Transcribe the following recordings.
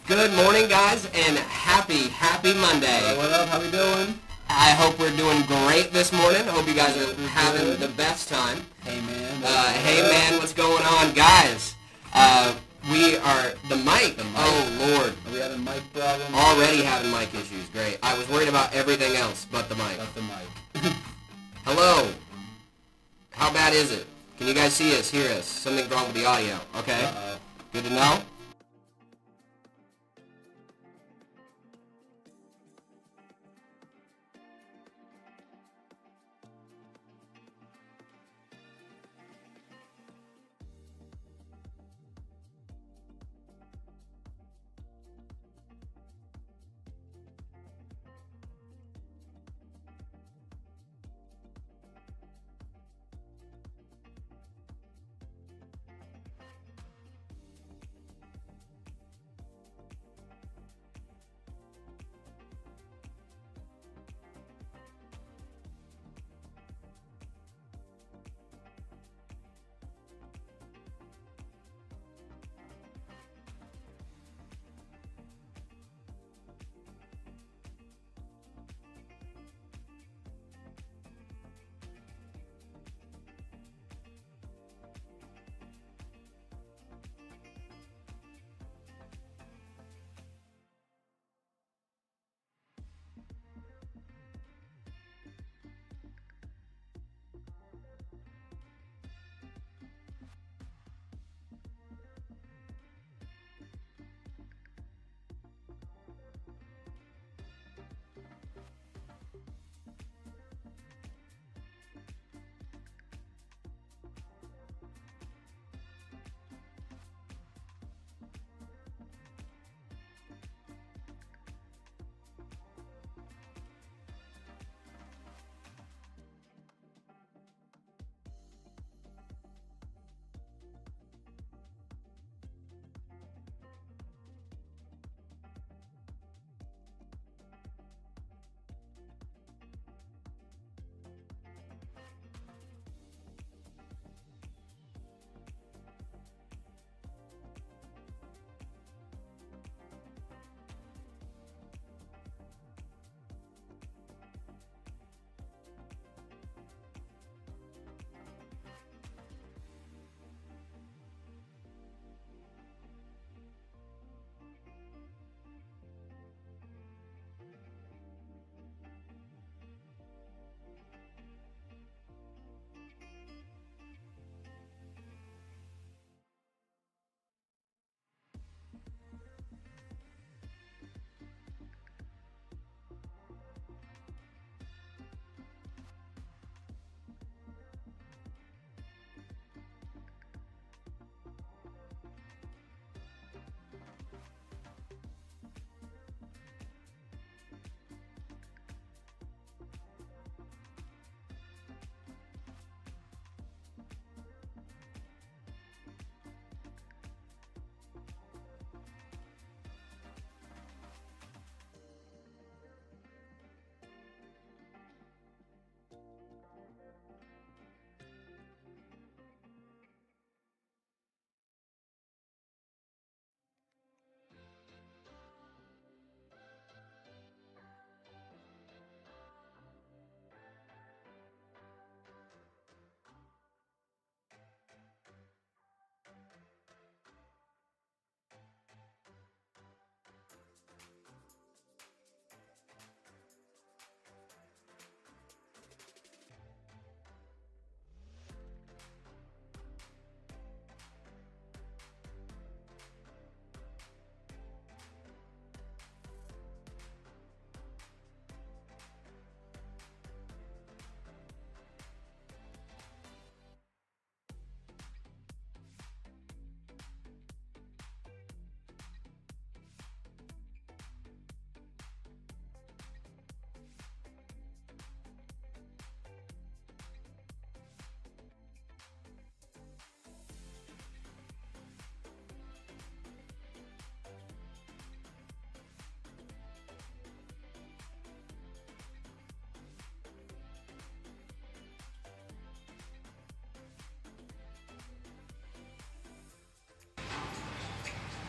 Good morning, guys, and happy Monday. What up? How we doing? I hope we're doing great this morning. I hope you guys are having the best time. Hey, man. Hey, man, what's going on, guys? We are the mic. Oh, Lord. Are we having mic problems? Already having mic issues. Great. I was worried about everything else but the mic. Not the mic. Hello. How bad is it? Can you guys see us, hear us? Something's wrong with the audio. Okay. Uh-oh. Good to know.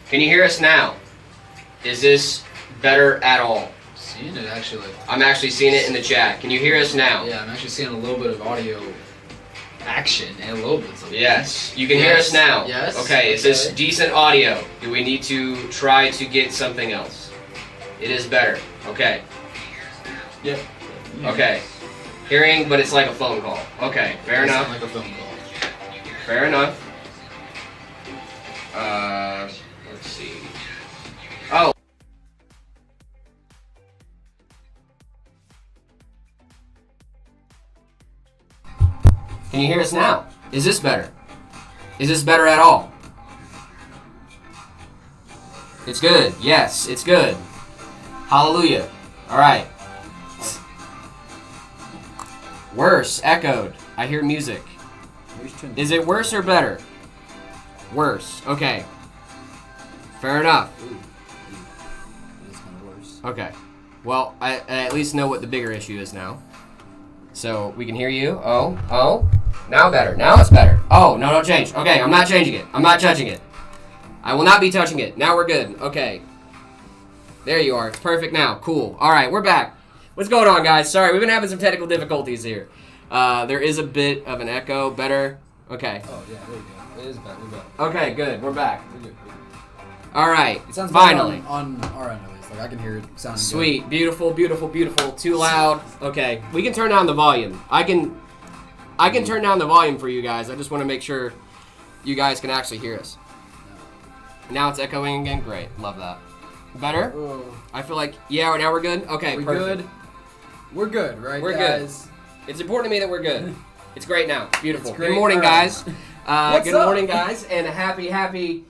Can you hear us now? Is this better at all? Seeing it actually like. I'm actually seeing it in the chat. Can you hear us now? Yeah, I'm actually seeing a little bit of audio action and a little bit of. Yes. You can hear us now. Yes. Okay, is this Okay. decent audio? Do we need to try to get something else? It is better. Okay. Yep. Okay. Hearing, but it's like a phone call. Okay, fair It enough. sounds like a phone call. Fair enough. Let's see. Oh. Can you hear us now? Is this better? Is this better at all? It's good. Yes, it's good. Hallelujah. All right. Worse. Echoed. I hear music. Is it worse or better? Worse. Okay. Fair enough. It's kind of worse. Okay. Well, I at least know what the bigger issue is now. So we can hear you. Oh. Now better. Now it's better. Oh, no, don't change. Okay, I'm not changing it. I'm not touching it. I will not be touching it. Now we're good. Okay. There you are. It's perfect now. Cool. All right, we're back. What's going on, guys? Sorry, we've been having some technical difficulties here. There is a bit of an echo. Better? Okay. Oh yeah, there you go. It is better. We're better. Okay, good. We're back. We're good. All right. It sounds better Finally. on our end at least. Like I can hear it sounding Sweet, beautiful, beautiful, beautiful. Too loud. Okay, we can turn down the volume. I can turn down the volume for you guys. I just want to make sure you guys can actually hear us. Now it's echoing again. Great, love that. Better? good. Oh, I feel like now we're good. Okay, we perfect. good? We're good, right, We're good. guys? It's important to me that we're good. It's great now. Beautiful. It's great. Good morning, All right. guys. What's Good up? morning, guys, and a happy happy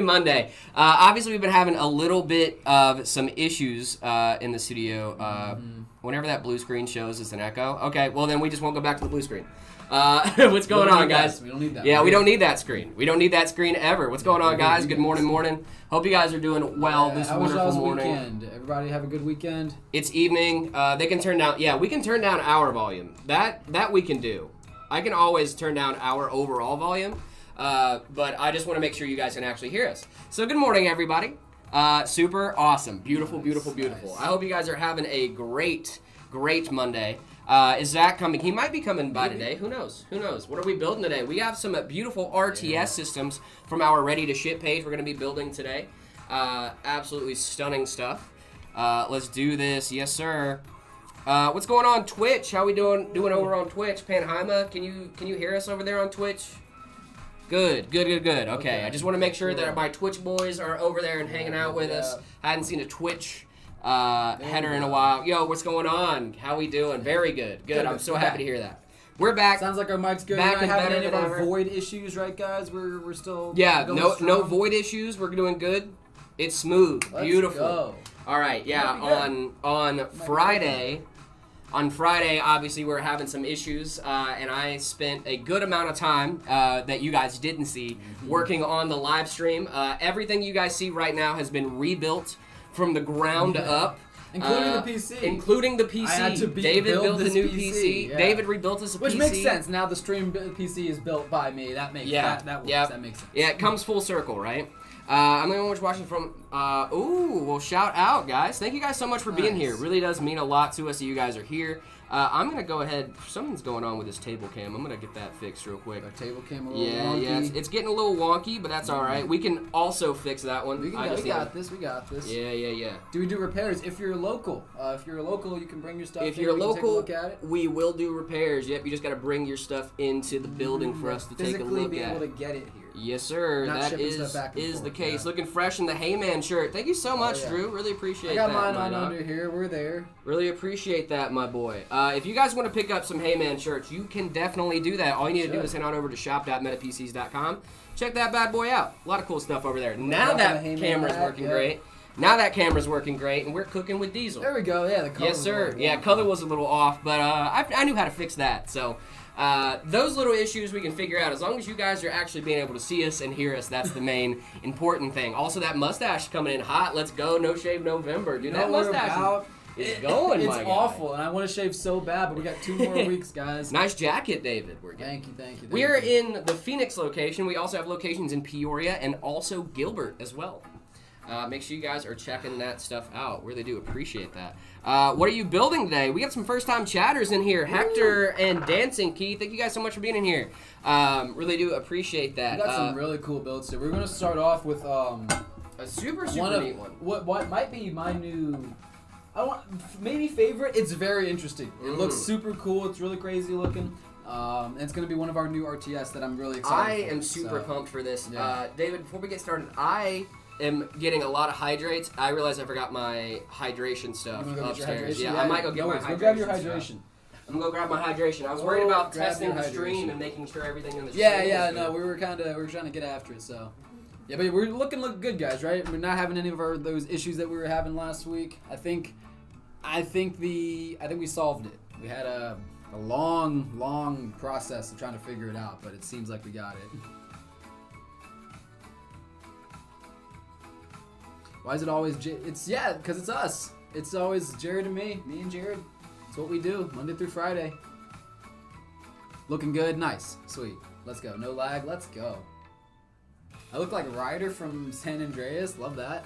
Monday. Obviously, we've been having a little bit of some issues in the studio. Whenever that blue screen shows us an echo. Okay, well then we just won't go back to the blue screen. What's going on, guys? We don't need that. Yeah, we don't need that screen. We don't need that screen ever. What's going on, guys? Good morning. Hope you guys are doing well this How was wonderful y'all's morning. weekend? Everybody have a good weekend? It's evening. They can turn down. Yeah, we can turn down our volume. That we can do. I can always turn down our overall volume, but I just want to make sure you guys can actually hear us. So good morning, everybody. Super awesome, beautiful. Nice. I hope you guys are having a great Monday. Is Zach coming? He might be coming by today. Who knows? What are we building today? We have some beautiful RTS systems from our Ready to Ship page we're going to be building today. Absolutely stunning stuff. Let's do this. Yes, sir. What's going on Twitch? How we doing over on Twitch? Panheima, can you hear us over there on Twitch? Good. Okay. I just want to make sure that my Twitch boys are over there and hanging out with us. I hadn't seen a Twitch header in a while. Yo, what's going on? How we doing? Very good. Good. I'm so happy to hear that. We're back. Sounds like our mic's good. Back We're and not having better any of than our ever. void issues, right, guys? We're still Yeah, going no strong. void issues. We're doing good. It's smooth. Let's Beautiful. go. All right, yeah. Might On Friday, obviously we're having some issues, and I spent a good amount of time that you guys didn't see working on the live stream. Everything you guys see right now has been rebuilt from the ground up. Including the PC. Including the PC. I had to David build built a this new PC, PC. yeah. David rebuilt us a Which PC. makes sense. Now the stream PC is built by me. That makes that works. yeah. That makes sense. Yeah, it comes full circle, right? I'm the only one watching from. Well, shout out, guys! Thank you guys so much for being Nice. here. Really does mean a lot to us that you guys are here. I'm gonna go ahead. Something's going on with this table cam. I'm gonna get that fixed real quick. Our table came a little Yeah, wonky. it's getting a little wonky, but that's all right. We can also fix that one. We I just need got to- this. We got this. Yeah. Do we do repairs? If you're local, you can bring your stuff. If in, you're we can take a local, look at it. we will do repairs. Yep, you just gotta bring your stuff into the building for us to take a Physically look be at. able to get it here. Yes, sir. Not That shipping is stuff back and the forth, case. yeah. Looking fresh in the Heyman shirt. Thank you so much, yeah. Drew. Really appreciate I got that. mine my on dog. under here. We're there. Really appreciate that, my boy. If you guys want to pick up some Heyman shirts, you can definitely do that. All you need to do is head on over to shop.metapcs.com. Check that bad boy out. A lot of cool stuff over there. Now Rocking that the Heyman camera's hat, working yeah. great. Now that camera's working great, and we're cooking with diesel. There we go. Yeah, the color. Yes, sir. Yeah, color was a little off, but I knew how to fix that. So those little issues we can figure out. As long as you guys are actually being able to see us and hear us, that's the main important thing. Also, that mustache coming in hot. Let's go. No Shave November. Dude, that mustache is going, It's my guy. awful, and I want to shave so bad, but we got 2 more weeks, guys. Nice jacket, David. We're getting. Thank you. We are in the Phoenix location. We also have locations in Peoria and also Gilbert as well. Make sure you guys are checking that stuff out. Really do appreciate that. What are you building today? We got some first-time chatters in here. Hector and Dancing Key. Thank you guys so much for being in here. Really do appreciate that. We got some really cool builds today. We're going to start off with a super neat one. What might be my new, maybe favorite. It's very interesting. It looks super cool. It's really crazy looking. And it's going to be one of our new RTS that I'm really excited for. I am super pumped for this. Yeah. David, before we get started, I am getting a lot of hydrates. I realized I forgot my hydration stuff upstairs. Yeah, I might go get my hydration. Go grab your stuff. hydration. I'm gonna go grab my hydration. I was worried about grab testing your the stream hydration. and making sure everything in the stream. Yeah, no, we were trying to get after it, so. Yeah, but we're looking good, guys, right? We're not having any of those issues that we were having last week. I think we solved it. We had a long process of trying to figure it out, but it seems like we got it. Why is it always because it's us. It's always Jared and me and Jared. It's what we do Monday through Friday. Looking good, nice, sweet. Let's go. No lag. Let's go. I look like Ryder from San Andreas. Love that.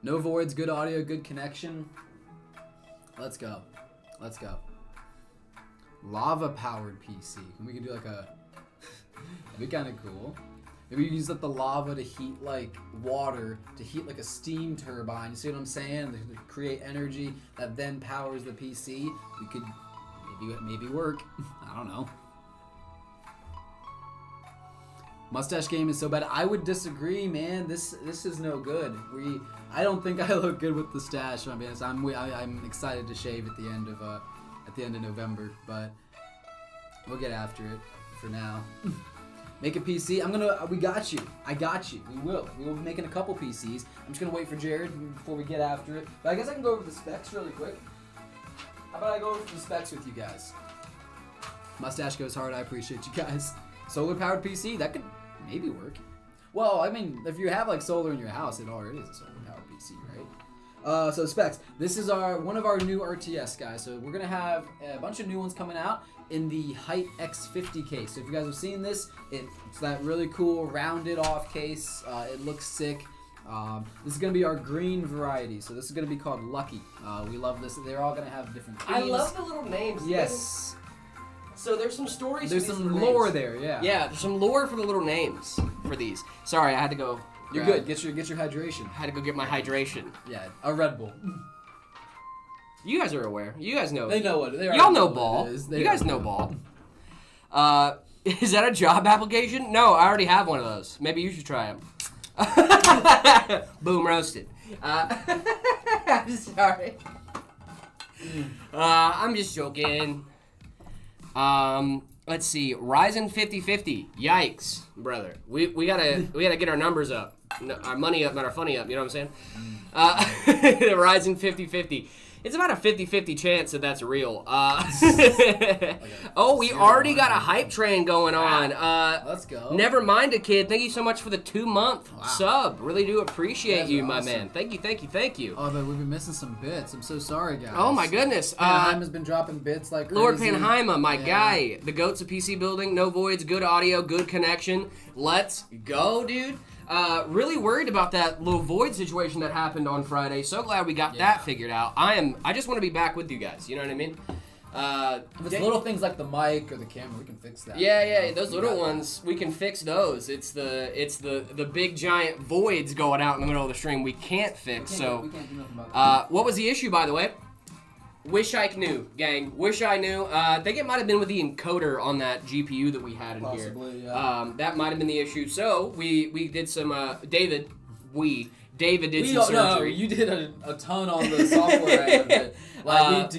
No voids, good audio, good connection. Let's go. Lava powered PC. We can do like that'd be kind of cool. Maybe you use like the lava to heat like water, to heat like a steam turbine. You see what I'm saying? To create energy that then powers the PC. We could maybe work. I don't know. Mustache game is so bad. I would disagree, man. This is no good. I don't think I look good with the stash. I'm being honest. I'm excited to shave at the end of November, but we'll get after it for now. Make a PC. We got you. I got you. We will be making a couple PCs. I'm just gonna wait for Jared before we get after it. But I guess I can go over the specs really quick. How about I go over the specs with you guys? Mustache goes hard. I appreciate you guys. Solar powered PC. That could maybe work. Well, I mean, if you have like solar in your house, it already is a solar powered PC, right? So specs. This is one of our new RTS guys. So we're gonna have a bunch of new ones coming out in the Height X50 case. So if you guys have seen this, it's that really cool rounded off case. It looks sick. This is gonna be our green variety. So this is gonna be called Lucky. We love this. They're all gonna have different themes. I love the little names. Yes. So there's some stories. There's some lore there. Yeah. Yeah, there's some lore for the little names for these. Sorry, I had to go. You're good. Get your hydration. I had to go get my hydration. Yeah, a Red Bull. You guys are aware. You guys know. They know what. Y'all know ball. You guys know ball. Is that a job application? No, I already have one of those. Maybe you should try them. Boom, roasted. I'm sorry. I'm just joking. Let's see. Ryzen 5050. Yikes, brother. We gotta get our numbers up, our money up, not our funny up. You know what I'm saying? The Ryzen 5050. It's about a 50-50 chance that that's real. Oh, we already got a hype train going on. Let's go. Never mind it, kid. Thank you so much for the 2-month sub. Really do appreciate you, my man. Thank you. Oh, but we've been missing some bits. I'm so sorry, guys. Oh, my goodness. Panheima's been dropping bits like crazy. Lord Panheima, my guy. The goats of PC building. No voids, good audio, good connection. Let's go, dude. Really worried about that little void situation that happened on Friday. So glad we got that figured out. I just want to be back with you guys. You know what I mean? If it's little things like the mic or the camera, we can fix that. Yeah. Those little ones, we can fix those. It's the big giant voids going out in the middle of the stream we can't fix. We can't do nothing about that. What was the issue, by the way? Wish I knew, gang. Wish I knew. I think it might have been with the encoder on that GPU that we had in Possibly, here. Yeah. That might have been the issue. So we did some. David did some surgery. No, you did a ton on the software end of it. Like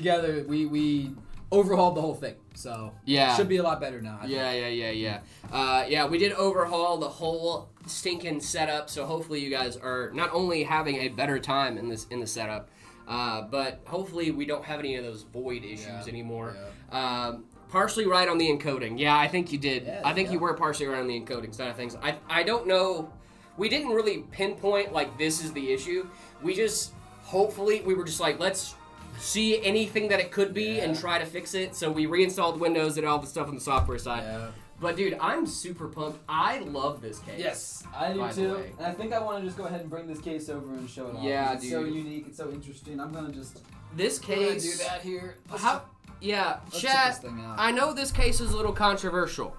we overhauled the whole thing. So it should be a lot better now. I think. We did overhaul the whole stinking setup. So hopefully you guys are not only having a better time in the setup. But hopefully we don't have any of those void issues anymore. Yeah. Partially right on the encoding. Yeah, I think you did. Yeah, I think you were partially right on the encoding side of things. I don't know. We didn't really pinpoint like this is the issue. We were just like, let's see anything that it could be and try to fix it. So we reinstalled Windows and all the stuff on the software side. But dude, I'm super pumped. I love this case. Yes, I do By the too. way. And I think I want to just go ahead and bring this case over and show it off. Yeah, It's so dude. unique. It's so interesting. I'm gonna just This case. do that here. How? Yeah, Let's check chat. this thing out. I know this case is a little controversial.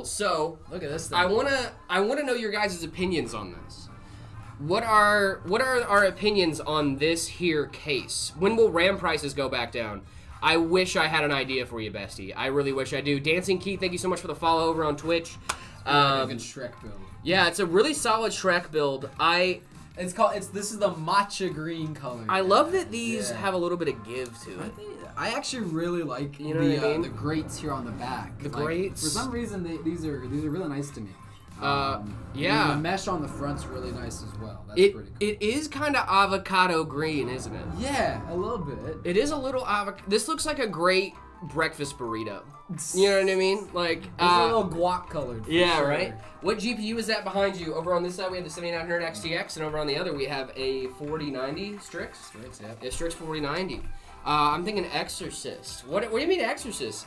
So Look at this thing. I wanna know your guys' opinions on this. What are our opinions on this here case? When will RAM prices go back down? I wish I had an idea for you, bestie. I really wish I do. Dancing Keith, thank you so much for the follow over on Twitch. Like a good Shrek build. Yeah, it's a really solid Shrek build. This is the matcha green color. I love that these Yeah. have a little bit of give to it. I actually really like You know what I mean? the grates here on the back. The Like, grates? For some reason, these are really nice to me. Yeah. The mesh on the front's really nice as well. That's It pretty cool. it is kind of avocado green, isn't it? Yeah, a little bit. It is a little avocado. This looks like a great breakfast burrito. You know what I mean? Like, It's a little guac colored. for yeah, sure. right? What GPU is that behind you? Over on this side, we have the 7900 XTX, and over on the other, we have a 4090 Strix. Strix, yeah. Yeah, Strix 4090. I'm thinking Exorcist. What do you mean Exorcist?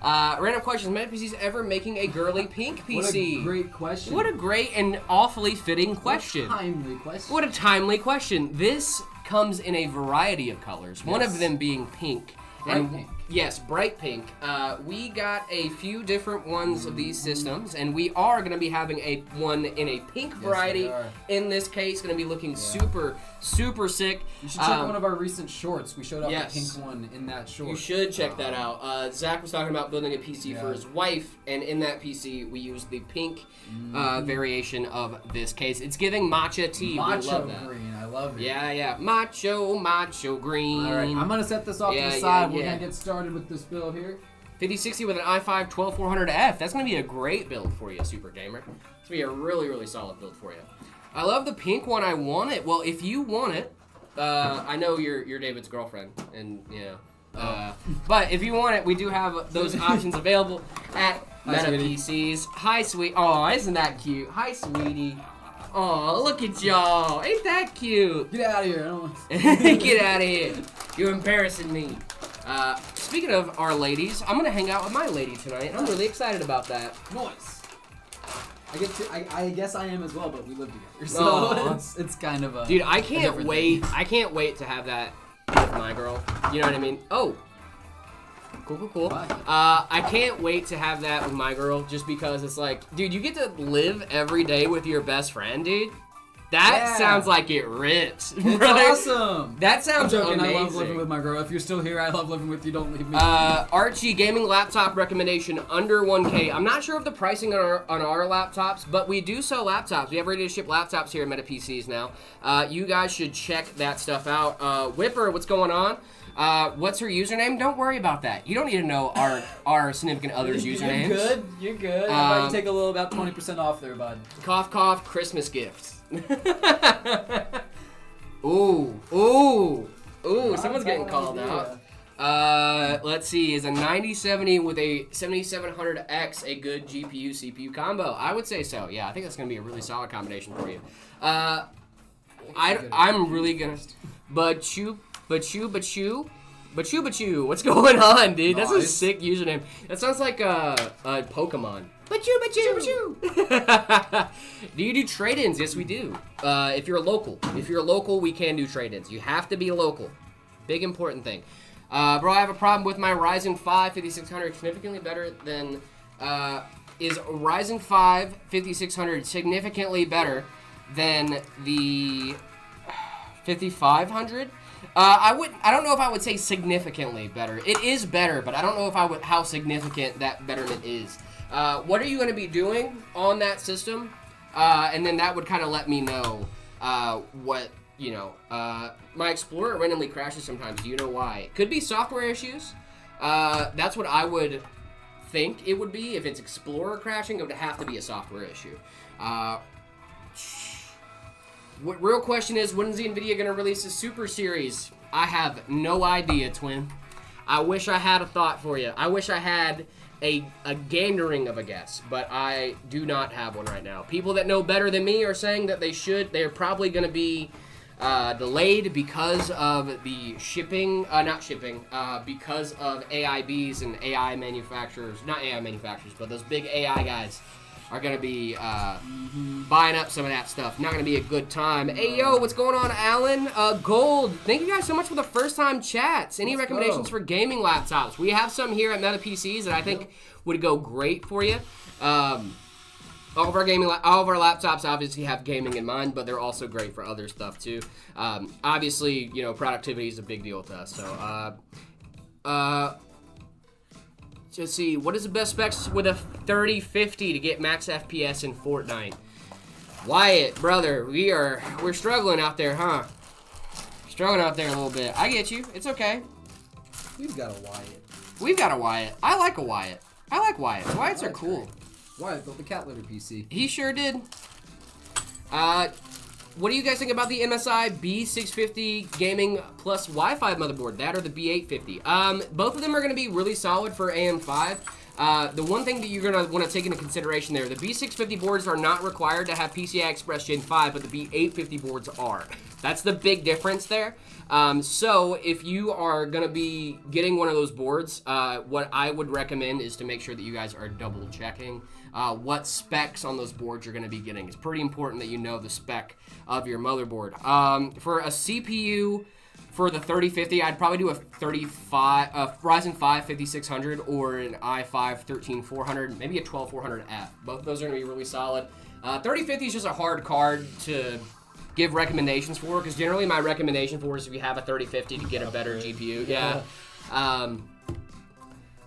Random questions. Meta PCs ever making a girly pink PC? What a great question. What a great and awfully fitting question. What a timely question. What a timely question. This comes in a variety of colors. One of Yes. them being pink. Bright pink. Yes, bright pink. We got a few different ones of these systems, and we are going to be having one in a pink variety. we are. In this case, going to be looking super, super sick. You should check one of our recent shorts. We showed off yes. the pink one in that short. You should check that out. Zach was talking about building a PC for Yeah. his wife, and in that PC, we used the pink variation of this case. It's giving matcha tea. We Macho love that. green. I love it. Yeah. Macho green. All right, I'm gonna set this off Yeah, to the yeah, side. We're yeah. gonna get started with this build here. 5060 with an i5 12400F. That's going to be a great build for you, Super Gamer. It's going to be a really, really solid build for you. I love the pink one. I want it. Well, if you want it, I know you're David's girlfriend, and, you know. But if you want it, we do have those options available at Hi, Meta sweetie. PCs. Hi, sweet. Oh, isn't that cute? Hi, sweetie. Oh, look at y'all. Ain't that cute? Get out of here. I don't want Get out of here. You're embarrassing me. Speaking of our ladies, I'm going to hang out with my lady tonight, and I'm really excited about that. noise. I guess I am as well, but we live together, so Aw. it's kind of a Dude, I a can't different wait. thing. I can't wait to have that with my girl. You know what I mean? Oh. Cool. Bye. I can't wait to have that with my girl just because it's like, dude, you get to live every day with your best friend, dude. That Yeah. sounds like it rips, It's brother. awesome. That I'm sounds joking. amazing. I love living with my girl. If you're still here, I love living with you. Don't leave me. Archie gaming laptop recommendation under 1K. I'm not sure of the pricing on our laptops, but we do sell laptops. We have ready to ship laptops here at Meta PCs now. You guys should check that stuff out. Whipper, what's going on? What's her username? Don't worry about that. You don't need to know our significant other's usernames. You're good. You're good. I might take a little about 20% off there, bud. Cough, cough, Christmas gifts. Ooh, someone's getting called out. Let's see, is a 9070 with a 7700X a good GPU CPU combo? I would say so. Yeah, I think that's gonna be a really solid combination for you. I'm really gonna. But you. What's going on, dude? That's a Nice. sick username. That sounds like a Pokemon. But you. Do you do trade-ins? Yes, we do. If you're local, we can do trade-ins. You have to be local. Big important thing. Bro, I have a problem with my Ryzen 5 5600 significantly better than. Is Ryzen 5 5600 significantly better than the 5500? I don't know if I would say significantly better. It is better, but I don't know if how significant that betterment is. What are you going to be doing on that system? And then that would kind of let me know what, my Explorer randomly crashes sometimes. Do you know why? Could be software issues. That's what I would think it would be. If it's Explorer crashing, it would have to be a software issue. What real question is, when is the NVIDIA going to release a Super Series? I have no idea, twin. I wish I had a thought for you. I wish I had a gandering of a guess, but I do not have one right now. People that know better than me are saying that they should. They're probably going to be delayed because of the shipping, because of AIBs and AI manufacturers, not AI manufacturers, but those big AI guys are going to be buying up some of that stuff. Not going to be a good time. Hey, yo, what's going on, Alan? Gold, thank you guys so much for the first-time chats. Any recommendations for gaming laptops? We have some here at Meta PCs that I think would go great for you. All of our laptops obviously have gaming in mind, but they're also great for other stuff too. Obviously, you know, productivity is a big deal to us. So, let's see, what is the best specs with a 3050 to get max FPS in Fortnite? Wyatt, brother, we're struggling out there, huh? Struggling out there a little bit. I get you. It's okay. We've got a Wyatt. We've got a Wyatt. I like a Wyatt. I like Wyatt. Wyatts are cool. Wyatt built the cat litter PC. He sure did. What do you guys think about the MSI B650 Gaming Plus Wi-Fi motherboard? That or the B850? Both of them are going to be really solid for AM5. The one thing that you're going to want to take into consideration there, the B650 boards are not required to have PCI Express Gen 5, but the B850 boards are. That's the big difference there. So if you are going to be getting one of those boards, what I would recommend is to make sure that you guys are double checking what specs on those boards you're going to be getting. It's pretty important that you know the spec of your motherboard. For a CPU for the 3050, I'd probably do a Ryzen 5 5600 or an i5 13400, maybe a 12400F. Both of those are going to be really solid. 3050 is just a hard card to give recommendations for, because generally my recommendation for is if you have a 3050 to get a better GPU. Yeah.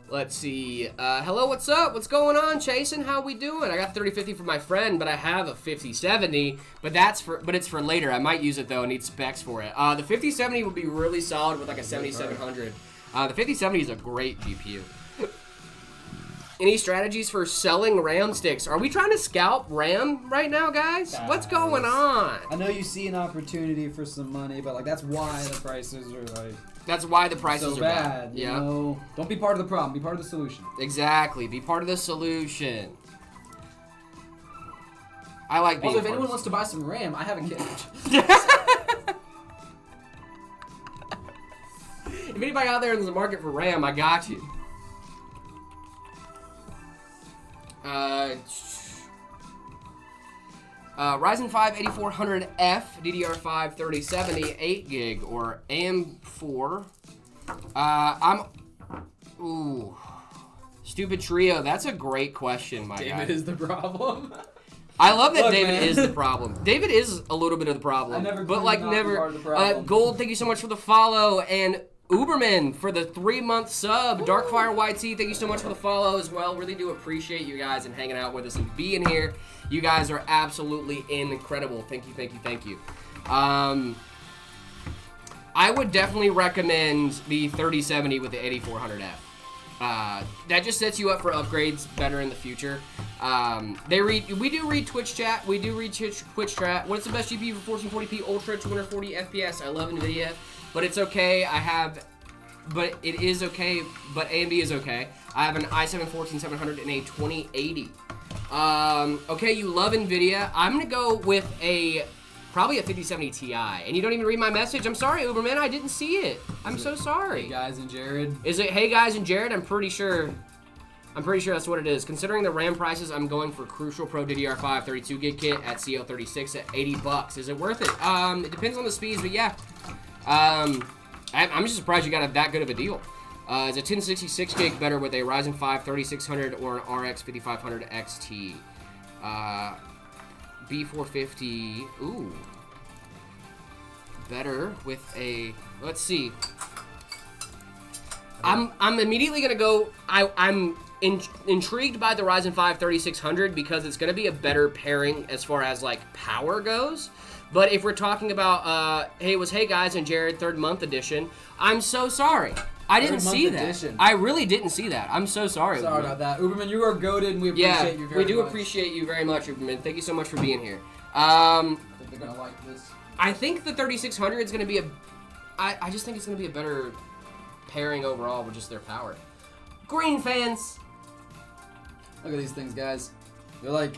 Let's see. Hello, what's up? What's going on, Chasen? How we doing? I got 3050 for my friend, but I have a 5070. But it's for later. I might use it though. I need specs for it. The 5070 would be really solid with like a 7700. The 5070 is a great GPU. Any strategies for selling RAM sticks? Are we trying to scalp RAM right now, guys? What's going on? I know you see an opportunity for some money, but like that's why the prices are like. That's why the prices so are bad. Yeah. You know? Don't be part of the problem. Be part of the solution. Exactly. Be part of the solution. I like being. Also, if anyone wants to buy some RAM, I have a kit. If anybody out there in the market for RAM, I got you. Ryzen 5 8400F, DDR5 3070, 8 gig, or AM4. Stupid Trio. That's a great question, my guy. David is the problem. I love that. Look, David man. Is the problem. David is a little bit of the problem. I never but like never. Part of the problem. Gold, thank you so much for the follow, and Uberman for the 3-month sub. Ooh. Darkfire YT, thank you so much for the follow as well. Really do appreciate you guys and hanging out with us and being here. You guys are absolutely incredible. Thank you, thank you, thank you. I would definitely recommend the 3070 with the 8400F. That just sets you up for upgrades better in the future. We do read Twitch chat. We do read Twitch chat. What's the best GPU for 1440p Ultra 240 FPS? I love NVIDIA, but it's okay. But it is okay. But AMD is okay. I have an i7 14700 and a 2080. Okay, you love NVIDIA. I'm gonna go with probably a 5070 Ti. And you don't even read my message. I'm sorry, Uberman. I didn't see it. I'm so sorry. Hey guys and Jared. Is it Hey Guys and Jared? I'm pretty sure that's what it is. Considering the RAM prices, I'm going for Crucial Pro DDR5 32 gig kit at CO36 at $80. Is it worth it? It depends on the speeds, but yeah. I'm just surprised you got that good of a deal. Is a 1066 gig better with a Ryzen 5 3600 or an RX 5500 XT? B450, ooh. Better with a, let's see. I'm immediately gonna go, I'm intrigued by the Ryzen 5 3600 because it's gonna be a better pairing as far as like power goes. But if we're talking about, Hey Guys and Jared 3rd month edition, I'm so sorry. I didn't see that. Edition. I really didn't see that. I'm so sorry. Sorry about that. Uberman, you are goated and we appreciate you very much. We do appreciate you very much, Uberman. Thank you so much for being here. I think they're going to like this. I think the 3600 is going to be I just think it's going to be a better pairing overall with just their power. Green fans. Look at these things, guys. They're like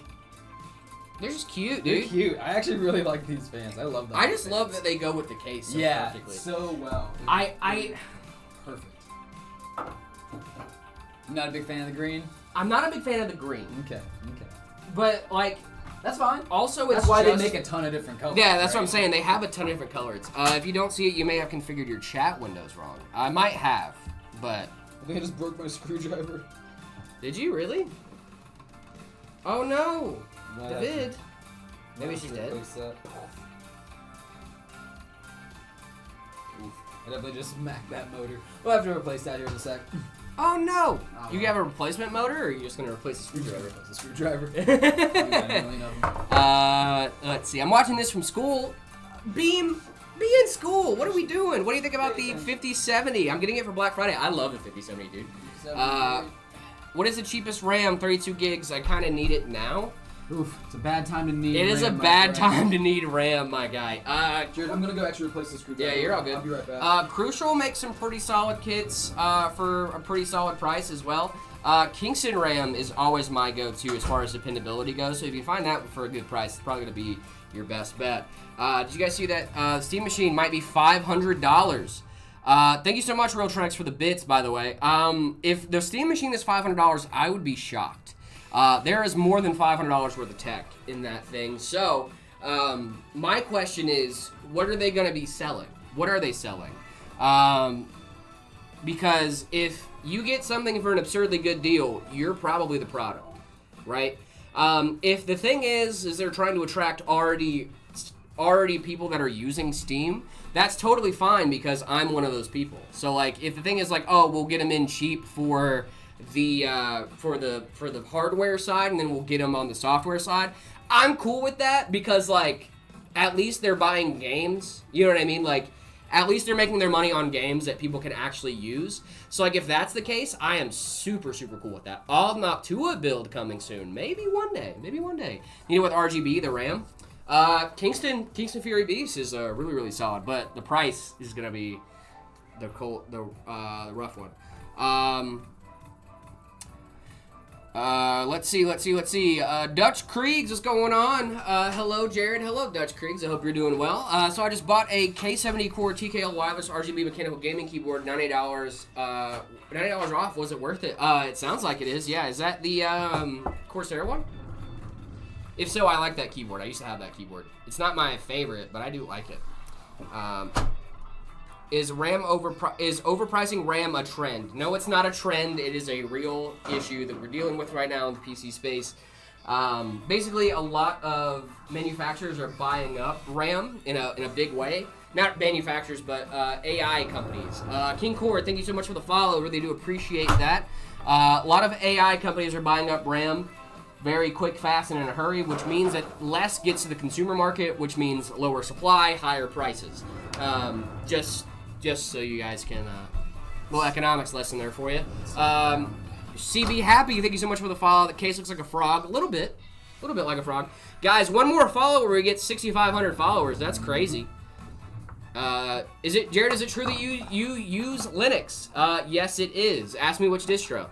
They're just cute, They're dude. cute. I actually really like these fans. I love them. I just love that they go with the case so yeah, perfectly. so well. Perfect. I'm not a big fan of the green. I'm not a big fan of the green, Okay. but like That's fine. also it's That's why just, they make a ton of different colors. Yeah, that's what I'm right? saying. They have a ton of different colors. If you don't see it, you may have configured your chat windows wrong. I might have, but I think I just broke my screwdriver. did you really? Oh no, Might David. have Maybe to she's dead. replace that. Oof. I definitely just smacked that motor. We'll have to replace that here in a sec. Oh no! Oh, You well. have a replacement motor, or are you just gonna replace the screwdriver? Replace the screwdriver. Really Let's see. I'm watching this from school. Beam, be in school. What are we doing? What do you think about the 5070? I'm getting it for Black Friday. I love the 5070, dude. What is the cheapest RAM? 32 gigs. I kind of need it now. Oof, it's a bad time to need It is a RAM, my bad friend. time to need RAM, my guy. Jared, I'm gonna go actually replace the screwdriver. Yeah, you're all good. I'll be right back. Crucial makes some pretty solid kits for a pretty solid price as well. Kingston RAM is always my go-to as far as dependability goes. So if you find that for a good price, it's probably going to be your best bet. Did you guys see that Steam Machine might be $500? Thank you so much, Real Trex, for the bits, by the way. If the Steam Machine is $500, I would be shocked. There is more than $500 worth of tech in that thing. So, my question is, what are they going to be selling? What are they selling? Because if you get something for an absurdly good deal, you're probably the product, right? If the thing is they're trying to attract already people that are using Steam, that's totally fine because I'm one of those people. So like, if the thing is like, oh, we'll get them in cheap for the hardware side, and then we'll get them on the software side, I'm cool with that because like, at least they're buying games. You know what I mean? Like, at least they're making their money on games that people can actually use. So like, if that's the case, I am super cool with that. All Noctua build coming soon. Maybe one day. You know, with RGB, the RAM. Kingston Fury Beast is really solid, but the price is gonna be the rough one. Let's see. Dutch Kriegs, what's going on? Hello, Jared. Hello, Dutch Kriegs. I hope you're doing well. So I just bought a K70 Core TKL wireless RGB mechanical gaming keyboard, $90. $90 off. Was it worth it? It sounds like it is. Yeah. Is that the Corsair one? If so, I like that keyboard. I used to have that keyboard. It's not my favorite, but I do like it. Is overpricing RAM a trend? No, it's not a trend. It is a real issue that we're dealing with right now in the PC space. Basically, a lot of manufacturers are buying up RAM in a big way. Not manufacturers, but AI companies. King Core, thank you so much for the follow. Really do appreciate that. A lot of AI companies are buying up RAM very quick, fast, and in a hurry, which means that less gets to the consumer market, which means lower supply, higher prices. Just so you guys can, little economics lesson there for you. CB Happy, thank you so much for the follow. The case looks like a frog, a little bit like a frog. Guys, one more follow where we get 6,500 followers. That's crazy. Jared? Is it true that you use Linux? Yes, it is. Ask me which distro.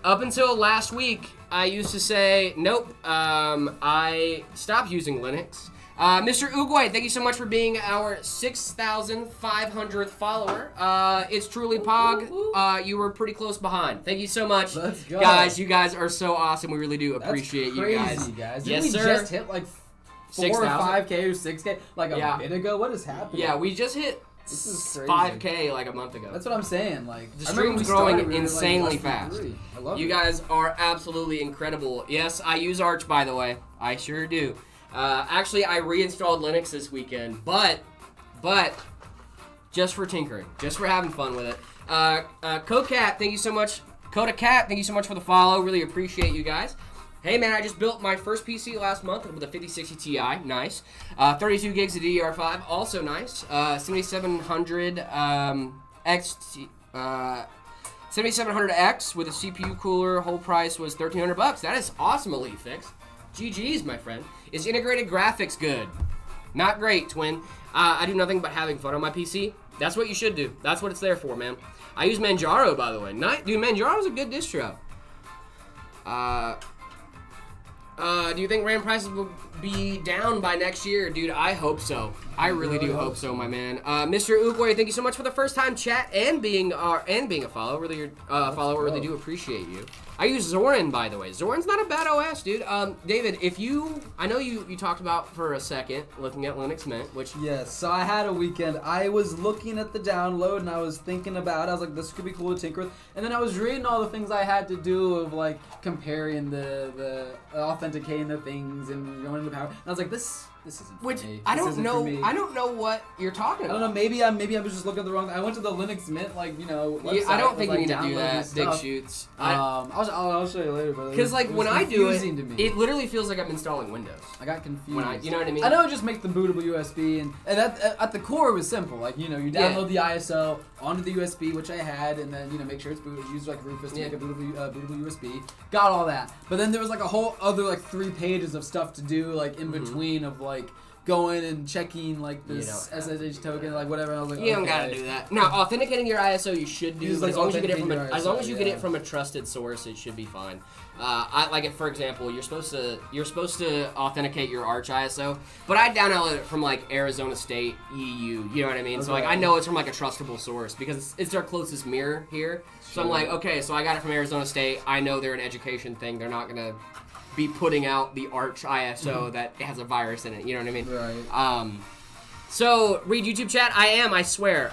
Up until last week, I used to say, nope, I stopped using Linux. Mr. Uguay, thank you so much for being our 6,500th follower. It's truly Pog. You were pretty close behind. Thank you so much. Let's go. Guys, you guys are so awesome. We really do appreciate That's crazy, you guys. Didn't Yes, we sir. just hit like 4 or 6,000? 5K or 6K like a bit ago? What is happening? Yeah, we just hit This is crazy. 5K like a month ago. That's what I'm saying. Like, The I remember when stream's we growing started, we were, like, insanely less than fast. 3. I love You it. guys are absolutely incredible. Yes, I use Arch, by the way. I sure do. Actually, I reinstalled Linux this weekend, but just for tinkering, just for having fun with it. Codecat, thank you so much. CodaCat, thank you so much for the follow. Really appreciate you guys. Hey man, I just built my first PC last month with a 5060 Ti, nice. 32 gigs of DDR5, also nice. 7700 7700X with a CPU cooler. Whole price was $1,300. That is awesome, Elite Fix. GG's, my friend. Is integrated graphics good? Not great, twin. I do nothing but having fun on my PC. That's what you should do. That's what it's there for, man. I use Manjaro, by the way. Dude, Manjaro's a good distro. Do you think RAM prices will be down by next year? Dude, I hope so. I really do hope so, my man. Mr. Ugoy, thank you so much for the first time chat and being a follower. Really, really do appreciate you. I use Zorin, by the way. Zorin's not a bad OS, dude. David, I know you talked about for a second looking at Linux Mint, which Yes, so I had a weekend. I was looking at the download and I was thinking about it. I was like, this could be cool to tinker with. And then I was reading all the things I had to do of like comparing the authenticating the things and going to the power. And I was like, this isn't for me. I This don't isn't know. for me. I don't know what you're talking I about. don't know. Maybe I was just looking at the wrong. I went to the Linux Mint, website. I don't think you was, need to do downloading that. Big stuff. shoots. I'll show you later, but Because like when I do it, to me. it literally feels like I'm installing Windows. I got confused. You know what I mean? I know it just makes the bootable USB, and that at the core it was simple. Like you download the ISO onto the USB, which I had, and then make sure it's booted. Use like Rufus to make a bootable USB. Got all that, but then there was like a whole other like 3 pages of stuff to do like in between of like going and checking like this SSH token, like whatever. And I was like, You don't gotta do that. Now, authenticating your ISO, you should do. Just, But like, as long as you get it from authenticating your as long as you get ISO, it from a trusted source, it should be fine. I like it. For example, you're supposed to authenticate your Arch ISO, but I downloaded it from like Arizona State EU. You know what I mean? So like I know it's from like a trustable source because it's our closest mirror here. So I'm like, okay, so I got it from Arizona State. I know they're an education thing. They're not gonna be putting out the Arch ISO that has a virus in it. You know what I mean? Right. So, read YouTube chat. I swear.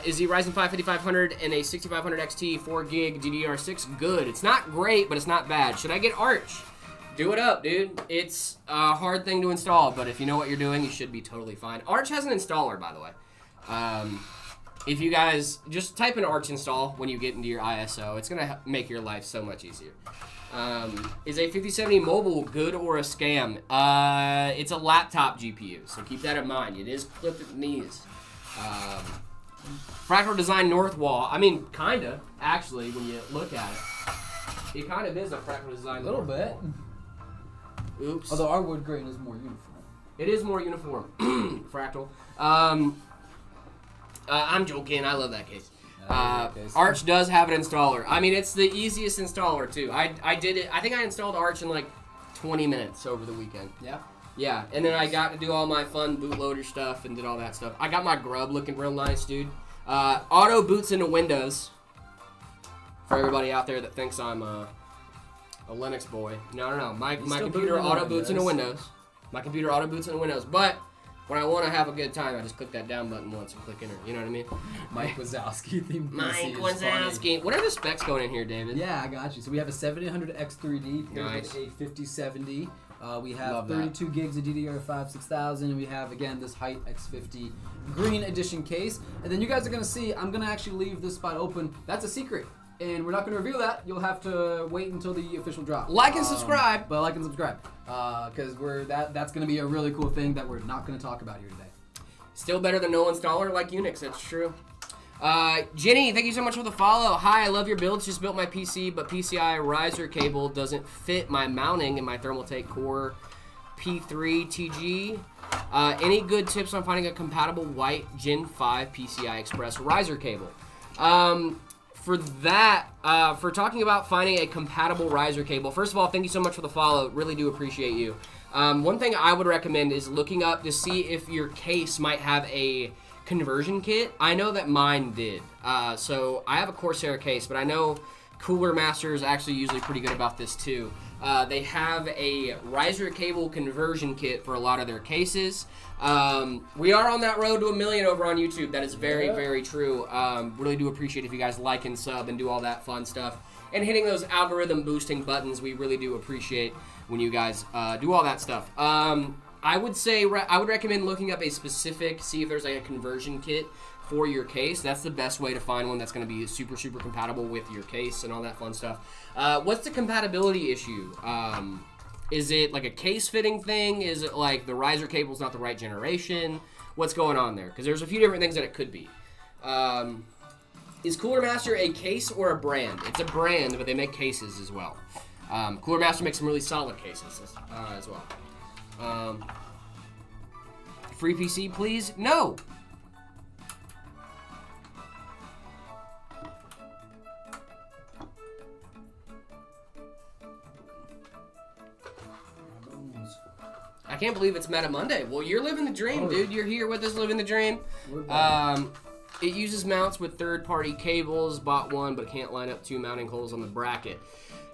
Is the Ryzen 5 5500 and a 6500 XT 4 gig DDR6 good? It's not great, but it's not bad. Should I get Arch? Do it up, dude. It's a hard thing to install, but if you know what you're doing, you should be totally fine. Arch has an installer, by the way. If you guys just type in Arch install when you get into your ISO, it's gonna make your life so much easier. Is a 5070 mobile good or a scam? It's a laptop GPU, so keep that in mind. It is clipped at the knees. Fractal Design North Wall. I mean, kinda, actually, when you look at it. It kind of is a Fractal Design A little North bit. Wall. Oops. Although our wood grain is more uniform. It is more uniform. Fractal. I'm joking. I love that case. Arch does have an installer. I mean, it's the easiest installer too. I did it. I think I installed Arch in like 20 minutes over the weekend. Yeah. Yeah, and then I got to do all my fun bootloader stuff and did all that stuff. I got my grub looking real nice, dude. Auto boots into Windows. For everybody out there that thinks I'm a Linux boy. No. My computer auto boots into Windows. My computer auto boots into Windows. But when I want to have a good time, I just click that down button once and click enter. You know what I mean? Mike Wazowski themed Mike PC is Wazowski. What are the specs going in here, David? Yeah, I got you. So we have a 7800 X3D paired Nice. with a 5070. We have Love that. 32 gigs of DDR5 6000, and we have again this Height X50 Green Edition case. And then you guys are gonna see. I'm gonna actually leave this spot open. That's a secret, and we're not gonna reveal that. You'll have to wait until the official drop. Like and subscribe. But like and subscribe, because that's gonna be a really cool thing that we're not gonna talk about here today. Still better than no installer like Unix, that's true. Jenny, thank you so much for the follow. Hi, I love your builds. Just built my PC, but PCI riser cable doesn't fit my mounting in my Thermaltake Core P3 TG. Any good tips on finding a compatible white Gen 5 PCI Express riser cable? For that, for talking about finding a compatible riser cable, first of all, thank you so much for the follow. Really do appreciate you. One thing I would recommend is looking up to see if your case might have a conversion kit. I know that mine did. So I have a Corsair case, but I know Cooler Master is actually usually pretty good about this too. They have a riser cable conversion kit for a lot of their cases. We are on that road to 1 million over on YouTube. That is very, very true. Really do appreciate if you guys like and sub and do all that fun stuff. And hitting those algorithm boosting buttons, we really do appreciate when you guys do all that stuff. I would say I would recommend looking up a specific, see if there's like a conversion kit for your case. That's the best way to find one that's going to be super, super compatible with your case and all that fun stuff. What's the compatibility issue? Is it like a case fitting thing? Is it like the riser cable's not the right generation? What's going on there? Because there's a few different things that it could be. Is Cooler Master a case or a brand? It's a brand, but they make cases as well. Cooler Master makes some really solid cases as well. Free PC, please? No! can't believe it's Meta Monday. Well, you're living the dream, dude. You're here with us living the dream. It uses mounts with third-party cables. Bought one, but can't line up 2 mounting holes on the bracket.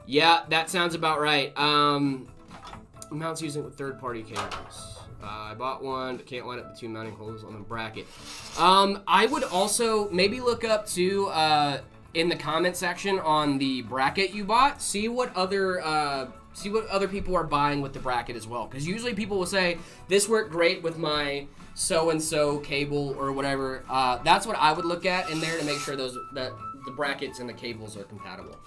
Yeah, that sounds about right. Mounts using it with third-party cables. I bought one, but can't line up the 2 mounting holes on the bracket. I would also maybe look up too in the comment section on the bracket you bought. See what other people are buying with the bracket as well. Because usually people will say this worked great with my so-and-so cable or whatever. That's what I would look at in there to make sure that the brackets and the cables are compatible.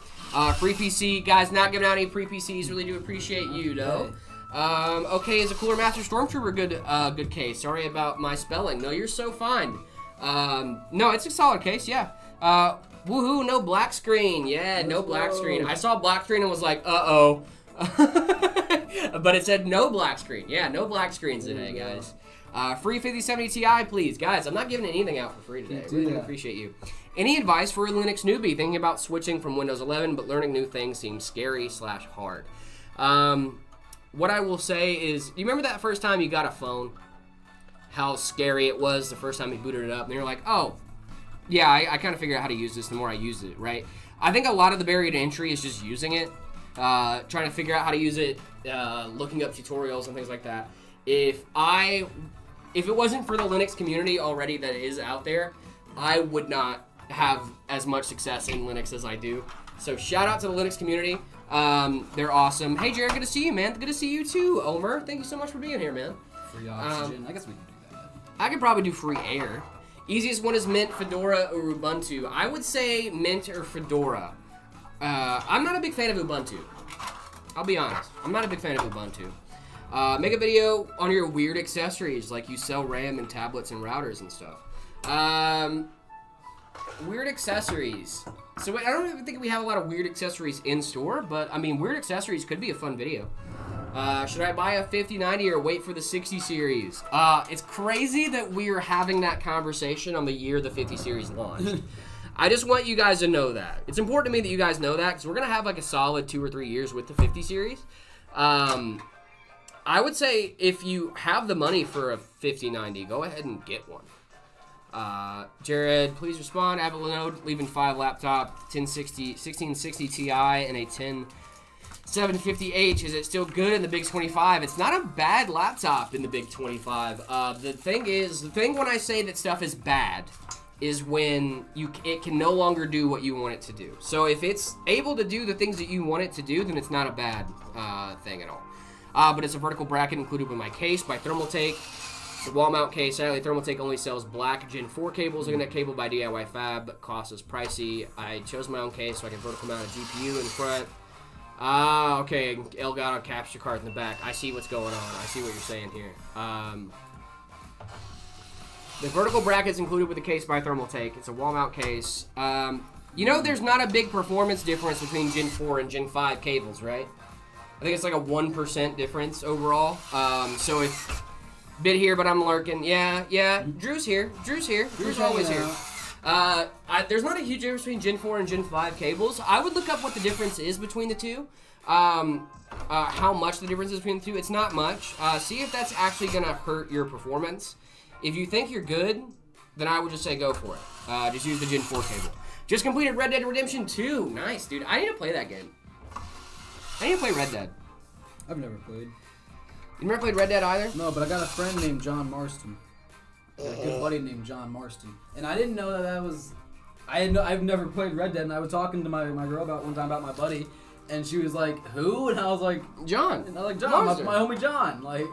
Free PC, guys, not giving out any free PCs. Really do appreciate you, though. Okay, is a Cooler Master Stormtrooper good case? Sorry about my spelling. No, you're so fine. No, it's a solid case, yeah. Woohoo, no black screen. Yeah, no black screen. I saw black screen and was like, uh-oh. But it said no black screen. Yeah, no black screens today, guys. Free 5070 Ti, please. Guys, I'm not giving anything out for free today. I really appreciate you. Any advice for a Linux newbie thinking about switching from Windows 11, but learning new things seems scary/hard? What I will say is, you remember that first time you got a phone? How scary it was the first time you booted it up, and you're like, oh, yeah, I kind of figured out how to use this the more I use it, right? I think a lot of the barrier to entry is just using it, trying to figure out how to use it, looking up tutorials and things like that. If it wasn't for the Linux community already that is out there, I would not have as much success in Linux as I do. So shout out to the Linux community. They're awesome. Hey, Jared, good to see you, man. Good to see you too, Omer. Thank you so much for being here, man. Free oxygen. I guess we can do that. I could probably do free air. Easiest one is Mint, Fedora, or Ubuntu. I would say Mint or Fedora. I'm not a big fan of Ubuntu. I'll be honest. I'm not a big fan of Ubuntu. Make a video on your weird accessories, like you sell RAM and tablets and routers and stuff. Weird accessories. So I don't even think we have a lot of weird accessories in store, but I mean, weird accessories could be a fun video. Should I buy a 5090 or wait for the 60 series? It's crazy that we are having that conversation on the year the 50 series launched. I just want you guys to know that. It's important to me that you guys know that, because we're going to have like a solid 2 or 3 years with the 50 series. I would say if you have the money for a 5090, go ahead and get one. Jared, please respond. Avalonode leaving 5 laptop, 1660 Ti and a 10750H. Is it still good in the Big 25? It's not a bad laptop in the Big 25. The thing when I say that stuff is bad is when it can no longer do what you want it to do. So if it's able to do the things that you want it to do, then it's not a bad thing at all. But it's a vertical bracket included with my case by Thermaltake. It's a wall mount case. Sadly, Thermaltake only sells black Gen 4 cables. Looking at cable by DIY Fab, but cost is pricey. I chose my own case so I can vertical mount a GPU in front. Okay, Elgato capture card in the back. I see what's going on. I see what you're saying here. The vertical bracket's included with the case by Thermaltake. It's a wall mount case. You know, there's not a big performance difference between Gen 4 and Gen 5 cables, right? I think it's like a 1% difference overall. So if bit here, but I'm lurking. Yeah. Drew's here. Drew's always here. There's not a huge difference between Gen 4 and Gen 5 cables. I would look up what the difference is between the two. How much the difference is between the two. It's not much. See if that's actually going to hurt your performance. If you think you're good, then I would just say go for it. Just use the Gen 4 cable. Just completed Red Dead Redemption 2. Nice, dude. I need to play that game. I need to play Red Dead. I've never played. You never played Red Dead either? No, but I got a friend named John Marston. I got a good buddy named John Marston. And I didn't know that was... I've never played Red Dead, and I was talking to my girl about one time about my buddy, and she was like, who? And I was like... John. And I was like, John, my homie John. Like...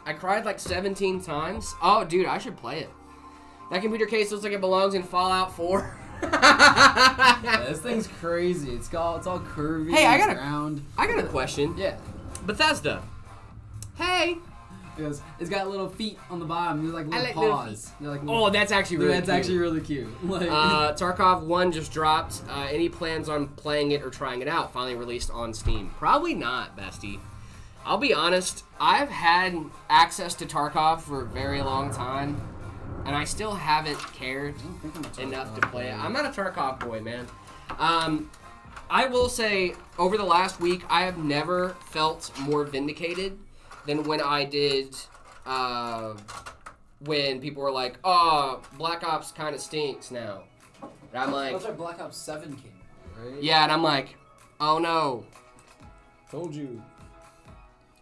I cried like 17 times. Oh, dude, I should play it. That computer case looks like it belongs in Fallout 4. Yeah, this thing's crazy. It's all curvy. Hey, I got a question. Yeah. Bethesda. Hey. Because it's got little feet on the bottom. They're like little paws. They're like little, that's actually really cute. That's actually really cute. Like, Tarkov 1 just dropped. Any plans on playing it or trying it out? Finally released on Steam. Probably not, bestie. I'll be honest. I've had access to Tarkov for a very long time, and I still haven't cared enough to play it. I'm not a Tarkov boy, man. I will say, over the last week, I have never felt more vindicated than when I did when people were like, "Oh, Black Ops kind of stinks now." And I'm like, That's why Black Ops 7 came out, right? yeah, and I'm like, "Oh no, Told you.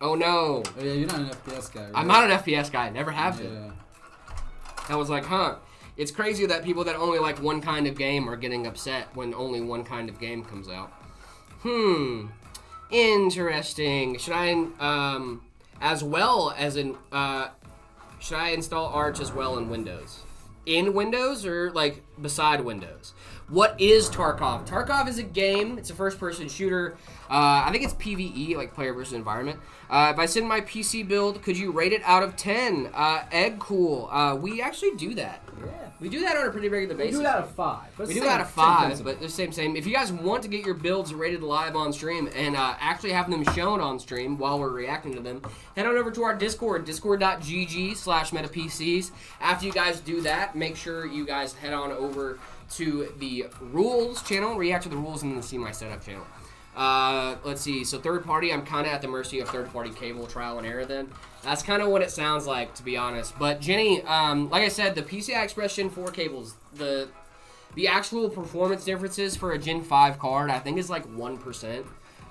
oh no." Oh yeah, you're not an FPS guy, right? I'm not an FPS guy. Never have been. Yeah. I was like, huh. It's crazy that people that only like one kind of game are getting upset when only one kind of game comes out. Interesting. Should I, as well as in, should I install Arch as well in Windows? In Windows or like beside Windows? What is Tarkov? Tarkov is a game. It's a first-person shooter. I think it's PvE, like player versus environment. If I send my PC build, could you rate it out of 10? Egg cool. We actually do that. Yeah. We do that on a pretty regular We basis. do it out of 5. We do it out of 5, but the same. If you guys want to get your builds rated live on stream and actually have them shown on stream while we're reacting to them, head on over to our Discord, discord.gg/metapcs. After you guys do that, make sure you guys head on over to the rules channel, react to the rules, and then see my setup channel. Let's see. So third party, I'm kind of at the mercy of third party cable trial and error then. That's kind of what it sounds like, to be honest. But Jenny, like I said, the PCI Express Gen 4 cables, the actual performance differences for a Gen 5 card, I think is like 1%.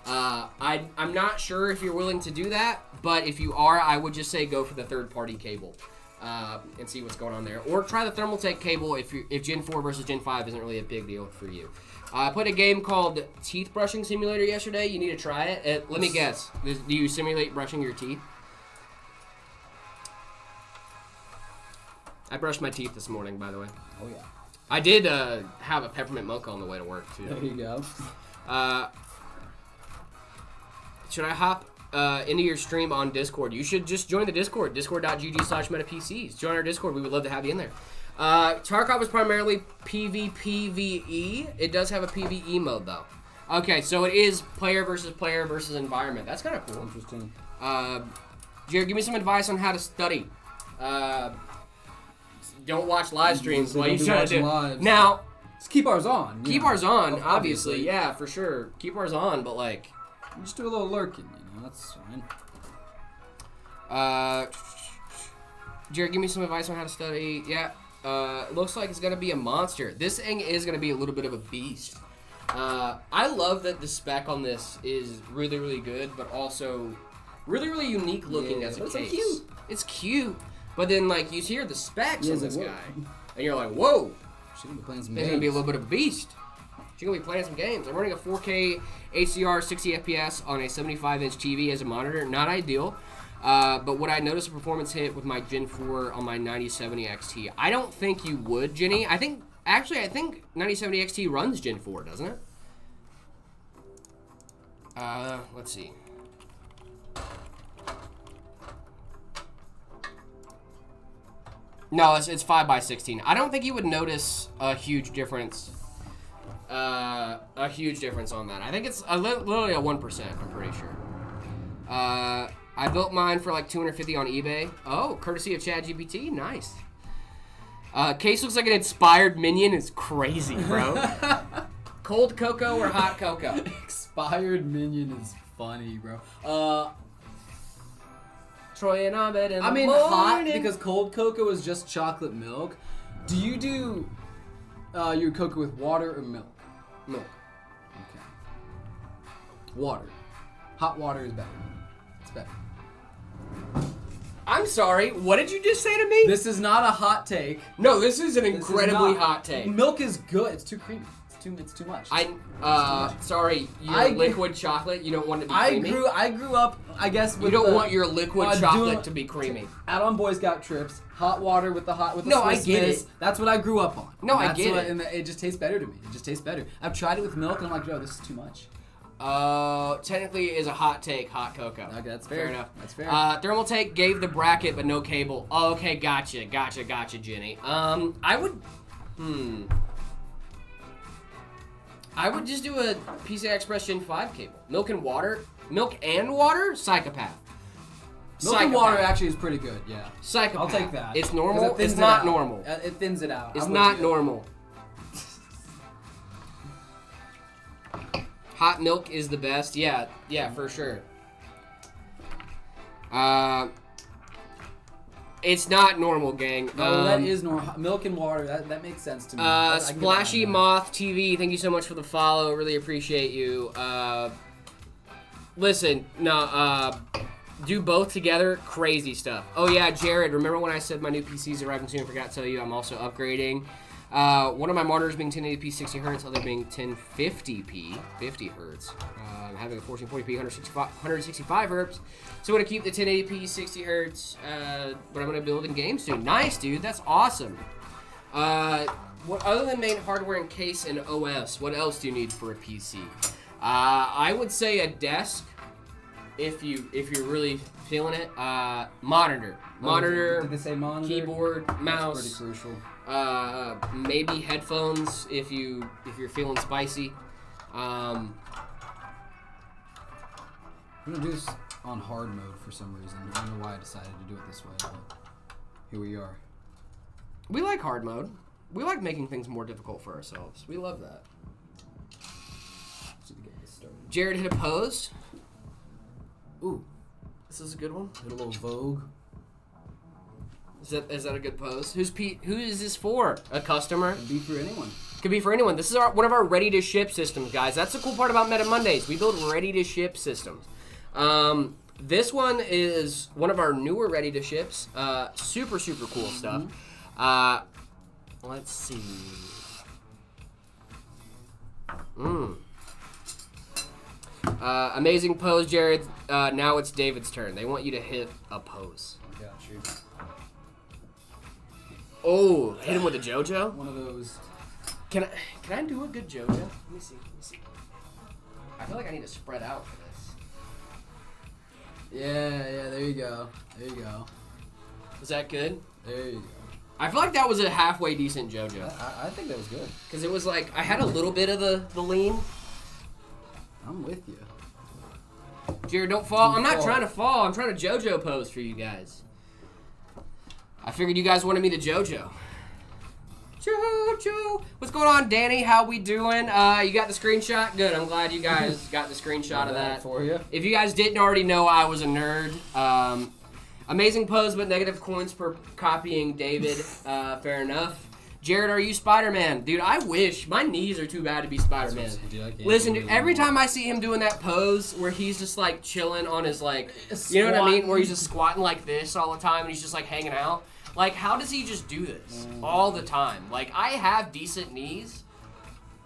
I'm not sure if you're willing to do that, but if you are, I would just say go for the third party cable. And see what's going on there. Or try the Thermaltake cable if Gen 4 versus Gen 5 isn't really a big deal for you. I played a game called Teeth Brushing Simulator yesterday. You need to try it. Let me guess. Do you simulate brushing your teeth? I brushed my teeth this morning, by the way. Oh yeah. I did have a peppermint mocha on the way to work, too. There you go. Should I hop into your stream on Discord? You should just join the Discord, discord.gg/metapcs. Join our Discord. We would love to have you in there. Tarkov is primarily PvPvE. It does have a PvE mode, though. Okay, so it is player versus environment. That's kind of cool. Interesting. Jared, give me some advice on how to study. Don't watch live streams while you try to do. Lives. Now, Just keep ours on. keep know. ours on, Obviously. obviously. Yeah, for sure. Keep ours on, but like... Just do a little lurking, that's fine. Jared, give me some advice on how to study. Yeah, looks like it's going to be a monster. This thing is going to be a little bit of a beast. I love that the spec on this is really, really good, but also really, really unique looking as a it's case. so cute. It's cute, but then like you hear the specs Yeah, on it's this like, guy, and you're like, whoa, She's gonna be playing some it's going to be a little bit of a beast. She's going to be playing some games. I'm running a 4K HDR 60 FPS on a 75-inch TV as a monitor. Not ideal. But would I notice a performance hit with my Gen 4 on my 9070 XT? I don't think you would, Jenny. I think 9070 XT runs Gen 4, doesn't it? Let's see. No, it's 5x16. I don't think you would notice a huge difference. A huge difference on that. I think it's literally a 1%. I'm pretty sure. I built mine for like $250 on eBay. Oh, courtesy of ChatGPT. Nice. Case looks like an inspired minion. It's crazy, bro. Cold cocoa or hot cocoa? Expired minion is funny, bro. Troy and Abed in the I mean, morning. hot because cold cocoa is just chocolate milk. Do you do your cocoa with water or milk? Milk. Okay. Water. Hot water is better. It's better. I'm sorry. What did you just say to me? This is not a hot take. No, this is an This is incredibly not- hot take. Milk is good. It's too creamy. It's too much. Sorry, your I- liquid chocolate, you don't want it to be I creamy? grew up, I guess, with You don't the- want your liquid doing- chocolate to be creamy. out on Boy Scout trips, hot water with the No, I Swiss get Miss. it. That's what I grew up on. No, I That's get what- it. And it just tastes better to me. It just tastes better. I've tried it with milk, and I'm like, yo, this is too much. Technically it is a hot take, hot cocoa. Okay, that's Fair fair. enough. That's fair. Thermaltake gave the bracket but no cable. Oh, okay, gotcha, Jenny. I would just do a PCI Express Gen 5 cable. Milk and water? Psychopath. Milk and water actually is pretty good, yeah. Psychopath. I'll take that. It's 'Cause normal. it thins It's it not out. normal. It thins it out. It's I'm not with you. normal. Hot milk is the best. Yeah, for sure. It's not normal, gang. No, that is normal. Milk and water. That makes sense to me. I can get behind Splashy that. Moth TV, thank you so much for the follow. Really appreciate you. Listen, no, do both together, crazy stuff. Oh yeah, Jared, remember when I said my new PC's arriving soon? I forgot to tell you I'm also upgrading. One of my monitors being 1080p 60 hertz, other being 1050p 50 hertz. I'm having a 1440p 165 hertz. So I'm gonna keep the 1080p 60 hertz, but I'm gonna build in games soon. Nice, dude. That's awesome. What other than main hardware and case and OS? What else do you need for a PC? I would say a desk, if you're really feeling it. Monitor, Did they say monitor? keyboard, mouse. That's pretty crucial. Maybe headphones if you're feeling spicy. I'm gonna do this on hard mode for some reason. I don't know why I decided to do it this way, but here we are. We like hard mode. We like making things more difficult for ourselves. We love that. Just need to get this started. Jared hit a pose. Ooh, this is a good one. Hit a little Vogue. Is that a good pose? Who is this for? A customer? Could be for anyone. Could be for anyone. This is one of our ready-to-ship systems, guys. That's the cool part about Meta Mondays. We build ready-to-ship systems. This one is one of our newer ready-to-ships. Super, super cool stuff. Let's see. Amazing pose, Jared. Now it's David's turn. They want you to hit a pose. Got you. Oh, hit him with a JoJo? One of those. Can I do a good JoJo? Let me see. I feel like I need to spread out for this. Yeah, there you go. There you go. Is that good? There you go. I feel like that was a halfway decent JoJo. I think that was good. Because it was like, I had a little bit of the lean. I'm with you. Jared, don't fall. Don't I'm not fall. trying to fall. I'm trying to JoJo pose for you guys. I figured you guys wanted me to JoJo. JoJo. What's going on, Danny? How we doing? You got the screenshot? Good. I'm glad you guys got the screenshot of that. For you. If you guys didn't already know, I was a nerd. Amazing pose, but negative coins per copying David. Fair enough. Jared, are you Spider-Man? Dude, I wish. My knees are too bad to be Spider-Man. Listen, dude, every time I see him doing that pose where he's just like chilling on his like, you know what I mean? Where he's just squatting like this all the time and he's just like hanging out. Like, how does he just do this all the time? Like, I have decent knees.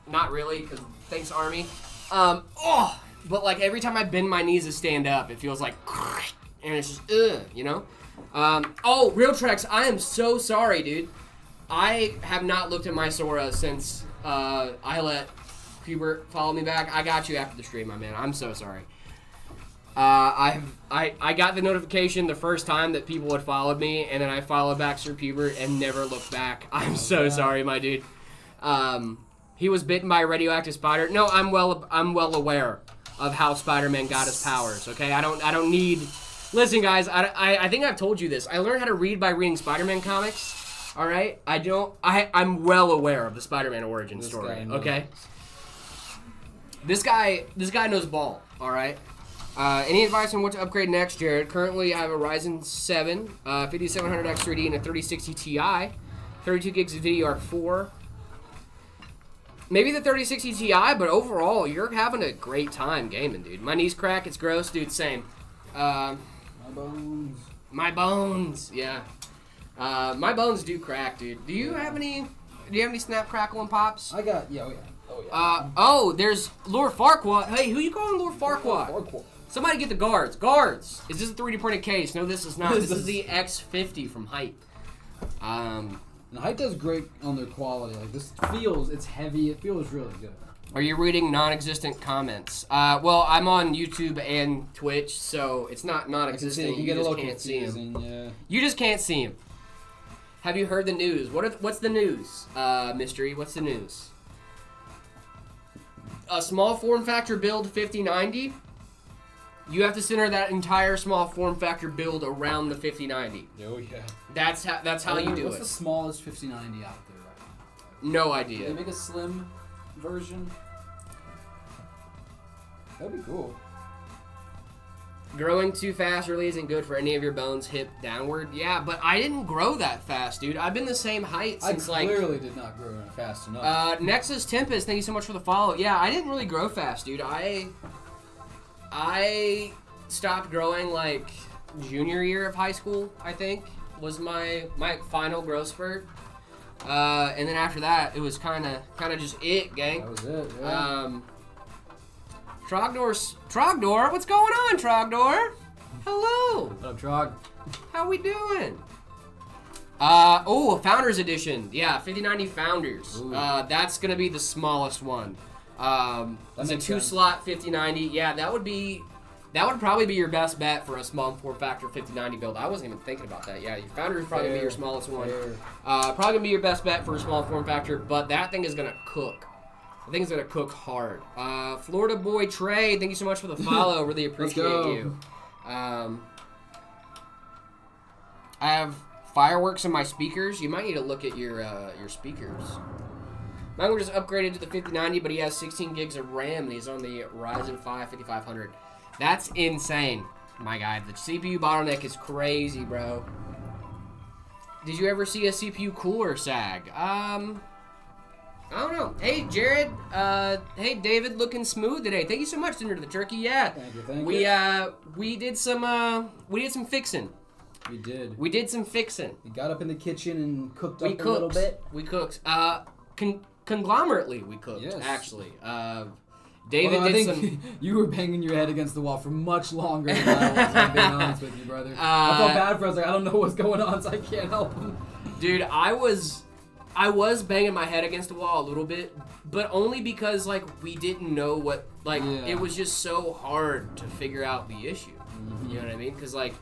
Not really, because thanks, Army. But like every time I bend my knees to stand up, it feels like, and it's just, you know? Oh, Real Trex, I am so sorry, dude. I have not looked at my Sora since I let Hubert follow me back. I got you after the stream, my man. I'm so sorry. I got the notification the first time that people had followed me, and then I followed back Sir Hubert and never looked back. I'm so sorry, my dude. He was bitten by a radioactive spider. No, I'm well aware of how Spider-Man got his powers. Okay, I don't need. Listen, guys, I think I've told you this. I learned how to read by reading Spider-Man comics. All right, I'm well aware of the Spider-Man origin story. Okay, this guy knows ball. All right. Any advice on what to upgrade next, Jared? Currently, I have a Ryzen 7, 5700X3D, and a 3060 Ti, 32 gigs of DDR4. Maybe the 3060 Ti, but overall, you're having a great time gaming, dude. My knees crack. It's gross, dude. Same. My bones. My bones. Yeah. My bones do crack, dude. Do you have any snap, crackle, and pops? I got, oh yeah. There's Lord Farquaad. Hey, who you calling Lord Farquaad? Somebody get the guards. Guards! Is this a 3D printed case? No, this is not. This is the X50 from Hype. And Hype does great on their quality. Like, it's heavy. It feels really good. Are you reading non-existent comments? Well, I'm on YouTube and Twitch, so it's not non-existent. You just can't see them. Yeah. You just can't see them. Have you heard the news? What's the news, Mystery? What's the news? A small form factor build 5090. You have to center that entire small form factor build around the 5090. Oh yeah. That's how you do What's it. the smallest 5090 out there right now? No Do idea. they make a slim version? That'd be cool. growing too fast really isn't good for any of your bones hip downward. Yeah, but I didn't grow that fast, dude. I've been the same height since I clearly did not grow fast enough. Nexus Tempest, thank you so much for the follow. Yeah, I didn't really grow fast, dude. I stopped growing like junior year of high school, I think, was my final growth spurt. And then after that, it was kind of just it, gang. That was it, yeah. Trogdor, what's going on, Trogdor? Hello. What up, Trog? How we doing? Founders Edition. Yeah, 5090 Founders. That's gonna be the smallest one. It's a 2-slot 5090. Yeah, that would probably be your best bet for a small form factor 5090 build. I wasn't even thinking about that. Yeah, your Founders probably gonna be your smallest one. Probably gonna be your best bet for a small form factor, but that thing is gonna cook. I think it's gonna cook hard. Florida boy Trey, thank you so much for the follow. Really appreciate you. I have fireworks in my speakers. You might need to look at your speakers. Mine was just upgraded to the 5090, but he has 16 gigs of RAM and he's on the Ryzen 5 5500. That's insane, my guy. The CPU bottleneck is crazy, bro. Did you ever see a CPU cooler sag? I don't know. Hey, Jared. Hey, David, looking smooth today. Thank you so much, Dinner to the Turkey. Yeah. Thank you. We did some fixing. We did some fixing. We got up in the kitchen and cooked up a little bit. We cooked. Conglomerately, we cooked, actually. David did some... You were banging your head against the wall for much longer than I was, I'm being honest with you, brother. I felt bad for us. Like, I don't know what's going on, so I can't help him. Dude, I was banging my head against the wall a little bit, but only because, like, we didn't know what... Like, it was just so hard to figure out the issue. Mm-hmm. You know what I mean? Because, like,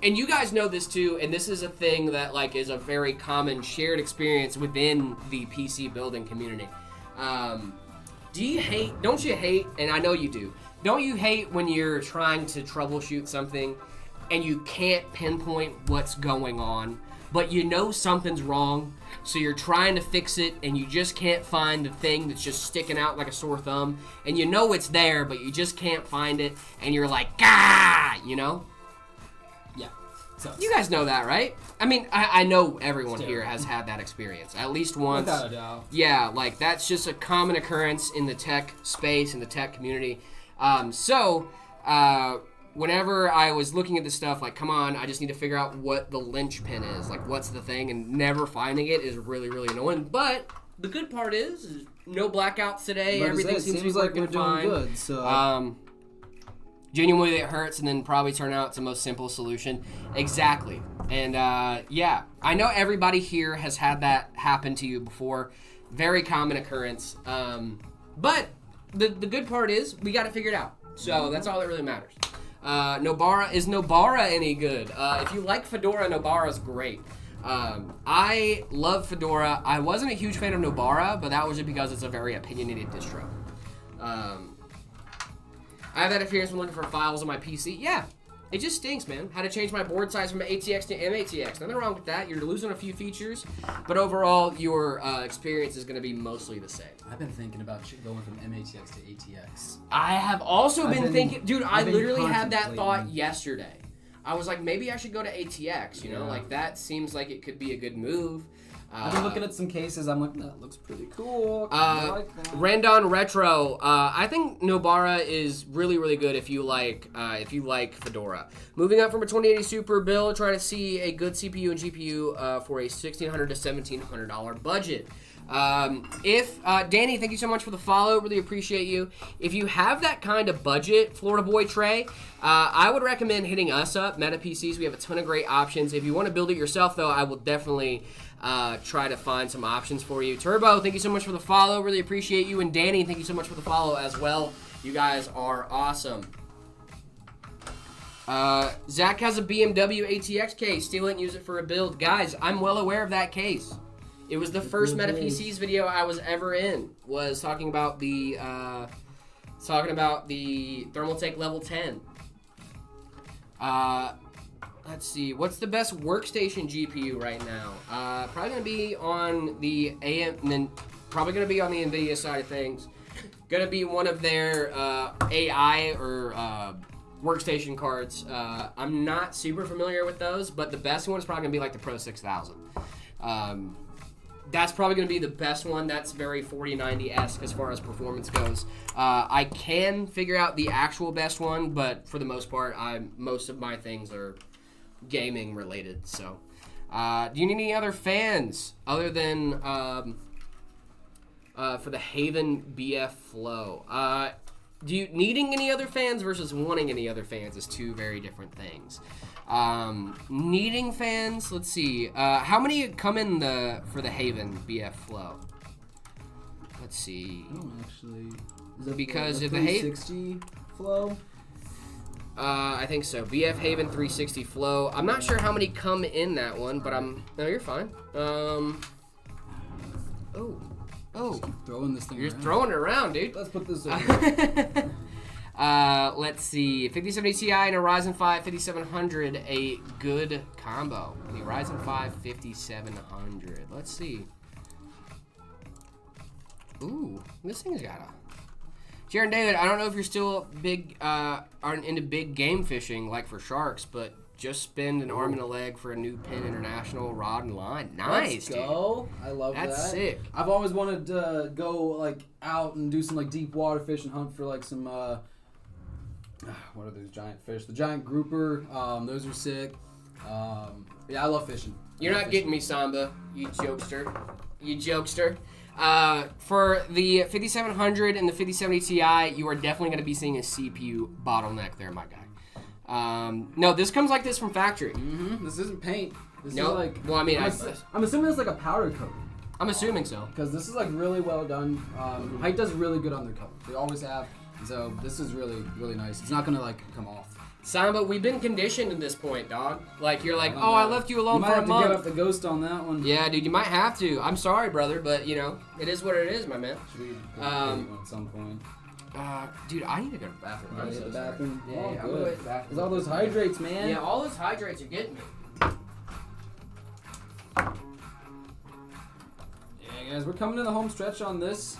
and you guys know this too, and this is a thing that, like, is a very common shared experience within the PC building community. Don't you hate, and I know you do, don't you hate when you're trying to troubleshoot something and you can't pinpoint what's going on, but you know something's wrong, so you're trying to fix it and you just can't find the thing that's just sticking out like a sore thumb, and you know it's there, but you just can't find it, and you're like, "Gah!" You know? Yeah. You guys know that, right? I mean, I know everyone here has had that experience at least once. Without a doubt. Yeah, like that's just a common occurrence in the tech space, in the tech community. Whenever I was looking at this stuff, like, come on, I just need to figure out what the linchpin is, like what's the thing, and never finding it is really, really annoying. But the good part is no blackouts today. Everything seems to be like working we're doing fine. good. So. Genuinely, it hurts, and then probably turn out it's the most simple solution. Exactly. And, yeah, I know everybody here has had that happen to you before. Very common occurrence. But the good part is we got it figured out. So that's all that really matters. Is Nobara any good? If you like Fedora, Nobara's great. I love Fedora. I wasn't a huge fan of Nobara, but that was just because it's a very opinionated distro. I have that experience when looking for files on my PC. Yeah, it just stinks, man. Had to change my board size from ATX to MATX. Nothing wrong with that. You're losing a few features, but overall, your experience is going to be mostly the same. I've been thinking about going from MATX to ATX. I have also been thinking... Dude, I literally had that thought yesterday. I was like, maybe I should go to ATX, you know? Like, that seems like it could be a good move. I've been looking at some cases. I'm like, that looks pretty cool. I like that. Rendon Retro. I think Nobara is really, really good if you like Fedora. Moving up from a 2080 Super build, trying to see a good CPU and GPU for a $1,600 to $1,700 budget. Danny, thank you so much for the follow. Really appreciate you. If you have that kind of budget, Florida boy Trey, I would recommend hitting us up, Meta PCs. We have a ton of great options. If you want to build it yourself, though, I will definitely try to find some options for you. Turbo, thank you so much for the follow. Really appreciate you. And Danny, thank you so much for the follow as well. You guys are awesome. Zach has a BMW ATX case. Steal it and use it for a build. Guys, I'm well aware of that case. It was the first Meta PCs video I was ever in. Was talking about the Thermaltake Level 10. Let's see. What's the best workstation GPU right now? Probably gonna be on the probably gonna be on the NVIDIA side of things. Gonna be one of their AI or workstation cards. I'm not super familiar with those, but the best one is probably gonna be like the Pro 6000. That's probably going to be the best one. That's very 4090-esque as far as performance goes. I can figure out the actual best one, but for the most part, most of my things are gaming related. So, do you need any other fans other than for the Haven BF Flow? Needing any other fans versus wanting any other fans is two very different things. Needing fans, let's see. How many come in for the Haven BF Flow? Let's see. I don't actually. Is that Because the if the 360 flow? I think so. BF Haven 360 Flow. I'm not sure how many come in that one, but no, you're fine. Oh. Throwing this thing You're around. throwing it around, dude. Let's put this over. Let's see. 5070 Ti and a Ryzen 5 5700. A good combo. The Ryzen 5 5700. Let's see. Ooh, this thing's got a... Jaron David, I don't know if you're still aren't into big game fishing like for sharks, but just spend an arm and a leg for a new Penn International rod and line. Nice, Let's go. dude. I love that. That's sick. I've always wanted to go like out and do some like deep water fish and hunt for like some what are those giant fish? The giant grouper. Those are sick. Yeah, I love fishing. You're not getting me, Samba. You jokester. You jokester. For the 5700 and the 5070 Ti, you are definitely going to be seeing a CPU bottleneck there, my guy. No, this comes like this from factory. Mm-hmm. This isn't paint. This No, is like. well, I mean, I'm assuming it's like a powder coat. I'm assuming so. Because this is like really well done. Height does really good on their coat. They always have. So this is really, really nice. It's not gonna like come off. Samba, we've been conditioned at this point, dog. Like, you're like, I left you alone you might for a have to month. give up the ghost on that one. Yeah, dude, you might have to. I'm sorry, brother, but, you know, it is what it is, my man. Should we at some point? Dude, I need to go to the bathroom. Gotta I'm hit so the sorry. bathroom. Yeah, Oh, I'm good. gonna hit the bathroom. There's all those hydrates, man. Yeah, all those hydrates are getting me. Yeah, guys, we're coming to the home stretch on this.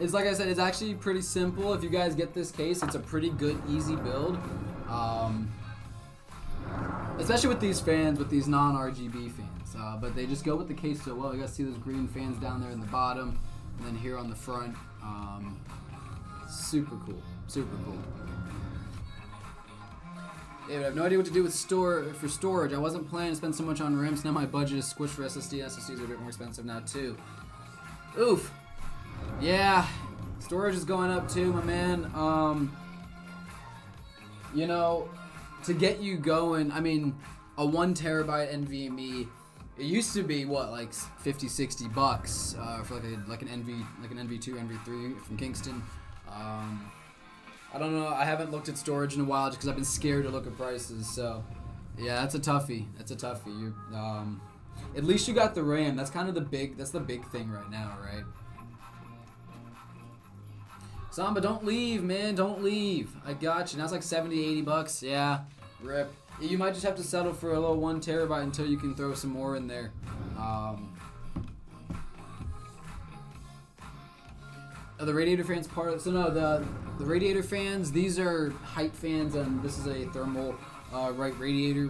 It's like I said, it's actually pretty simple. If you guys get this case, it's a pretty good, easy build. Especially with these fans, with these non-RGB fans. But they just go with the case so well. You guys see those green fans down there in the bottom, and then here on the front. Super cool. Super cool. David, I have no idea what to do with storage. I wasn't planning to spend so much on RAM, so now my budget is squished for SSD. SSDs are a bit more expensive now too. Oof. Yeah, storage is going up too, my man. You know, to get you going, I mean, a 1 terabyte NVMe, it used to be what, like $50-$60 for like an NV2, NV3 from Kingston. I don't know. I haven't looked at storage in a while just because I've been scared to look at prices. So, yeah, that's a toughie. That's a toughie. You, at least you got the RAM. That's kind of the big thing right now, right? Samba, don't leave, man. Don't leave. I got you. Now it's like $70-$80. Yeah, rip. You might just have to settle for a little 1 terabyte until you can throw some more in there. The radiator fans part of, so no, the radiator fans, these are height fans, and this is a thermal right radiator.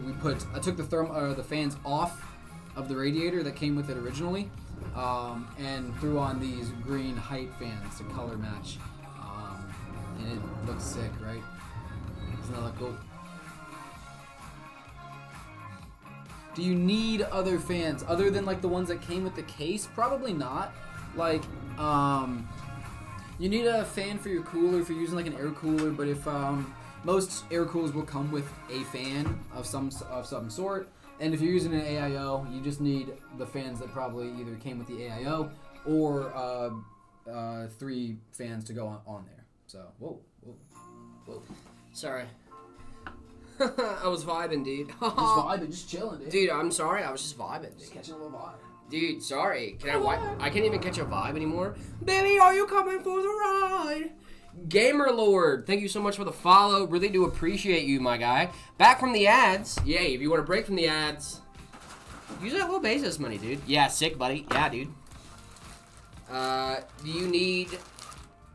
I took the fans off of the radiator that came with it originally, and threw on these green height fans to color match, and it looks sick, right? Doesn't that look cool? Do you need other fans other than like the ones that came with the case? Probably not. Like, you need a fan for your cooler if you're using like an air cooler, but if most air coolers will come with a fan of some sort, and if you're using an AIO, you just need the fans that probably either came with the AIO or 3 fans to go on there. So, whoa. Sorry. I was vibing, dude. Just vibing, just chilling, dude. Dude, I'm sorry. I was just vibing, dude. Just catching a little vibe. Dude, sorry. Can I wipe? I can't even catch a vibe anymore. Baby, are you coming for the ride? Gamer Lord, thank you so much for the follow. Really do appreciate you, my guy. Back from the ads. Yay, if you want to break from the ads, use that little basis money, dude. Yeah, sick, buddy. Yeah, dude. Do you need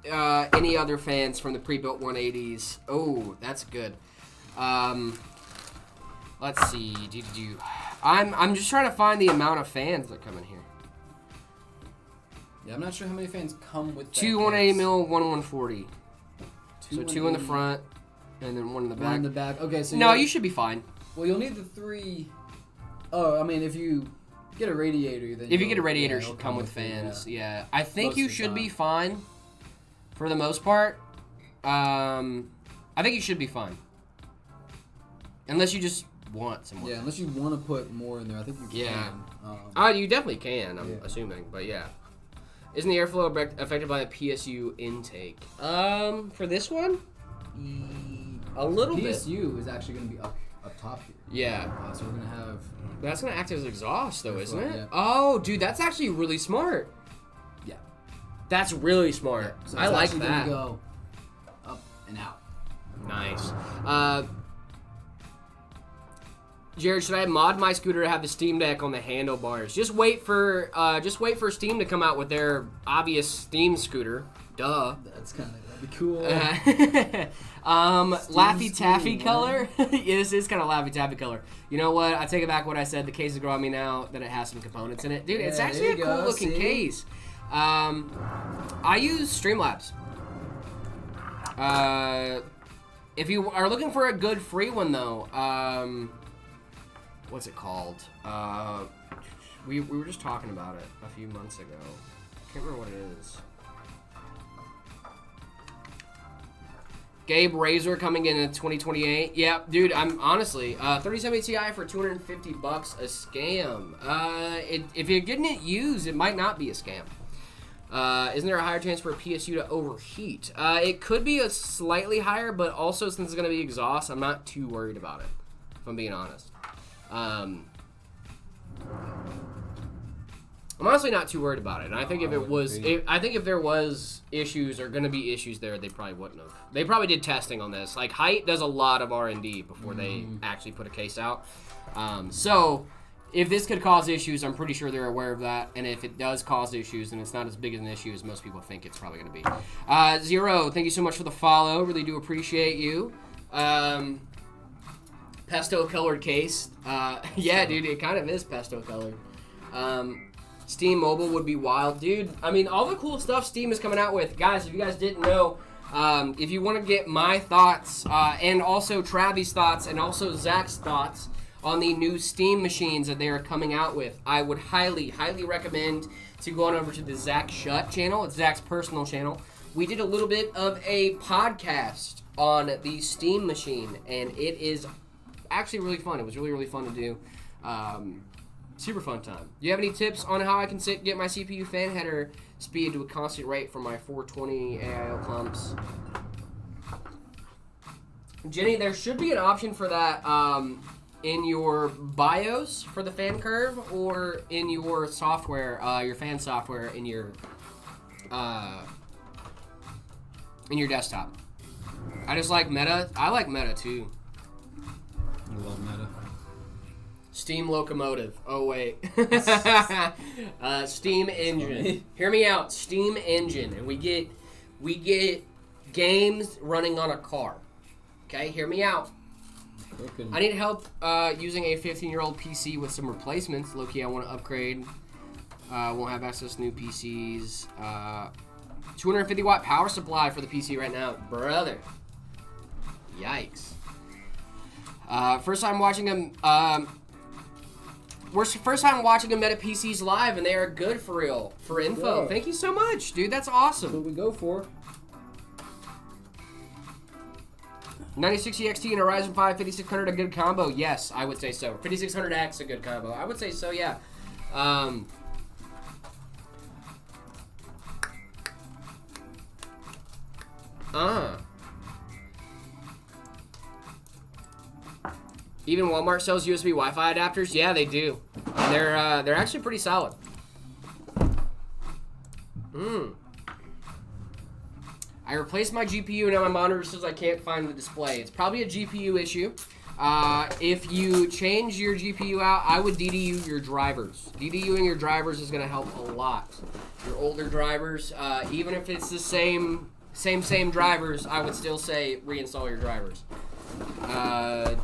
any other fans from the pre-built 180s. Oh, that's good. Let's see. I'm just trying to find the amount of fans that come in here. Yeah, I'm not sure how many fans come with that 2 180 case. mil, 1 140. So 2 in the 180. front, and then 1 in the back. One in the back. Okay, so No, you should be fine. Well, you'll need the 3. Oh, I mean, if you get a radiator, then If you get a radiator, it it'll should come with it, fans. yeah. Yeah, I think Most you of the should be time. fine. For the most part, I think you should be fine. Unless you just want some more. Yeah, unless you want to put more in there, I think you can. Yeah. Um, Oh, you definitely can. I'm Yeah. assuming, but yeah. Isn't the airflow affected by the PSU intake? For this one, a little bit. PSU is actually going to be up top here. Yeah, So we're going to have. that's gonna act as exhaust, though, isn't it? Yeah. Oh, dude, that's actually really smart. Yeah. That's really smart. So I it's like actually gonna that. Go up and out. Nice. Jared, should I mod my scooter to have the Steam Deck on the handlebars? Just wait for Steam to come out with their obvious Steam scooter. Duh. That'd be cool. Laffy Taffy Steam, color. Yeah, this is kind of Laffy Taffy color. You know what? I take it back what I said. The case is growing me now that it has some components in it. Dude, it's Yeah, actually there a you cool go, looking see? case. I use Streamlabs. If you are looking for a good free one though, what's it called? We were just talking about it a few months ago. Can't remember what it is. Gabe Razor coming in 2028. Yeah, dude, I'm honestly 37 Ti for $250 a scam. If you're getting it used, it might not be a scam. Isn't there a higher chance for a PSU to overheat? It could be a slightly higher, but also since it's going to be exhaust, I'm not too worried about it, if I'm being honest. I'm honestly not too worried about it. And I think if it was, I think if there was issues or going to be issues there, they probably wouldn't have. They probably did testing on this. Like Height does a lot of R&D before they actually put a case out. So if this could cause issues, I'm pretty sure they're aware of that. And if it does cause issues, then it's not as big of an issue as most people think it's probably going to be. Zero, thank you so much for the follow. Really do appreciate you. Pesto colored case. Yeah, dude, it kind of is pesto colored. Steam Mobile would be wild. Dude, I mean, all the cool stuff Steam is coming out with. Guys, if you guys didn't know, if you want to get my thoughts and also Travis' thoughts and also Zach's thoughts on the new Steam machines that they are coming out with, I would highly, highly recommend to go on over to the Zach Shutt channel. It's Zach's personal channel. We did a little bit of a podcast on the Steam machine, and it is actually really fun. It was really, really fun to do. Super fun time. Do you have any tips on how I can get my CPU fan header speed to a constant rate for my 420 AIO clumps? Jenny, there should be an option for that in your BIOS for the fan curve or in your software, your fan software in your desktop. I just like Meta. I like Meta too. I love Meta. Steam locomotive. Oh wait. Steam engine. Hear me out. Steam engine, and we get games running on a car. Okay, hear me out. Cooking. I need help using a 15-year-old PC with some replacements. Low-key, I want to upgrade. Won't have access to new PCs. 250 watt power supply for the PC right now, brother. Yikes. First time watching them. First time watching them Meta PCs live, and they are good for real. For info, Yeah. thank you so much, dude. That's That's what awesome. we go for. 9060 XT and a Ryzen 5 5600 a good combo? Yes, I would say so. 5600X a good combo? I would say so. Yeah. Even Walmart sells USB Wi-Fi adapters. Yeah, they do. They're actually pretty solid. I replaced my GPU and now my monitor says I can't find the display. It's probably a GPU issue. If you change your GPU out, I would DDU your drivers. DDUing your drivers is going to help a lot. Your older drivers, even if it's the same drivers, I would still say reinstall your drivers. I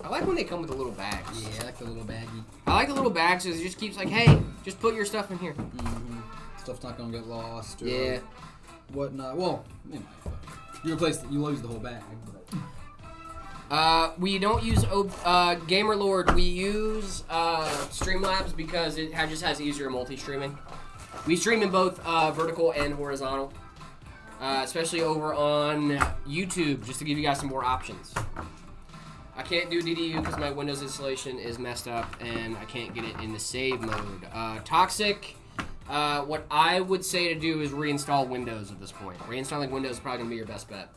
like when they come with the little bags. Yeah, I like the little baggie. I like the little bags because it just keeps like, hey, just put your stuff in here. Mm-hmm. Stuff's not gonna get lost or Yeah. whatnot. Well, you know, you lose the whole bag. We don't use Gamerlord. We use Streamlabs because it just has easier multi-streaming. We stream in both vertical and horizontal, especially over on YouTube, just to give you guys some more options. I can't do DDU because my Windows installation is messed up and I can't get it in the save mode. Toxic, what I would say to do is reinstall Windows at this point. Reinstalling Windows is probably going to be your best bet.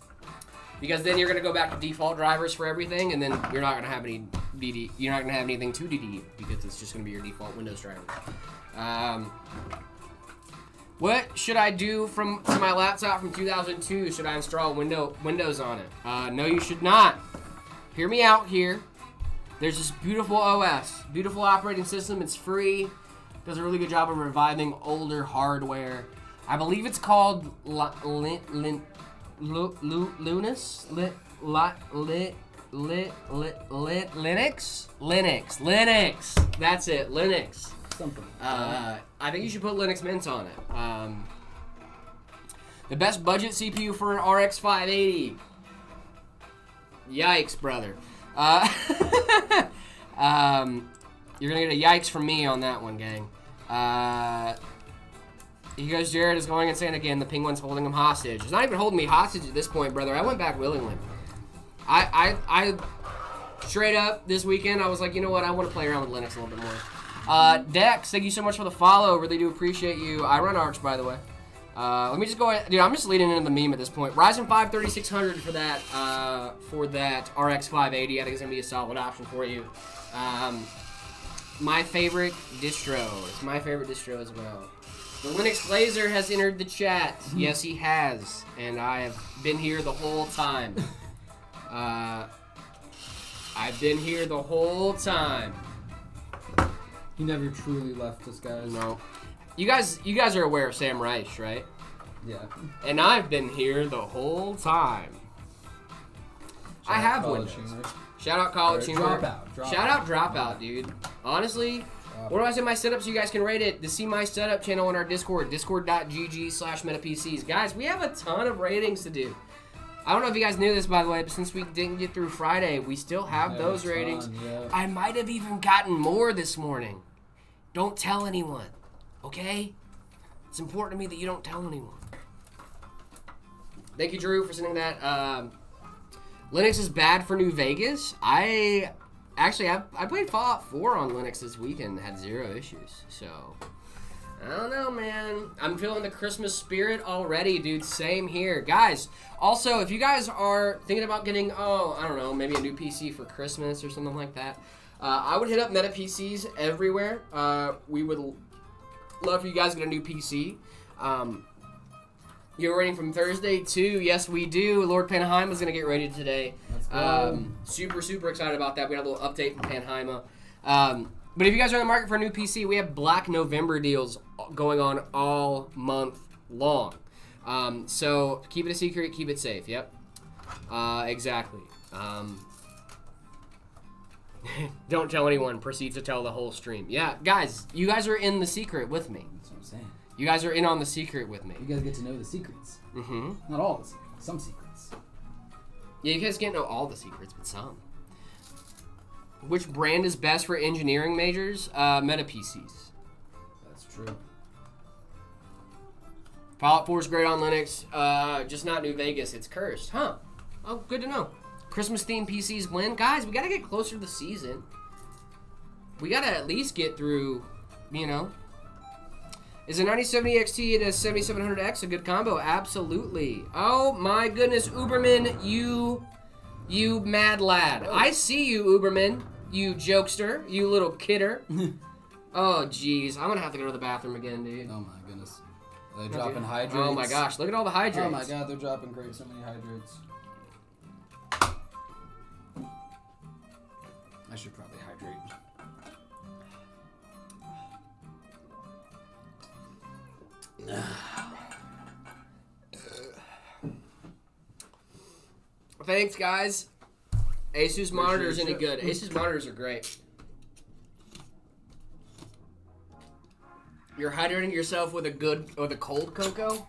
Because then you're going to go back to default drivers for everything, and then you're not going to have any you're not going to have anything to DDU because it's just going to be your default Windows driver. What should I do from my laptop from 2002? Should I install Windows on it? No, you should not. Hear me out here. There's this beautiful OS, beautiful operating system. It's free. Does a really good job of reviving older hardware. I believe it's called Linux. That's it, Linux. Something. I think you should put Linux Mint on it. The best budget CPU for an RX 580. Yikes, brother. You're gonna get a yikes from me on that one, gang. He goes, Jared is going insane again. The penguin's holding him hostage. It's not even holding me hostage at this point, brother. I went back willingly. I straight up this weekend, I was like, you know what? I want to play around with Linux a little bit more. Dex, thank you so much for the follow. Really do appreciate you. I run Arch, by the way. Let me just go ahead. Dude, I'm just leading into the meme at this point. Ryzen 5 3600 for that RX 580. I think it's going to be a solid option for you. My favorite distro. It's my favorite distro as well. The Linux Glazer has entered the chat. Yes, he has. And I have been here the whole time. I've been here the whole time. He never truly left us, guys. No. You guys are aware of Sam Reich, right? Yeah. And I've been here the whole time. I have College Windows. humor. Shout out College Humor. Dropout. Shout out Dropout, dude. Honestly, what do I say my setup so you guys can rate it? To see my setup channel on our Discord, discord.gg/metapcs. Guys, we have a ton of ratings to do. I don't know if you guys knew this, by the way, but since we didn't get through Friday, we still have those ratings. Yeah. I might have even gotten more this morning. Don't tell anyone, okay? It's important to me that you don't tell anyone. Thank you, Drew, for sending that. Linux is bad for New Vegas. I played Fallout 4 on Linux this weekend and had 0 issues. So, I don't know, man. I'm feeling the Christmas spirit already, dude. Same here. Guys, also, if you guys are thinking about getting, I don't know, maybe a new PC for Christmas or something like that, I would hit up Meta PCs everywhere. We would love for you guys to get a new PC. You're waiting from Thursday too. Yes, we do. Lord Panheim is going to get ready today. Let's go. Super, super excited about that. We got a little update from Panheim. But if you guys are in the market for a new PC, we have Black November deals going on all month long. So keep it a secret, keep it safe. Yep. Exactly. Don't tell anyone. Proceed to tell the whole stream. Yeah, guys, you guys are in the secret with me. That's what I'm saying. You guys are in on the secret with me. You guys get to know the secrets. Mm-hmm. Not all the secrets. Some secrets. Yeah, you guys can't know all the secrets, but some. Which brand is best for engineering majors? Meta PCs. That's true. Fallout 4 is great on Linux, just not New Vegas. It's cursed. Huh. Oh, good to know. Christmas-themed PCs win. Guys, we got to get closer to the season. We got to at least get through, you know. Is a 9070 XT and a 7700X a good combo? Absolutely. Oh, my goodness. Uberman, you mad lad. I see you, Uberman. You jokester. You little kidder. Oh, jeez. I'm going to have to go to the bathroom again, dude. Oh my goodness. Are they dropping dude. hydrates? Oh my gosh, look at all the hydrates. Oh my god, they're dropping great. So many hydrates. I should probably hydrate. Thanks, guys. Asus monitors any good? Asus monitors are great. You're hydrating yourself with a cold cocoa?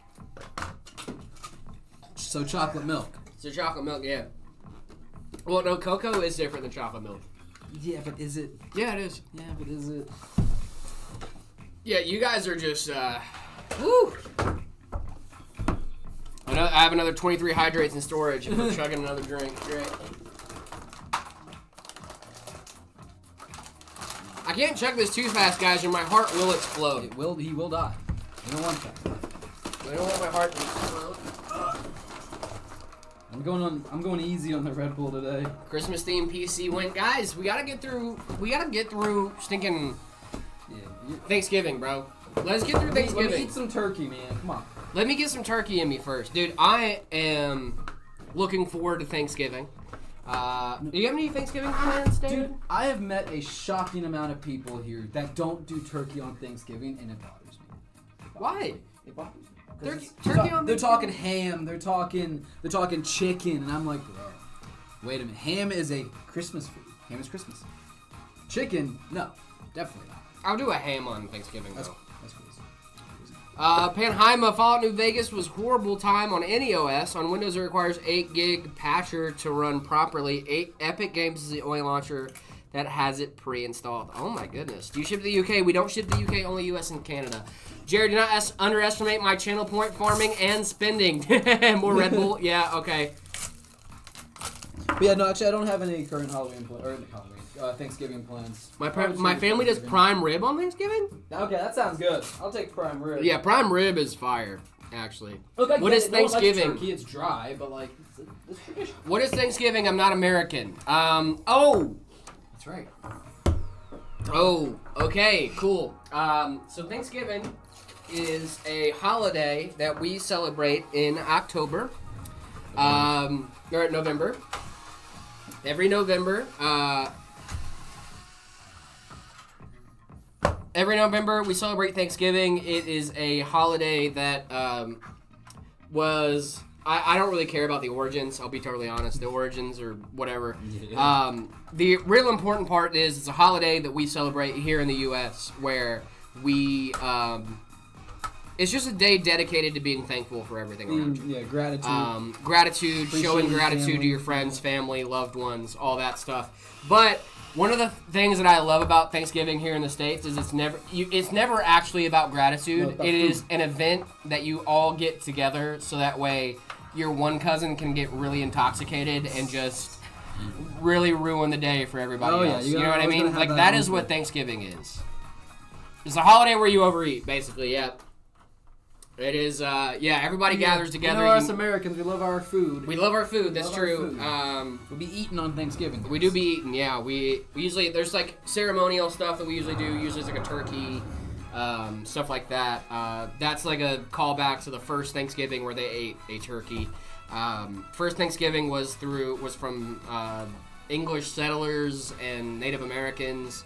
So chocolate milk. So chocolate milk, yeah. Well, no, cocoa is different than chocolate milk. Yeah, but is it? Yeah, it is. Yeah, but is it? Yeah, you guys are just, woo! I have another 23 hydrates in storage and we're chugging another drink. Great. I can't chug this too fast, guys, or my heart will explode. It will. He will die. You don't want that. I don't want my heart to explode. I'm going easy on the Red Bull today. Christmas themed PC win, guys. We gotta get through stinking Yeah. Thanksgiving, bro. Let's get through Let me Thanksgiving. eat some turkey, man. Come on. Let me get some turkey in me first, dude. I am looking forward to Thanksgiving. Do you have any Thanksgiving plans, David? Dude, I have met a shocking amount of people here that don't do turkey on Thanksgiving, and it bothers me. Why? It bothers me. Turkey on They're talking Thanksgiving? ham. They're talking chicken, and I'm like, bro, wait a minute. Ham is a Christmas food. Ham is Christmas. Chicken, no, definitely not. I'll do a ham on Thanksgiving, That's though. crazy. Panheima, Fallout New Vegas was horrible time on any OS. On Windows, it requires 8 gig patcher to run properly. Epic Games is the only launcher that has it pre-installed. Oh my goodness. Do you ship to the UK? We don't ship to the UK, only US and Canada. Jared, do not underestimate my channel point farming and spending. More Red Bull? Yeah, okay. But yeah, no, actually, I don't have any current Thanksgiving plans. My family does prime rib on Thanksgiving? Okay, that sounds good. I'll take prime rib. Yeah, prime rib is fire, actually. Look, I What get is it. No one likes Thanksgiving? turkey, it's dry, but like, it's tradition. What is Thanksgiving? I'm not American. Oh, That's right. okay, cool. So Thanksgiving is a holiday that we celebrate in October, or November. Every November, we celebrate Thanksgiving. It is a holiday that was. I don't really care about the origins. I'll be totally honest. The origins or whatever. Yeah. The real important part is it's a holiday that we celebrate here in the U.S. where we. It's just a day dedicated to being thankful for everything around you. Yeah, gratitude. Gratitude, showing Appreciating gratitude to family. your friends, family, loved ones, all that stuff. But one of the things that I love about Thanksgiving here in the States is it's never actually about gratitude. No, it's about It is food. an event that you all get together so that way your one cousin can get really intoxicated and just really ruin the day for everybody Oh, yeah, else. you You know what I always mean? gotta have Like that that is input. what Thanksgiving is. It's a holiday where you overeat, basically, yeah. It is, everybody gathers together. You know, us Americans, we love our food. We love our food, that's Love our true. food. We'll be eating on Thanksgiving. We do be eating, yeah. We usually, there's like ceremonial stuff that we usually do. Usually it's like a turkey, stuff like that. That's like a callback to the first Thanksgiving where they ate a turkey. First Thanksgiving was from English settlers and Native Americans.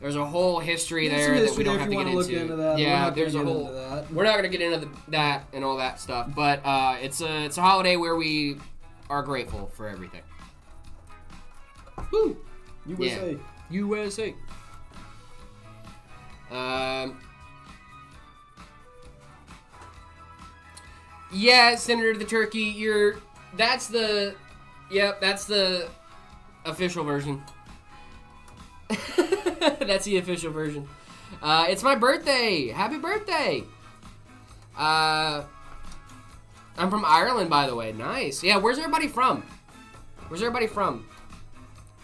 There's a whole history There's there some that we history don't if have you to get wanna into. look into that, but we're Yeah, not there's a gonna get whole. into that. We're not gonna get into that and all that stuff, but it's a holiday where we are grateful for everything. Woo! USA. USA. Yeah, Senator the Turkey, that's the official version. That's the official version. It's my birthday. Happy birthday. I'm from Ireland, by the way. Nice. Yeah, where's everybody from?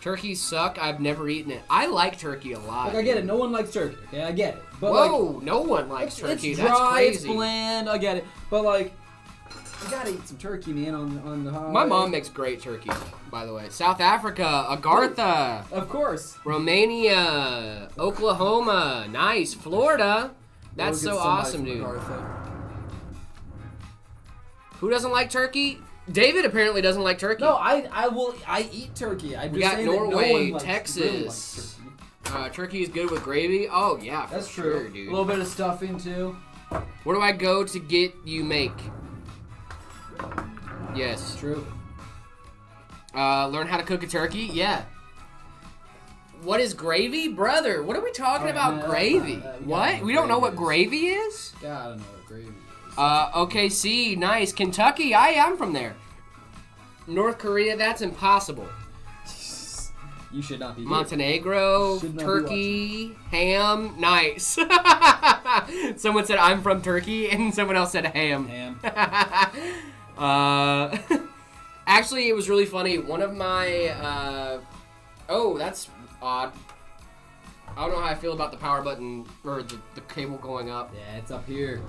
Turkeys suck. I've never eaten it. I like turkey a lot. Like, I get it. No one likes turkey. Okay, I get it. But Whoa, no one likes turkey. It's That's dry. crazy. It's bland. I get it. But like, you gotta eat some turkey, man. On the holiday. My mom makes great turkey, by the way. South Africa, Agartha, Of course. Romania, Oklahoma, nice. Florida. That's Go so get somebody awesome, from dude. Agartha. Who doesn't like turkey? David apparently doesn't like turkey. No, I eat turkey. I'm We just got saying that Norway, no one likes, Texas. really likes turkey. Turkey is good with gravy. Oh yeah, for That's sure, true. dude. A little bit of stuffing too. Where do I go to get you make? Yes. True. Learn how to cook a turkey? Yeah. What is gravy? Brother, what are we talking All right, about man, gravy? what? We don't know what Gravy gravy is? God, I don't know what gravy is. OKC, nice. Kentucky, I am from there. North Korea, that's impossible. You should not be here. Montenegro, Should not be Turkey, ham, nice. Someone said I'm from Turkey, and someone else said ham. Ham. Actually, it was really funny. One of my, oh, that's odd. I don't know how I feel about the power button, or the cable going up. Yeah, it's up here.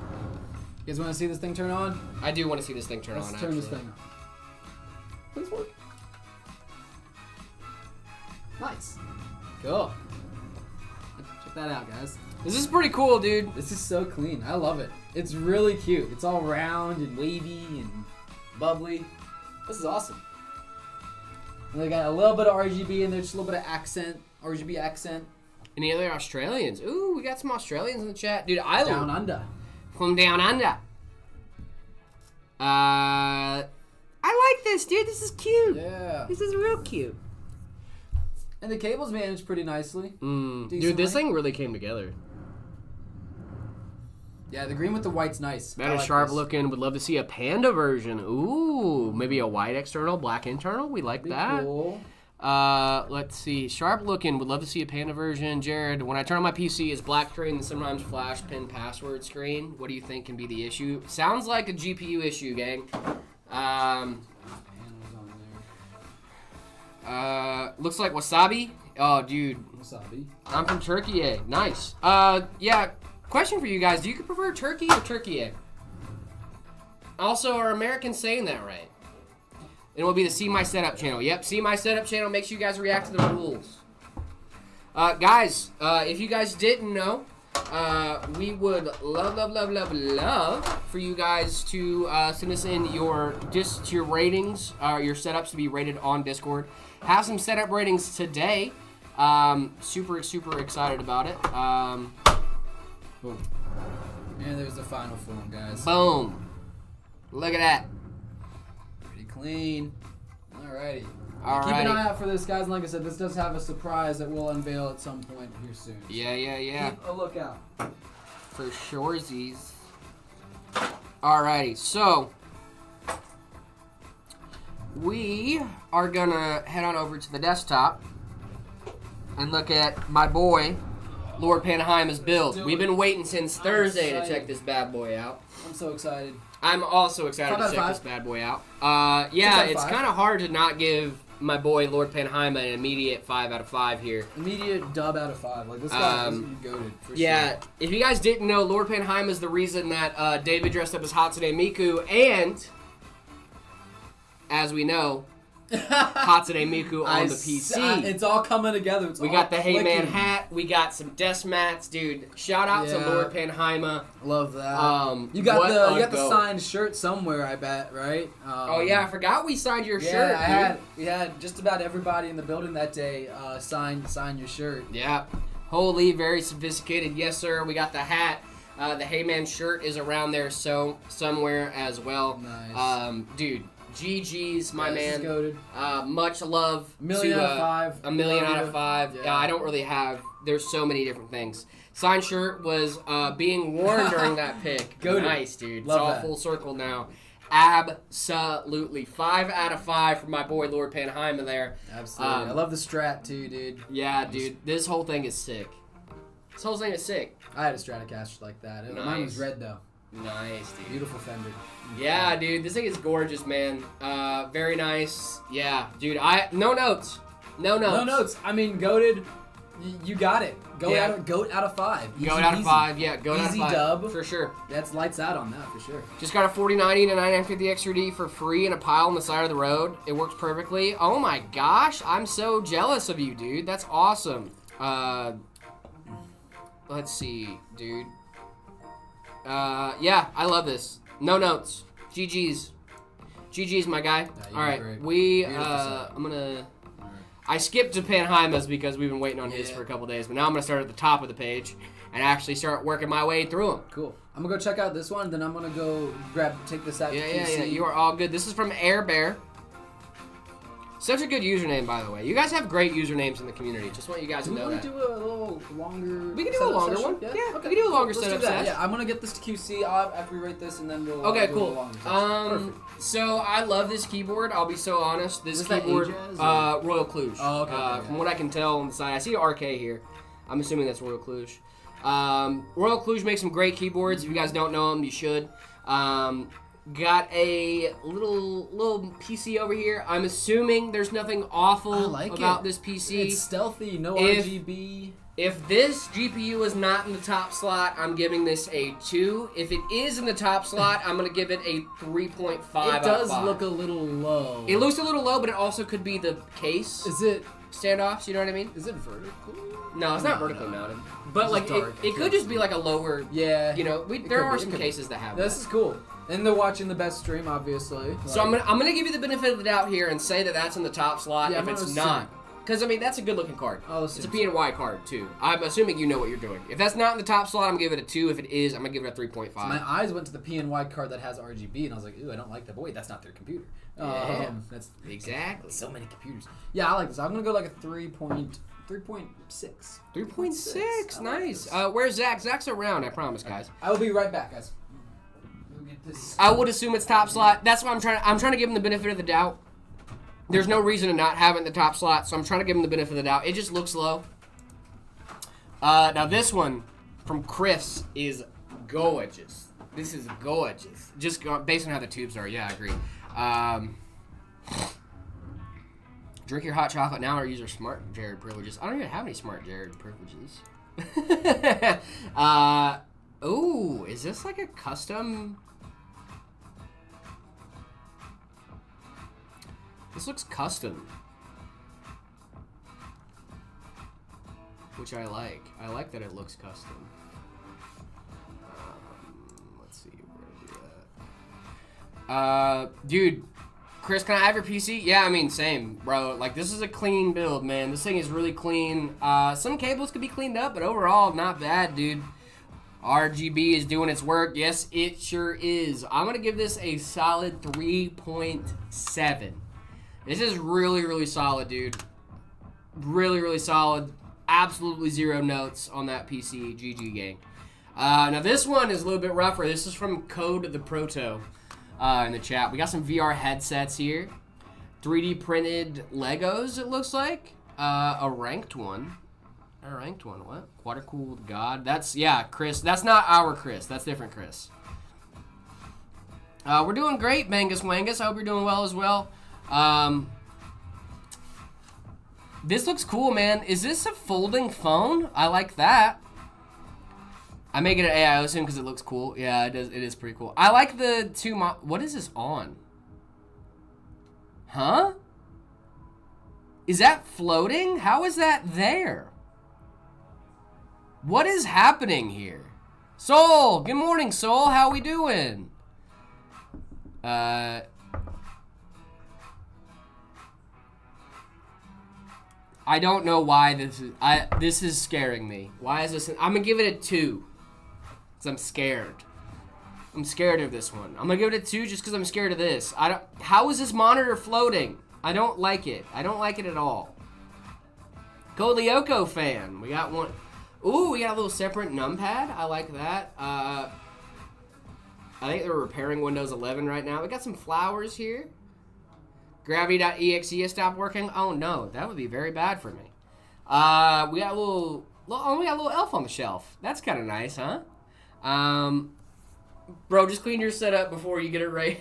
You guys want to see this thing turn on? I do want to see this thing turn Let's on, turn actually. this thing on. Please work. Nice. Cool. Check that out, guys. This is pretty cool, dude. This is so clean. I love it. It's really cute. It's all round and wavy and bubbly. This is awesome. And they got a little bit of RGB in there, just a little bit of accent, RGB accent. Any other Australians? Ooh, we got some Australians in the chat. Dude, Down under. From down under. I like this, dude. This is cute. Yeah. This is real cute. And the cable's managed pretty nicely. Dude, Decently. this thing really came together. Yeah, the green with the white's nice. That I is like sharp this. looking. Would love to see a panda version. Ooh, maybe a white external, black internal. We like Be that. cool. Let's see. Sharp looking. Would love to see a panda version. Jared, when I turn on my PC, is black screen and sometimes flash pin password screen. What do you think can be the issue? Sounds like a GPU issue, gang. Looks like wasabi. Oh, dude. Wasabi. I'm from Turkey, eh? Nice. Yeah. Question for you guys: do you prefer turkey or turkey, eh? Also, are Americans saying that right? It will be the See My Setup channel. Yep, See My Setup channel makes you guys react to the rules. Guys, if you guys didn't know, we would love for you guys to send us in your ratings, your setups to be rated on Discord. Have some setup ratings today. Super excited about it. Boom. And there's the final form, guys. Boom. Look at that. Pretty clean. Alrighty. Keep Alrighty. an eye out for this, guys. And like I said, this does have a surprise that we'll unveil at some point here soon. Yeah. Keep a lookout. For shoresies. Alrighty, so we are gonna head on over to the desktop and look at my boy, Lord Panheima's build. We've been waiting since Thursday to check this bad boy out. I'm so excited. I'm also excited 5 to out of check 5. this bad boy out. 6 out Yeah, of it's 5. kind of hard to not give my boy Lord Panheima an immediate 5 out of 5 here. Immediate dub out of 5. Like this guy is goated for Yeah, sure. if you guys didn't know, Lord Panheima is the reason that David dressed up as Hatsune Miku, and as we know, Hatsune Miku on the PC. It's all coming together. It's We all got the Hey Man clicking. hat. We got some desk mats, dude. Shout out to Yeah. Lord Panheima. Love that. You what got a the goat. signed shirt somewhere, I bet, right? Oh yeah, I forgot we signed your Yeah, shirt, dude. we had just about everybody in the building that day sign your shirt. Yeah. Holy, very sophisticated. Yes, sir. We got the hat. The Hey Man shirt is around there somewhere as well. Nice. Dude, GG's, my This is man. goated. Much love. Million to, out of 5. A million Love out you. of 5. Yeah. Yeah, I don't really have. There's so many different things. Signed shirt was being worn during that pick. Goated. Nice, dude. Love it's all that. full circle now. Absolutely. 5 out of 5 for my boy Lord Panheima there. Absolutely. I love the strat too, dude. Yeah, dude. This whole thing is sick. This whole thing is sick. I had a Stratocaster like that. Mine was Nice. red though. Nice, dude. Beautiful fender. Yeah, dude. This thing is gorgeous, man. Very nice. Yeah, dude. No notes. No notes. No notes. I mean, goated. You got it. Yeah. Goat out of 5. Easy Goat out of peasy. 5. Yeah, goat out of Easy 5. dub. For sure. That's lights out on that for sure. Just got a 4090 and a 9950 XRD for free in a pile on the side of the road. It works perfectly. Oh my gosh. I'm so jealous of you, dude. That's awesome. Let's see, dude. Yeah, I love this. No notes. GG's. GG's, my guy. you All right, did great. we. Beautiful setup. I'm gonna. I skipped Japan Jaime's because we've been waiting on his Yeah. for a couple days, but now I'm gonna start at the top of the page and actually start working my way through them. Cool. I'm gonna go check out this one, then I'm gonna go take this out to Yeah. QC. You are all good. This is from Air Bear. Such a good username, by the way. You guys have great usernames in the community. Just want you guys Do to we know want that. to do a little longer? We can do a setup longer session? one. Yeah, Okay. we can do a longer Let's setup do that. session. Yeah, I'm gonna get this to QC after we rate this, and then we'll. Okay, do a cool. longer session. Perfect. So I love this keyboard. I'll be so honest. This Is that keyboard, Ages, Royal Cluj. Oh, okay. From what I can tell on the side, I see RK here. I'm assuming that's Royal Cluj. Royal Cluj makes some great keyboards. If you guys don't know them, you should. Got a little PC over here. I'm assuming there's nothing awful I like about it. this PC. It's stealthy, no If- RGB. If this GPU is not in the top slot, I'm giving this a 2. If it is in the top slot, I'm going to give it a 3.5 It out of does 5. look a little low. It looks a little low, but it also could be the case Is it standoffs, you know what I mean? vertical? No, it's not No, vertically no. mounted. But It's like dark. it could just be like a lower, Yeah. you know, It there could are be, it some could be. cases that have This that. is cool. And they're watching the best stream, obviously. So I'm gonna give you the benefit of the doubt here and say that that's in the top slot Yeah, if I'm it's gonna not. Because, I mean, that's a good-looking card. I'll It's a assume PNY card, too. I'm assuming you know what you're doing. If that's not in the top slot, I'm going to give it a 2. If it is, I'm going to give it a 3.5. My eyes went to the PNY card that has RGB, and I was like, ooh, I don't like that. But wait, that's not their computer. Yeah. That's Exactly. so many computers. Yeah, I like this. I'm gonna go like a 3.6. 3.6. I like Nice. this. Where's Zach? Zach's around, I promise, guys. I will be right back, guys. We'll get this. I would assume it's top slot. That's why I'm trying to give him the benefit of the doubt. There's no reason to not have it in the top slot, so I'm trying to give him the benefit of the doubt. It just looks low. Now this one from Chris is gorgeous. This is gorgeous. Just based on how the tubes are. Yeah, I agree. Drink your hot chocolate now or use your smart Jared privileges. I don't even have any smart Jared privileges. Ooh, is this like a custom? This looks custom. Which I like. I like that it looks custom. Let's see. Where are we at? Dude, Chris, can I have your PC? Yeah, I mean, same, bro. Like, this is a clean build, man. This thing is really clean. Some cables could be cleaned up, but overall, not bad, dude. RGB is doing its work. Yes, it sure is. I'm going to give this a solid 3.7. This is really, really solid, dude. Really, really solid. Absolutely zero notes on that PC. GG gang. Now, this one is a little bit rougher. This is from Code the Proto in the chat. We got some VR headsets here. 3D printed Legos, it looks like. A ranked one. A ranked one. What? Water-cooled God. That's, yeah, Chris. That's not our Chris. That's different Chris. We're doing great, Mangus Wangus. I hope you're doing well as well. This looks cool, man. Is this a folding phone? I like that. I may get an AIO soon because it looks cool. Yeah, it does. It is pretty cool. I like the two. What is this on? Huh? Is that floating? How is that there? What is happening here? Soul, good morning, Soul. How we doing? I don't know why this is. This is scaring me. Why is this? I'm gonna give it a 2. Cause I'm scared. I'm scared of this one. I'm gonna give it a 2 just because I'm scared of this. I don't. How is this monitor floating? I don't like it. I don't like it at all. Go Lyoko fan. We got one. Ooh, we got a little separate numpad. I like that. I think they're repairing Windows 11 right now. We got some flowers here. Gravity.exe stopped working. Oh no, that would be very bad for me. We got a little. Oh, we got a little elf on the shelf. That's kind of nice, huh? Bro, just clean your setup before you get it right.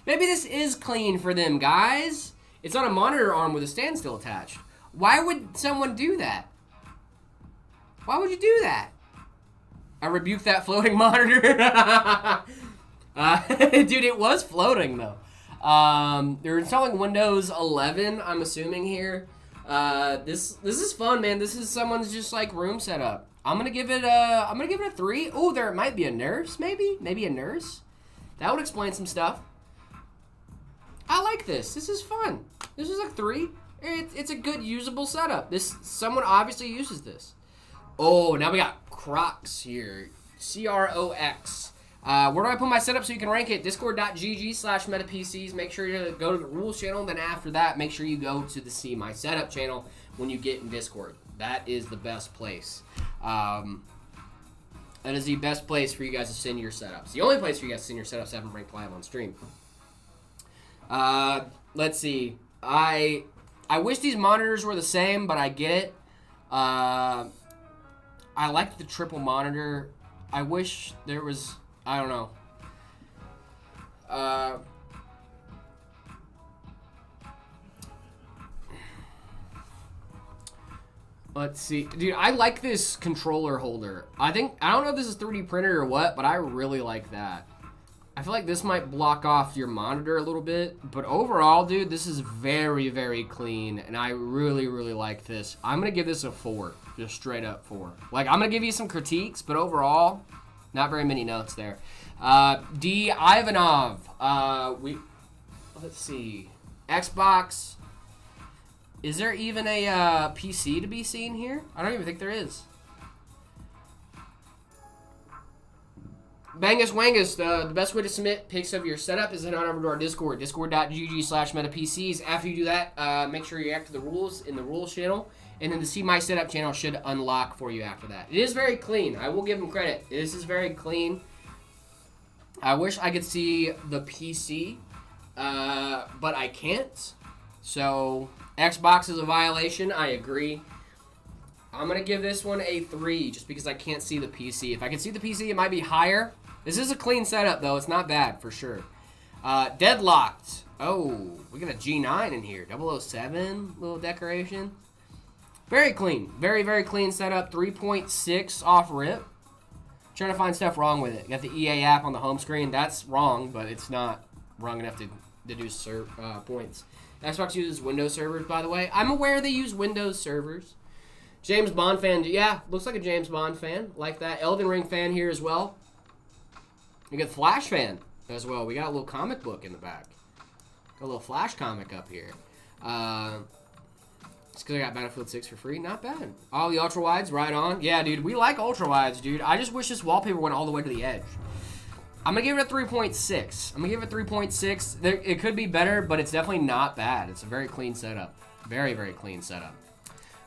Maybe this is clean for them, guys. It's on a monitor arm with a standstill attached. Why would someone do that? Why would you do that? I rebuke that floating monitor. Dude, it was floating, though. They're installing Windows 11, I'm assuming here. This is fun, man. This is someone's just like room setup. I'm gonna give it a 3. Oh, there might be a nurse, maybe a nurse. That would explain some stuff. I like this. This is fun. This is a 3. It's a good usable setup. Someone obviously uses this. Oh, now we got Crocs here. CROX. Where do I put my setup so you can rank it? Discord.gg/metapcs. Make sure you go to the rules channel. Then after that, make sure you go to the See My Setup channel when you get in Discord. That is the best place. That is the best place for you guys to send your setups. The only place for you guys to send your setups haven't ranked live on stream. Let's see. I wish these monitors were the same, but I get it. I like the triple monitor. I wish there was, I don't know. Let's see. Dude, I like this controller holder. I don't know if this is 3D printed or what, but I really like that. I feel like this might block off your monitor a little bit, but overall, dude, this is very, very clean, and I really, really like this. I'm going to give this a 4, just straight up 4. Like, I'm going to give you some critiques, but overall, not very many notes there. D. Ivanov. Let's see. Xbox. Is there even a PC to be seen here? I don't even think there is. Bangus Wangus, the best way to submit pics of your setup is head on over to our Discord, discord.gg/metapcs. After you do that, make sure you act to the rules in the rules channel, and then the See My Setup channel should unlock for you after that. It is very clean. I will give them credit. This is very clean. I wish I could see the PC, but I can't. So, Xbox is a violation. I agree. I'm going to give this one a 3 just because I can't see the PC. If I could see the PC, it might be higher. This is a clean setup, though. It's not bad, for sure. Deadlocked. Oh, we got a G9 in here. 007 little decoration. Very clean. Very, very clean setup. 3.6 off rip. Trying to find stuff wrong with it. Got the EA app on the home screen. That's wrong, but it's not wrong enough to deduce points. Xbox uses Windows servers, by the way. I'm aware they use Windows servers. James Bond fan. Yeah, looks like a James Bond fan. Like that. Elden Ring fan here as well. We got Flash fan as well. We got a little comic book in the back. Got a little Flash comic up here. It's because I got Battlefield 6 for free. Not bad. All the ultra wides, right on. Yeah, dude, we like ultra wides, dude. I just wish this wallpaper went all the way to the edge. I'm going to give it a 3.6. I'm going to give it a 3.6. It could be better, but it's definitely not bad. It's a very clean setup. Very, very clean setup.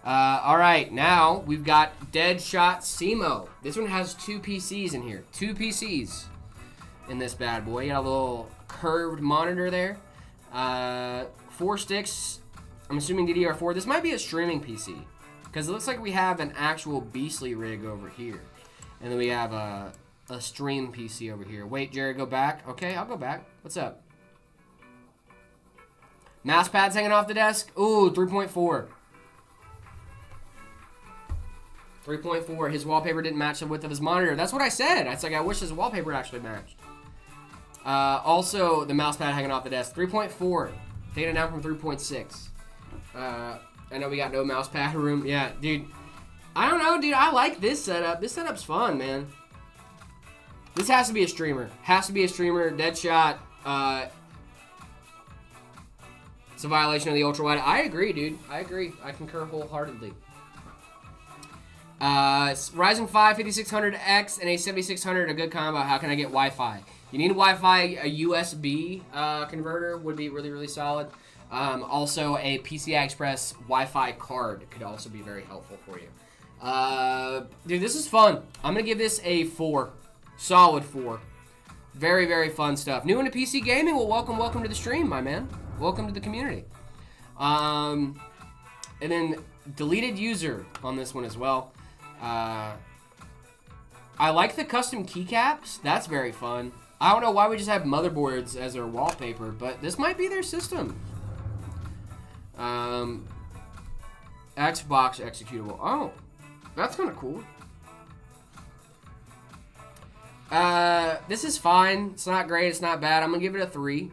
All right, now we've got Deadshot Simo. This one has 2 PCs in here. 2 PCs in this bad boy. You got a little curved monitor there. 4 sticks. I'm assuming DDR4. This might be a streaming PC because it looks like we have an actual Beastly rig over here. And then we have a stream PC over here. Wait, Jared, go back. Okay, I'll go back. What's up? Mouse pads hanging off the desk. Ooh, 3.4. 3.4. His wallpaper didn't match the width of his monitor. That's what I said. It's like I wish his wallpaper actually matched. Also, the mouse pad hanging off the desk. 3.4. Taking it down from 3.6. I know we got no mouse pad room. Yeah, dude. I don't know, dude. I like this setup. This setup's fun, man. This has to be a streamer. Has to be a streamer. Deadshot. It's a violation of the ultra wide. I agree, dude. I agree. I concur wholeheartedly. Ryzen 5 5600X and a 7600, a good combo. How can I get Wi-Fi? You need Wi-Fi. A USB converter would be really, really solid. Also, a PCI Express Wi-Fi card could also be very helpful for you. Dude, this is fun. I'm going to give this a 4. Solid 4. Very, very fun stuff. New into PC gaming? Well, welcome to the stream, my man. Welcome to the community. And then deleted user on this one as well. I like the custom keycaps. That's very fun. I don't know why we just have motherboards as our wallpaper, but this might be their system. Xbox executable. Oh, that's kind of cool. This is fine. It's not great. It's not bad. I'm going to give it a 3.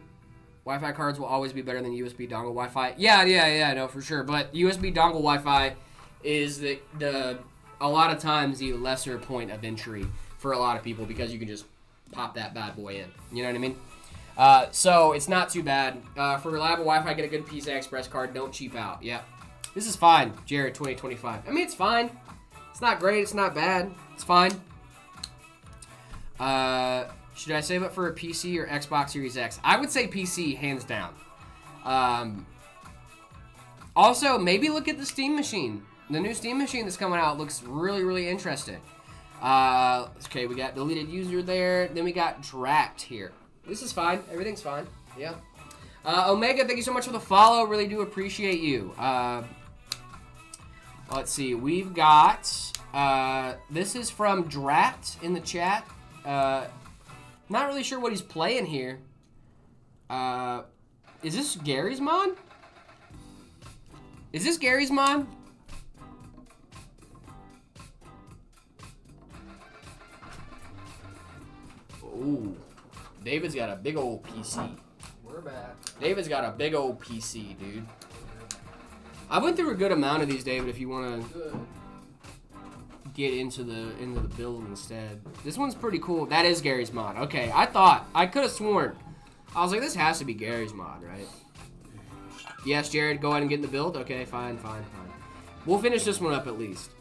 Wi-Fi cards will always be better than USB dongle Wi-Fi. Yeah, no, for sure. But USB dongle Wi-Fi is a lot of times the lesser point of entry for a lot of people because you can just pop that bad boy in. You know what I mean? So it's not too bad. For reliable Wi-Fi, get a good PCI Express card. Don't cheap out. Yeah. This is fine, Jared 2025. I mean, it's fine. It's not great. It's not bad. It's fine. Should I save up for a PC or Xbox Series X? I would say PC, hands down. Also, maybe look at the Steam Machine. The new Steam Machine that's coming out looks really, really interesting. Okay, we got deleted user there. Then we got Dract here. This is fine. Everything's fine. Yeah. Omega, thank you so much for the follow. Really do appreciate you. Let's see. We've got... this is from Dract in the chat. Not really sure what he's playing here. Is this Gary's mod? Is this Gary's mod? Ooh. David's got a big old PC. We're back. David's got a big old PC, dude. I went through a good amount of these, David, if you want to get into the build instead. This one's pretty cool. That is Gary's mod. Okay, I could have sworn. I was like, this has to be Gary's mod, right? Yes, Jared, go ahead and get in the build. Okay, fine. We'll finish this one up at least.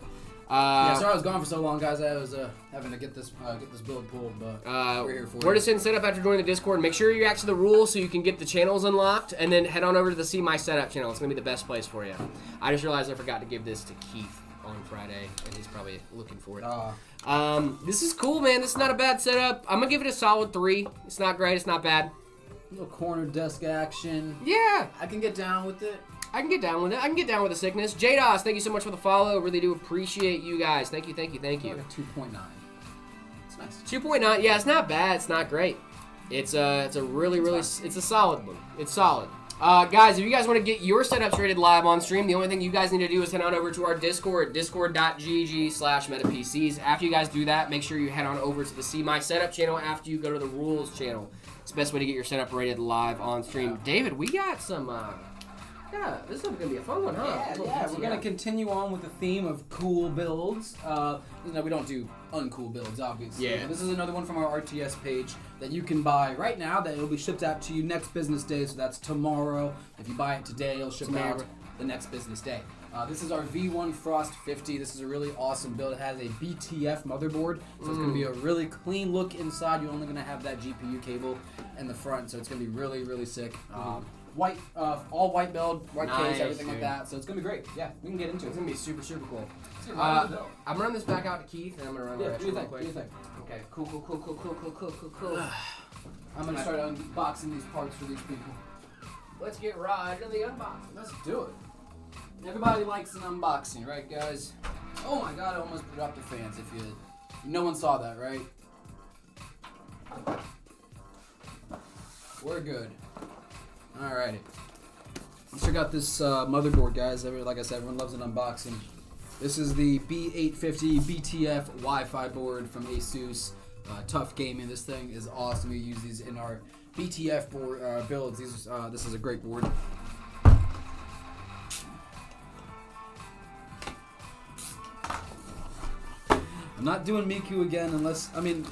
Yeah, sorry I was gone for so long, guys. I was having to get this build pulled, but we're here for where it. to send setup after joining the Discord. Make sure you react to the rules so you can get the channels unlocked, and then head on over to the See My Setup channel. It's gonna be the best place for you. I just realized I forgot to give this to Keith on Friday, and he's probably looking for it. This is cool, man. This is not a bad setup. I'm gonna give it a solid 3. It's not great. It's not bad. Little corner desk action. Yeah, I can get down with it. I can get down with it. I can get down with the sickness. JDOS, thank you so much for the follow. Really do appreciate you guys. Thank you. Like a 2.9. It's nice. 2.9. Yeah, it's not bad. It's not great. It's a really it's a solid one. It's solid. Guys, if you guys want to get your setups rated live on stream, the only thing you guys need to do is head on over to our Discord, discord.gg/metapcs. After you guys do that, make sure you head on over to the See My Setup channel after you go to the Rules channel. It's the best way to get your setup rated live on stream. David, we got some... Yeah, this is going to be a fun one, huh? Yeah, we're going to continue on with the theme of cool builds. We don't do uncool builds, obviously. Yeah. This is another one from our RTS page that you can buy right now that will be shipped out to you next business day, so that's tomorrow. If you buy it today, it'll ship out the next business day. This is our V1 Frost 50. This is a really awesome build. It has a BTF motherboard, so it's going to be a really clean look inside. You're only going to have that GPU cable in the front, so it's going to be really, really sick. White, all white build, white case, everything like that. So it's gonna be great. Yeah, we can get into it. It's gonna be super, super cool. I'm gonna run this back out to Keith, and I'm gonna run do it your real quick. thing. Okay, cool. I'm gonna start unboxing these parts for these people. Let's get right into the unboxing. Let's do it. Everybody likes an unboxing, right, guys? Oh my God! I almost dropped the fans. If no one saw that, right? We're good. Alrighty. Let's check out this motherboard, guys. Like I said, everyone loves an unboxing. This is the B850 BTF Wi-Fi board from ASUS. Tough gaming. This thing is awesome. We use these in our BTF board builds. This is a great board. I'm not doing Miku again unless, I mean,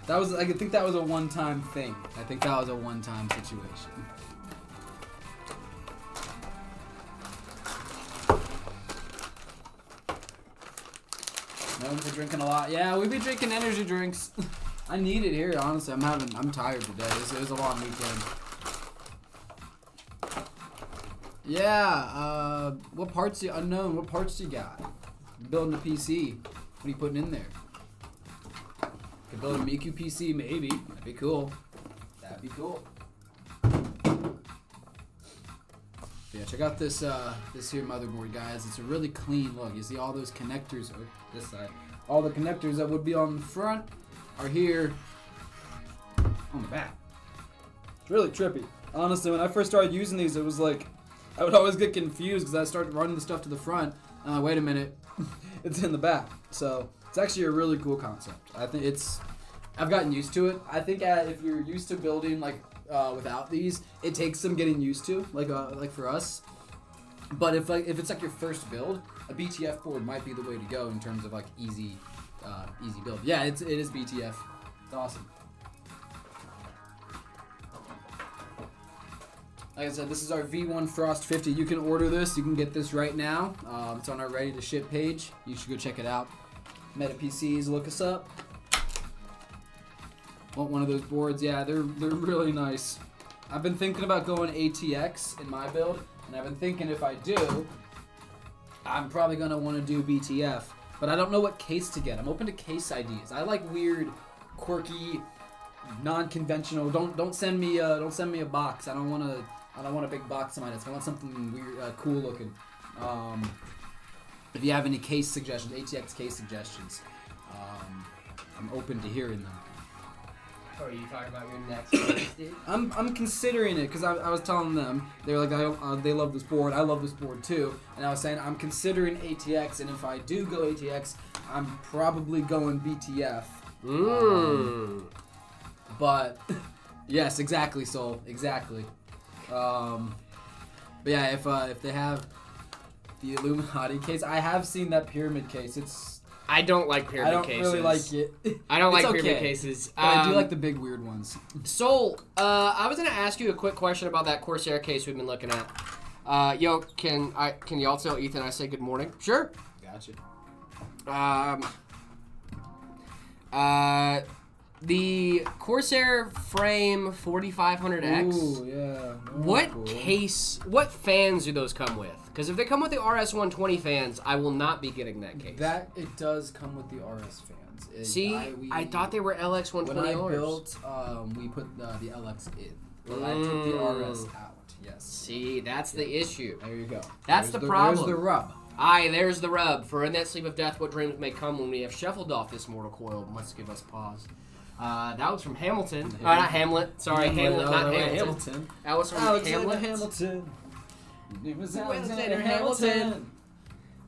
I think that was a one-time thing. I think that was a one-time situation. Known for drinking a lot. Yeah, we be drinking energy drinks. I need it here, honestly. I'm tired today. It was a long weekend. Yeah, what parts do you got? You're building a PC. What are you putting in there? Could build a Miku PC, maybe. That'd be cool. Yeah, check out this here motherboard, guys. It's a really clean look. You see all those connectors, or this side. All the connectors that would be on the front are here on the back. It's really trippy. Honestly, when I first started using these, it was like, I would always get confused because I started running the stuff to the front. Wait a minute, it's in the back. So it's actually a really cool concept. I think I've gotten used to it. I think if you're used to building like without these, it takes some getting used to, like for us. But if it's like your first build, a BTF board might be the way to go in terms of like easy build. Yeah, it is BTF. It's awesome. Like I said, this is our V1 Frost 50. You can order this. You can get this right now. It's on our ready to ship page. You should go check it out. Meta PCs, look us up. Want one of those boards? Yeah, they're really nice. I've been thinking about going ATX in my build, and I've been thinking if I do, I'm probably gonna want to do BTF. But I don't know what case to get. I'm open to case ideas. I like weird, quirky, non-conventional. Don't send me a box. I don't want a big box on my desk. I want something weird, cool looking. If you have any case suggestions, ATX case suggestions, I'm open to hearing them. Are you talking about your next case, dude? I'm considering it because I was telling them they were like they love this board. I love this board too, and I was saying I'm considering ATX, and if I do go ATX, I'm probably going BTF. But yes, exactly, Soul, exactly. But yeah, if they have the Illuminati case, I have seen that pyramid case. I don't like pyramid cases. I don't really like it. I don't like okay. pyramid cases. But I do like the big weird ones. Soul, I was gonna ask you a quick question about that Corsair case we've been looking at. Yo, can y'all tell Ethan I say good morning? Sure. Gotcha. The Corsair Frame 4500X. Ooh, yeah. What cool. what fans do those come with? Because if they come with the RS120 fans, I will not be getting that case. That it does come with the RS fans. See, I thought they were LX120. When I built, we put the LX in, but I took the RS out. Yes. See, that's the issue. There you go. That's the problem. There's the rub. Aye, there's the rub. For in that sleep of death, what dreams may come when we have shuffled off this mortal coil must give us pause. That was from Hamilton. Not Hamlet. Sorry, Hamlet, not Hamilton. That was from Hamlet. Hamilton. It was Alexander Hamilton.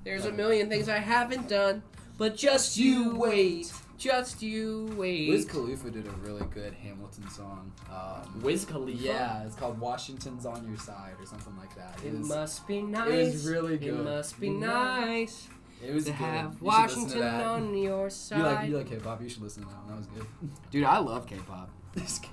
There's a million things I haven't done, but just you wait. Just you wait. Wiz Khalifa did a really good Hamilton song. Wiz Khalifa? Yeah, it's called Washington's on Your Side or something like that. It must be nice. It was really good. It must be nice. It was to good. have Washington on your side. You like hip-hop, you should listen to that one. That was good. Dude, I love K-pop. It's good.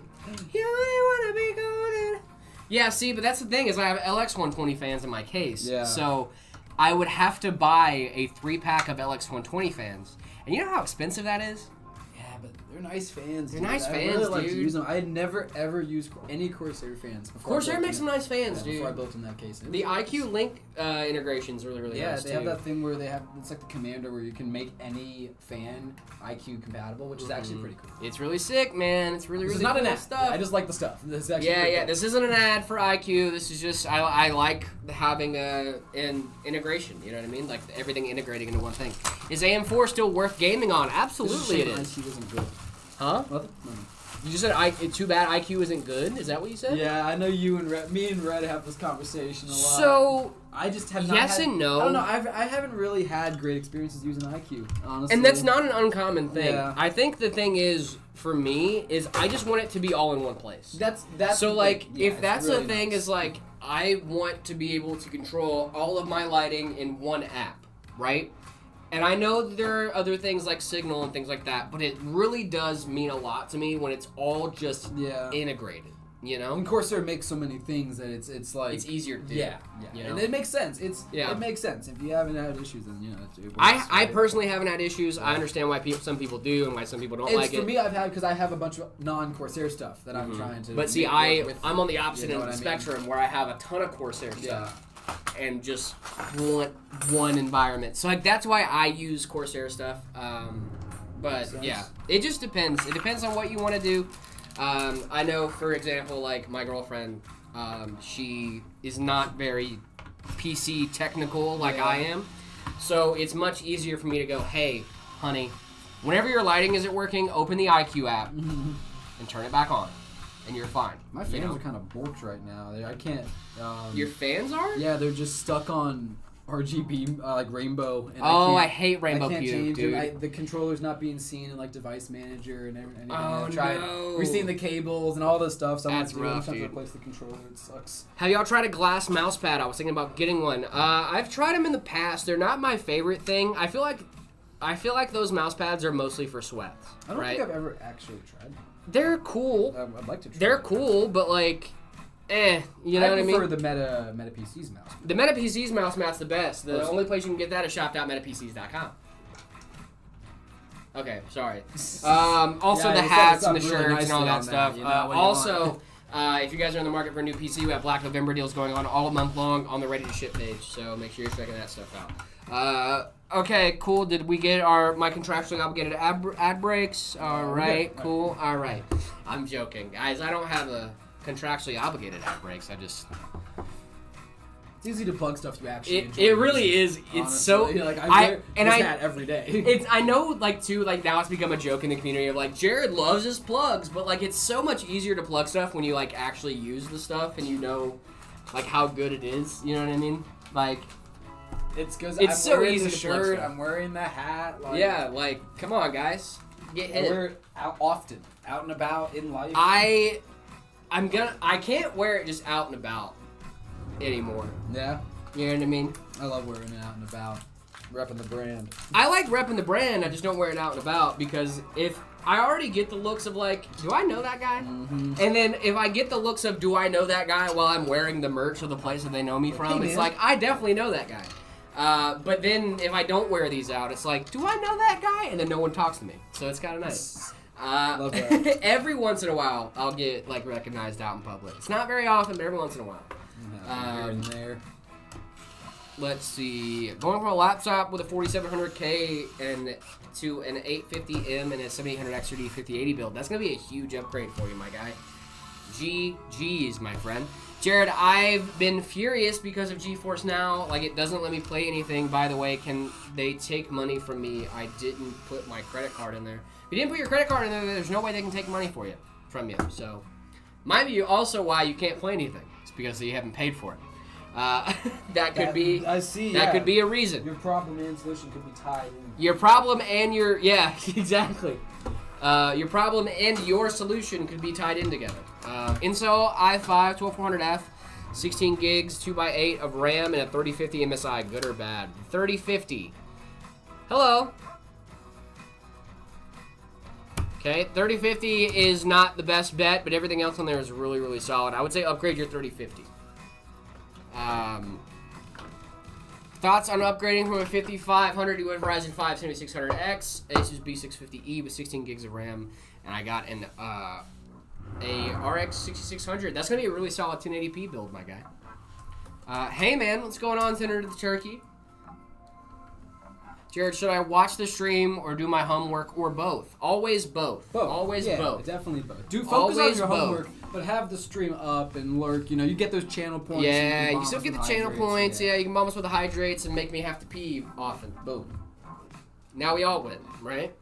You really wanna be golden. Yeah, see, but that's the thing is I have LX120 fans in my case. Yeah. So I would have to buy a 3-pack of LX120 fans. And you know how expensive that is? Yeah, but they're nice fans. They're dude. nice I fans, really like dude. to use them. I had never ever used any Corsair fans before. Corsair makes some nice fans, dude. Before I built in that case. The IQ Link integration is really, really nice, they too. have that thing where they have, it's like the Commander where you can make any fan IQ compatible, which is actually pretty cool. It's really sick, man. It's really, really This is not cool an ad. stuff. I just like the stuff. This is actually Yeah, cool. this isn't an ad for IQ. This is just, I like having an integration, you know what I mean? Like everything integrating into one thing. Is AM4 still worth gaming on? Absolutely it is. IQ isn't good. Huh? Nothing? No. You just said too bad IQ isn't good? Is that what you said? Yeah, I know you and me and Red have this conversation a lot. So, I just have not yes had, and no. I don't know. I haven't really had great experiences using IQ, honestly. And that's not an uncommon thing. Yeah. I think the thing is, for me, is I just want it to be all in one place. That's so the like thing. Yeah, if that's really the thing nice. is like I want to be able to control all of my lighting in one app, right? And I know that there are other things like Signal and things like that, but it really does mean a lot to me when it's all just integrated, you know? And Corsair makes so many things that it's like It's easier to do. Yeah, you know? and it makes sense. It makes sense. If you haven't had issues, then you know it works, I right? personally haven't had issues. I understand why some people do and why some people don't like it. For me, I've had because I have a bunch of non-Corsair stuff that I'm trying to. But see, make work with, I'm on the opposite you know end of the what I mean? spectrum where I have a ton of Corsair stuff. Yeah. And just want one environment. So like that's why I use Corsair stuff. But yeah, it just depends. It depends on what you want to do. I know, for example, like my girlfriend, she is not very PC technical like I am. So it's much easier for me to go, hey, honey, whenever your lighting isn't working, open the IQ app and turn it back on. And you're fine. My fans are kind of borked right now. I can't. Your fans are? Yeah, they're just stuck on RGB, like rainbow. And I hate rainbow I can't puke, change dude. it. The controller's not being seen in like device manager and everything. Oh, no. We're seeing the cables and all this stuff. So That's I'm rough, trying to dude. replace the controller. It sucks. Have y'all tried a glass mouse pad? I was thinking about getting one. I've tried them in the past. They're not my favorite thing. I feel like those mouse pads are mostly for sweats. I don't right? think I've ever actually tried them. They're cool. I'd like to try They're them. cool, but like, You know what I mean? I prefer the Meta PC's mouse. The Meta PC's mouse mat's the best. The only place you can get that is shop.metapcs.com. Okay, sorry. Also, Yeah, the you hats set and us the up really shirts and all nicely that on stuff. that, you know, what do you Also, if you guys are in the market for a new PC, we have Black November deals going on all month long on the Ready to Ship page. So make sure you're checking that stuff out. Okay, cool. Did we get my contractually obligated ad breaks? All right, cool. All right. I'm joking, guys. I don't have a contractually obligated ad breaks. It's easy to plug stuff you actually enjoy. It really is. It's honestly. so like I wear this hat every day. I know, like, too, like, now it's become a joke in the community of, like, Jared loves his plugs, but, like, it's so much easier to plug stuff when you, like, actually use the stuff and you know, like, how good it is. You know what I mean? Like, It's because It's I'm so wearing easy the to plug shirt, stuff. I'm wearing the hat. Like, yeah, like, come on, guys. Get I hit. wear it often, out and about in life. I can't wear it just out and about anymore. Yeah, You know what I mean? I love wearing it out and about, repping the brand. I like repping the brand, I just don't wear it out and about because if I already get the looks of like, do I know that guy? Mm-hmm. And then if I get the looks of, do I know that guy while I'm wearing the merch of the place that they know me from, Hey, it's man. like, I definitely know that guy. But then if I don't wear these out, it's like, do I know that guy? And then no one talks to me. So it's kind of nice. Love that. Every once in a while, I'll get like recognized out in public. It's not very often, but every once in a while. Here and there. Let's see. Going from a laptop with a 4700K and to an 850M and a 7800 XRD 5080 build. That's going to be a huge upgrade for you, my guy. GG's, my friend. Jared, I've been furious because of GeForce Now. Like, it doesn't let me play anything. By the way, can they take money from me? I didn't put my credit card in there. If you didn't put your credit card in there, there's no way they can take money from you. So, might be also why you can't play anything. It's because you haven't paid for it. That could be. I see. That could be a reason. Your problem and solution could be tied in. Your problem and your exactly. Your problem and your solution could be tied in together. Intel i5 12400F, 16 gigs, 2x8 of RAM, and a 3050 MSI. Good or bad? 3050. Hello. Okay, 3050 is not the best bet, but everything else on there is really, really solid. I would say upgrade your 3050. Thoughts on upgrading from a 5500 to a Ryzen 5 7600X, Asus B650E with 16 gigs of RAM, and I got an a RX 6600. That's gonna be a really solid 1080p build, my guy. Hey man, what's going on, Senator the Turkey? Jared, should I watch the stream or do my homework or both? Always both. Always both. Definitely both. Do focus Always on your both. homework, but have the stream up and lurk. You know, you get those channel points. Yeah, and you still bomb get the us with channel hydrates, points. Yeah, you can bomb us with the hydrates and make me have to pee often. Boom. Now we all win, right?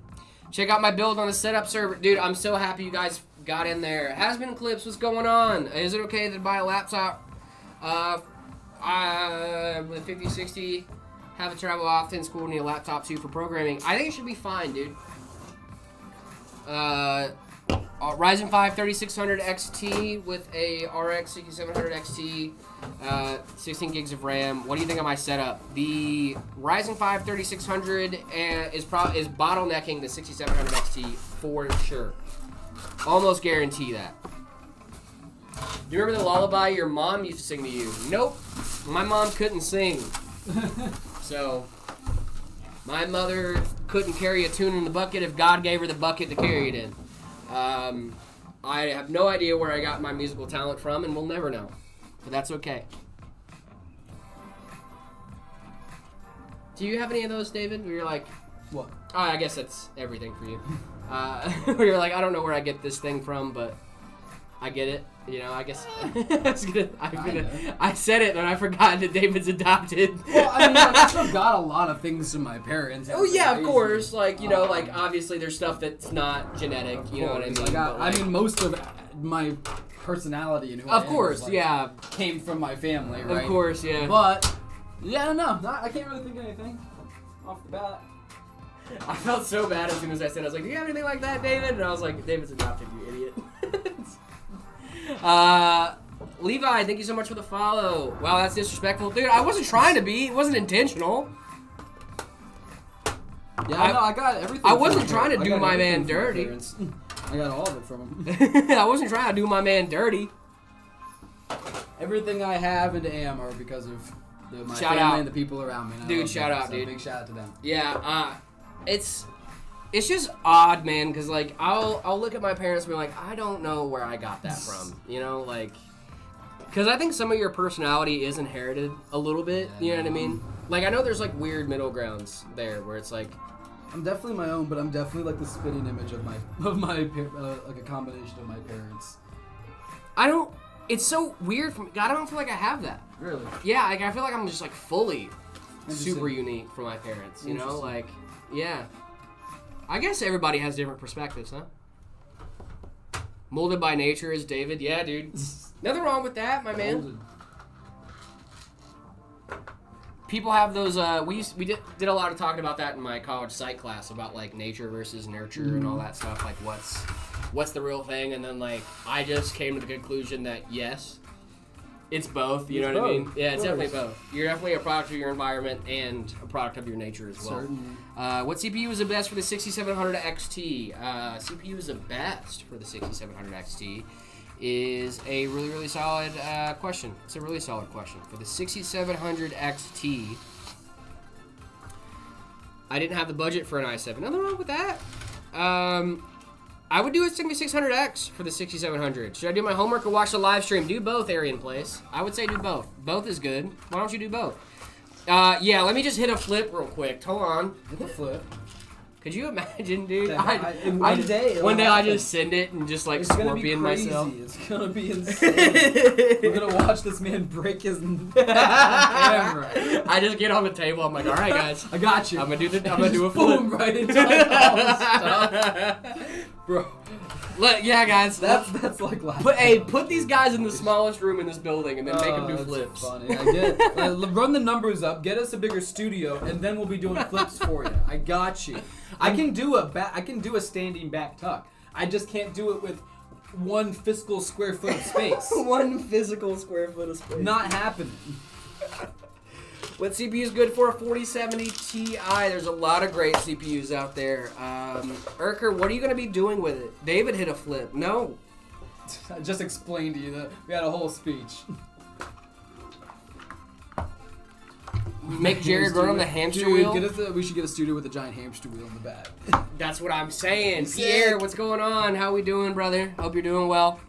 Check out my build on the setup server. Dude, I'm so happy you guys got in there. Has-been Clips, what's going on? Is it okay to buy a laptop with a 5060? Have to travel often, school, need a laptop too for programming. I think it should be fine, dude. Ryzen 5 3600 XT with a RX 6700 XT, 16 gigs of RAM. What do you think of my setup? The Ryzen 5 3600 is bottlenecking the 6700 XT for sure. Almost guarantee that. Do you remember the lullaby your mom used to sing to you? Nope. My mom couldn't sing. So, my mother couldn't carry a tune in the bucket if God gave her the bucket to carry it in. I have no idea where I got my musical talent from, and we'll never know. But that's okay. Do you have any of those, David, where you're like, What? oh, I guess that's everything for you. Where you're like, I don't know where I get this thing from, but I get it. You know, I guess I said it and I forgot that David's adopted. Well, I mean, I still got a lot of things from my parents. Oh yeah, of course. Like, you know, like obviously there's stuff that's not genetic. You know what I mean? I mean, most of my personality and who I of am course, is, like, yeah. came from my family, right? Of course, yeah. But yeah, I don't know. I can't really think of anything off the bat. I felt so bad as soon as I said, I was like, do you have anything like that, David? And I was like, David's adopted, you idiot. Levi, thank you so much for the follow. Wow, that's disrespectful. Dude, I wasn't trying to be. It wasn't intentional. Yeah, I got everything. I from wasn't my trying to parents. do I got my man everything from my dirty. parents. I got all of it from them. I wasn't trying to do my man dirty. everything I have and am are because of my Shout family out. and the people around me. And I Dude, love shout them, out, so dude. Big shout out to them. Yeah, it's just odd, man, because like I'll look at my parents and be like, I don't know where I got that from, you know, like, because I think some of your personality is inherited a little bit, you know what I mean? Like I know there's like weird middle grounds there where it's like, I'm definitely my own, but I'm definitely like the spitting image of my like a combination of my parents. it's so weird for me. I don't feel like I have that. Really? Yeah, like I feel like I'm just like fully Interesting. super unique from my parents, you know, Interesting. like, yeah. I guess everybody has different perspectives, huh? Molded by nature is David. Yeah, dude. Nothing wrong with that, my man. Molded. People have those. We did a lot of talking about that in my college psych class about like nature versus nurture and all that stuff. Like what's the real thing? And then like I just came to the conclusion that yes, it's both. You know It's what I mean? both, Yeah, of it's definitely course. both. You're definitely a product of your environment and a product of your nature as well. Certainly. What CPU is the best for the 6700 XT? CPU is the best for the 6700 XT is a really, really solid question. It's a really solid question. For the 6700 XT, I didn't have the budget for an i7. Nothing wrong with that. I would do a 7600X for the 6700. Should I do my homework or watch the live stream? Do both, Aryan Place. I would say do both. Both is good. Why don't you do both? Yeah, let me just hit a flip real quick. Hold on. Hit the flip. Could you imagine, dude? In one day, it'll One day I happen. just send it and just like It's gonna be scorpion crazy. myself. It's gonna be insane. We're gonna watch this man break his camera. I just get on the table. I'm like, all right, guys. I got you. I'm gonna do a flip. Boom right into like all the stuff. Bro, Yeah, guys. that's like last Put these guys in the smallest room in this building and then make them do that's flips. Funny. I get it. Run the numbers up, get us a bigger studio, and then we'll be doing flips for you. I got you. I can do a standing back tuck. I just can't do it with 1 physical square foot of space. 1 physical square foot of space. Not happening. What CPU is good for a 4070 Ti? There's a lot of great CPUs out there. Urker, what are you going to be doing with it? David hit a flip. No. I just explained to you that we had a whole speech. Make Jared run on the hamster Dude, wheel. we should get a studio with a giant hamster wheel in the back. That's what I'm saying. Sick. Pierre, what's going on? How we doing, brother? Hope you're doing well.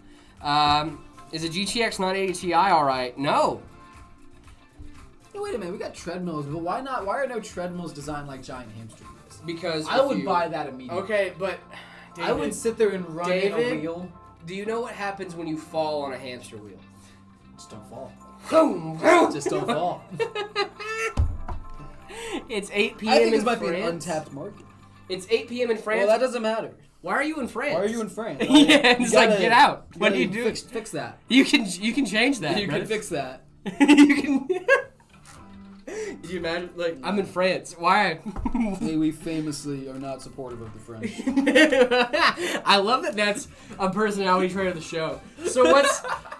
Is a GTX 980 Ti alright? No. Hey, wait a minute, we got treadmills, but why not? Why are no treadmills designed like giant hamster wheels? Because I would buy that immediately. Okay, but I would sit there and run in a David? wheel. Do you know what happens when you fall on a hamster wheel? Just don't fall. Boom, boom. Just don't fall. It's 8 p.m. I think in this might be an France. untapped market. It's 8 p.m. in France. Well, that doesn't matter. Why are you in France? Why are you in France? Yeah, it's like, gotta- get out. you What do gotta you do? Fix that. You can change that. You brother. can fix that. You can. Did you imagine? Like, I'm in France. Why? Hey, we famously are not supportive of the French. I love that. That's a personality trait of the show. So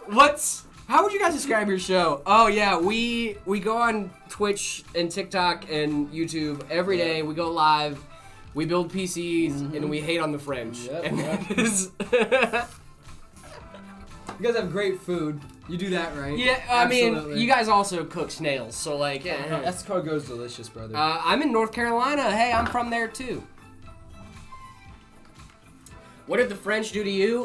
what's? How would you guys describe your show? Oh yeah, we go on Twitch and TikTok and YouTube every day. We go live. We build PCs and we hate on the French. Yep, And yep. that is. You guys have great food. You do that right. Yeah, I mean, Absolutely. you guys also cook snails, so like, yeah. Escargot's delicious, brother. I'm in North Carolina. Hey, I'm from there too. What did the French do to you?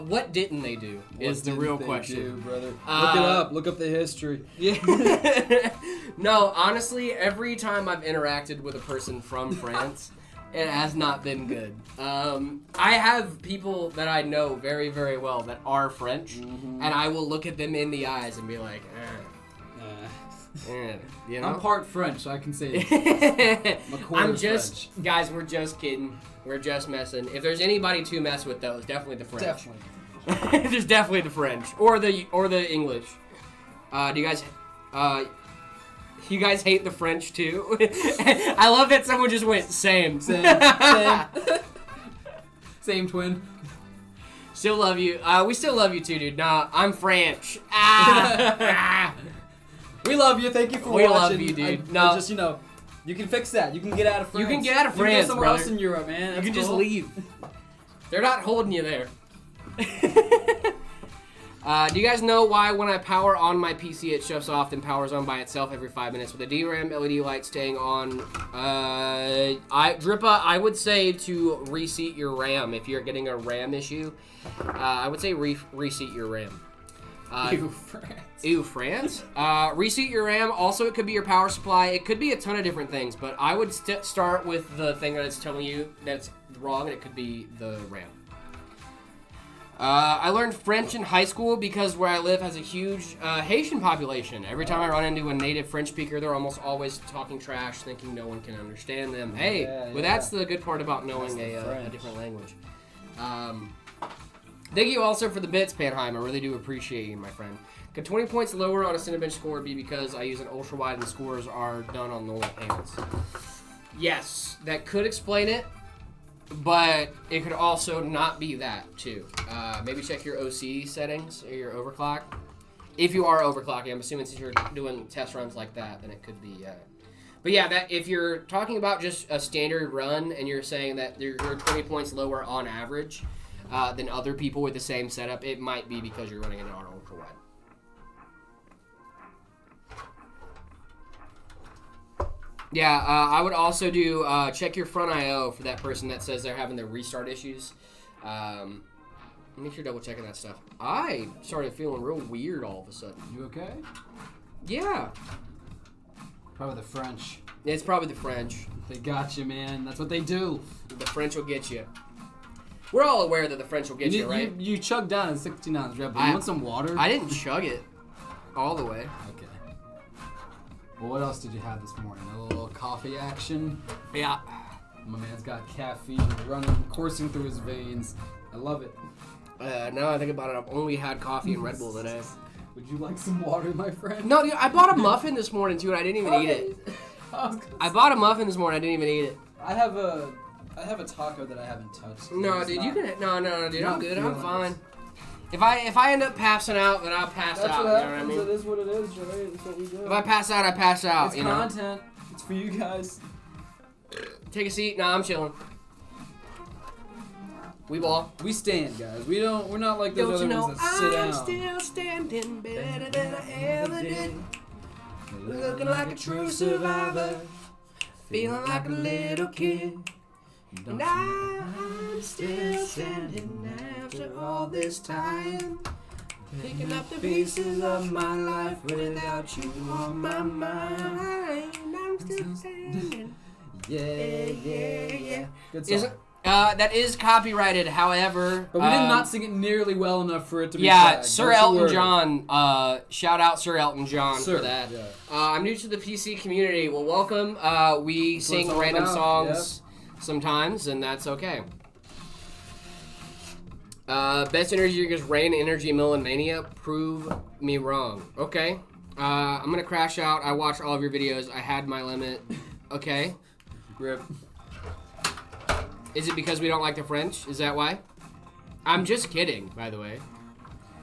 What didn't they do? Is the real question. brother. Look Uh, it up. Look up the history. Yeah. No, honestly, every time I've interacted with a person from France, it has not been good. I have people that I know very, very well that are French, and I will look at them in the eyes and be like, you know? I'm part French, so I can say it. I'm just, guys, we're just kidding. We're just messing. If there's anybody to mess with, though, it's definitely the French. Definitely. There's definitely the French or the English. Do you guys hate the French too? I love that someone just went same. Same twin. Still love you. We still love you too, dude. Nah, I'm French. Ah. We love you. Thank you for We watching. love you, dude. No. Just, you can fix that. You can get out of France. You can get out of You can France, go somewhere brother. else in Europe, man. You That's can just cool. leave. They're not holding you there. Do you guys know why when I power on my PC it shuts off and powers on by itself every 5 minutes with a DRAM LED light staying on? Drippa, I would say to reseat your RAM if you're getting a RAM issue. I would say reseat your RAM. Ew, France. Ew, France. Reseat your RAM. Also, it could be your power supply. It could be a ton of different things, but I would start with the thing that it's telling you that's wrong, and it could be the RAM. I learned French in high school because where I live has a huge Haitian population. Every time I run into a native French speaker, they're almost always talking trash, thinking no one can understand them. Hey, well, that's the good part about knowing a different language. Thank you also for the bits, Panheim. I really do appreciate you, my friend. Could 20 points lower on a Cinebench score be because I use an ultra-wide and the scores are done on normal payments? Yes, that could explain it. But it could also not be that, too. Maybe check your OC settings or your overclock. If you are overclocking, I'm assuming since you're doing test runs like that, then it could be... But yeah, that if you're talking about just a standard run and you're saying that you're 20 points lower on average than other people with the same setup, it might be because you're running it on ultra-wide. Yeah, I would also do check your front I/O for that person that says they're having the restart issues. Make sure double checking that stuff. I started feeling real weird all of a sudden. You okay? Yeah. Probably the French. It's probably the French. They got you, man. That's what they do. The French will get you. We're all aware that the French will get you, right? You chugged down a 16 ounce Red Bull. You want some water? I didn't chug it all the way. Okay. Well, what else did you have this morning? A little coffee action? Yeah. My man's got caffeine coursing through his veins. I love it. Now I think about it, I've only had coffee and Red Bull today. Would you like some water, my friend? No, dude, I bought a muffin this morning, too, and I didn't even eat it. I bought a muffin this morning, I didn't even eat it. I have a taco that I haven't touched. No, dude, you can... No, dude, I'm good, I'm fine. If I end up passing out, then I'll pass out. That's what you happens. know what I mean? It is what it is, right? It's what we do. If I pass out, I pass out. It's you know? content. It's for you guys. Take a seat. Nah, I'm chilling. We ball. We stand, guys. We're not like those other ones that sit down. I'm still standing better than I ever did. Looking like a true survivor. Feeling like a little kid. And I'm still standing after all this time. Picking up the pieces of my life without you on my mind. I'm still standing. Yeah. Good song. That is copyrighted, however. But we did not sing it nearly well enough for it to be Yeah, flagged. Sir Elton John. Shout out Sir Elton John for that. Yeah. I'm new to the PC community. Well, welcome. We sing random songs sometimes, and that's okay. Best energy drinkers, Rain, Energy, Mill, and Mania. Prove me wrong. Okay. I'm gonna crash out. I watched all of your videos. I had my limit. Okay. Rip. Is it because we don't like the French? Is that why? I'm just kidding, by the way.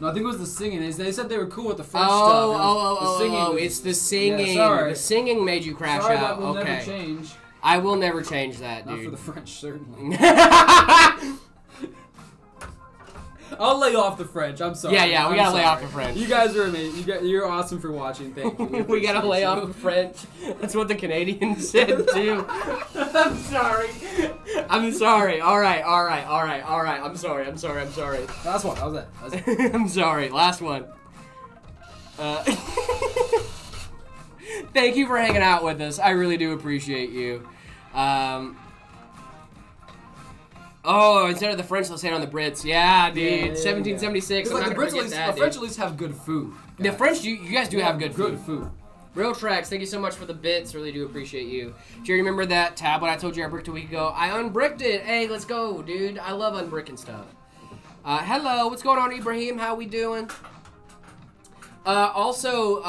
No, I think it was the singing. They said they were cool with the French stuff. It's the singing. Yeah, sorry. The singing made you crash Sorry, out. that will Okay. never change. I will never change that, Not dude. for the French, certainly. I'll lay off the French. I'm sorry. Yeah, we gotta lay off the French. You guys are amazing. You're awesome for watching. Thank you. We gotta lay off the French. That's what the Canadians said too. I'm sorry. All right. I'm sorry. Last one. How's that? I'm sorry. Last one. Thank you for hanging out with us. I really do appreciate you. Instead of the French, let's hit on the Brits. Yeah, dude. Yeah. 1776. I'm Like not the gonna Brits, forget that, the French dude. at least have good food. The French, you guys do have good Good food. food. Real Tracks, thank you so much for the bits. Really do appreciate you. Do you remember that tablet I told you I bricked a week ago? I unbricked it. Hey, let's go, dude. I love unbricking stuff. Hello, what's going on, Ibrahim? How we doing? Also,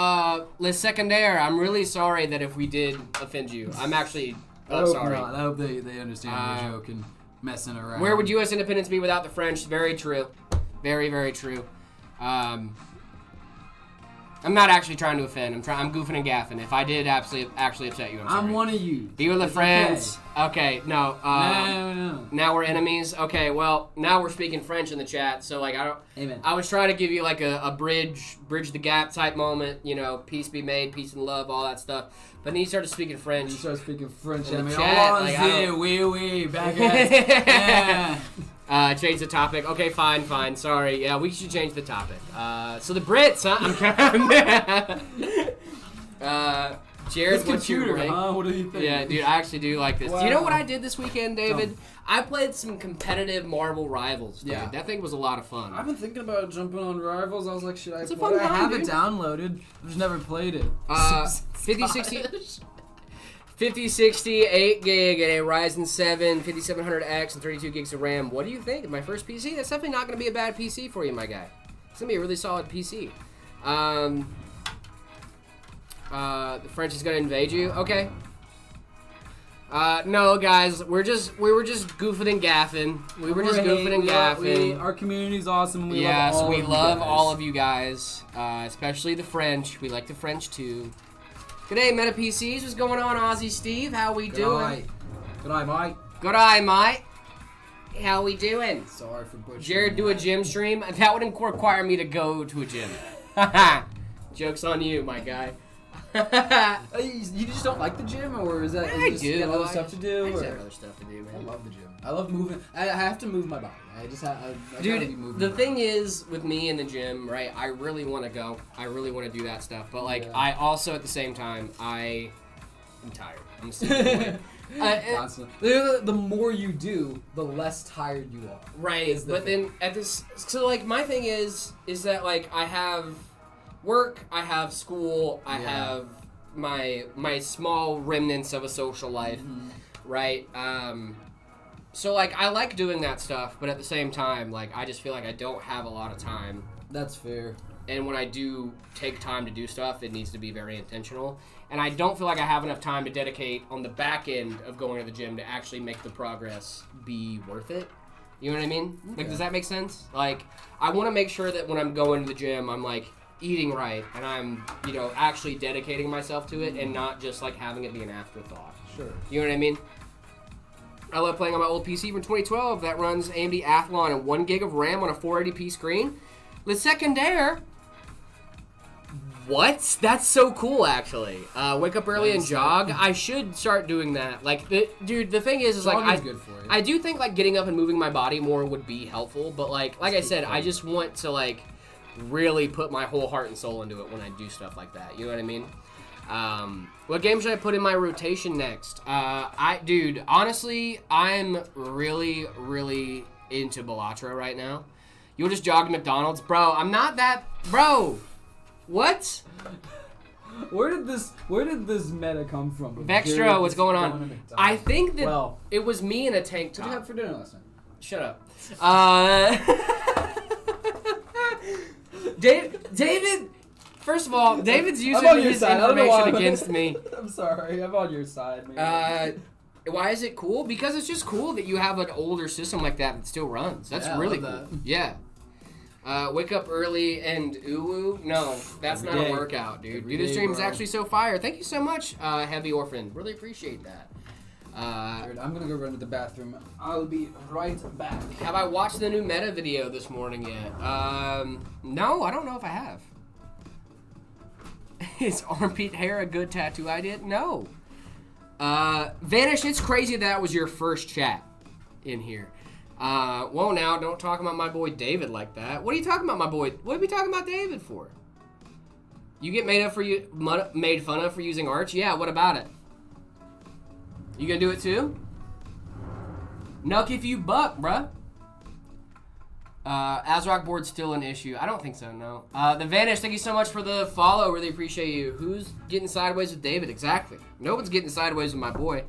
Le Secondaire, I'm really sorry that if we did offend you. I'm actually sorry. Not. I hope they understand the joke and messing around. Where would U.S. independence be without the French? Very true. Very, very true. I'm not actually trying to offend. I'm goofing and gaffing. If I did actually upset you, I'm sorry. I'm one of you. Be with the It's friends. Okay, no. No. Now we're enemies. Okay, well, now we're speaking French in the chat. So like Amen. I was trying to give you like a bridge the gap type moment. You know, peace be made, peace and love, all that stuff. But then you started speaking French. You start speaking French. In I the mean, chat, oh, like, I don't- oui, baguette. Yeah. Change the topic. Okay, fine. Sorry. Yeah, we should change the topic. So the Brits, huh? Jared, This what's your computer, rank? huh? What do you think? Yeah, dude, I actually do like this. Do you know Wow. what I did this weekend, David? I played some competitive Marvel Rivals, dude. Yeah. That thing was a lot of fun. I've been thinking about jumping on Rivals. I was like, should I It's a play? fun I time, have dude. it downloaded. I've just never played it. 5060, 8 gig, and a Ryzen 7, 5700X, and 32 gigs of RAM. What do you think of my first PC? That's definitely not going to be a bad PC for you, my guy. It's going to be a really solid PC. The French is going to invade you. Okay. No, guys, we were just goofing and gaffing. We were just goofing and gaffing. Our community's awesome. And we Yes, love all we of you love guys. all of you guys, especially the French. We like the French too. Good day, Meta PCs. What's going on, Aussie Steve? How we doing? Good eye, Mike. Good eye, mate. How we doing? Sorry for butchering. Jared, do a gym stream? That would require me to go to a gym. Joke's on you, my guy. You just don't like the gym, or is that? I you just do. got other I- stuff to do? I just or- have other stuff to do, I man. love the gym. I love moving. I have to move my body. I gotta be Dude, moving the my thing body. is with me in the gym, right? I really want to go. I really want to do that stuff. But like, Yeah. I also at the same time, I am tired. I'm sleeping away. Constantly. The more you do, the less tired you are. Right, Is the but thing. then at this, so like my thing is that like I have work, I have school, I Yeah. have my small remnants of a social life, Mm-hmm. right? So like I like doing that stuff, but at the same time, like I just feel like I don't have a lot of time. That's fair. And when I do take time to do stuff, it needs to be very intentional. And I don't feel like I have enough time to dedicate on the back end of going to the gym to actually make the progress be worth it. You know what I mean? Like, Okay. does that make sense? Like, I want to make sure that when I'm going to the gym, I'm like eating right and I'm, you know, actually dedicating myself to it and not just like having it be an afterthought. Sure. You know what I mean? I love playing on my old PC from 2012 that runs AMD Athlon and 1 gig of RAM on a 480p screen. Le Secondaire. What? That's so cool, actually. Wake up early and That's jog. I should start doing that. Like, dude, the thing is like, Jogging's good for you. I do think like getting up and moving my body more would be helpful. But like I said, I just want to like really put my whole heart and soul into it when I do stuff like that. You know what I mean? What game should I put in my rotation next? Dude, honestly, I'm really, really into Bellatra right now. You'll just jog to McDonald's, bro. I'm not that, bro. What? Where did this meta come from? Vextro, what's going on? I think that Well, it was me in a tank what did you top. have for dinner last night? Shut up. David. First of all, David's using I'm on your his side. I don't know why information I'm- against me. I'm sorry. I'm on your side, man. Why is it cool? Because it's just cool that you have an older system like that that still runs. That's Yeah, I really love cool. that. Yeah. Wake up early and ooh. No, that's Every not day. a workout, dude. Every Dude, this day, stream is bro. actually so fire. Thank you so much, Heavy Orphan. Really appreciate that. Jared, I'm gonna go run to the bathroom. I'll be right back. Have I watched the new meta video this morning yet? No, I don't know if I have. Is armpit hair a good tattoo idea? No. Vanish, it's crazy that was your first chat in here. Well, now, don't talk about my boy David like that. What are you talking about, my boy? What are we talking about David for? You get made fun of for using Arch? Yeah, what about it? You gonna do it too? Nuck if you buck, bruh. Azrock board's still an issue. I don't think so, no. The Vanish, thank you so much for the follow. Really appreciate you. Who's getting sideways with David? Exactly. No one's getting sideways with my boy.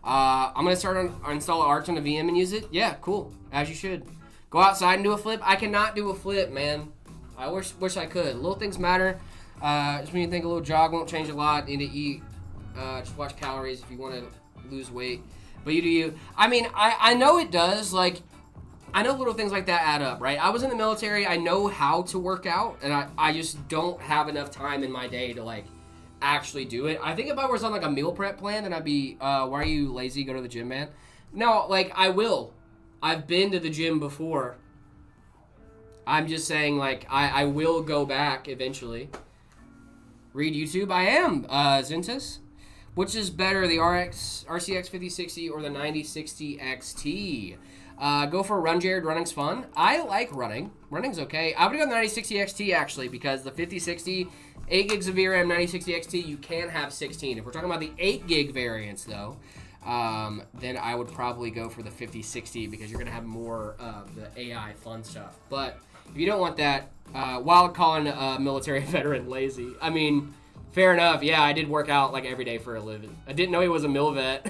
I'm going to start install Arch on a VM and use it. Yeah, cool. As you should. Go outside and do a flip. I cannot do a flip, man. I wish I could. Little things matter. Just when you think a little jog won't change a lot, need to eat. Just watch calories if you want to lose weight. But you do you. I mean, I know it does. Like I know little things like that add up, right? I was in the military. I know how to work out, and I just don't have enough time in my day to, like, actually do it. I think if I was on, like, a meal prep plan, then I'd be, why are you lazy? Go to the gym, man. No, like, I will. I've been to the gym before. I'm just saying, like, I will go back eventually. Read YouTube? I am, Zentus. Which is better, the RCX 5060 or the 9060 XT? Go for a run, Jared. Running's fun. I like running. Running's okay. I would go the 9060 XT, actually, because the 5060, 8 gigs of VRAM, 9060 XT, you can have 16. If we're talking about the 8 gig variants, though, then I would probably go for the 5060 because you're going to have more of the AI fun stuff. But if you don't want that, while calling a military veteran lazy, I mean, fair enough. Yeah, I did work out like every day for a living. I didn't know he was a mil vet.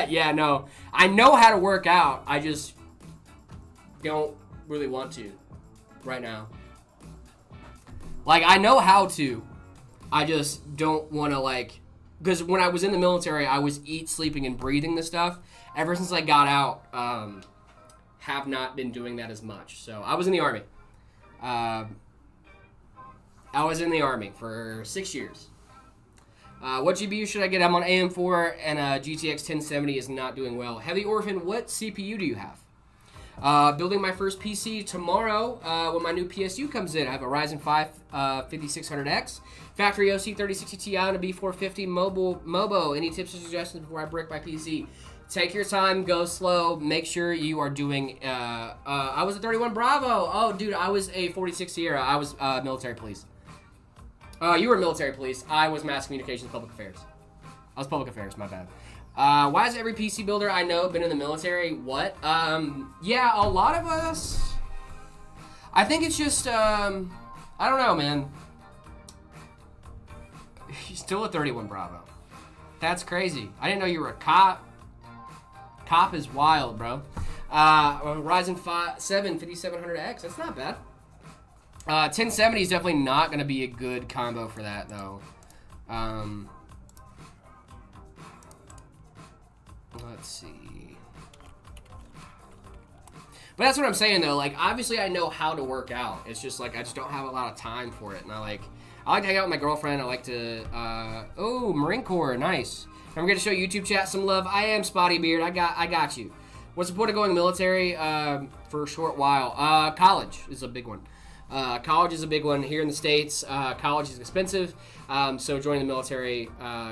Yeah, no. I know how to work out. I just don't really want to right now. Like, I know how to. I just don't want to, like, because when I was in the military, I was sleeping, and breathing this stuff. Ever since I got out, have not been doing that as much. So I was in the Army. I was in the Army for 6 years. What GPU should I get? I'm on AM4 and GTX 1070 is not doing well. Heavy Orphan, what CPU do you have? Building my first PC tomorrow when my new PSU comes in. I have a Ryzen 5 5600X, factory OC 3060 Ti, and a B450 Mobo. Any tips or suggestions before I break my PC? Take your time, go slow, make sure you are doing, I was a 31 Bravo. Oh, dude, I was a 46 Sierra. I was military police. You were military police. I was mass communications, public affairs. I was public affairs, my bad. Why has every PC builder I know been in the military? What? Yeah, a lot of us. I think it's just, I don't know, man. You're still a 31 Bravo. That's crazy. I didn't know you were a cop. Cop is wild, bro. Ryzen 7 5700X. That's not bad. 1070 is definitely not going to be a good combo for that, though. Let's see. But that's what I'm saying, though. Like, obviously, I know how to work out. It's just, like, I just don't have a lot of time for it. And I like to hang out with my girlfriend. I like to, oh, Marine Corps. Nice. I'm going to show YouTube chat some love. I am Spotty Beard. I got you. What's the point of going military for a short while? College is a big one. College is a big one here in the States. College is expensive, so joining the military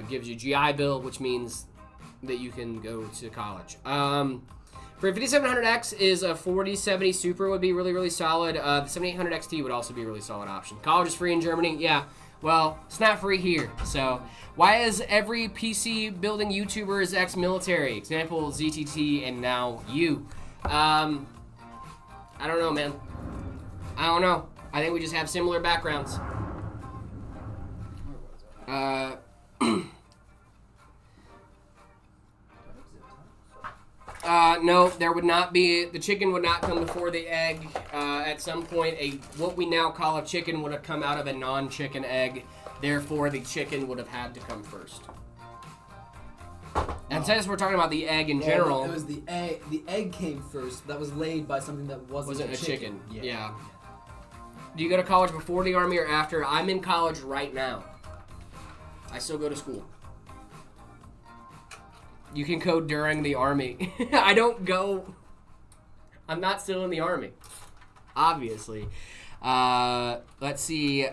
gives you GI Bill, which means that you can go to college. For a 5700X is a 4070 Super would be really, really solid. The 7800 XT would also be a really solid option. College is free in Germany. Yeah, well, it's not free here. So why is every PC building YouTuber is ex-military? Example, ZTT and now you. I don't know, man. I don't know. I think we just have similar backgrounds. No, there would not be, the chicken would not come before the egg. At some point, what we now call a chicken would have come out of a non-chicken egg. Therefore, the chicken would have had to come first. And since we're talking about the egg in general, it was the egg. The egg came first. That was laid by something that wasn't a chicken. Yeah. Do you go to college before the Army or after? I'm in college right now. I still go to school. You can code during the Army. I don't go. I'm not still in the Army. Obviously. Let's see.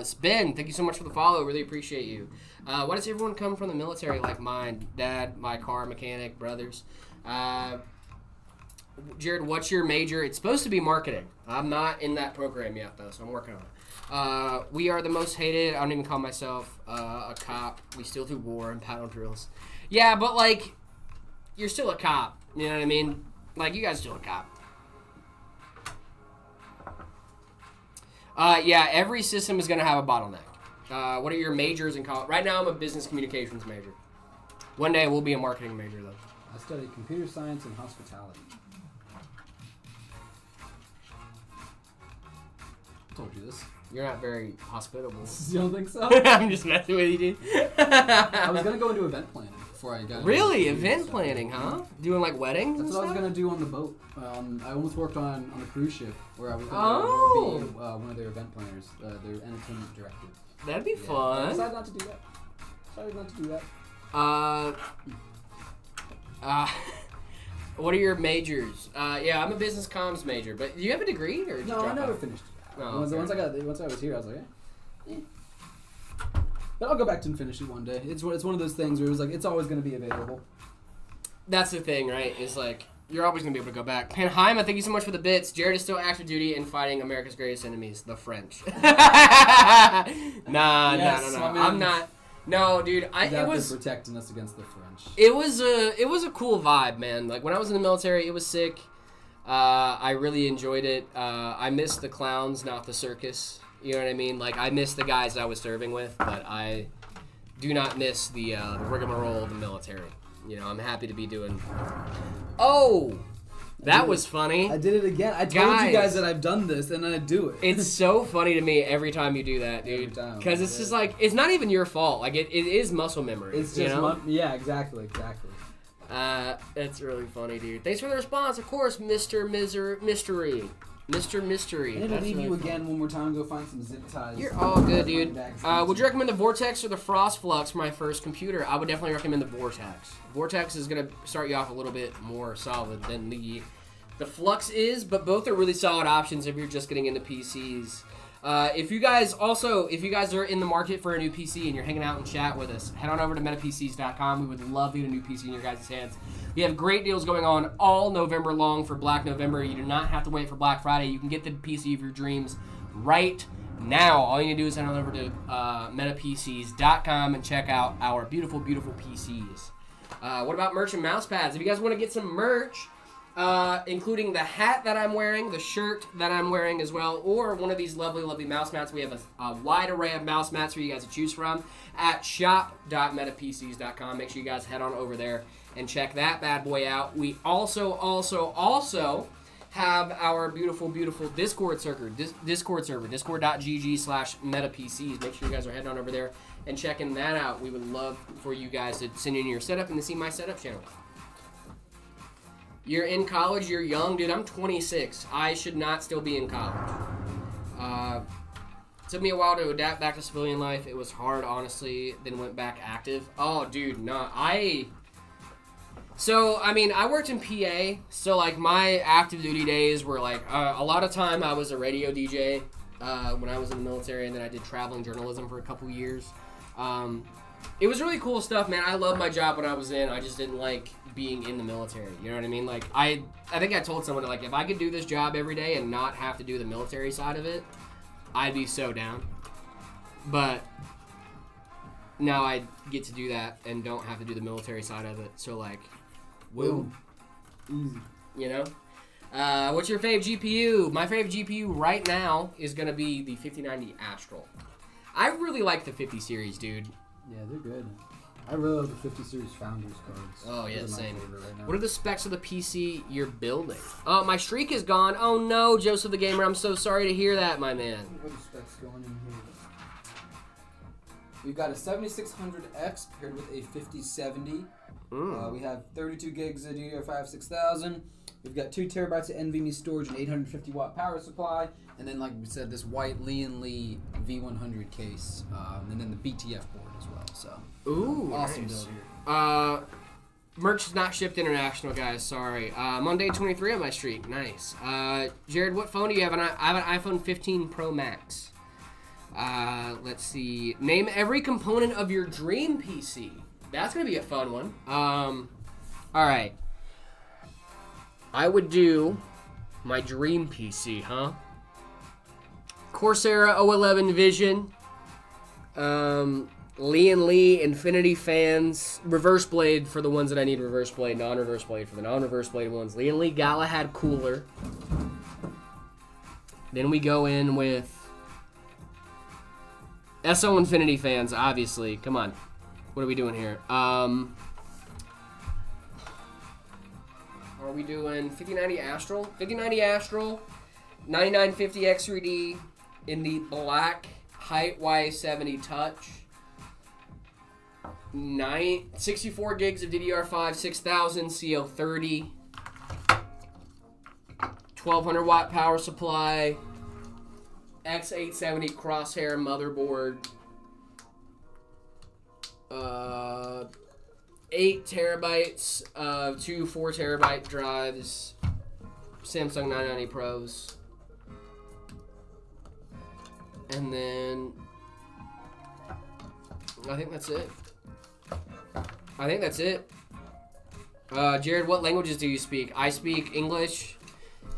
Spin, thank you so much for the follow. Really appreciate you. Why does everyone come from the military like mine? Dad, my car mechanic, brothers. Jared, what's your major? It's supposed to be marketing. I'm not in that program yet, though, so I'm working on it. We are the most hated. I don't even call myself a cop. We still do war and battle drills. Yeah, but, like, you're still a cop. You know what I mean? Like, you guys are still a cop. Yeah, every system is going to have a bottleneck. What are your majors in college? Right now, I'm a business communications major. One day, we'll be a marketing major, though. I studied computer science and hospitality. I told you this. You're not very hospitable. You don't think so? I'm just messing with you, dude. I was going to go into event planning. before I got Really? into Event stuff. planning, huh? Doing like weddings That's and what I was stuff? gonna do on the boat. I almost worked on a cruise ship where I was gonna Oh. be one of their event planners, their entertainment director. That'd be Yeah. I fun. decided not to do that. What are your majors? Yeah, I'm a business comms major, but do you have a degree or did you No, I drop never out? finished. Oh, once okay. I was here, I was like, But I'll go back to and finish it one day. It's one of those things where it was like it's always gonna be available. That's the thing, right? Is like you're always gonna be able to go back. Panheim, thank you so much for the bits. Jared is still active duty and fighting America's greatest enemies, the French. Yes, nah. my man. I'm not. No, dude. He's It out was. there protecting us against the French. It was a cool vibe, man. Like when I was in the military, it was sick. I really enjoyed it. I missed the clowns, not the circus. You know what I mean? Like I miss the guys I was serving with, but I do not miss the rigmarole of the military. You know, I'm happy to be doing. Oh, that was funny. I did it again. I told you Guys. guys that I've done this, and then I do it. It's so funny to me every time you do that, dude. Every time, Because it's yeah. just like it's not even your fault. Like it is muscle memory. It's you just know? yeah, exactly. That's really funny, dude. Thanks for the response, of course, Mr. Mystery. Mr. Mystery. I need to That's leave really you funny. again one more time. Go find some zip ties. You're all good, dude. Bags. Would you recommend the Vortex or the Frost Flux for my first computer? I would definitely recommend the Vortex. Vortex is going to start you off a little bit more solid than the Flux is, but both are really solid options if you're just getting into PCs. If you guys are in the market for a new PC and you're hanging out in chat with us, head on over to metapcs.com. We would love to get a new PC in your guys' hands. We have great deals going on all November long for Black November. You do not have to wait for Black Friday. You can get the PC of your dreams right now. All you need to do is head on over to metapcs.com and check out our beautiful, beautiful PCs. What about merch and mouse pads? If you guys want to get some merch, including the hat that I'm wearing, the shirt that I'm wearing as well, or one of these lovely, lovely mouse mats. We have a wide array of mouse mats for you guys to choose from at shop.metapcs.com. Make sure you guys head on over there and check that bad boy out. We also have our beautiful, beautiful Discord server, discord.gg/metapcs. Make sure you guys are heading on over there and checking that out. We would love for you guys to send in your setup and to see my setup channel. You're in college, you're young, dude. I'm 26. I should not still be in college. Took me a while to adapt back to civilian life. It was hard, honestly. Then went back active. Oh, dude, no. I worked in PA, so, like, my active duty days were, like, a lot of time I was a radio DJ when I was in the military, and then I did traveling journalism for a couple years. It was really cool stuff, man. I loved my job when I was in. I just didn't like being in the military. You know what I mean? Like, I think I told someone, like, if I could do this job every day and not have to do the military side of it, I'd be so down. But now I get to do that and don't have to do the military side of it. So, like, woo. Easy. You know? What's your fave GPU? My fave GPU right now is going to be the 5090 Astral. I really like the 50 series, dude. Yeah, they're good. I really love the 50 Series Founders cards. Oh, yeah, Those are my same. favorite right now. What are the specs of the PC you're building? Oh, my streak is gone. Oh, no, Joseph the Gamer. I'm so sorry to hear that, my man. What are the specs going in here? We've got a 7600X paired with a 5070. We have 32 gigs of DDR5 6000. We've got 2 terabytes of NVMe storage and 850 watt power supply. And then, like we said, this white Lian Li V100 case. And then the BTF board as well. So, Ooh, awesome nice. build here. Merch is not shipped international, guys. Sorry. Monday 23 on my streak. Nice. Jared, what phone do you have? I have an iPhone 15 Pro Max. Let's see. Name every component of your dream PC. That's gonna be a fun one. All right. I would do my dream PC, huh? Corsair O11 Vision. Lian Li Infinity fans, reverse blade for the ones that I need reverse blade, non-reverse blade for the non-reverse blade ones. Lian Li Galahad cooler. Then we go in with SO Infinity fans, obviously. Come on, what are we doing here? Are we doing 5090 Astral? 5090 Astral, 9950 X3D in the black Height Y70 Touch. 64 gigs of DDR5 6000 CO30, 1200 watt power supply, X870 crosshair motherboard, 8 terabytes of 2 4 terabyte drives, Samsung 990 Pros, and then I think that's it. Jared, what languages do you speak? I speak English,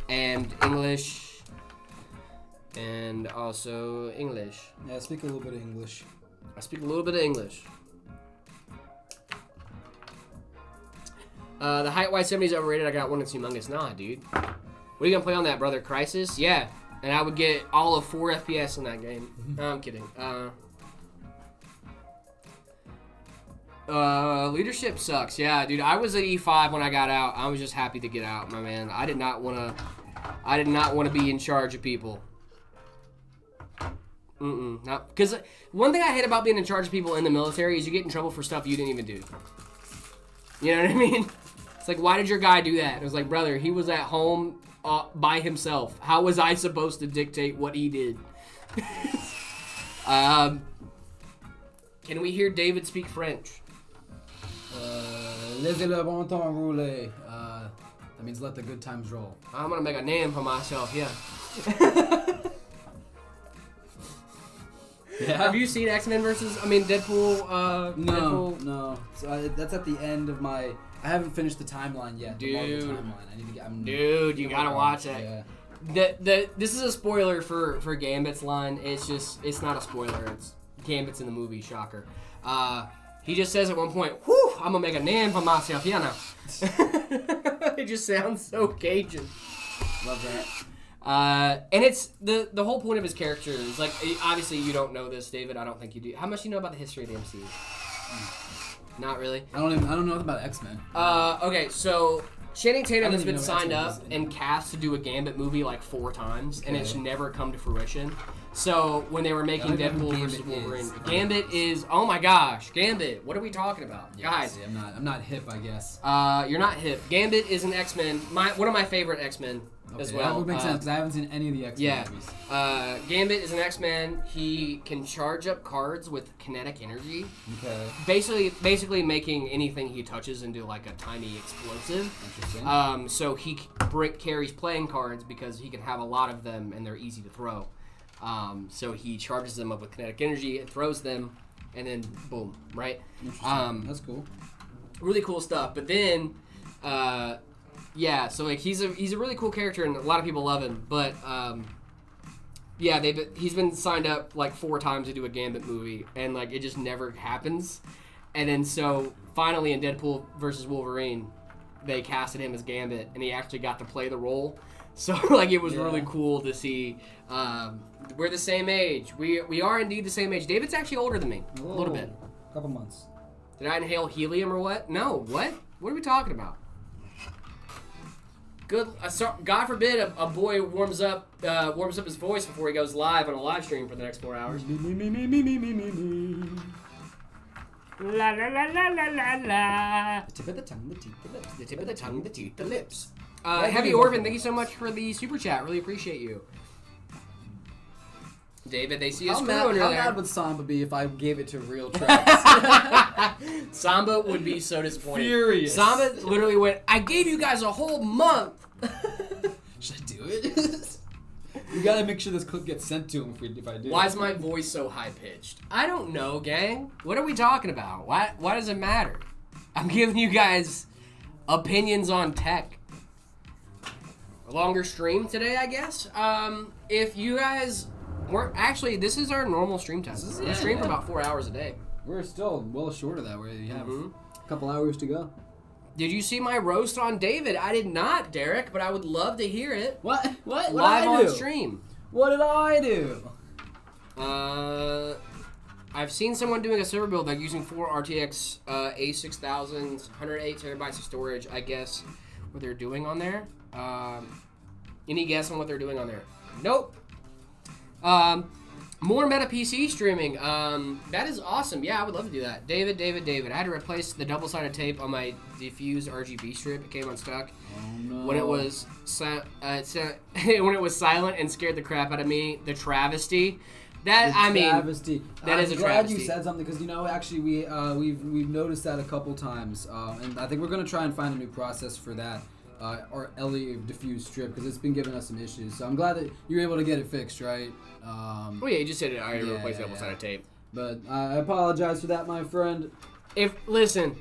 and also English. Yeah, I speak a little bit of English. I speak a little bit of English. The height Y70 is overrated. I got one that's humongous. Nah, dude. What are you gonna play on that, brother? Crysis? Yeah. And I would get all of 4 FPS in that game. No, I'm kidding. Leadership sucks. Yeah, dude. I was at E5 when I got out. I was just happy to get out, my man. I did not want to be in charge of people. Not because one thing I hate about being in charge of people in the military is you get in trouble for stuff you didn't even do. You know what I mean? It's like, why did your guy do that? It was like, brother, he was at home by himself. How was I supposed to dictate what he did? Can we hear David speak French? Laissez le bon temps rouler. That means let the good times roll. I'm gonna make a name for myself. Yeah. Yeah. Have you seen X-Men versus? I mean, Deadpool. No. So that's at the end of my. I haven't finished the timeline yet. Dude. The Marvel timeline. I need to get. Dude, you gotta watch that. Yeah. This is a spoiler for Gambit's line. It's not a spoiler. It's Gambit's in the movie. Shocker. He just says at one point, "Whew, I'm gonna make a name for myself." Yeah, now. It just sounds so Cajun. Love that. And it's the whole point of his character is like, obviously you don't know this, David. I don't think you do. How much do you know about the history of the MCU? Not really. I don't know nothing about X-Men. Okay, so Channing Tatum has even been know signed X-Men up was in and cast to do a Gambit movie like 4 times, and it's Okay. never come to fruition. So when they were making I don't know who Deadpool versus Gambit is. Wolverine, Gambit is, oh my gosh, Gambit. What are we talking about, Yeah, guys? see, I'm not hip, I guess. You're not hip. Gambit is an X-Men. One of my favorite X-Men as well. That would make sense because I haven't seen any of the X-Men Yeah. movies. Gambit is an X-Men. He can charge up cards with kinetic energy, Okay. basically making anything he touches into like a tiny explosive. Interesting. So he carries playing cards because he can have a lot of them and they're easy to throw. So he charges them up with kinetic energy and throws them, and then boom, right? Interesting. That's cool. Really cool stuff. But then, yeah, so like he's a really cool character and a lot of people love him. But yeah, he's been signed up like 4 times to do a Gambit movie, and like it just never happens. And then so finally in Deadpool versus Wolverine, they casted him as Gambit, and he actually got to play the role. So like it was really cool to see. We're the same age. We are indeed the same age. David's actually older than me, a little bit. Couple months. Did I inhale helium or what? No. What? What are we talking about? Good. God forbid a boy warms up his voice before he goes live on a live stream for the next 4 hours. Me. La la la la la la la. The tip of the tongue, the teeth, the lips. The tip of the tongue, the teeth, the lips. Yeah, Heavy you Orphan, go. thank you so much for the super chat. Really appreciate you. David, they see a How screw mad, under how there. mad would Samba be if I gave it to real tracks? Samba would be so disappointed. Furious. Samba literally went, I gave you guys a whole month. Should I do it? You gotta make sure this clip gets sent to him if I do. Why is my voice so high pitched? I don't know, gang. What are we talking about? Why does it matter? I'm giving you guys opinions on tech. A longer stream today, I guess. If you guys weren't actually, this is our normal stream time. We stream for about 4 hours a day. We're still well short of that. We have Mhm. a couple hours to go. Did you see my roast on David? I did not, Derek, but I would love to hear it What? What? What live did I on do? stream. What did I do? I've seen someone doing a server build like using 4 RTX A6000s, 108 terabytes of storage. I guess what they're doing on there. Any guess on what they're doing on there? Nope. More Meta PC streaming. That is awesome. Yeah, I would love to do that. David. I had to replace the double-sided tape on my Diffuse RGB strip. It came unstuck. Oh, no. When it was when it was silent and scared the crap out of me. The travesty. That Travesty. That is a I'm glad travesty. you said something because actually we've noticed that a couple times, and I think we're gonna try and find a new process for that. Our LE diffuse strip because it's been giving us some issues. So I'm glad that you were able to get it fixed, right? Oh yeah, you just said it. I already replaced double-sided tape. But I apologize for that, my friend. Listen,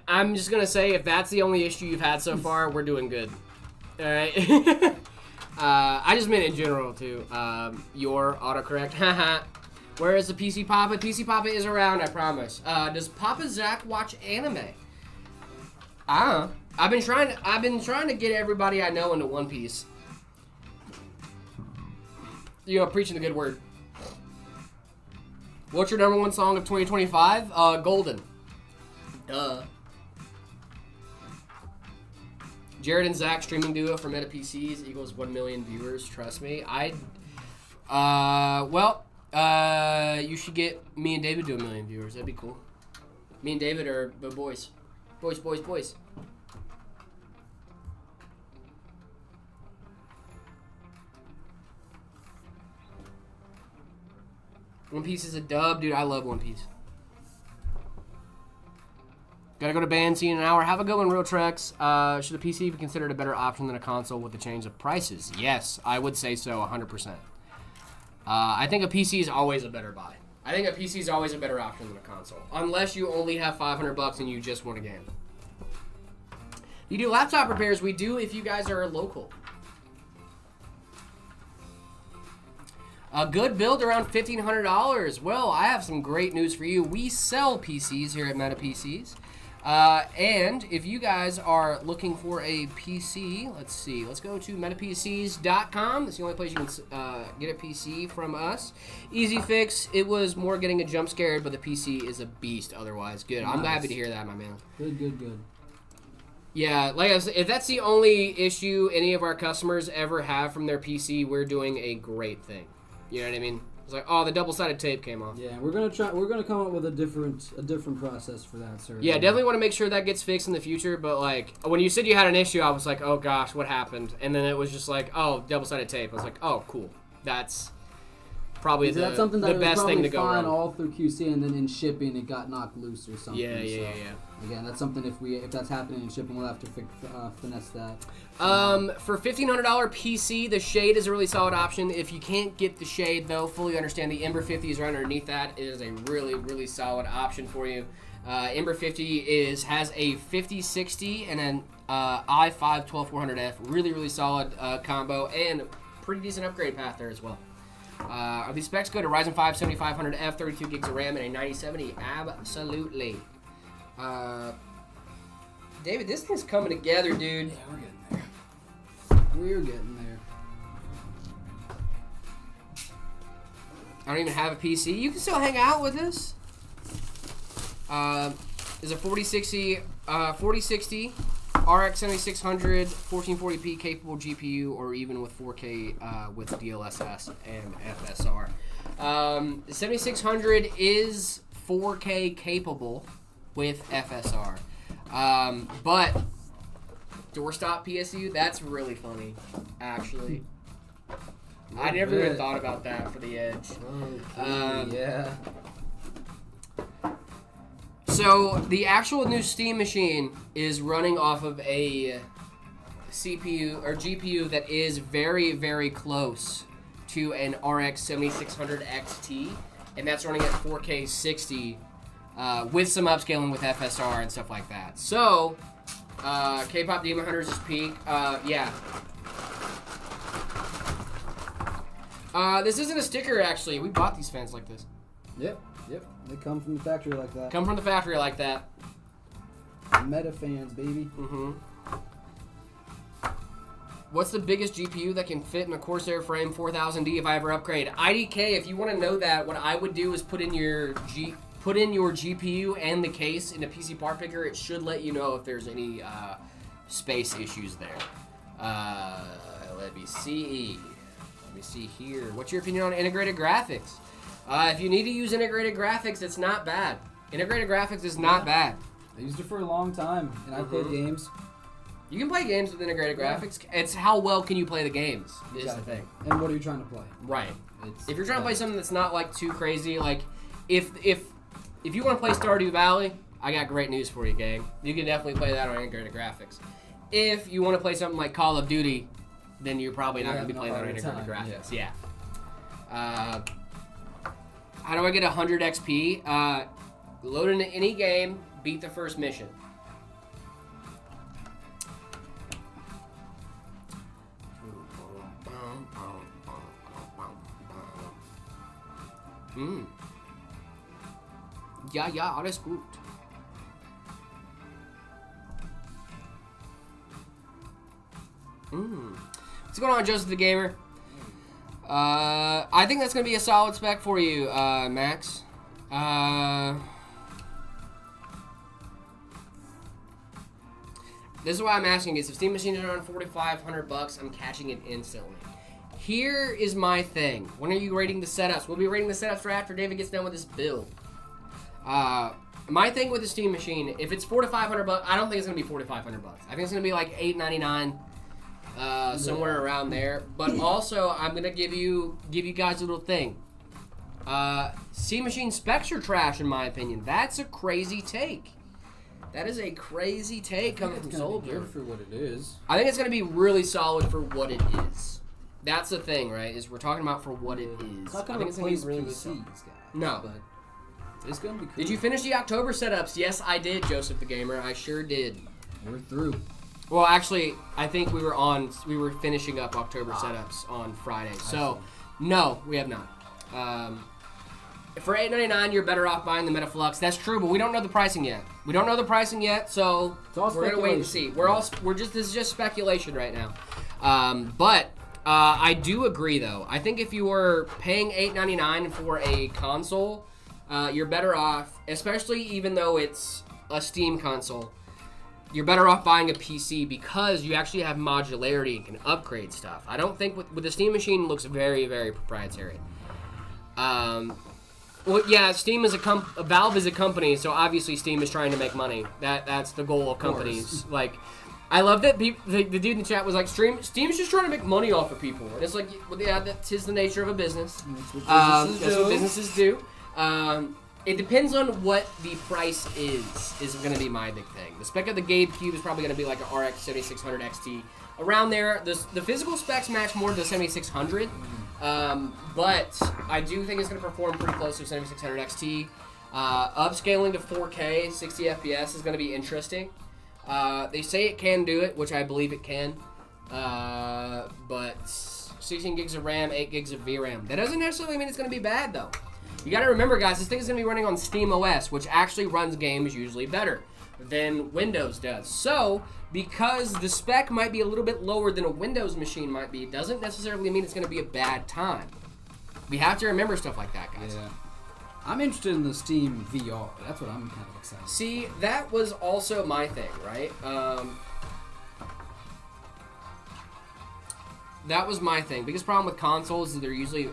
I'm just gonna say if that's the only issue you've had so far, we're doing good. All right. I just meant in general too. Your autocorrect. Haha. Where is the PC Papa? PC Papa is around, I promise. Does Papa Zach watch anime? I've been trying to get everybody I know into One Piece. Preaching the good word. What's your number one song of 2025? Golden. Duh. Jared and Zach streaming duo for Meta PCs equals 1 million viewers. Trust me. You should get me and David to 1 million viewers. That'd be cool. Me and David are the boys. Boys. One Piece is a dub, dude. I love One Piece. Gotta go to band, see you in an hour. Have a good one, Real Trex. Should a PC be considered a better option than a console with the change of prices? Yes, I would say so, 100%. I think a PC is always a better buy. I think a PC is always a better option than a console, unless you only have $500 and you just want a game. You do laptop repairs? We do if you guys are local. A good build around $1,500. Well, I have some great news for you. We sell PCs here at Meta PCs. And if you guys are looking for a PC, let's see. Let's go to metapcs.com. That's the only place you can get a PC from us. Easy fix. It was more getting a jump scared, but the PC is a beast otherwise. Good. Nice. I'm happy to hear that, my man. Good. Yeah, like I said, if that's the only issue any of our customers ever have from their PC, we're doing a great thing. You know what I mean? It's like, oh, the double-sided tape came off. Yeah, we're gonna come up with a different process for that, sir. Yeah, definitely want to make sure that gets fixed in the future. But like, when you said you had an issue, I was like, oh gosh, what happened? And then it was just like, oh, double-sided tape. I was like, oh, cool. That's probably the best thing to go fine wrong. All through QC, and then in shipping it got knocked loose or something. Yeah. Again, that's something if that's happening in shipping, we'll have to finesse that. For $1,500 PC, the Shade is a really solid option. If you can't get the Shade, though, fully understand the Ember 50 is right underneath that. It is a really, really solid option for you. Ember 50 has a 5060 and an i5 12400F. Really, really solid combo and pretty decent upgrade path there as well. Are these specs good? A Ryzen 5 7500F, 32 gigs of RAM, and a 9070? Absolutely. David, this thing's coming together, dude. Yeah, we're getting there. I don't even have a PC. You can still hang out with us. Is a 4060 RX 7600 1440p capable GPU, or even with 4K with DLSS and FSR. The 7600 is 4K capable with FSR, but doorstop PSU, that's really funny, actually. I never even thought about that for the Edge. Yeah. So the actual new Steam machine is running off of a CPU or GPU that is very, very close to an RX 7600 XT, and that's running at 4K 60 with some upscaling with FSR and stuff like that. So, K-Pop Demon Hunters is peak. Yeah. This isn't a sticker, actually. We bought these fans like this. Yep. They come from the factory like that. Come from the factory like that. Meta fans, baby. Mm-hmm. What's the biggest GPU that can fit in a Corsair frame 4000D if I ever upgrade? IDK, if you want to know that, what I would do is put in your GPU and the case in a PC part picker. It should let you know if there's any space issues there. Let me see here. What's your opinion on integrated graphics? If you need to use integrated graphics, it's not bad. Integrated graphics is not bad. I used it for a long time, and I played games. You can play games with integrated graphics. It's how well can you play the games is the thing. And what are you trying to play? Right. If you're trying to play something that's not like too crazy, like if you want to play Stardew Valley, I got great news for you, gang. You can definitely play that on integrated graphics. If you want to play something like Call of Duty, then you're probably not going to be playing that on integrated graphics. Yeah. How do I get 100 XP? Load into any game, beat the first mission. Ja, alles gut. What's going on, Joseph the Gamer? I think that's going to be a solid spec for you, Max. This is why I'm asking is if Steam Machine is around $4,500, I'm catching it instantly. Here is my thing. When are you rating the setups? We'll be rating the setups right after David gets done with his build. My thing with the Steam Machine, if it's $400 to $500, I don't think it's gonna be $400 to $500. I think it's gonna be like $899, somewhere around there. But also, I'm gonna give you guys a little thing. Steam Machine specs are trash, in my opinion. That's a crazy take. That is a crazy take coming from Soldier. Good for what it is. I think it's gonna be really solid for what it is. That's the thing, right? Is we're talking about for what it is. It's not I gonna think it's gonna be replace really PCs, solid. guys. No. But it's gonna be cool. Did you finish the October setups? Yes, I did, Joseph the Gamer. I sure did. We're through. Well, actually, I think we were finishing up October setups on Friday. So, no, we have not. For $899, you're better off buying the Metaflux. That's true, but we don't know the pricing yet. We don't know the pricing yet, so all we're gonna wait and see. This is just speculation right now. But I do agree, though. I think if you were paying $899 for a console, you're better off, especially even though it's a Steam console. You're better off buying a PC because you actually have modularity and can upgrade stuff. I don't think with the Steam Machine, it looks very, very proprietary. Well, yeah, Steam is Valve is a company, so obviously Steam is trying to make money. That's the goal of companies. Like, I love that the dude in the chat was like, Steam's just trying to make money off of people. And it's like, well, yeah, that is the nature of a business. That's what businesses do. It depends on what the price is going to be my big thing. The spec of the GameCube is probably going to be like an RX 7600 XT. Around there, the physical specs match more to the 7600. But I do think it's going to perform pretty close to 7600 XT. Upscaling to 4K, 60 FPS is going to be interesting. They say it can do it, which I believe it can. But 16 gigs of RAM, 8 gigs of VRAM. That doesn't necessarily mean it's going to be bad, though. You got to remember, guys, this thing is going to be running on SteamOS, which actually runs games usually better than Windows does. So, because the spec might be a little bit lower than a Windows machine might be, doesn't necessarily mean it's going to be a bad time. We have to remember stuff like that, guys. Yeah. I'm interested in the Steam VR. That's what I'm kind of excited. See, that was also my thing, right? That was my thing. Biggest problem with consoles is they're usually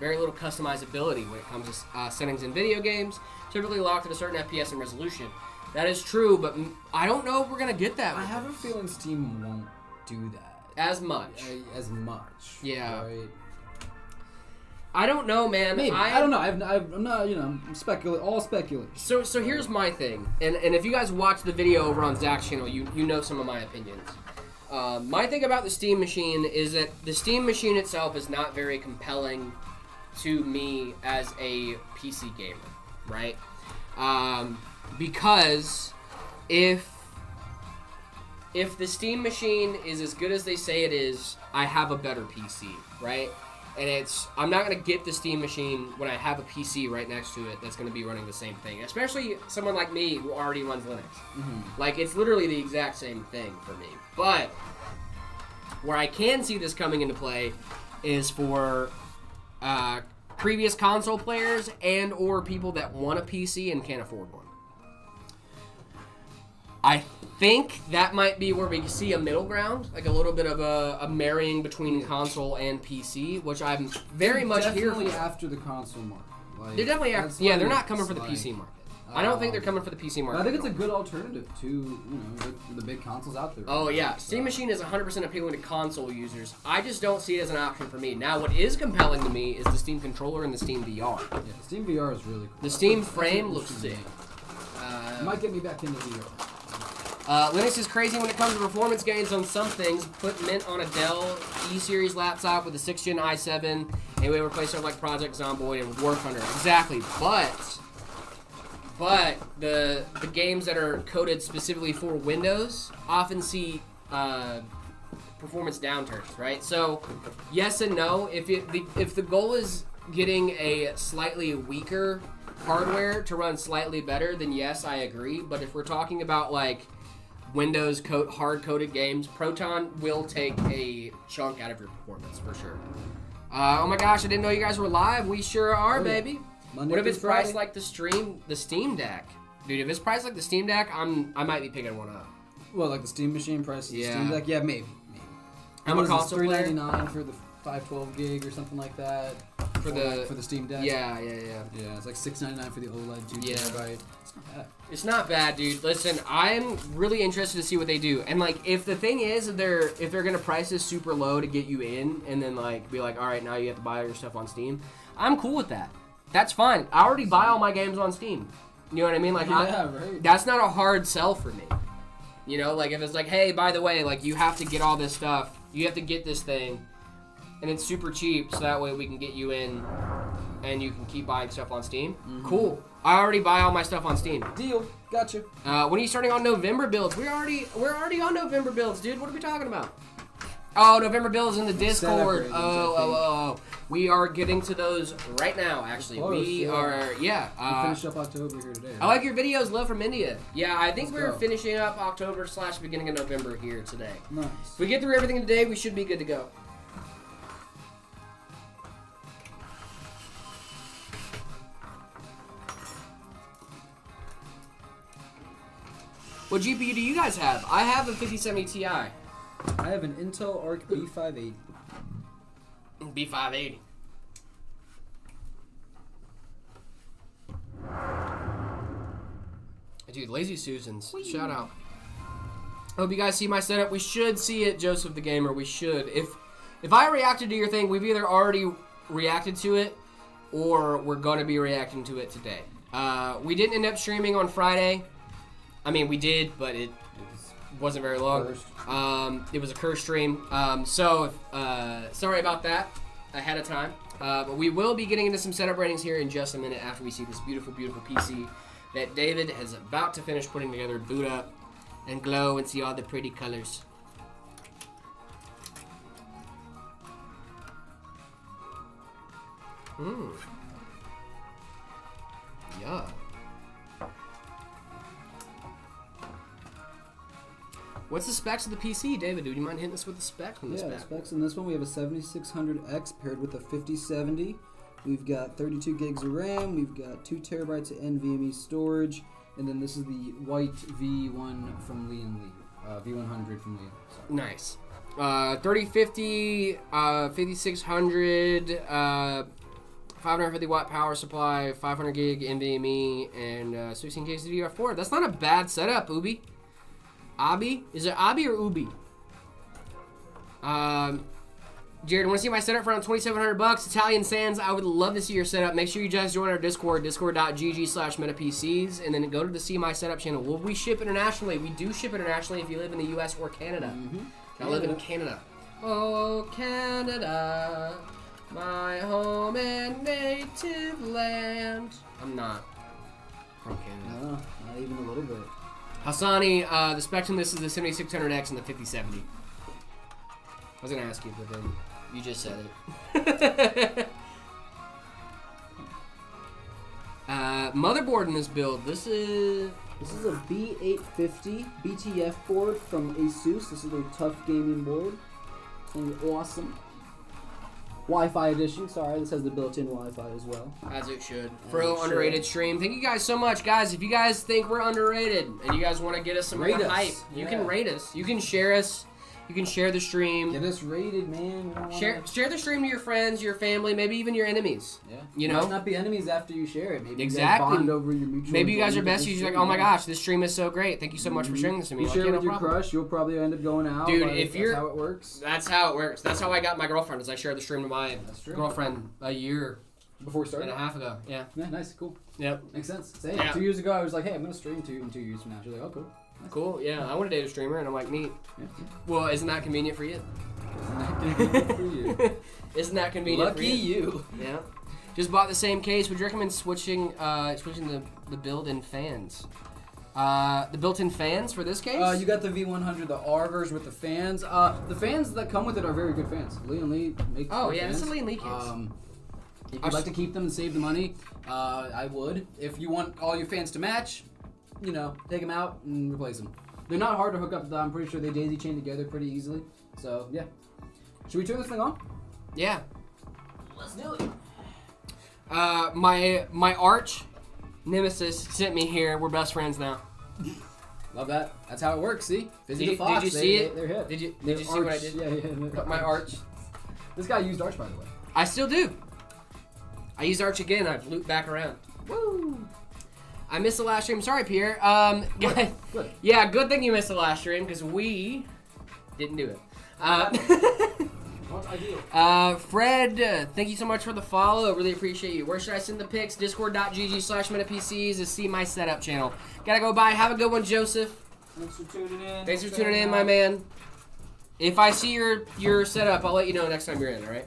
very little customizability when it comes to settings in video games. Typically locked at a certain FPS and resolution. That is true, but I don't know if we're going to get that. I have a feeling Steam won't do that. As much. As much. Yeah. Right? I don't know, man. Maybe. I don't know. I'm not, I'm all speculation. So here's my thing. And if you guys watch the video over on Zach's channel, you know some of my opinions. My thing about the Steam Machine is that the Steam Machine itself is not very compelling to me as a PC gamer, right? Because if the Steam Machine is as good as they say it is, I have a better PC, right? And I'm not going to get the Steam Machine when I have a PC right next to it that's going to be running the same thing. Especially someone like me who already runs Linux. Mm-hmm. Like, it's literally the exact same thing for me. But where I can see this coming into play is for previous console players and or people that want a PC and can't afford one. I think that might be where we can see a middle ground, like a little bit of a marrying between console and PC, which I'm very much here for. Definitely after the console market. Like, They're definitely that's yeah. what They're not it's coming for the like. PC market. I don't think they're coming for the PC market. I think it's a good alternative to the big consoles out there. Oh yeah, Steam Machine is 100% appealing to console users. I just don't see it as an option for me. Now, what is compelling to me is the Steam controller and the Steam VR. Yeah, Steam VR is really cool. The Steam frame looks sick. It might get me back into VR. Linux is crazy when it comes to performance gains on some things. Put Mint on a Dell E-Series laptop with a 6th Gen i7, and we replace stuff like Project Zomboid and War Thunder. Exactly, but the games that are coded specifically for Windows often see performance downturns, right? So, yes and no. If the goal is getting a slightly weaker hardware to run slightly better, then yes, I agree. But if we're talking about like Windows hard-coded games, Proton will take a chunk out of your performance for sure. Oh my gosh, I didn't know you guys were live. We sure are, baby. Monday What if through it's priced Friday? like the Steam Deck? Dude, if it's priced like the Steam Deck, I might be picking one up. Well, like the Steam Machine price, Yeah. Steam Deck, yeah, maybe. I'm What a is this, console player. $399 for the 512 gig or something like that. For Or the- like for the Steam Deck. Yeah. Yeah, it's like $699 for the OLED 2 Yeah. terabyte. It's not bad. It's not bad, dude. Listen, I'm really interested to see what they do. And like, if the thing is, if they're gonna price this super low to get you in, and then like be like, all right, now you have to buy all your stuff on Steam, I'm cool with that. That's fine. I already buy all my games on Steam. You know what I mean? Like, Right. that's not a hard sell for me. You know, like if it's like, hey, by the way, like you have to get all this stuff, you have to get this thing, and it's super cheap, so that way we can get you in, and you can keep buying stuff on Steam. Cool. I already buy all my stuff on Steam. Deal. Gotcha. When are you starting on November builds? We're already on November builds, dude. What are we talking about? Oh, November builds in the Discord. upgrades, Oh. We are getting to those right now, actually. Close, We yeah. are, yeah. We finished up October here today. I like your videos, Love from India. Yeah, I think Let's we're go. finishing up October / beginning of November here today. Nice. If we get through everything today, we should be good to go. What GPU do you guys have? I have a 5070 Ti. I have an Intel Arc B580. B580. Dude, Lazy Susans. Shout out. Hope you guys see my setup. We should see it, Joseph the Gamer. We should. If I reacted to your thing, we've either already reacted to it or we're going to be reacting to it today. We didn't end up streaming on Friday. I mean, we did, but it wasn't very long. Cursed. It was a curse stream. So sorry about that ahead of time. But we will be getting into some setup ratings here in just a minute after we see this beautiful, beautiful PC that David is about to finish putting together, boot up, and glow and see all the pretty colors. Yeah. What's the specs of the PC, David? Do you mind hitting us with the specs on this Yeah, bad specs in this one, we have a 7600X paired with a 5070. We've got 32 gigs of RAM. We've got 2 terabytes of NVMe storage. And then this is the white V1 from Lee & Lee. V100 from Lee. Sorry. Nice. 3050, 5600, 550 watt power supply, 500 gig NVMe, and 16 gigs of DDR4. That's not a bad setup, Ubi. Abi? Is it Abi or Ubi? Jared, want to see my setup for around $2,700? Italian Sands, I would love to see your setup. Make sure you guys join our Discord, discord.gg/metapcs, and then go to the See My Setup channel. Will we ship internationally? We do ship internationally if you live in the US or Canada. I live in Canada. Oh, Canada, my home and native land. I'm not from Canada. No, not even a little bit. Hassani, the Spectrum, this is the 7600X and the 5070. I was going to ask you, but then you just said it. Motherboard in this build. This is a B850 BTF board from Asus. This is their tough gaming board. It's awesome. Wi-Fi edition. Sorry, this has the built-in Wi-Fi as well. as it should. As For a it little underrated stream. Thank you guys so much, guys. If you guys think we're underrated and you guys want to get us some Rate more us. hype, you Yeah. can rate us. You can share us. You can share the stream. Get us rated, man. We don't Share the stream to your friends, your family, maybe even your enemies. Yeah. You Might know? not be enemies after you share it. Maybe Exactly. you guys bond over your mutual Maybe you guys are enjoyment of besties. this You're like, stream, oh my yeah. gosh, this stream is so great. Thank you so much for sharing this to me. You Like, share yeah, it no with your problem. crush, you'll probably end up going out. Dude, Like, if you're- that's how it works. That's how it works. That's how I got my girlfriend. Is I shared the stream to my That's true. girlfriend a year Before we and started. a half ago. Yeah. Yeah, nice, cool. Yep. Makes sense. Same. Yeah. 2 years ago, I was like, hey, I'm gonna stream in 2 years from now. She's like, oh, cool. Nice. Cool. Yeah. I want to date a streamer, and I'm like, neat. Yeah. Well, isn't that convenient for you? Good for you. Isn't that convenient Lucky for you? you. Yeah. Just bought the same case. Would you recommend switching the built-in fans? The built-in fans for this case? You got the V100, the R version with the fans. The fans that come with it are very good fans. Lee and Lee make Oh, good yeah, fans. it's a Lee and Lee case. If you'd like to keep them and save the money, I would. If you want all your fans to match, take them out and replace them. They're not hard to hook up. I'm pretty sure they daisy chain together pretty easily. So yeah. Should we turn this thing on? Yeah. Let's do it. My arch nemesis sent me here. We're best friends now. Love that. That's how it works. See, Fizzy Did the you- Fox. did you see it? They're hip. Did you They're see what I arch- did? Yeah. My arch. This guy used arch, by the way. I still do. I used arch again. I've looped back around. Woo. I missed the last stream. Sorry, Pierre. Good. Yeah, good thing you missed the last stream because we didn't do it. What's ideal? Fred, thank you so much for the follow. Really appreciate you. Where should I send the pics? Discord.gg/MetaPCs is See My Setup channel. Gotta go by. Have a good one, Joseph. Thanks for tuning in. Thanks for tuning in, my man. If I see your setup, I'll let you know next time you're in, alright?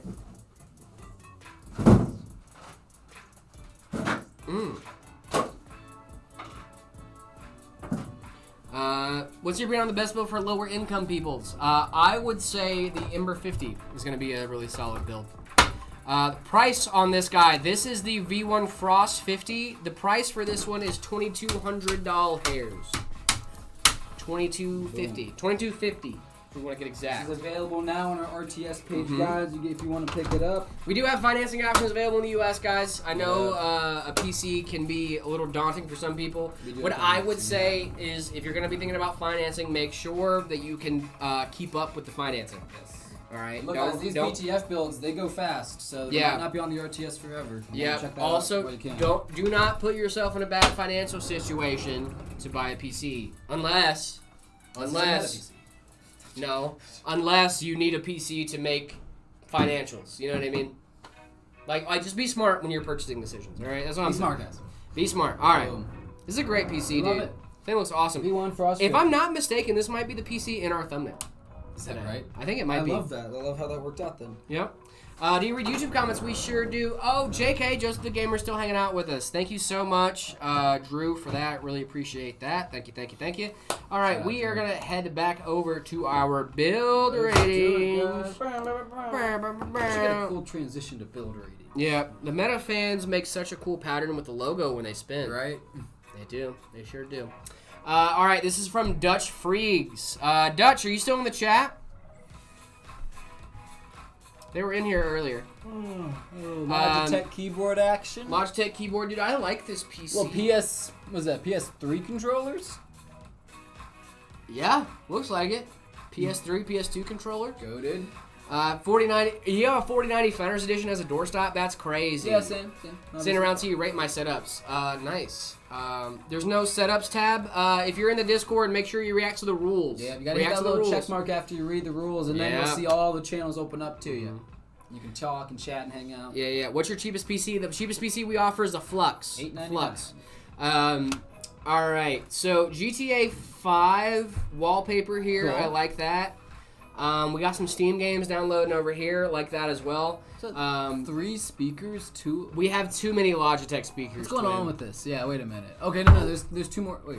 What's your opinion on the best build for lower income peoples? I would say the Ember 50 is going to be a really solid build. The price on this guy, this is the V1 Frost 50. The price for this one is $2,200. $2,250. $2,250. If we want to get exact. This is available now on our RTS page, Mhm. guys. If you want to pick it up. We do have financing options available in the U.S., guys. I know a PC can be a little daunting for some people. We do What have I would financing. say is if you're going to be thinking about financing, make sure that you can keep up with the financing. Yes. All right? Look, guys, these BTF builds, they go fast, so they Yeah. might not be on the RTS forever. You Yeah. wanna check that Also, out while you can. do not put yourself in a bad financial situation to buy a PC unless you need a PC to make financials. You know what I mean? Like just be smart when you're purchasing decisions. All right, that's what I'm Be smart, saying. guys. Be smart. All right, Boom. this is a great PC, Love dude. it. Thing looks awesome. V1 Frost. If I'm not mistaken, this might be the PC in our thumbnail. Is that today. right? I think it might be. that. I love how that worked out then. Yep. Do you read YouTube comments? We sure do. Oh, JK, Joseph the Gamer, still hanging out with us. Thank you so much, Drew, for that. Really appreciate that. Thank you. All right, Shout out, we are Drew. going to head back over to our build ratings. Should get a cool transition to build rating. Yeah, the meta fans make such a cool pattern with the logo when they spin. Right? They do. They sure do. All right, this is from Dutch Freegs. Dutch, are you still in the chat? They were in here earlier. Logitech keyboard action. Logitech keyboard, dude. I like this PC. Well, PS3 controllers? Yeah, looks like it. PS3, PS2 controller. Goated. 4090. You have a 4090 Founders Edition as a doorstop? That's crazy. Yeah, same. Send around to you, rate my setups. Nice. There's no setups tab. If you're in the Discord, make sure you react to the rules. Yeah, you gotta hit react that to the little rules. check mark after you read the rules, and then you'll Yeah. see all the channels open up to you. You can talk and chat and hang out. Yeah. What's your cheapest PC? The cheapest PC we offer is a Flux. $8.99. Flux. All right. So GTA 5 wallpaper here. Cool. I like that. We got some Steam games downloading over here. Like that as well. So 3 speakers, 2. We have too many Logitech speakers. What's going twin. on with this? Yeah, wait a minute. Okay, no, there's 2 more. Wait.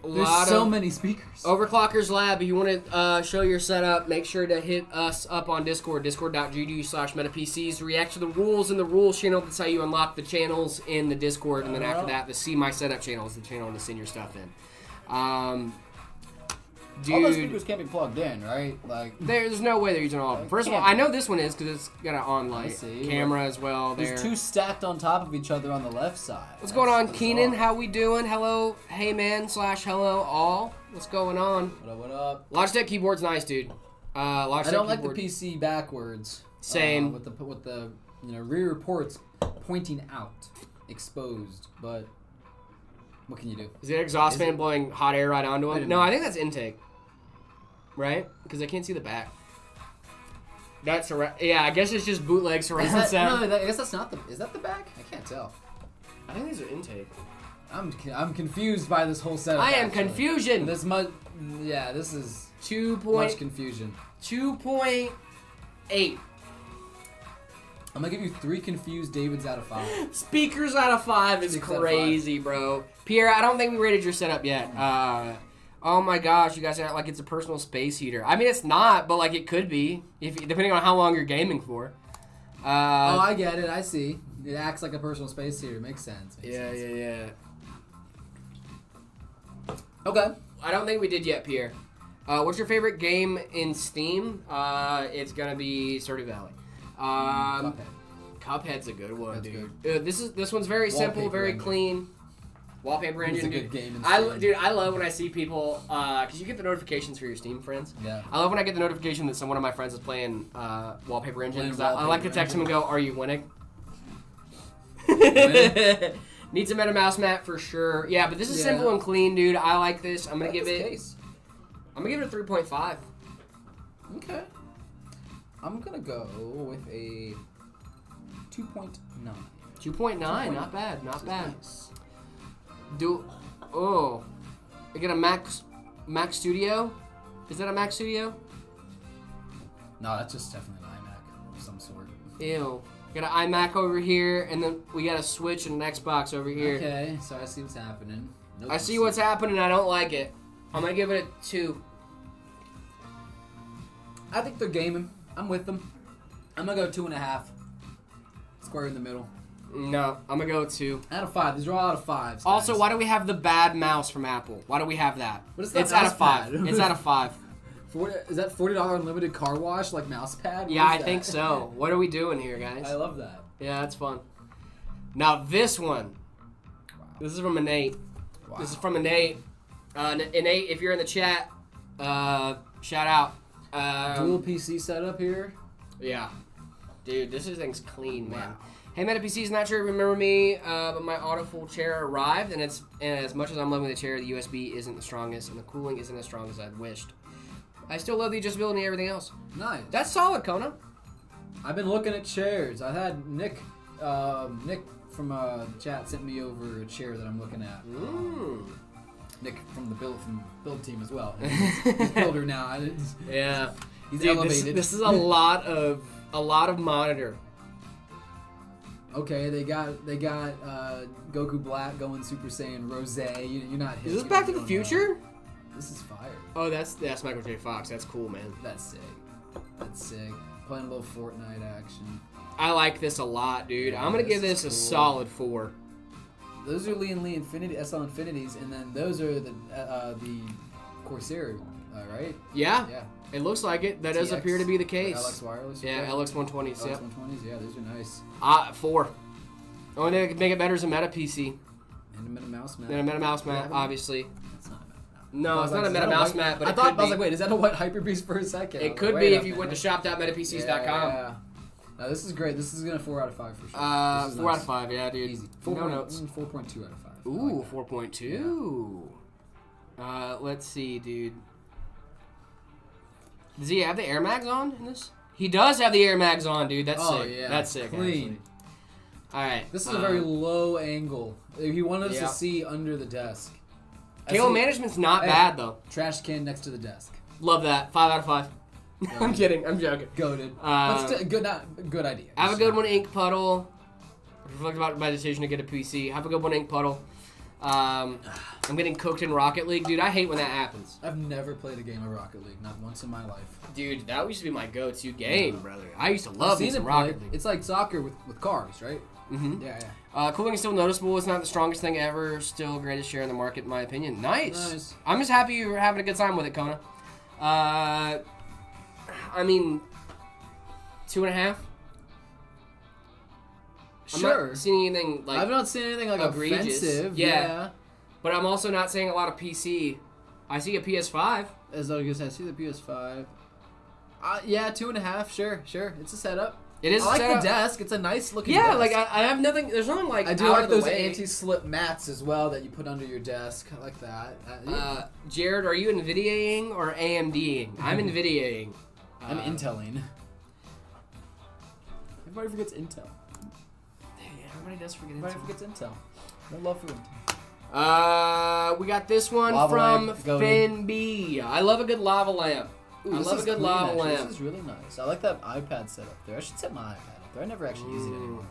There's Lot so of- many speakers. Overclockers Lab, if you want to show your setup, make sure to hit us up on Discord, discord.gg/metapcs. React to the rules in the rules channel. That's how you unlock the channels in the Discord. And then after that, the See My Setup channel is the channel to send your stuff in. All those Dude, speakers can't be plugged in, right? Like, there's no way they're using all of them. First of all, I know this one is because it's got an on-light see. camera as well there. there's 2 stacked on top of each other on the left side. What's going on, That's Keenan? bizarre. How we doing? Hello, hey man / hello all. What's going on? What up? Logitech keyboard's nice, dude. I don't like the PC backwards. Same. With the rear ports pointing out, exposed. But what can you do? Is it an exhaust fan blowing hot air right onto him? No, know. I think that's intake. Right? Because I can't see the back. That's yeah. I guess it's just bootleg surround sound. No, I guess that's not the. Is that the back? I can't tell. I think these are intake. I'm confused by this whole setup. I am actually. confusion. This is 2. much confusion. 2.8. I'm gonna give you 3 confused Davids out of 5. Speakers out of 5 is 6 out of crazy, bro. Pierre, I don't think we rated your setup yet. Oh my gosh, you guys are like it's a personal space heater. I mean, it's not, but like it could be, if depending on how long you're gaming for. Oh, I get it. I see. It acts like a personal space heater. Makes sense. Yeah. Okay. I don't think we did yet, Pierre. What's your favorite game in Steam? It's gonna be Stardew Valley. Cuphead's a good one, That's dude. This one's very simple, Wallpaper very engine. clean. Wallpaper It's engine. a good game in I Steam. love when I see people, because you get the notifications for your Steam friends. Yeah. I love when I get the notification that one of my friends is playing Wallpaper Engine. Playing 'Cause I like to Wallpaper text him and Engine. go, "Are you winning?" Winning? Needs a meta mouse mat for sure. Yeah, but this is Yeah. simple and clean, dude. I like this. I'm gonna give it. Case. I'm gonna give it a 3.5. Okay. I'm gonna go with a 2.9. 2.9. Not bad. Not bad. Nice. I get a Mac Studio. Is that a Mac Studio? No, that's just definitely an iMac of some sort. Ew. Got an iMac over here, and then we got a Switch and an Xbox over here. Okay, so I see what's happening. I see what's happening. I don't like it. I'm gonna give it a 2. I think they're gaming. I'm with them. I'm gonna go 2.5. Square in the middle. No, I'm gonna go 2. Out of 5. These are all out of 5s. Also, why do we have the bad mouse from Apple? Why do we have that? What is that It's out mouse of 5. pad? It's out of 5. Is that $40 unlimited car wash like mouse pad? What Yeah, is I that? think so. What are we doing here, guys? I love that. Yeah, that's fun. Now this one. Wow. This is from Innate. Wow. This is from Innate. Innate, if you're in the chat, shout out. Dual PC setup here. Yeah. Dude, this thing's clean, man. Wow. Hey, Meta PC's not sure you remember me, but my auto-full chair arrived, and as much as I'm loving the chair, the USB isn't the strongest, and the cooling isn't as strong as I'd wished. I still love the adjustability and everything else. Nice. That's solid, Kona. I've been looking at chairs. I had Nick from the chat sent me over a chair that I'm looking at. Nick from the build team as well. He's builder now. Yeah. He's Dude, elevated. This is a lot of monitor. Okay, they got Goku Black going Super Saiyan Rose. You're not. Is this Back to the Future? This is fire. Oh, that's Michael J. Fox. That's cool, man. That's sick. That's sick. Playing a little Fortnite action. I like this a lot, dude. Yeah, I'm gonna this give this is a cool. solid 4. Those are Lee and Lee Infinity SL Infinities, and then those are the Corsair, right? Yeah, Yeah. it looks like it. That does TX, appear to be the case. LX Wireless. Yeah, LX120s. Yep. LX120s. Yeah, those are nice. 4. Only thing that could make it better is a Meta PC. And a Meta Mouse mat. Then a Meta Mouse mat, Yeah. obviously. That's not a Meta Mouse. No, I it's was not like, a is Meta that Mouse white- mat, but I it thought could I was be. like, wait, is that a white Hyper Beast for a second? I It was could like, be wait if a you went to minute. shop.metapcs.com. Yeah. No, this is great. This is gonna 4 out of 5 for sure. 4 out of 5, yeah, dude. Easy. No notes. 4.2 out of 5. Ooh, 4.2. Let's see, dude. Does he have the Air Mags on in this? He does have the Air Mags on, dude. That's Oh, sick. yeah. That's sick, Clean. actually. All right. This is a very low angle. He wanted us Yeah. to see under the desk. I Cable see management's not Hey. bad, though. trash can next to the desk. Love that. 5 out of 5. I'm kidding. I'm joking. Goated. Uh, But good idea. Have a good one, Ink Puddle. Reflect about my decision to get a PC. Have a good one, Ink Puddle. I'm getting cooked in Rocket League. Dude, I hate when that happens. I've never played a game of Rocket League, not once in my life. Dude, that used to be my go-to game, brother. I used to I've love seen me some it Rocket play. League. It's like soccer with cars, right? Mm-hmm. Yeah, yeah. Cooling is still noticeable. It's not the strongest thing ever. Still greatest share in the market, in my opinion. Nice. Nice. I'm just happy you're having a good time with it, Kona. I mean, 2.5. I'm Sure. not seeing anything like I've not seen anything like egregious. offensive. Yeah. But I'm also not seeing a lot of PC. I see a PS5. As I guess I see the PS5. Yeah, 2.5. Sure. It's a setup. It is. I like setup. the desk. It's a nice looking. Yeah, desk. like I have nothing. There's nothing like. I do out like of the those way. anti-slip mats as well that you put under your desk. I like that. Jared, are you NVIDIAing or AMDing? I'm NVIDIAing. I'm Inteling. Everybody forgets Intel. Everybody does forget Everybody Intel. forgets Intel. No love for Intel. We got this one Lava from lamp, go Finn B. I love a good lava lamp. Ooh, I this love a is good clean, lava actually. lamp. This is really nice. I like that iPad setup there. I should set my iPad up there. I never actually use it anymore.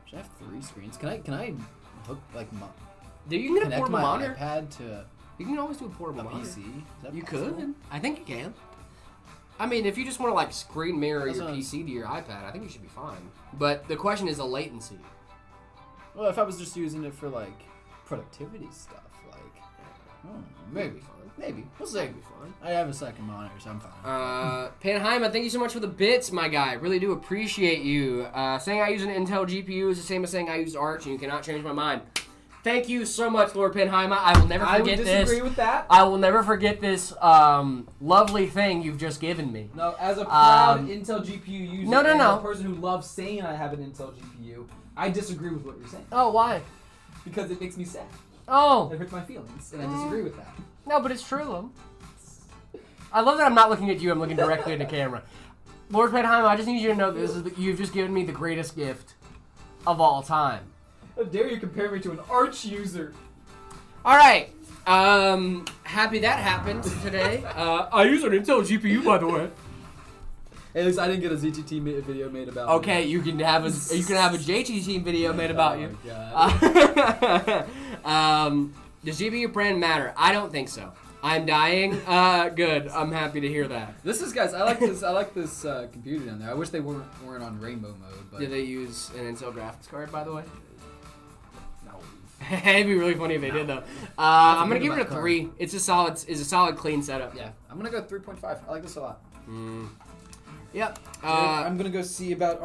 Should I have 3 screens? Can I hook like Dude, you can get a connect portable my monitor. iPad to You can always do a portable a monitor. PC? Is that You possible? could. I think you can. I mean, if you just want to like screen mirror That's your what I'm- PC to your iPad, I think you should be fine. But the question is the latency. Well, if I was just using it for like productivity stuff, like maybe. fine. Maybe. We'll see. That'd be fine. I have a second monitor, so I'm fine. Panheima, thank you so much for the bits, my guy. Really do appreciate you. Saying I use an Intel GPU is the same as saying I use Arch, and you cannot change my mind. Thank you so much, Lord Panheima. I will never forget this. with that. I will never forget this lovely thing you've just given me. No, as a proud Um, Intel GPU user, no, and no. a person who loves saying I have an Intel GPU, I disagree with what you're saying Oh, why? because it makes me sad. Oh, It hurts my feelings, and I disagree with that. no, but it's true. I love that I'm not looking at you. I'm looking directly at the camera. Lord Panheima, I just need you to know you've just given me the greatest gift of all time. How dare you compare me to an Arch user? All right. Happy that happened today. I use an Intel GPU, by the way. At least I didn't get a ZTT video made about me. Okay, you can have a JTT video made about you. Oh my God. Does GPU brand matter? I don't think so. I'm dying. Good. I'm happy to hear that. This is, guys. I like this. I like this computer down there. I wish they weren't on rainbow mode. But Did they use an Intel graphics card, by the way? no. It'd be really funny if they did, though. I'm gonna think give it a about 3. It's a solid, clean setup. Yeah, I'm gonna go 3.5. I like this a lot. Yep. I'm gonna go see about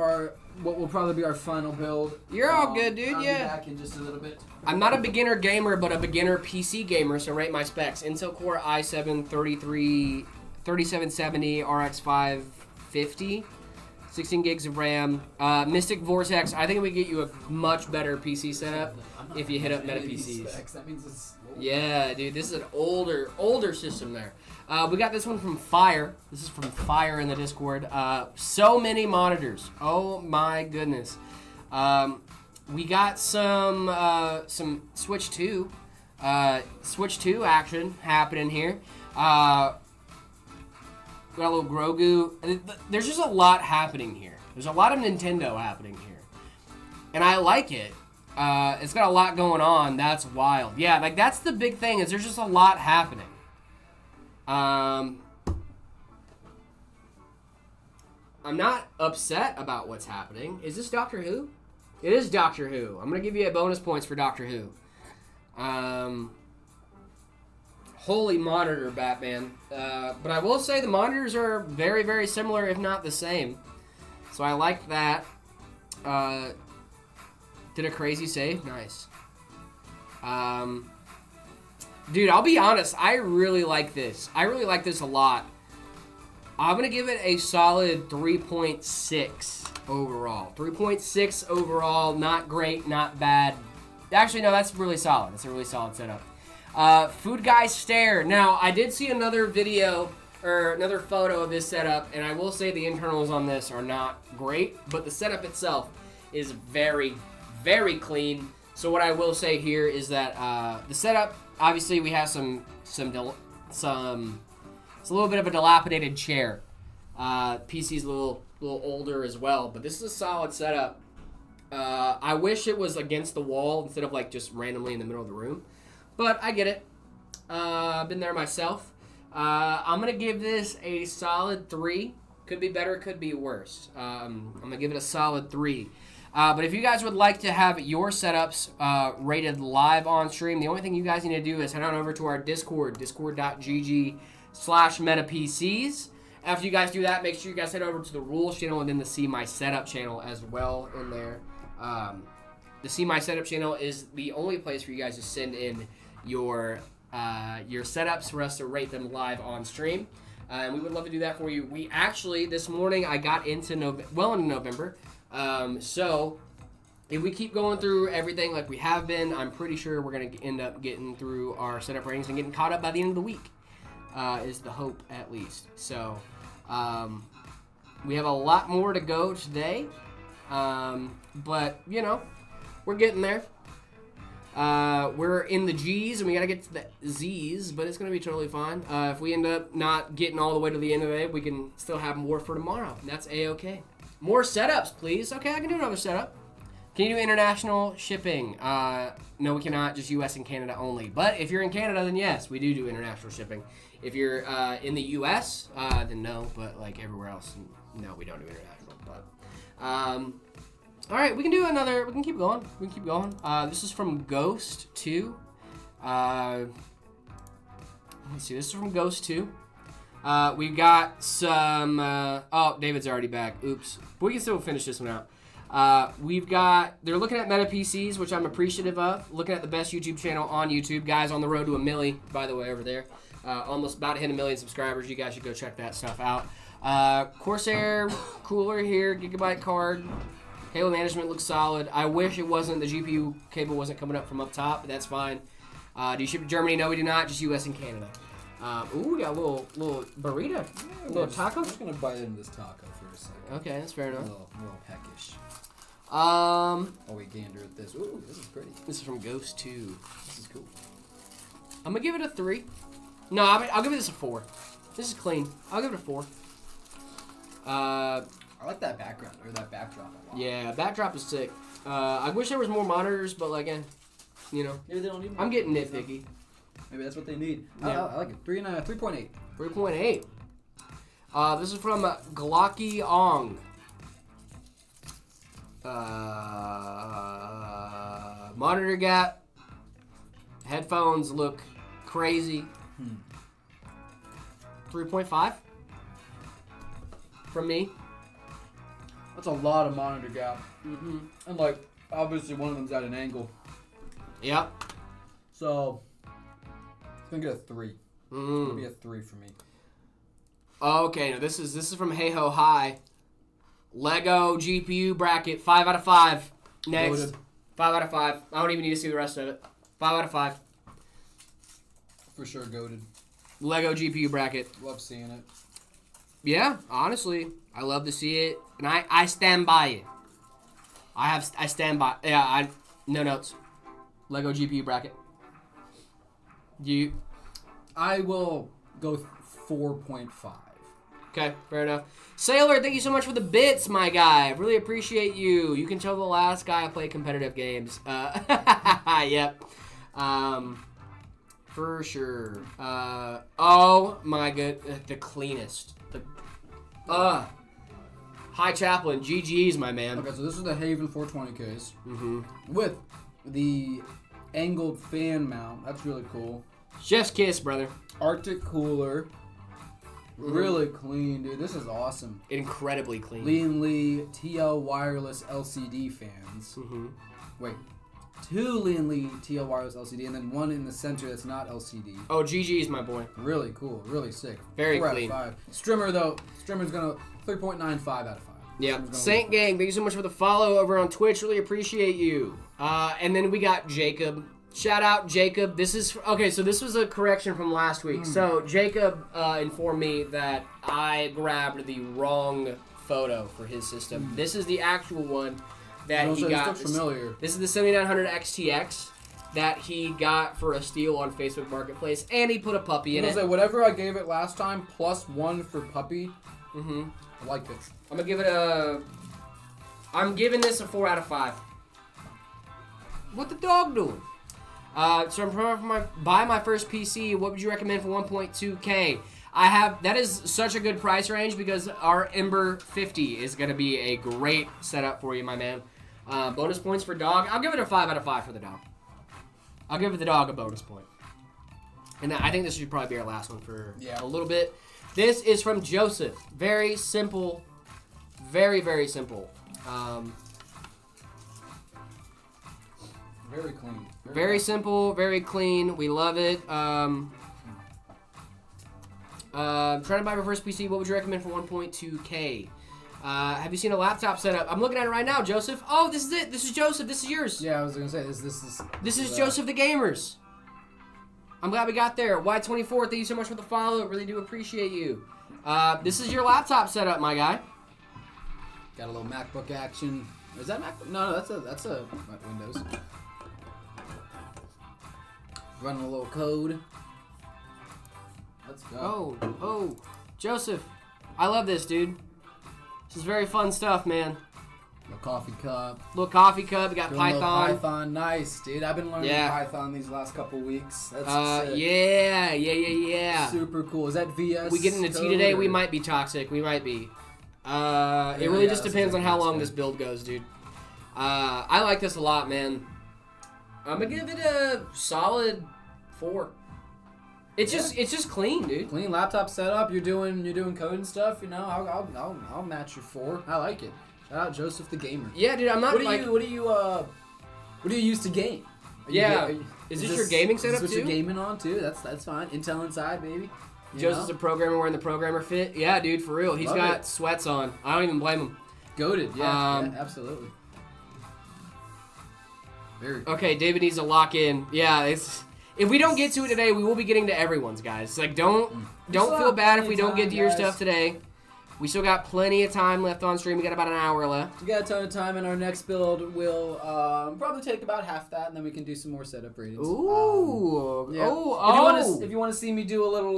what will probably be our final build. You're all good, dude, I'll yeah. be back in just a little bit. I'm not a beginner gamer, but a beginner PC gamer, so rate my specs. Intel Core i7 3770 RX 550, 16 gigs of RAM. Mystic Vortex, I think we get you a much better PC setup if you hit up Meta PCs. That means it's. Yeah, dude, this is an older system there. We got this one from Fire. This is from Fire in the Discord. So many monitors. Oh my goodness. We got some Switch 2. Switch 2 action happening here. We got a little Grogu. There's just a lot happening here. There's a lot of Nintendo happening here. And I like it. It's got a lot going on. That's wild. Yeah, like that's the big thing is there's just a lot happening. I'm not upset about what's happening. Is this Doctor Who? It is Doctor Who. I'm gonna give you bonus points for Doctor Who. Holy monitor, Batman. But I will say the monitors are very, very similar, if not the same. So I like that. Did a crazy save? Nice. Dude, I'll be honest. I really like this. I really like this a lot. I'm going to give it a solid 3.6 overall. 3.6 overall. Not great, not bad. Actually, no, that's really solid. It's a really solid setup. Food Guy Stare. Now, I did see another video or another photo of this setup, and I will say the internals on this are not great, but the setup itself is very, very clean. So what I will say here is that the setup, obviously, we have it's a little bit of a dilapidated chair. PC's a little older as well, but this is a solid setup. I wish it was against the wall instead of like just randomly in the middle of the room, but I get it. I've been there myself. I'm gonna give this a solid 3. Could be better, could be worse. I'm gonna give it a solid 3. But if you guys would like to have your setups rated live on stream, the only thing you guys need to do is head on over to our Discord, discord.gg/metapcs. After you guys do that, make sure you guys head over to the Rules channel and then the See My Setup channel as well in there. The See My Setup channel is the only place for you guys to send in your setups for us to rate them live on stream. And we would love to do that for you. We actually, this morning, I got into November. So if we keep going through everything like we have been, I'm pretty sure we're going to end up getting through our setup ratings and getting caught up by the end of the week, is the hope at least. So we have a lot more to go today, but, you know, we're getting there. We're in the G's, and we got to get to the Z's, but it's going to be totally fine. If we end up not getting all the way to the end of the day, we can still have more for tomorrow, and that's A-okay. More setups, please. Okay, I can do another setup. Can you do international shipping? No, we cannot. Just U.S. and Canada only. But if you're in Canada, then yes, we do international shipping. If you're in the U.S., then no. But like everywhere else, no, we don't do international. But all right, we can do another. We can keep going. This is from Ghost 2. Let's see. This is from Ghost 2. We got some. Oh, David's already back. Oops. But we can still finish this one out. They're looking at Meta PCs, which I'm appreciative of. Looking at the best YouTube channel on YouTube. Guys, on the road to 1 million, by the way, over there. Almost about to hit 1 million subscribers. You guys should go check that stuff out. Corsair cooler here, gigabyte card. Cable management looks solid. I wish it wasn't, the GPU cable wasn't coming up from up top, but that's fine. Do you ship to Germany? No, we do not. Just US and Canada. Ooh, we got a little burrito. A little taco. I'm just going to bite into this taco for a second. Okay, that's fair enough. A little peckish. Oh, we gander at this. Ooh, this is pretty. This is from Ghost 2. This is cool. I'm going to give it a 3. No, I'll give this a 4. This is clean. I'll give it a 4. I like that background, or that backdrop a lot. Yeah, backdrop is sick. I wish there was more monitors, but like, you know. Maybe they don't need more. I'm getting nitpicky. Maybe that's what they need. Yeah. I like it. 3.8. 3.8. This is from Glocky Ong. Monitor gap. Headphones look crazy. 3.5 from me. That's a lot of monitor gap. Mm-hmm. And like, obviously one of them's at an angle. Yep. So, it's gonna get a 3. It'll be a 3 for me. Okay, now this is from Hey Ho Hi. Lego GPU bracket, 5 out of 5. Next. Loaded. 5 out of 5. I don't even need to see the rest of it. 5 out of 5. For sure, goated. Lego GPU bracket. Love seeing it. Yeah, honestly, I love to see it, and I stand by it. I stand by. Yeah, no notes. Lego GPU bracket. I will go 4.5. Okay, fair enough. Sailor, thank you so much for the bits, my guy. Really appreciate you. You can tell the last guy I play competitive games. Yep. For sure. Oh my god, the cleanest. Hi Chaplain, GG's, my man. Okay, so this is the Haven 420 case. Mm-hmm. With the angled fan mount. That's really cool. Chef's kiss, brother. Arctic cooler. Really clean, dude. This is awesome. Incredibly clean. Lean Lee TL wireless LCD fans. Mm-hmm. Wait. 2 Lean Lee TL wireless LCD, and then one in the center that's not LCD. Oh, GG's, my boy. Really cool. Really sick. Very 4 clean. out of 5. Strimmer, though. Strimmer's going to 3.95 out of 5. Yeah. Saint Gang, thank you so much for the follow over on Twitch. Really appreciate you. And then we got Jacob. Shout out, Jacob. This is... Okay, so this was a correction from last week. So Jacob informed me that I grabbed the wrong photo for his system. This is the actual one that he got. This looks familiar. This is the 7900 XTX that he got for a steal on Facebook Marketplace, and he put a puppy in it. Say, whatever I gave it last time, plus 1 for puppy, Mm-hmm. I like it. I'm gonna give it a... I'm giving this a 4 out of 5. What the dog doing? So I'm preparing for buy my first PC. What would you recommend for 1.2K? That is such a good price range because our Ember 50 is gonna be a great setup for you, my man. Bonus points for dog. I'll give it a 5 out of 5 for the dog. I'll give the dog a bonus point. And I think this should probably be our last one for a little bit. This is from Joseph. Very simple. Very, very simple. Very clean. Very simple, very clean. We love it. Trying to buy my first PC. What would you recommend for 1.2K? Have you seen a laptop setup? I'm looking at it right now, Joseph. Oh, this is it. This is Joseph. This is yours. Yeah, I was gonna say this This is Joseph the Gamers. I'm glad we got there. Y24, thank you so much for the follow. Really do appreciate you. This is your laptop setup, my guy. Got a little MacBook action. Is that MacBook? No, that's a Windows. Running a little code. Let's go. Oh, Joseph. I love this, dude. This is very fun stuff, man. A coffee cup. Little coffee cup. We got Doing a little Python. Python, nice, dude. I've been learning Yeah. Python these last couple weeks. That's sick. Yeah. Super cool. Is that VS? We get into T code today. or- We might be toxic. We might be. It really just this depends is on how good long stuff. this build goes, dude. I like this a lot, man. I'm gonna give it a solid 4. It's just clean, dude. Clean laptop setup. You're doing code and stuff. You know, I'll match your 4. I like it. Shout out Joseph the Gamer. Yeah, dude. I'm not What do like. you use to game? Yeah. Is this your gaming setup is this what too? you're gaming on too? That's fine. Intel inside, baby. You Joseph's know? a programmer wearing the programmer fit. Yeah, dude, for real. He's Love got it. sweats on. I don't even blame him. Goated. Yeah, Um, yeah, absolutely. Very cool. Okay, David needs to lock in. Yeah, it's. If we don't get to it today, we will be getting to everyone's, guys. Like, don't still feel have bad if plenty we of don't get time, to your guys. stuff today. We still got plenty of time left on stream. We got about an hour left. We got a ton of time, and our next build will probably take about half that, and then we can do some more setup ratings. Ooh. Yeah. Oh. If you want to see me do a little,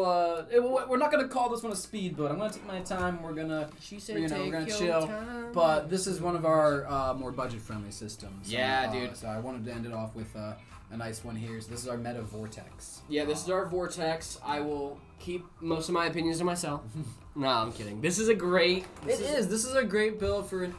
we're not gonna call this one a speed build. I'm gonna take my time. We're gonna, She said, we're take gonna your chill. time. But this is one of our more budget-friendly systems. Yeah, dude. So I wanted to end it off with a nice one here. So this is our Meta Vortex. Yeah, this is our Vortex. I will keep most of my opinions to myself. No, I'm kidding. This is a great. This is a great build for an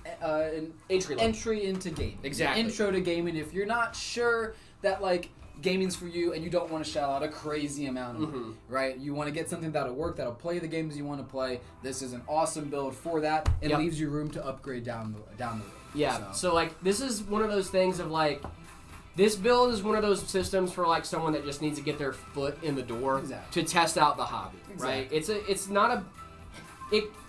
Entry level. entry into gaming. Exactly. Intro to gaming. If you're not sure that like gaming's for you and you don't want to shell out a crazy amount of money, right? You want to get something that'll work, that'll play the games you want to play. This is an awesome build for that. It Yep. leaves you room to upgrade down the road. Yeah. So like, this is one of those things of like. This build is one of those systems for like someone that just needs to get their foot in the door Exactly. to test out the hobby, right? Exactly.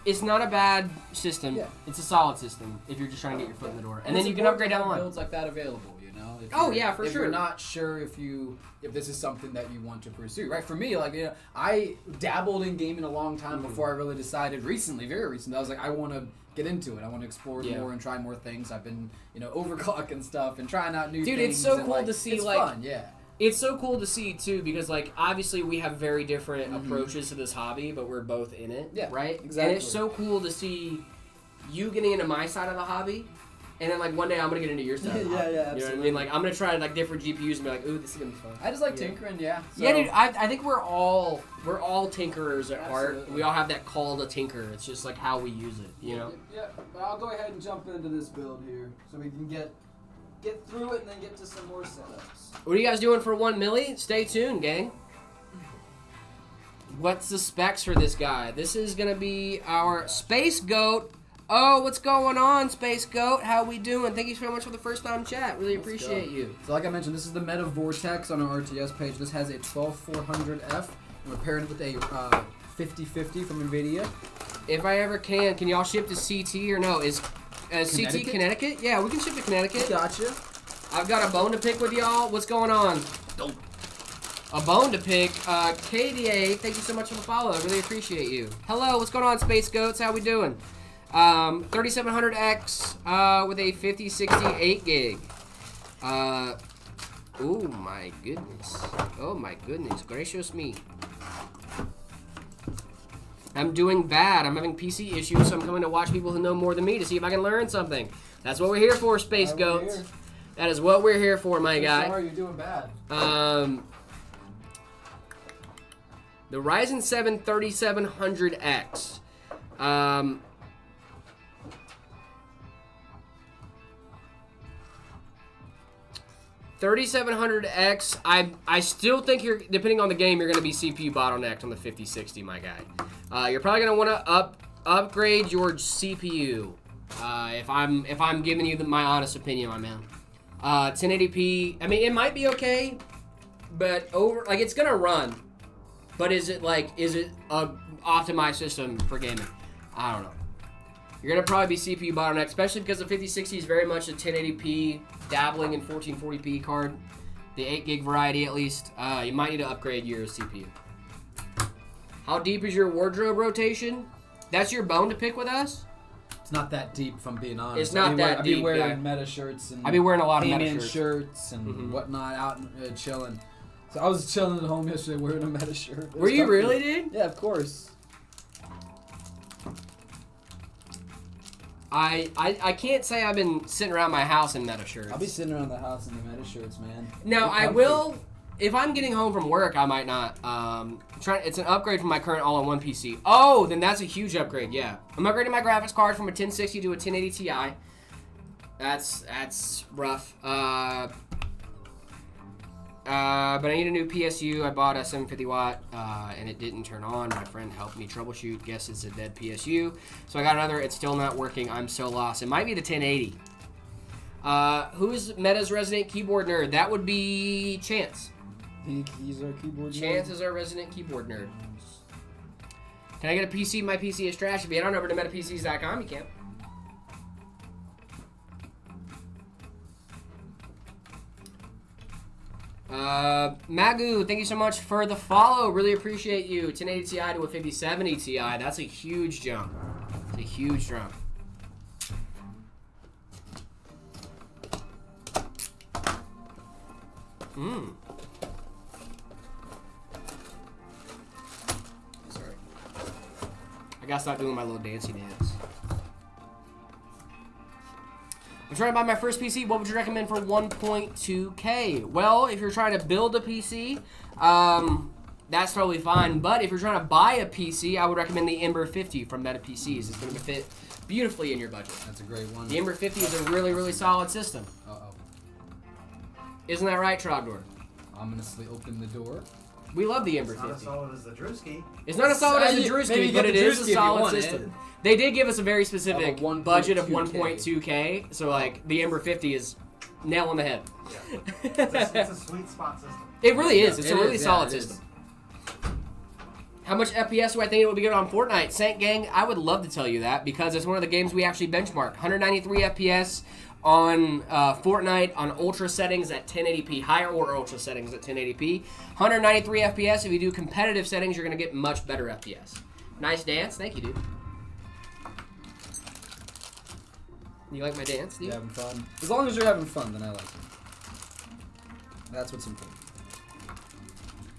It's not a bad system. Yeah. It's a solid system if you're just trying to get your foot in the door, and then it's you can important upgrade to down the have line. Builds like that available, you know. If Oh, you're- yeah, for if sure. you're not sure if this is something that you want to pursue, right? For me, like I dabbled in gaming a long time before I really decided. Very recently, I was like, I want to get into it. I want to explore Yeah. more and try more things. I've been, overclocking stuff and trying out new Dude, things. it's so and, cool like, to see, it's like- fun, yeah. It's so cool to see too because like obviously we have very different approaches to this hobby, but we're both in it, Yeah, right? exactly. And it's so cool to see you getting into my side of the hobby, and then like one day I'm gonna get into your side. Of the Yeah, hobby. yeah, You know what I absolutely. mean? Like I'm gonna try like different GPUs and be like, ooh, this is gonna be fun. I just like Yeah. tinkering, yeah. So, Yeah, dude. I think we're all tinkerers at heart. Absolutely. We all have that call to tinker. It's just like how we use it, you know. Yeah, but I'll go ahead and jump into this build here so we can get through it and then get to some more setups. What are you guys doing for 1 milli? Stay tuned, gang. What's the specs for this guy? This is gonna be our Space Goat. Oh, what's going on, Space Goat? How we doing? Thank you so much for the first time chat. Really appreciate you. So like I mentioned, this is the Meta Vortex on our RTS page. This has a 12400F. We're pairing it with a 5050 from NVIDIA. If I ever can y'all ship to CT or no? Is CT Connecticut? Connecticut? Yeah, we can ship to Connecticut. Gotcha. I've got a bone to pick with y'all. What's going on? A bone to pick. KDA, thank you so much for the follow. I really appreciate you. Hello, what's going on, Space Goats? How we doing? 3700X with a 5068 gig. Oh my goodness. Oh my goodness. Gracious me. I'm doing bad. I'm having PC issues, so I'm coming to watch people who know more than me to see if I can learn something. That's what we're here for, Space Why we're Goats. here. That is what we're here for, my I'm guy. sorry, you're doing bad. The Ryzen 7 3700X. 3700X. I still think you're, depending on the game, you're going to be CPU bottlenecked on the 5060, my guy. You're probably going to want to upgrade your CPU. If I'm giving you my honest opinion, my man. 1080p. I mean, it might be okay, but it's gonna run. But is it optimized system for gaming. I don't know. You're gonna probably be CPU bottleneck, especially because the 5060 is very much a 1080p, dabbling in 1440p card. The 8 gig variety, at least. You might need to upgrade your CPU. How deep is your wardrobe rotation? That's your bone to pick with us? It's not that deep, if I'm being honest. It's not that deep, I be wearing yeah. meta shirts and I be wearing a lot of meta He-Man shirts. shirts and whatnot out and chilling. So I was chilling at home yesterday wearing a meta shirt. It was Were you tough. really, dude? Yeah, of course. I can't say I've been sitting around my house in meta shirts. I'll be sitting around the house in the meta shirts, man. Now, They're I comfy. will, if I'm getting home from work, I might not. It's an upgrade from my current all-in-one PC. Oh, then that's a huge upgrade, yeah. I'm upgrading my graphics card from a 1060 to a 1080 Ti. That's rough. But I need a new PSU. I bought a 750 watt, and it didn't turn on. My friend helped me troubleshoot. Guess it's a dead PSU. So I got another. It's still not working. I'm so lost. It might be the 1080. Who's Meta's resident keyboard nerd? That would be Chance. He's our keyboard. Chance is our resident keyboard nerd. Can I get a PC? My PC is trash. If you head on over to metapcs.com, you can. Magu, thank you so much for the follow. Really appreciate you. 1080 Ti to a 5070 Ti. That's a huge jump. It's a huge jump. Sorry. I gotta stop doing my little dancey dance. I'm trying to buy my first PC. What would you recommend for 1.2K? Well, if you're trying to build a PC, that's totally fine. But if you're trying to buy a PC, I would recommend the Ember 50 from Meta PCs. It's going to fit beautifully in your budget. That's a great one. The Ember 50 is a really, really solid system. Uh-oh. Isn't that right, Trogdor? Ominously open the door. We love the Ember It's not 50. as solid as the Drewski. It's not as solid as the Maybe Drewski, get but the it is Drewski a if you solid want it. system. They did give us a very specific Of a 1.2K. budget of 1.2K, so like the Ember 50 is nail on the head. It's a sweet spot system. It really is. It's It a really is, solid yeah, it system. How much FPS do I think it will be good on Fortnite? Saint Gang, I would love to tell you that because it's one of the games we actually benchmark. 193 FPS on Fortnite on ultra settings at 1080p, higher or ultra settings at 1080p. 193 FPS. If you do competitive settings, you're going to get much better FPS. Nice dance. Thank you, dude. You like my dance, dude? You having fun? As long as you're having fun, then I like it. That's what's important.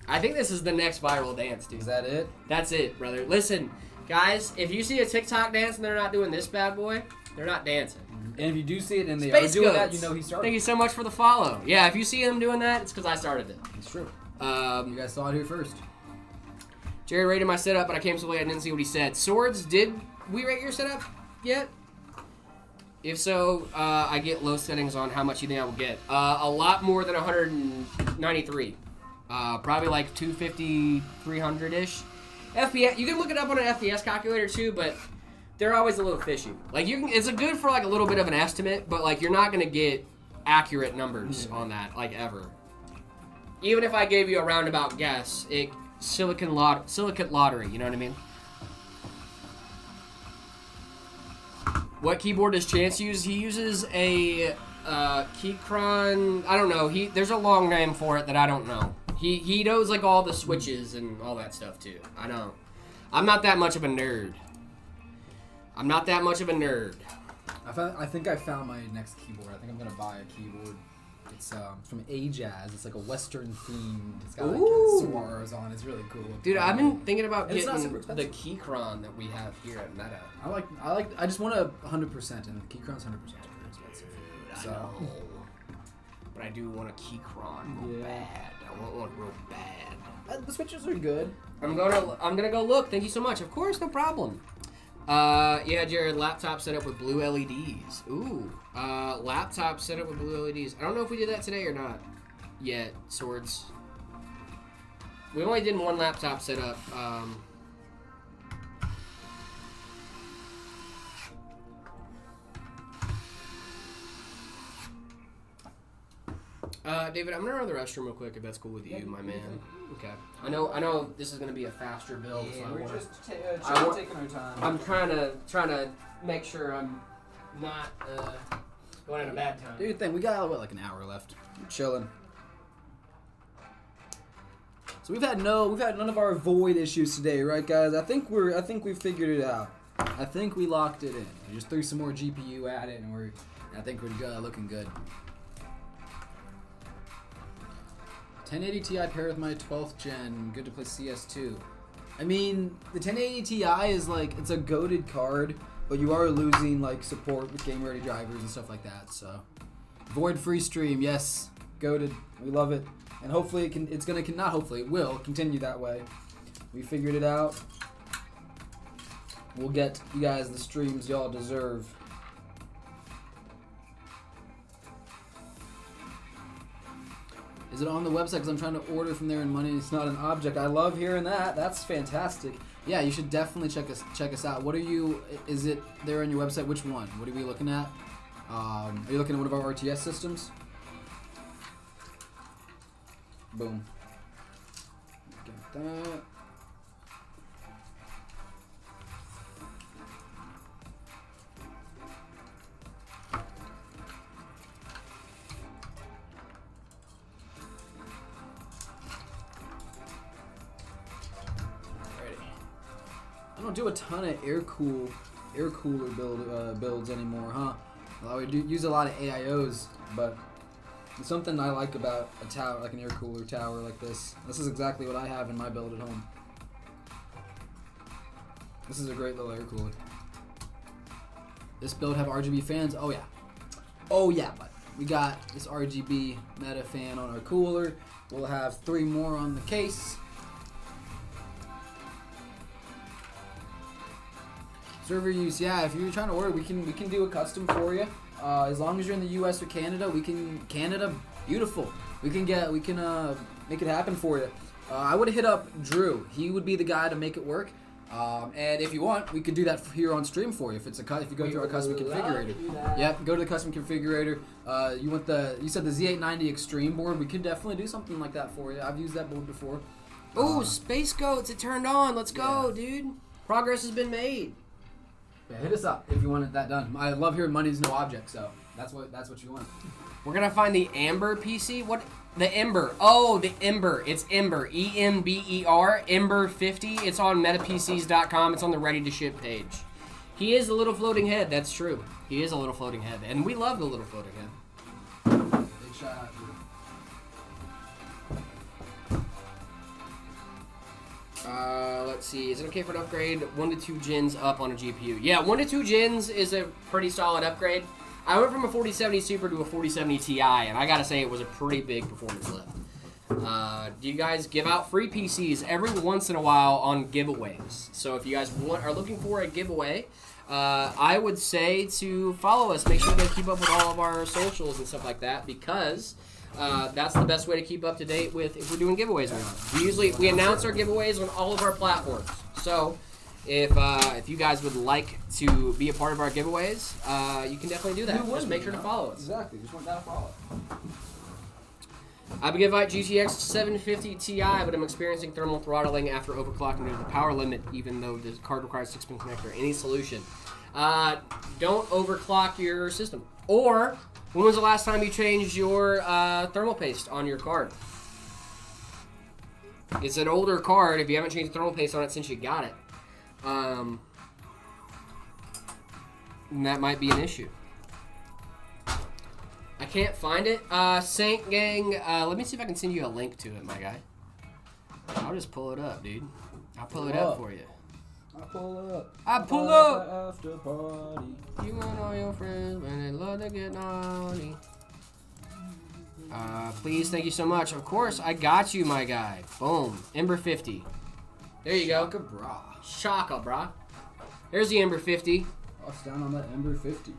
I think this is the next viral dance, dude. Is that it? That's it, brother. Listen, guys, if you see a TikTok dance and they're not doing this bad boy, they're not dancing. And if you do see it and they Space are doing that, Goats. you know he started. Thank you so much for the follow. Yeah, if you see them doing that, it's because I started it. It's true. You guys saw it here first. Jerry rated my setup, but I came so late I didn't see what he said. Swords, did we rate your setup yet? If so, I get low settings on how much you think I will get. A lot more than 193. Probably like 250, 300-ish. FPS, you can look it up on an FPS calculator too, but they're always a little fishy. Like you can, it's a good for like a little bit of an estimate, but like you're not gonna get accurate numbers on that, like ever. Even if I gave you a roundabout guess, silicate lottery, you know what I mean? What keyboard does Chance use? He uses a Keychron. I don't know. There's a long name for it that I don't know. He knows like all the switches and all that stuff too. I don't. I'm not that much of a nerd. I'm not that much of a nerd. I think I found my next keyboard. I think I'm gonna buy a keyboard. It's from Ajaz. It's like a Western themed. It's got like Ooh. saguaros on. It's really cool. Dude, I've been thinking about And it's not getting super the expensive. Keychron that we have here at Meta. I just want a 100%, and the Keychron's 100% very expensive. I So know. But I do want a Keychron real Yeah. bad. I want one real bad. the switches are good. I'm gonna go look. Thank you so much. Of course, no problem. Yeah, Jared, laptop set up with blue LEDs. Ooh, laptop set up with blue LEDs. I don't know if we did that today or not yet, Swords. We only did one laptop setup. David, I'm gonna run to the restroom real quick if that's cool with you, my man. Okay. I know this is gonna be a faster build, so I we're wanna, just I want- taking our time. I'm trying to make sure I'm not going at a bad time. Do your thing. We got like an hour left. We're chilling. So we've had none of our void issues today, right, guys? I think we figured it out. I think we locked it in. We just threw some more GPU at it, and I think we're looking good. 1080 Ti paired with my 12th gen. Good to play CS2. I mean, the 1080 Ti is like, it's a goated card, but you are losing like support with game ready drivers and stuff like that. So, void free stream, yes, goated. We love it, and hopefully it will continue that way. We figured it out. We'll get you guys the streams y'all deserve. Is it on the website? Because I'm trying to order from there and money is not an object. I love hearing that. That's fantastic. Yeah, you should definitely check us out. What are you? Is it there on your website? Which one? What are we looking at? Are you looking at one of our RTS systems? Boom. Get that. I don't do a ton of air cooler builds anymore, huh? Well, we do use a lot of AIOs, but it's something I like about a tower, like an air cooler tower like this. This is exactly what I have in my build at home. This is a great little air cooler. This build have RGB fans? Oh yeah. Oh yeah, but we got this RGB meta fan on our cooler. We'll have 3 more on the case. Server use, yeah. If you're trying to order, we can do a custom for you. As long as you're in the U.S. or Canada, Canada, beautiful. We can make it happen for you. I would hit up Drew. He would be the guy to make it work. And if you want, we could do that here on stream for you. If you go through our custom configurator. Yep, go to the custom configurator. You said the Z890 Extreme board. We could definitely do something like that for you. I've used that board before. Oh, Space Goats! It turned on. Let's go, dude. Progress has been made. Yeah, hit us up if you want that done. I love hearing money's no object, so that's what you want. We're gonna find the Amber PC. What? The Ember. Oh, the Ember. It's Ember. EMBER. Ember 50. It's on metapcs.com. It's on the ready to ship page. He is a little floating head. That's true. He is a little floating head, and we love the little floating head. Big shout out, Drew. Let's see. Is it okay for an upgrade? 1 to 2 gens up on a GPU. Yeah, 1 to 2 gens is a pretty solid upgrade. I went from a 4070 Super to a 4070 Ti, and I gotta say it was a pretty big performance lift. Do you guys give out free PCs every once in a while on giveaways? So if you guys are looking for a giveaway, I would say to follow us. Make sure to keep up with all of our socials and stuff like that, because that's the best way to keep up to date with if we're doing giveaways or not. We announce our giveaways on all of our platforms. So if you guys would like to be a part of our giveaways, you can definitely do that. Just make sure to follow us. Exactly. Just want that to follow. I would give out GTX 750 Ti, but I'm experiencing thermal throttling after overclocking due to the power limit, even though the card requires 6-pin connector. Any solution? Don't overclock your system. Or, when was the last time you changed your thermal paste on your card? It's an older card if you haven't changed thermal paste on it since you got it. And that might be an issue. I can't find it. Saint Gang, let me see if I can send you a link to it, my guy. I'll just pull it up, dude. I'll pull it up for you. I pull up. I pull up. After party. You and all your friends when they love to get naughty. Please, thank you so much. Of course, I got you, my guy. Boom. Ember 50. There you go. Shaka bra. Shaka, brah. There's the Ember 50. Bust down on that Ember 50.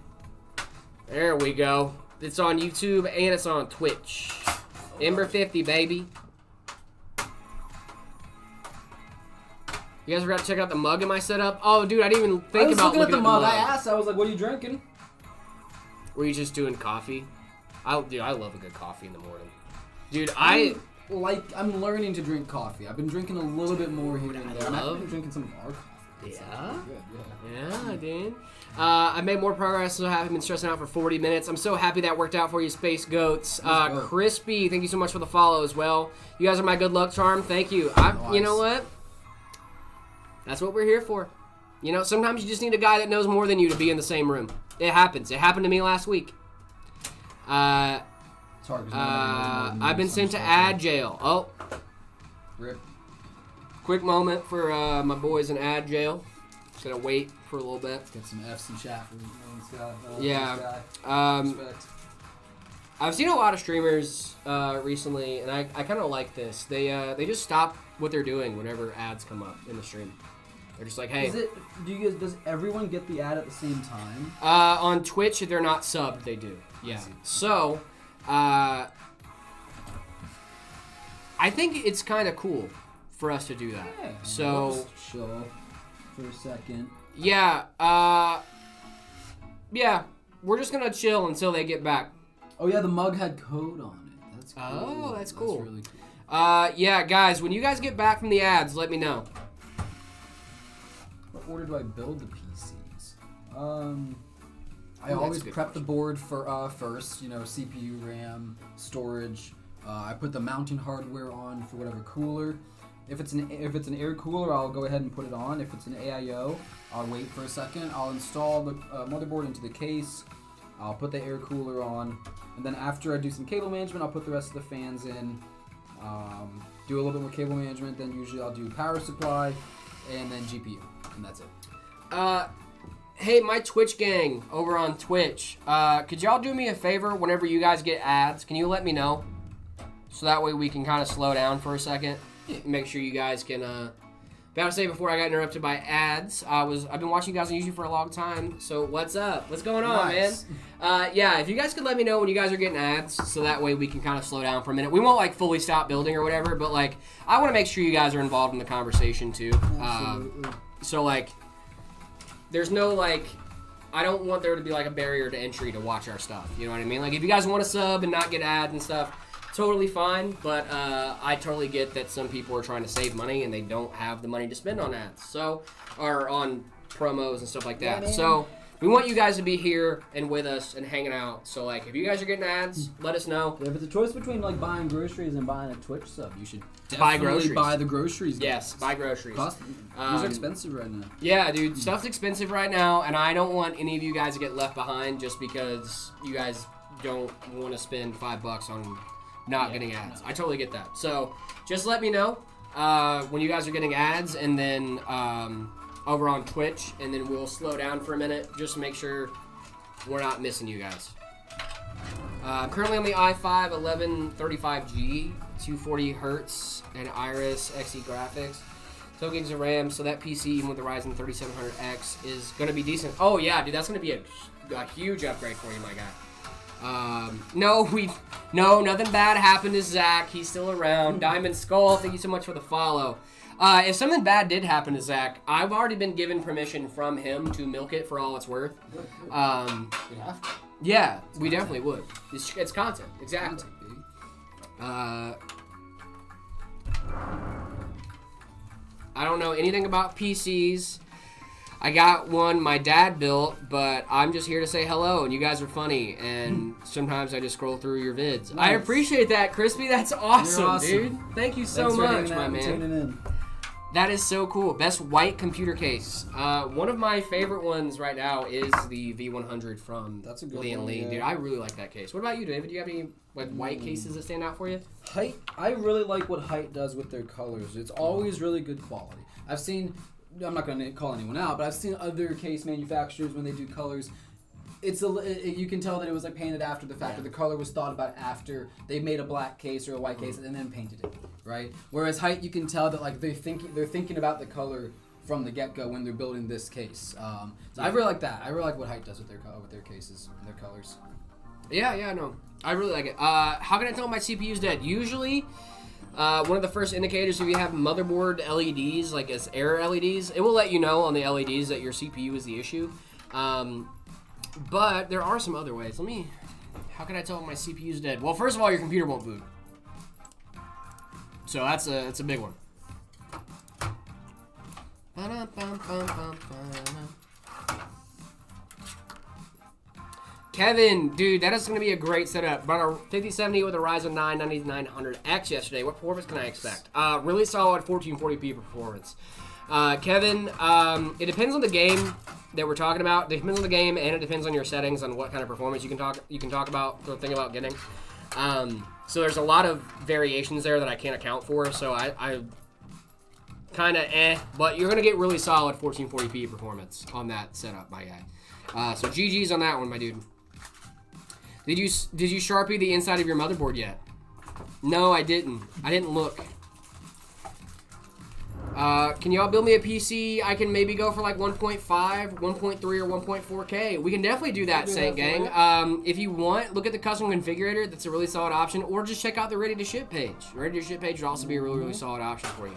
There we go. It's on YouTube and it's on Twitch. Ember 50, baby. You guys forgot to check out the mug in my setup? Oh, dude, I didn't even think about looking at the mug. I asked. I was like, "What are you drinking?" Were you just doing coffee? I love a good coffee in the morning. Dude, I'm learning to drink coffee. I've been drinking a little bit more here and there. I've been drinking some of our coffee. It's Yeah? good, Yeah, dude. I made more progress, so I haven't been stressing out for 40 minutes. I'm so happy that worked out for you, Space Goats. go. Crispy, thank you so much for the follow as well. You guys are my good luck charm. Thank you. You know what? That's what we're here for. You know, sometimes you just need a guy that knows more than you to be in the same room. It happens. It happened to me last week. It's hard 'cause nobody knows more than you I've been some sent to stuff. ad jail. Oh, Rip. quick moment for my boys in ad jail. Just gonna wait for a little bit. Get some F's in chat for Scott, Yeah. this guy. Um, Respect. I've seen a lot of streamers recently, and I kind of like this. They just stop what they're doing whenever ads come up in the stream. They're just like, hey. Does everyone get the ad at the same time? On Twitch, if they're not subbed, they do. Yeah. So, I think it's kind of cool for us to do that. Yeah. So, Let's chill for a second. yeah. Yeah. We're just gonna chill until they get back. Oh yeah, the mug had code on it. That's cool. Oh, that's cool. That's really cool. Yeah, guys. When you guys get back from the ads, let me know. What order do I build the PCs? I Ooh, that's always a good prep the question. board for first. You know, CPU, RAM, storage. I put the mounting hardware on for whatever cooler. If it's an air cooler, I'll go ahead and put it on. If it's an AIO, I'll wait for a second. I'll install the motherboard into the case. I'll put the air cooler on, and then after I do some cable management, I'll put the rest of the fans in. Do a little bit more cable management. Then usually I'll do power supply, and then GPU, and that's it. Hey, my Twitch gang over on Twitch, could y'all do me a favor whenever you guys get ads? Can you let me know? So that way we can kind of slow down for a second. Make sure you guys can, about to say before I got interrupted by ads, I've been watching you guys on YouTube for a long time, so what's up? What's going on, Nice. man? Yeah, if you guys could let me know when you guys are getting ads, so that way we can kind of slow down for a minute. We won't, like, fully stop building or whatever, but, like, I want to make sure you guys are involved in the conversation, too. Absolutely. So, like, there's no, like, I don't want there to be, like, a barrier to entry to watch our stuff. You know what I mean? Like, if you guys want to sub and not get ads and stuff, totally fine. But I totally get that some people are trying to save money and they don't have the money to spend on ads. So, or on promos and stuff like that. Yeah, man. So, we want you guys to be here and with us and hanging out. So, like, if you guys are getting ads, let us know. If it's a choice between like buying groceries and buying a Twitch sub, You should Buy definitely groceries. buy the groceries. Yes, guys. buy groceries. These Um, are expensive right now. Yeah, dude, stuff's expensive right now, and I don't want any of you guys to get left behind just because you guys don't want to spend $5 on not getting ads. I totally get that. So just let me know when you guys are getting ads, and then over on Twitch, and then we'll slow down for a minute just to make sure we're not missing you guys. I'm currently on the i5 1135G, 240 hertz, and Iris Xe graphics. 12 gigs of RAM, so that PC, even with the Ryzen 3700X, is going to be decent. Oh, yeah, dude, that's going to be a huge upgrade for you, my guy. No, nothing bad happened to Zach. He's still around. Diamond Skull, thank you so much for the follow. If something bad did happen to Zach, I've already been given permission from him to milk it for all it's worth. We have to. Yeah, we definitely would. It's content, exactly. I don't know anything about PCs. I got one my dad built, but I'm just here to say hello, and you guys are funny, and sometimes I just scroll through your vids. I Nice. appreciate that, Crispy. That's awesome, awesome. dude. Thank you so Thanks for much, hanging my out and man. tuning in. That is so cool. Best white computer case. One of my favorite ones right now is the V100 from That's a good Lee and one, Lee. yeah. Dude, I really like that case. What about you, David? Do you have any like white cases that stand out for you? Height, I really like what Height does with their colors. It's always really good quality. I've seen, I'm not going to call anyone out, but I've seen other case manufacturers when they do colors. You can tell that it was like painted after the fact, or the color was thought about after they made a black case or a white case and then painted it, right? Whereas Height, you can tell that like they're thinking about the color from the get-go when they're building this case. So I really like that. I really like what Height does with their cases and their colors. Yeah, no. I really like it. How can I tell my CPU's dead? Usually, one of the first indicators if you have motherboard LEDs, like as error LEDs, it will let you know on the LEDs that your CPU is the issue. But there are some other ways. Let me How can I tell when my CPU's dead? Well, first of all, your computer won't boot. So that's a big one. Kevin, dude, that is going to be a great setup. Brought a 5070 with a Ryzen 9 9900X yesterday. What performance can I expect? Really solid 1440p performance. Kevin, it depends on the game that we're talking about. It depends on the game, and it depends on your settings on what kind of performance you can talk about or think about getting. So there's a lot of variations there that I can't account for. So I kind of but you're gonna get really solid 1440p performance on that setup, my guy. So GG's on that one, my dude. Did you Sharpie the inside of your motherboard yet? No, I didn't. I didn't look. Can y'all build me a PC? I can maybe go for like 1.5, 1.3, or 1.4K. We can definitely do that, Saint Gang. If you want, look at the custom configurator. That's a really solid option. Or just check out the Ready to Ship page. Ready to Ship page would also be a really, really solid option for you.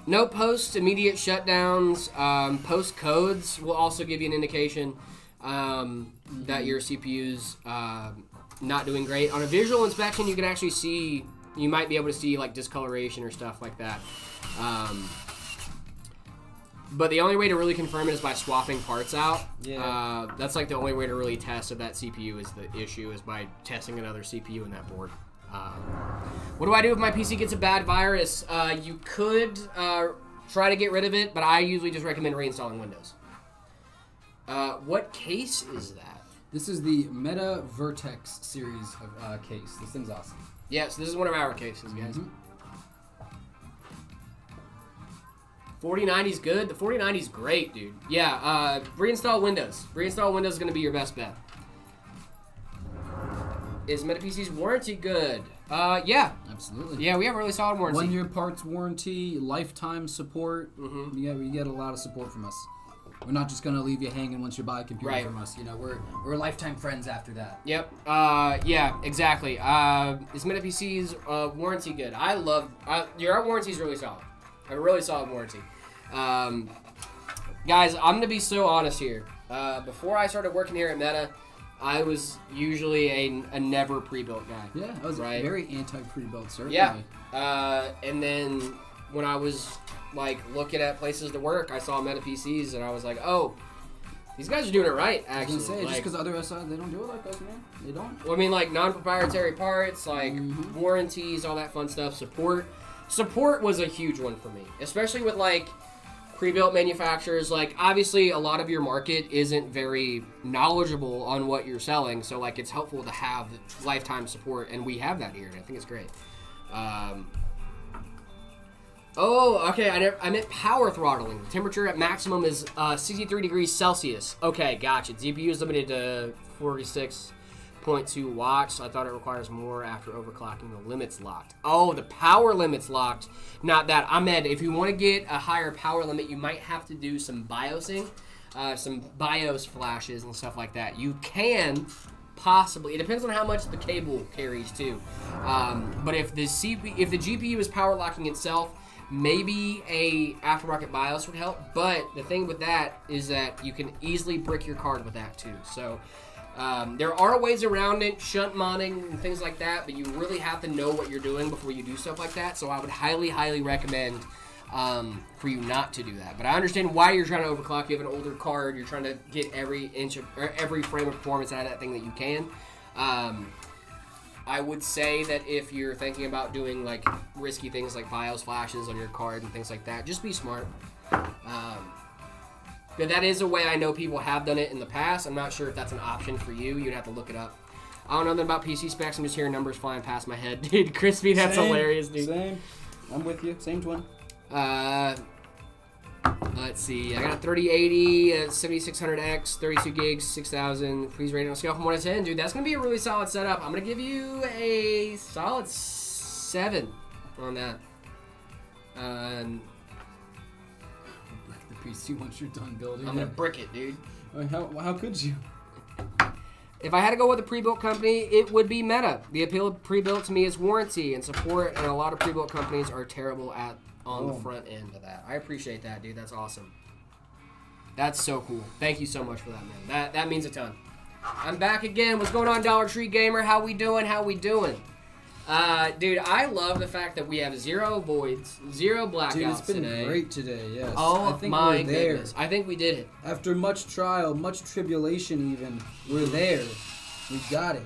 No post immediate shutdowns. Post codes will also give you an indication that your CPU's not doing great. On a visual inspection, you can actually see. You might be able to see like discoloration or stuff like that. But the only way to really confirm it is by swapping parts out. Yeah. That's like the only way to really test if that CPU is the issue is by testing another CPU in that board. What do I do if my PC gets a bad virus? You could try to get rid of it, but I usually just recommend reinstalling Windows. What case is that? This is the Meta Vertex series of case. This thing's awesome. Yes, this is one of our cases, guys. 4090's good. The 4090's great, dude. Yeah, reinstall Windows. Reinstall Windows is going to be your best bet. Is MetaPC's warranty good? Yeah. Absolutely. Yeah, we have a really solid warranty. 1 year parts warranty, lifetime support. We get a lot of support from us. We're not just gonna leave you hanging once you buy a computer from us. You know, we're lifetime friends after that. Yep. Yeah. Exactly. Is MetaPC's warranty good? Your warranty is really solid. A really solid warranty. Guys, I'm gonna be so honest here. Before I started working here at Meta, I was usually a never pre-built guy. Yeah, I was very anti-pre-built, certainly. Yeah. And then when I was like looking at places to work, I saw Meta PCs and I was like, oh, these guys are doing it right, actually. I was gonna say, like, just because other SI, they don't do it like us, man. They don't. Well, I mean, like non-proprietary parts, like warranties, all that fun stuff. Support was a huge one for me, especially with like pre-built manufacturers. Like, obviously, a lot of your market isn't very knowledgeable on what you're selling, so like it's helpful to have lifetime support, and we have that here, and I think it's great. Oh, okay, I meant power throttling. The temperature at maximum is 63 degrees Celsius. Okay, gotcha. CPU is limited to 46.2 watts. I thought it requires more after overclocking. The limit's locked. Oh, the power limit's locked. Not that. Ahmed, if you want to get a higher power limit, you might have to do some BIOSing, some BIOS flashes and stuff like that. You can possibly. It depends on how much the cable carries too. But if the GPU is power locking itself, maybe a aftermarket BIOS would help, but the thing with that is that you can easily brick your card with that too. So there are ways around it, shunt modding and things like that, but you really have to know what you're doing before you do stuff like that. So I would highly, highly recommend for you not to do that. But I understand why you're trying to overclock. You have an older card. You're trying to get every frame of performance out of that thing that you can. I would say that if you're thinking about doing like risky things like BIOS flashes on your card and things like that, just be smart. But that is a way I know people have done it in the past. I'm not sure if that's an option for you. You'd have to look it up. I don't know nothing about PC specs. I'm just hearing numbers flying past my head. Dude, Crispy, that's hilarious, dude. Same. I'm with you. Same twin. Let's see. I got a 3080, 7600X, 32 gigs, 6000. Please rate it on a scale from 1 to 10. Dude, that's going to be a really solid setup. I'm going to give you a solid 7 on that. The PC once you're done building. I'm going to brick it, dude. How could you? If I had to go with a pre-built company, it would be Meta. The appeal of pre-built to me is warranty and support, and a lot of pre-built companies are terrible on the front end of that. I appreciate that, dude. That's awesome. That's so cool. Thank you so much for that, man. That means a ton. I'm back again. What's going on, Dollar Tree Gamer? How we doing? Dude, I love the fact that we have 0 voids, 0 blackouts Dude, it's been today. great today, yes. Oh I think my we're there. goodness. I think we did it. After much trial, much tribulation even, we're there. We got it.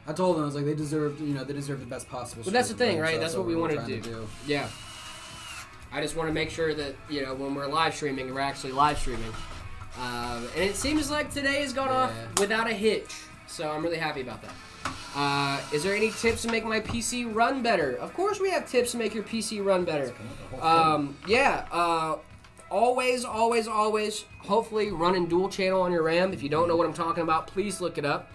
I told them, I was like, they deserve the best possible. But that's the stream, thing, right? So That's what we we're want to trying do. Yeah. I just want to make sure that, when we're live streaming, we're actually live streaming. And it seems like today has gone off without a hitch. So I'm really happy about that. Is there any tips to make my PC run better? Of course we have tips to make your PC run better. Always, hopefully running dual channel on your RAM. If you don't know what I'm talking about, please look it up.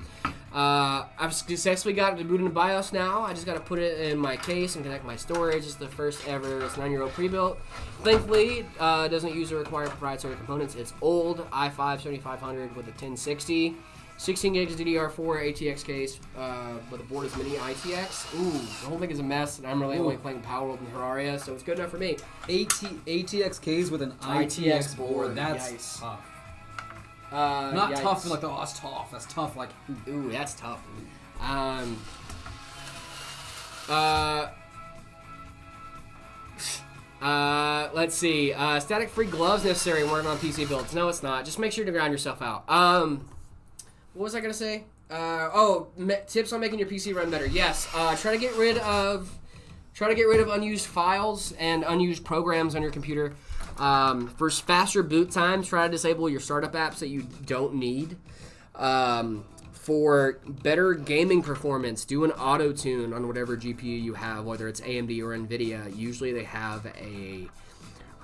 I've successfully got it to boot into BIOS now. I just got to put it in my case and connect my storage. It's the first ever. It's 9-year-old pre-built. Thankfully, it doesn't use the required proprietary components. It's old i5 7500 with a 1060. 16 gigs DDR4 ATX case, but the board is mini ITX. Ooh, the whole thing is a mess, and I'm really only playing Power World and Terraria, so it's good enough for me. ATXKs with an ITX board. That's Yikes. tough. Not Yikes. tough like, oh, that's tough. That's tough like, Ooh, that's tough. Let's see. Static-free gloves necessary when working on PC builds. No, it's not. Just make sure to ground yourself out. What was I gonna say? Tips on making your PC run better. Yes. Try to get rid of unused files and unused programs on your computer. For faster boot times, try to disable your startup apps that you don't need. For better gaming performance, do an auto tune on whatever GPU you have, whether it's AMD or NVIDIA. Usually they have a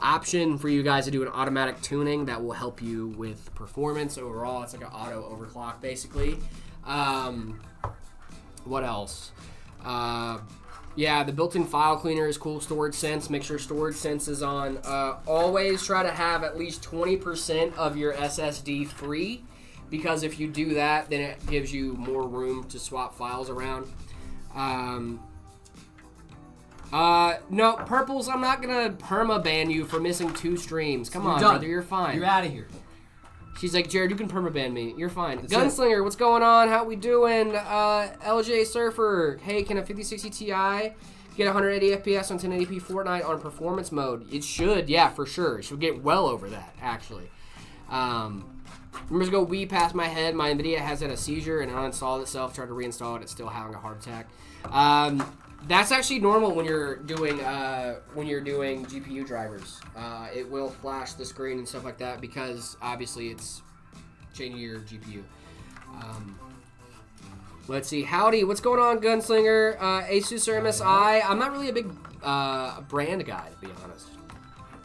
option for you guys to do an automatic tuning that will help you with performance overall. It's like an auto overclock basically. What else? The built-in file cleaner is cool. Storage Sense, make sure Storage Sense is on. Always try to have at least 20% of your SSD free, because if you do that, then it gives you more room to swap files around. No, Purples, I'm not gonna perma-ban you for missing 2 streams. Come on, brother, you're fine. You're out of here. She's like, Jared, you can perma-ban me. You're fine. That's Gunslinger, what's going on? How we doing? LJ Surfer, hey, can a 5060 Ti get 180 FPS on 1080p Fortnite on performance mode? It should, yeah, for sure. It should get well over that, actually. Numbers go wee past my head. My NVIDIA has had a seizure and it uninstalled itself. Tried to reinstall it. It's still having a heart attack. That's actually normal when you're doing GPU drivers. It will flash the screen and stuff like that because obviously it's changing your GPU. Let's see. Howdy, what's going on, Gunslinger? Asus or MSI? I'm not really a big brand guy, to be honest.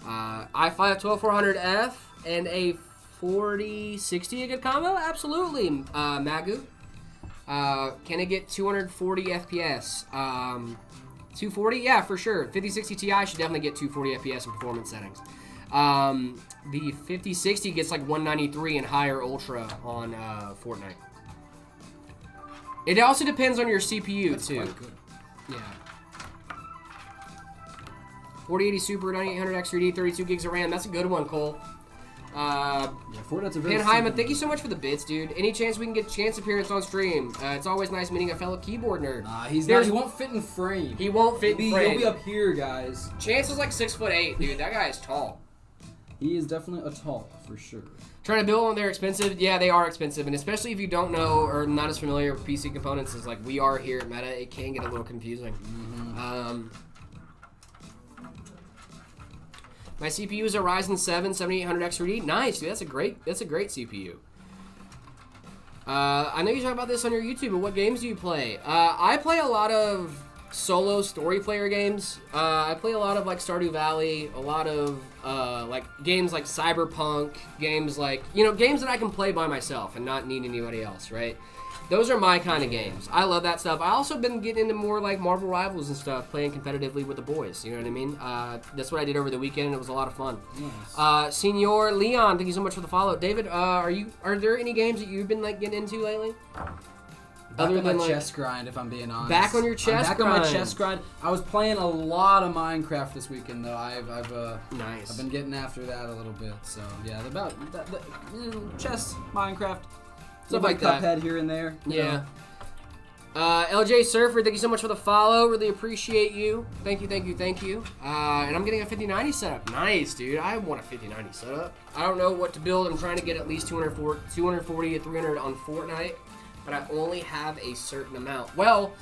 i5 12400F and a 4060 a good combo? Absolutely, Magu. Can it get 240 FPS? 240? Yeah, for sure. 5060 Ti should definitely get 240 FPS in performance settings. The 5060 gets like 193 and higher ultra on Fortnite. It also depends on your CPU. That's too. quite good. Yeah. 4080 Super, 9800 X3D, 32 gigs of RAM. That's a good one, Cole. Fortnite's a very Pan Hyman, simple thank you so much for the bits, dude. Any chance we can get chance appearance on stream? It's always nice meeting a fellow keyboard nerd. He won't fit in frame. He won't fit in frame. He'll be up here, guys. Chance is like 6'8", dude. That guy is tall. He is definitely a tall, for sure. Trying to build them, they're expensive. Yeah, they are expensive, and especially if you don't know or not as familiar with PC components as like we are here at Meta, it can get a little confusing. My CPU is a Ryzen 7 7800 X3D. Nice, dude. That's a great CPU. I know you talk about this on your YouTube, but what games do you play? I play a lot of solo story player games. I play a lot of like Stardew Valley, a lot of like games like Cyberpunk, games like, games that I can play by myself and not need anybody else, right? Those are my kind of games. I love that stuff. I also been getting into more like Marvel Rivals and stuff, playing competitively with the boys. You know what I mean? That's what I did over the weekend, and it was a lot of fun. Nice. Senor Leon, thank you so much for the follow. David, are there any games that you've been like getting into lately? Back on my chess grind, if I'm being honest. Back on your chess grind. Back on my chess grind. I was playing a lot of Minecraft this weekend, though. Nice. I've been getting after that a little bit. So yeah, chess, Minecraft. Stuff like that. Cuphead here and there. you Yeah. know. LJ Surfer, thank you so much for the follow. Really appreciate you. Thank you. And I'm getting a 5090 setup. Nice, dude. I want a 5090 setup. I don't know what to build. I'm trying to get at least 240 to 300 on Fortnite, but I only have a certain amount. Well,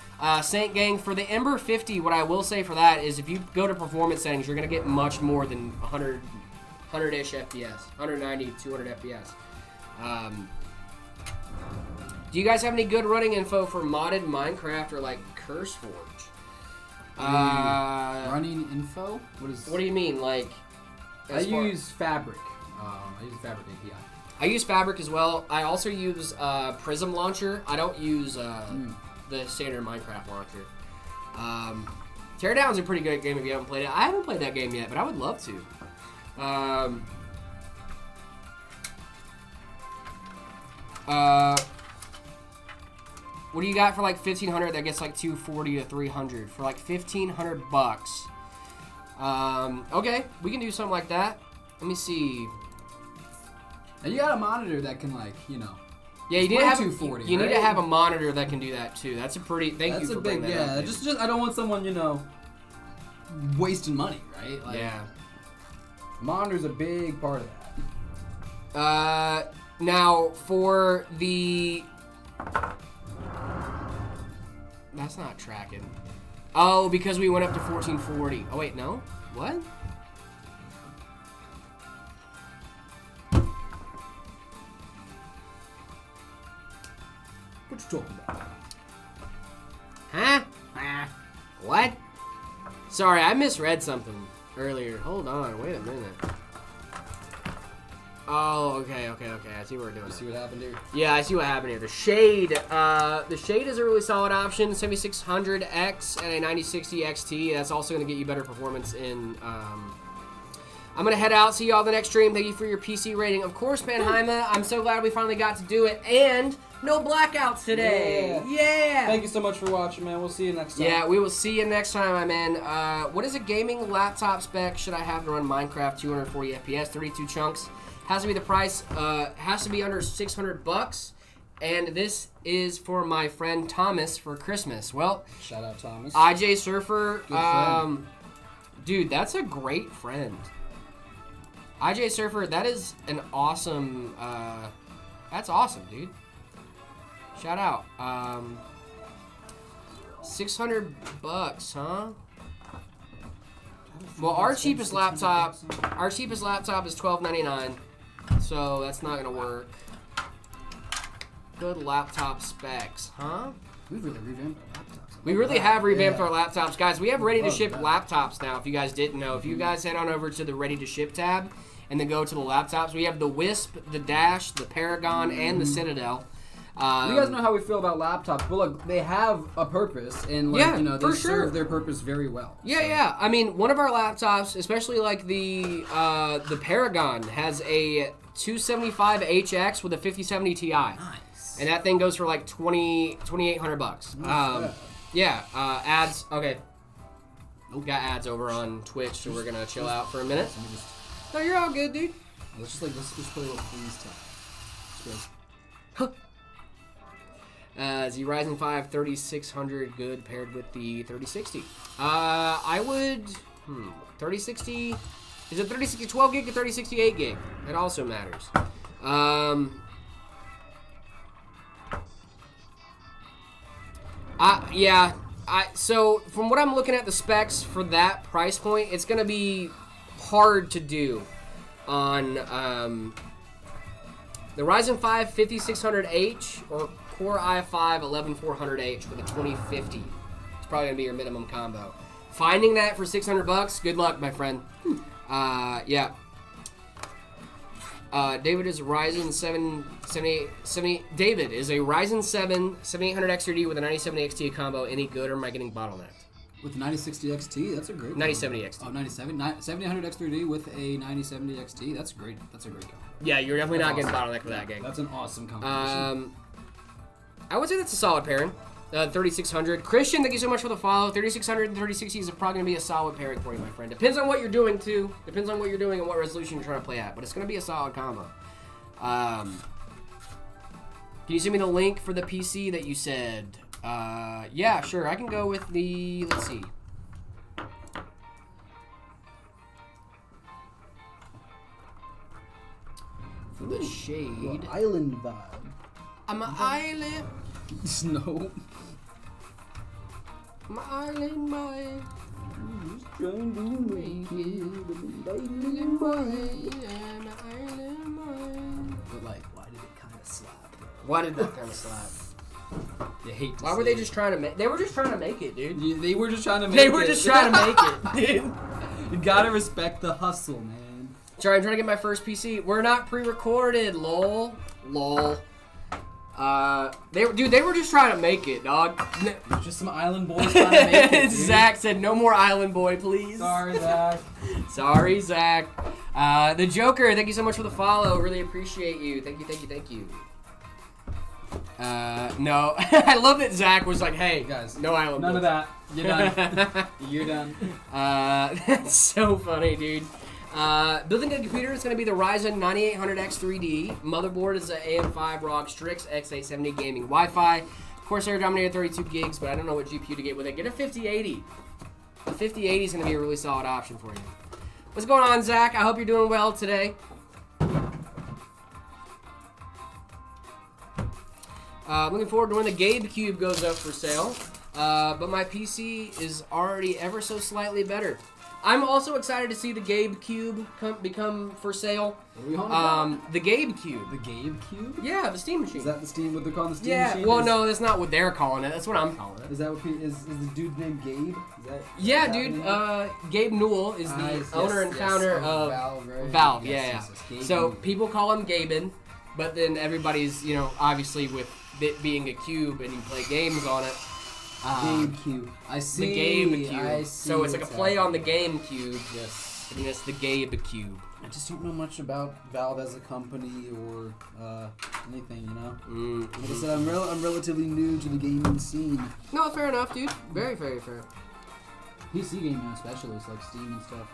Saint Gang, for the Ember 50, what I will say for that is if you go to performance settings, you're going to get much more than 100-ish FPS, 190, 200 FPS. Do you guys have any good running info for modded Minecraft or like CurseForge? Running info? What do you mean? Like, I use Fabric. I use Fabric API. I use Fabric as well. I also use Prism Launcher. I don't use the standard Minecraft launcher. Teardown's a pretty good game if you haven't played it. I haven't played that game yet, but I would love to. What do you got for like 1,500 that gets like 240 to 300 for like 1,500 bucks? Okay, we can do something like that. Let me see. And you got a monitor that can like, you know. Yeah, you need to have 240. You need to right? have a monitor that can do that too. That's a pretty. Thank you for bringing that up. Yeah, dude. just I don't want someone, you know, wasting money, right? Like, Yeah. Monitor's a big part of that. Now for the. That's not tracking. Oh, because we went up to 1440. Oh wait, no. What? What you talking about? Huh? What? Sorry, I misread something earlier. Hold on, wait a minute. Oh, okay. I see what we're doing. See what happened here? Yeah, I see what happened here. The Shade is a really solid option. 7600X and a 9060 XT. That's also going to get you better performance in. I'm going to head out. See you all the next stream. Thank you for your PC rating. Of course, Panheima. I'm so glad we finally got to do it. And no blackouts today. Yeah. Thank you so much for watching, man. We'll see you next time. Yeah, we will see you next time, my man. What is a gaming laptop spec should I have to run Minecraft 240 FPS, 32 chunks? Has to be the price. Has to be under 600 bucks. And this is for my friend Thomas for Christmas. Well, Shout out Thomas. IJ Surfer. Good friend. Dude, that's a great friend. IJ Surfer, that is an awesome. That's awesome, dude. Shout out. 600 bucks, huh? Well, our cheapest laptop is $12.99, so that's not gonna work. Good laptop specs, huh? We've really revamped our laptops. We really have revamped Yeah. our laptops, guys. We have ready to Love ship that. laptops now. If you guys didn't know, if you guys head on over to the ready to ship tab and then go to the laptops, we have the Wisp, the Dash, the Paragon, and the Citadel. You guys know how we feel about laptops, but look, they have a purpose, and like, Yeah, you know, they for serve sure. their purpose very well. Yeah, so. yeah. I mean, one of our laptops, especially like the Paragon, has a 275HX with a 5070 Ti, Nice. and that thing goes for like 2,800 bucks. Yeah. Ads. Okay. We got ads over on Twitch, so we're gonna chill out for a minute. Let me just, No, you're all good, dude. let's just play a little freeze time. The Ryzen 5 3600 good paired with the 3060. I would 3060. Is it 3060 12 gig or 3060 8 gig? That also matters. So from what I'm looking at the specs for that price point, it's gonna be hard to do on the Ryzen 5 5600H or Core i5 11400H with a 2050. It's probably gonna be your minimum combo. Finding that for 600 bucks, good luck, my friend. Yeah. David is a Ryzen 7 David is a Ryzen 7 7800 XRD with a 9070 XT combo. Any good, or am I getting bottlenecked? With the 9060 XT, that's a great. 9070 XT. Oh, 7000 XT with a 9070 XT. That's great. That's a great combo. Yeah, you're definitely not That's getting awesome. bottlenecked with that game. That's an awesome combination. I would say that's a solid pairing. 3600. Christian, thank you so much for the follow. 3600 and 3060 is probably going to be a solid pairing for you, my friend. Depends on what you're doing, too. Depends on what you're doing and what resolution you're trying to play at. But it's going to be a solid combo. Can you send me the link for the PC that you said? Yeah, sure. I can go with the. Let's see. For the shade. Island vibe. I'm an island. Snow. I'm an island boy. Trying to make it, island boy. I'm an island boy. But like, why did it kind of slap? Bro? Why did that kind of slap? You hate. To Why see were they it. just trying to make? They were just trying to make it, dude. They were just trying to make They it. were just trying to make it, dude. You gotta respect the hustle, man. Sorry, I'm trying to get my first PC. We're not pre-recorded, lol. They were just trying to make it, dog. It's just some island boys trying to make it. Dude. Zach said, "No more island boy, please." Sorry, Zach. Sorry, Zach. The Joker, thank you so much for the follow. Really appreciate you. Thank you. No, I love that Zach was like, "Hey, Guys, no island None boys." of that. You're done. You're done. That's so funny, dude. Building a computer is going to be the Ryzen 9800X 3D. Motherboard is the AM5 ROG Strix X870 gaming Wi-Fi. Corsair Dominator 32 gigs, but I don't know what GPU to get with it. Get a 5080. The 5080 is going to be a really solid option for you. What's going on, Zach? I hope you're doing well today. Looking forward to when the Gabe Cube goes up for sale. But my PC is already ever so slightly better. I'm also excited to see the Gabe Cube become for sale. What are we on about? The Gabe Cube. The Gabe Cube? Yeah, the Steam machine. Is that the Steam? What they're calling the Steam yeah, machine? well, no, that's not what they're calling it. That's what I'm calling it. Is that what is the dude's name Gabe? Is that? Yeah, is that dude. what Gabe Newell is the Yes, owner and yes, founder of Valve. Right? Valve. Yes, Yeah. yes, yes, Gabe So Newell. people call him Gaben, but then everybody's, obviously with it being a cube and you play games on it. Gabe Cube. I see. The Gabe Cube. I see So it's like a what's play on the happening. Game Cube. Yes. I mean, it's the Gabe Cube. I just don't know much about Valve as a company or anything, you know. Like I said, I'm relatively new to the gaming scene. No, fair enough, dude. Very, very fair. PC gaming especially, it's like Steam and stuff.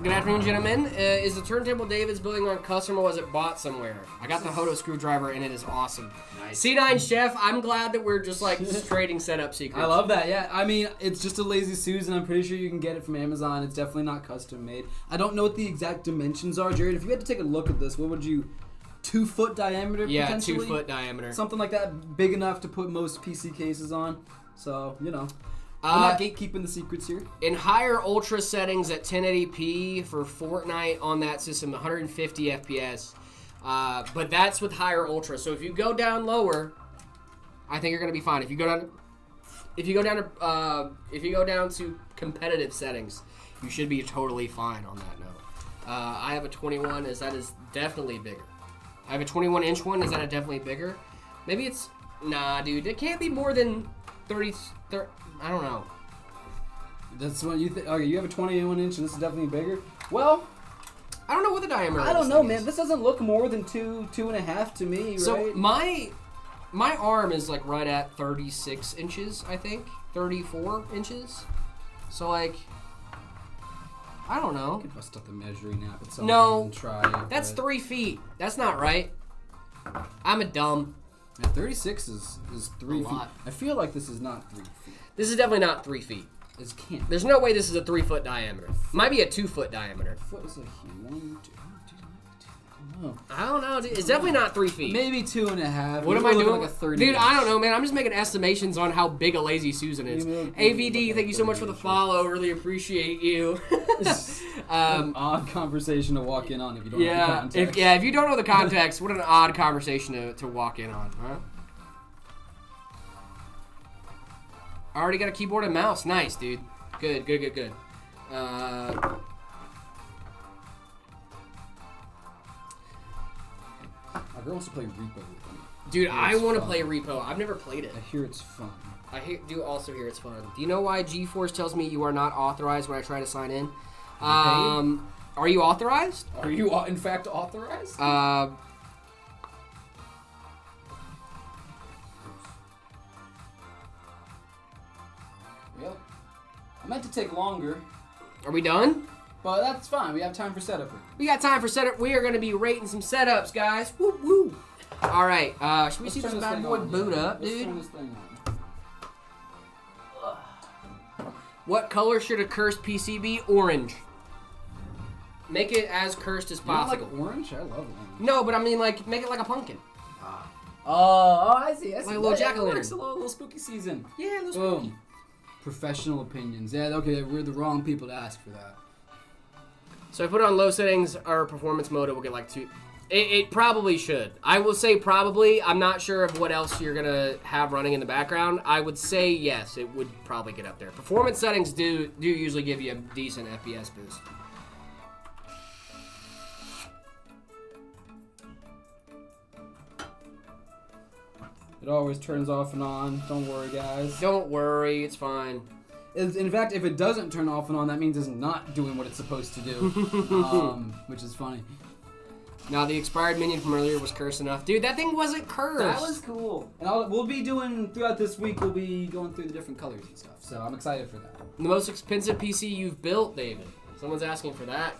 Good afternoon, gentlemen. Is the turntable David's building on custom or was it bought somewhere? I got the Hodo screwdriver and it is awesome. Nice. C9 Chef, I'm glad that we're just like trading setup secrets. I love that. Yeah, I mean, it's just a Lazy Susan. I'm pretty sure you can get it from Amazon. It's definitely not custom made. I don't know what the exact dimensions are, Jared. If you had to take a look at this, what would you? 2 foot diameter? Yeah, potentially? 2 foot diameter. Something like that, big enough to put most PC cases on. So I'm not gatekeeping the secrets here. In higher ultra settings at 1080p for Fortnite on that system, 150 FPS. But that's with higher ultra. So if you go down lower, I think you're gonna be fine. If you go down to competitive settings, you should be totally fine on that note. I have a 21. That is definitely bigger. I have a 21-inch one. Is that a definitely bigger? Maybe it's nah, dude. It can't be more than 30. I don't know. That's what you think. Okay, you have a 21 inch, and this is definitely bigger. Well, I don't know what the diameter. I of don't this know, thing man. is. This doesn't look more than 2.5 to me, So right? my arm is like right at 36 inches, I think, 34 inches. So like, I don't know. I could bust out the measuring app at some No, point and try it. That's but- 3 feet. That's not right. I'm a dumb. Yeah, 36 is 3 A feet. lot. I feel like this is not 3 feet. This is definitely not 3 feet. This can't. There's no way this is a 3 foot diameter. Might be a 2 foot diameter. What was it here? 1, 2, 3, 2, I don't know. I don't know. Dude. It's definitely not 3 feet. Maybe 2.5. What am Maybe I we're doing? looking Like a 30 Dude, I inch. don't know, man. I'm just making estimations on how big a Lazy Susan is. Maybe we'll- AVD, thank you so much for the follow. Really appreciate you. An odd conversation to walk in on if you don't have the Yeah, context. if you don't know the context, what an odd conversation to walk in on, huh? I already got a keyboard and mouse. Nice, dude. Good. My girl wants to play Repo with me. Dude, Yeah, I it's want to fun. play Repo. I've never played it. I hear it's fun. Do also hear it's fun. Do you know why GeForce tells me you are not authorized when I try to sign in? Are you authorized? Are you in fact authorized? Yep. I meant to take longer, Are we done? but that's fine. We have time for setup. We got time for setup. We are going to be rating some setups, guys. Woo woo. All right. Should we see this bad boy boot up, Let's turn dude? this thing on. What color should a cursed PC be? Orange. Make it as cursed as You don't possible. like orange? I love orange. No, but I mean, like, make it like a pumpkin. Oh, I see. Like a little jack-o'-lantern. It works, a little spooky season. Yeah, those Boom. Professional opinions. Yeah, okay, we're the wrong people to ask for that. So I put it on low settings or performance mode. It will get like 2. It probably should. I will say probably. I'm not sure of what else you're gonna have running in the background. I would say yes. It would probably get up there. Performance settings do usually give you a decent FPS boost. It always turns off and on. Don't worry, guys. Don't worry, it's fine. In fact, if it doesn't turn off and on, that means it's not doing what it's supposed to do, which is funny. Now the expired minion from earlier was cursed enough, dude. That thing wasn't cursed. That was cool. And we'll be doing throughout this week. We'll be going through the different colors and stuff. So I'm excited for that. the most expensive PC you've built, David. Someone's asking for that.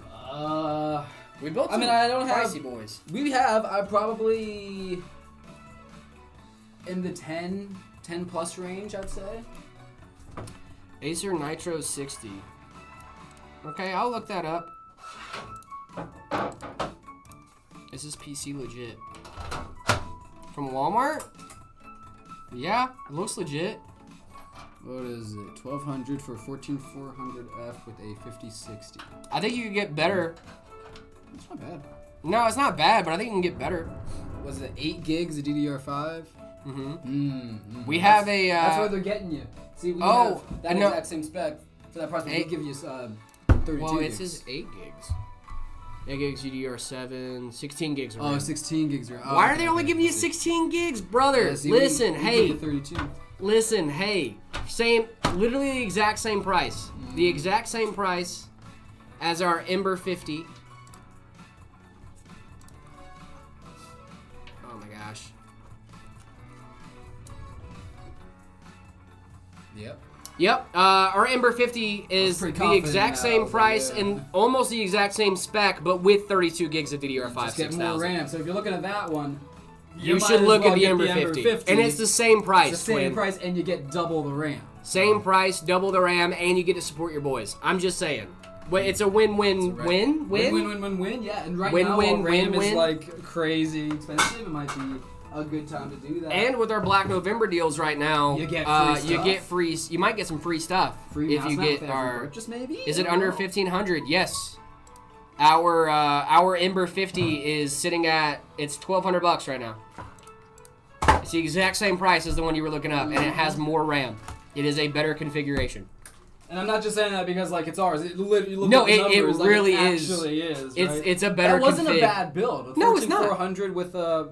We built. I mean, some I don't have- pricey boys. We have. I probably in the 10 plus range, I'd say. Acer Nitro 60. Okay, I'll look that up. Is this PC legit? From Walmart? Yeah, it looks legit. What is it? 1200 for 14400F with a 5060. I think you could get better. That's not bad. No, it's not bad, but I think you can get better. Was it 8 gigs of DDR5? Mm-hmm. We have a. That's where they're getting you. See, we Oh, have that no. exact same spec for that price. But we Eight- give you 32 well, it gigs. says 8 gigs. 8 gigs GDR7, 16 gigs of Oh, RAM. 16 gigs. Why are they only giving you 16 gigs, brother? Yeah, see, Listen, we hey. give you 32. Listen, hey. Literally the exact same price. The exact same price as our Ember 50. Oh my gosh. Yep. Yep, our Ember 50 is pretty the confident exact now, same but price yeah. and almost the exact same spec, but with 32 gigs of DDR5 Just get more 6000. RAM. So if you're looking at that one, You might should as look well at the get Ember 50. And it's the same price, It's the same twin. price, and you get double the RAM. Same price, double the RAM, and you get to support your boys. I'm just saying. It's a win-win Right. win. Win. Yeah, and right Win, now, win, while RAM win, is win. like crazy expensive. It might be a good time to do that. And with our Black November deals right now, You get free you stuff. get free. You might get some free stuff free if mouse you mount get for every our. purchase, maybe. Is it I under don't know. 1500? Yes. Our Ember 50 is sitting at it's $1,200 right now. It's the exact same price as the one you were looking up, and it has more RAM. It is a better configuration. And I'm not just saying that because like it's ours. It literally, you look No, at the it numbers, like, really it is. Actually is. It's right? it's a better. That wasn't config. a bad build. No, it's not. 14400 with the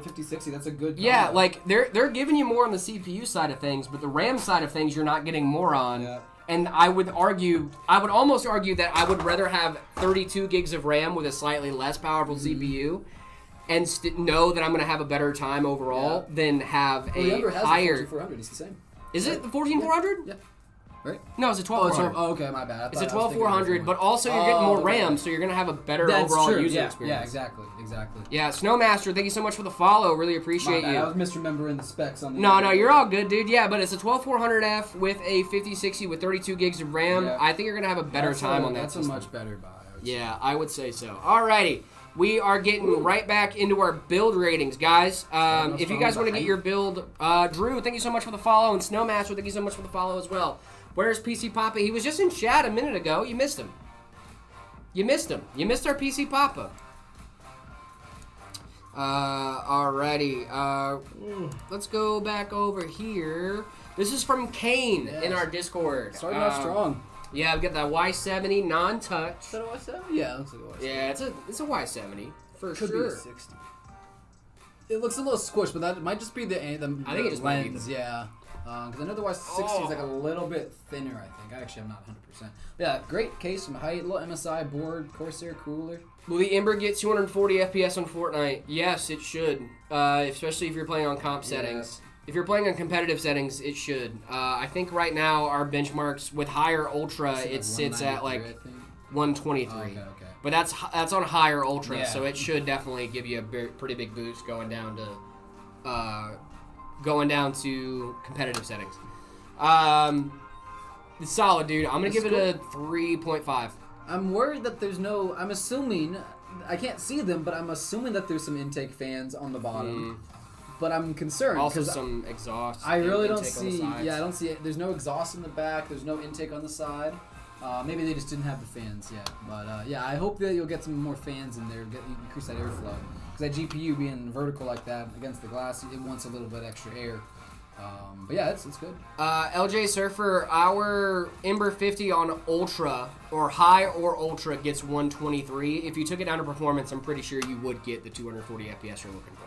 5060. That's a good. Yeah, combo. like they're giving you more on the CPU side of things, but the RAM side of things you're not getting more on. Yeah. And I would almost argue that I would rather have 32 gigs of RAM with a slightly less powerful CPU, and know that I'm going to have a better time overall than have Well, the a Ember has higher. the 14400. It's the same. Is it the 14400? Yeah. Right. No, it's a Oh, 12400. okay, my bad. I It's a thought I was thinking 12400, of but also you're getting Oh, more okay. RAM, so you're going to have a better That's overall true. user Yeah, experience. yeah, exactly. Yeah, Snowmaster, thank you so much for the follow. Really My appreciate bad. you. I was misremembering the specs on the. No, Ember. you're all good, dude. Yeah, but it's a 12400F with a 5060 with 32 gigs of RAM. Yeah. I think you're gonna have a better That's time a, on that That's system. a much better buy. I would say. Yeah, I would say so. Alrighty, we are getting right back into our build ratings, guys. If you guys want to get your build, Drew, thank you so much for the follow, and Snowmaster, thank you so much for the follow as well. Where's PC Papa? He was just in chat a minute ago. You missed him. You missed him. You missed our PC Papa. Alrighty. Let's go back over here. This is from Kane in Yes. our Discord. Starting off strong. Yeah, we got that Y70 non-touch. Is that a Y70? Yeah, it looks like a Y70. Yeah, it's a Y70 for Could sure. be a 60. It looks a little squished, but that might just be the I think it just might be lens. Yeah. Because I know the Y60 is like a little bit thinner, I think. Actually, I'm not 100%. But yeah, great case from height, little MSI board, Corsair cooler. Will the Ember get 240 FPS on Fortnite? Yes, it should. Especially if you're playing on comp settings. If you're playing on competitive settings, it should. I think right now our benchmarks with higher Ultra, it sits at like 123. Oh, okay. But that's on higher Ultra, Yeah. so it should definitely give you a pretty big boost going down to competitive settings. It's solid, dude. I'm gonna give it a 3.5. I'm worried that there's no. I'm assuming. I can't see them, but I'm assuming that there's some intake fans on the bottom. But I'm concerned Also because some exhaust. I really don't intake on the see. sides. Yeah, I don't see it. There's no exhaust in the back. There's no intake on the side. Maybe they just didn't have the fans yet. But yeah, I hope that you'll get some more fans in there, increase that airflow. Because that GPU being vertical like that against the glass, it wants a little bit extra air. But yeah, it's good. LJ Surfer, our Ember 50 on Ultra, or high or Ultra, gets 123. If you took it down to performance, I'm pretty sure you would get the 240 FPS you're looking for.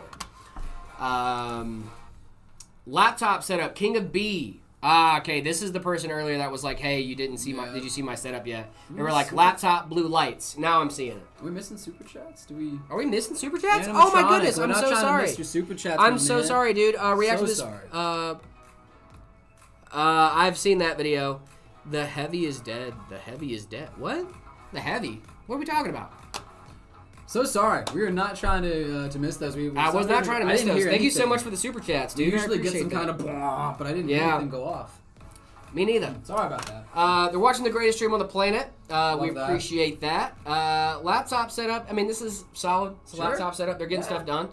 Laptop setup, King of B. Okay, this is the person earlier that was like, hey, you didn't see did you see my setup yet? And we're like, laptop, blue lights. Now I'm seeing it. Are we missing super chats? Are we missing super chats? Oh my goodness, I'm so sorry. Your super chats, I'm so sorry, dude. React to this. Sorry. I've seen that video. The Heavy is dead. The Heavy is dead. What? The Heavy? What are we talking about? So sorry. We were not trying to miss those. I was not trying to miss those. Thank you so much for the super chats, dude. You usually get some appreciate kind that. of blah, but I didn't hear anything go off. Me neither. Sorry about that. They're watching the greatest stream on the planet. We Love appreciate that. Laptop setup. I mean, this is solid. It's a Sure. laptop setup. They're getting stuff done.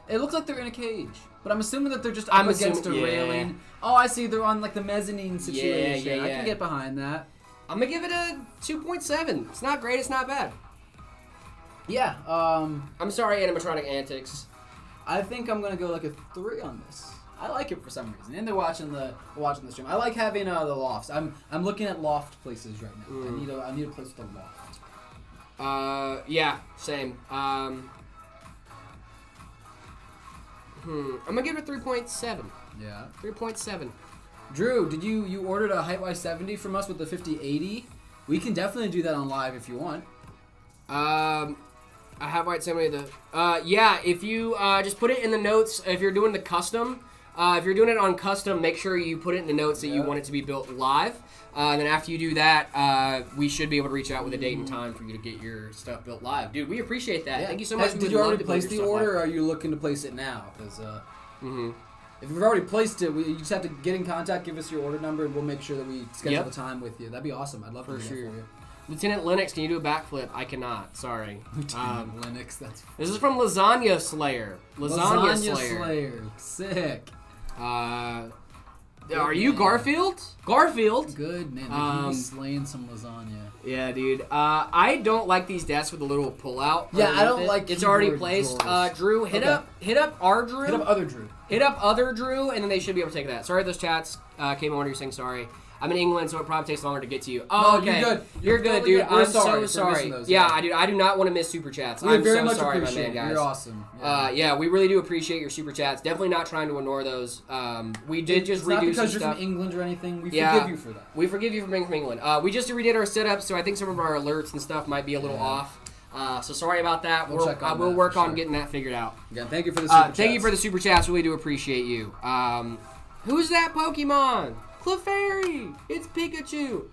It looks like they're in a cage, but I'm assuming that they're just I'm up against a assuming- yeah. railing. Oh, I see. They're on like the mezzanine situation. I yeah. can get behind that. I'm gonna give it a 2.7. It's not great. It's not bad. Yeah. I'm sorry, animatronic antics. I think I'm gonna go like a 3 on this. I like it for some reason, and they're watching the stream. I like having the lofts. I'm looking at loft places right now. I need a place with a loft. Yeah, same. I'm gonna give it a 3.7. Yeah. 3.7. Drew, did you ordered a Height 70 from us with the 5080? We can definitely do that on live if you want. I have white somebody yeah, if you just put it in the notes if you're doing the custom. If you're doing it on custom, make sure you put it in the notes that you want it to be built live. And then after you do that, we should be able to reach out with a date and time for you to get your stuff built live. Dude, we appreciate that. Yeah. Thank you so much. Did you already place the order, or are you looking to place it now? Because if you've already placed it, you just have to get in contact, give us your order number, and we'll make sure that we schedule the time with you. That'd be awesome. I'd love to do that for you. Lieutenant Linux, can you do a backflip? I cannot. Sorry. Lieutenant Linux, that's... This is from Lasagna Slayer. Lasagna Slayer. Sick. Are you Garfield? Garfield. Good, man. He's slaying some lasagna. Yeah, dude. I don't like these desks with a little pull-out. Yeah, I don't it. like It's already keyboard placed. drawers. Drew, hit up our Drew. Hit up other Drew. Hit up other Drew, and then they should be able to take that. Sorry, those chats came on. You're saying sorry. I'm in England, so it probably takes longer to get to you. Oh, No, okay. you're good. You're good, totally dude. good. We're I'm sorry so for sorry. missing those, Yeah, I do not want to miss super chats. We I'm very so much sorry, my appreciate man, it. guys. You're awesome. Yeah, we really do appreciate your super chats. Definitely not trying to ignore those. We did just it's not redo because some you're stuff. from England or anything. We Yeah. forgive you for that. We forgive you for being from England. We just redid our setup, so I think some of our alerts and stuff might be a little off. So sorry about that. We'll check on we'll that work for on sure. getting that figured out. Again, thank you for the super Thank you chats. for the super chats. Really do appreciate you. Who's that Pokemon? Clefairy. It's Pikachu.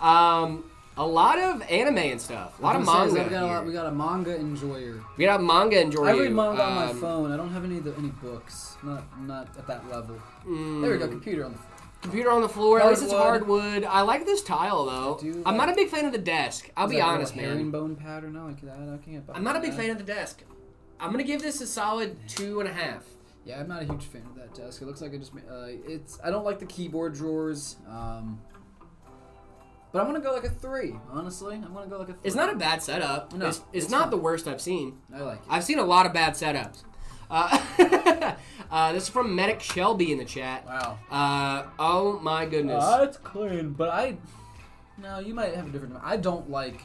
A lot of anime and stuff. A lot of manga. We got a manga enjoyer. We got a manga enjoyer. I read manga on my phone. I don't have any books. Not at that level. There we go. Computer on the floor. Computer on the floor. At least it's Hardwood. hardwood. I like this tile though. I'm not a big fan of the desk. I'll be honest, man. Herringbone pattern. I can't. I'm not a big fan of the desk. I'm gonna give this a solid 2.5. Yeah, I'm not a huge fan of that desk. It looks like it just I don't like the keyboard drawers. But I'm gonna go like a 3. Honestly, I'm gonna go like a 3. It's not a bad setup. No, it's not the worst I've seen. I like it. I've seen a lot of bad setups. This is from Medic Shelby in the chat. Wow. Oh my goodness. It's clean, but no, you might have a different. I don't like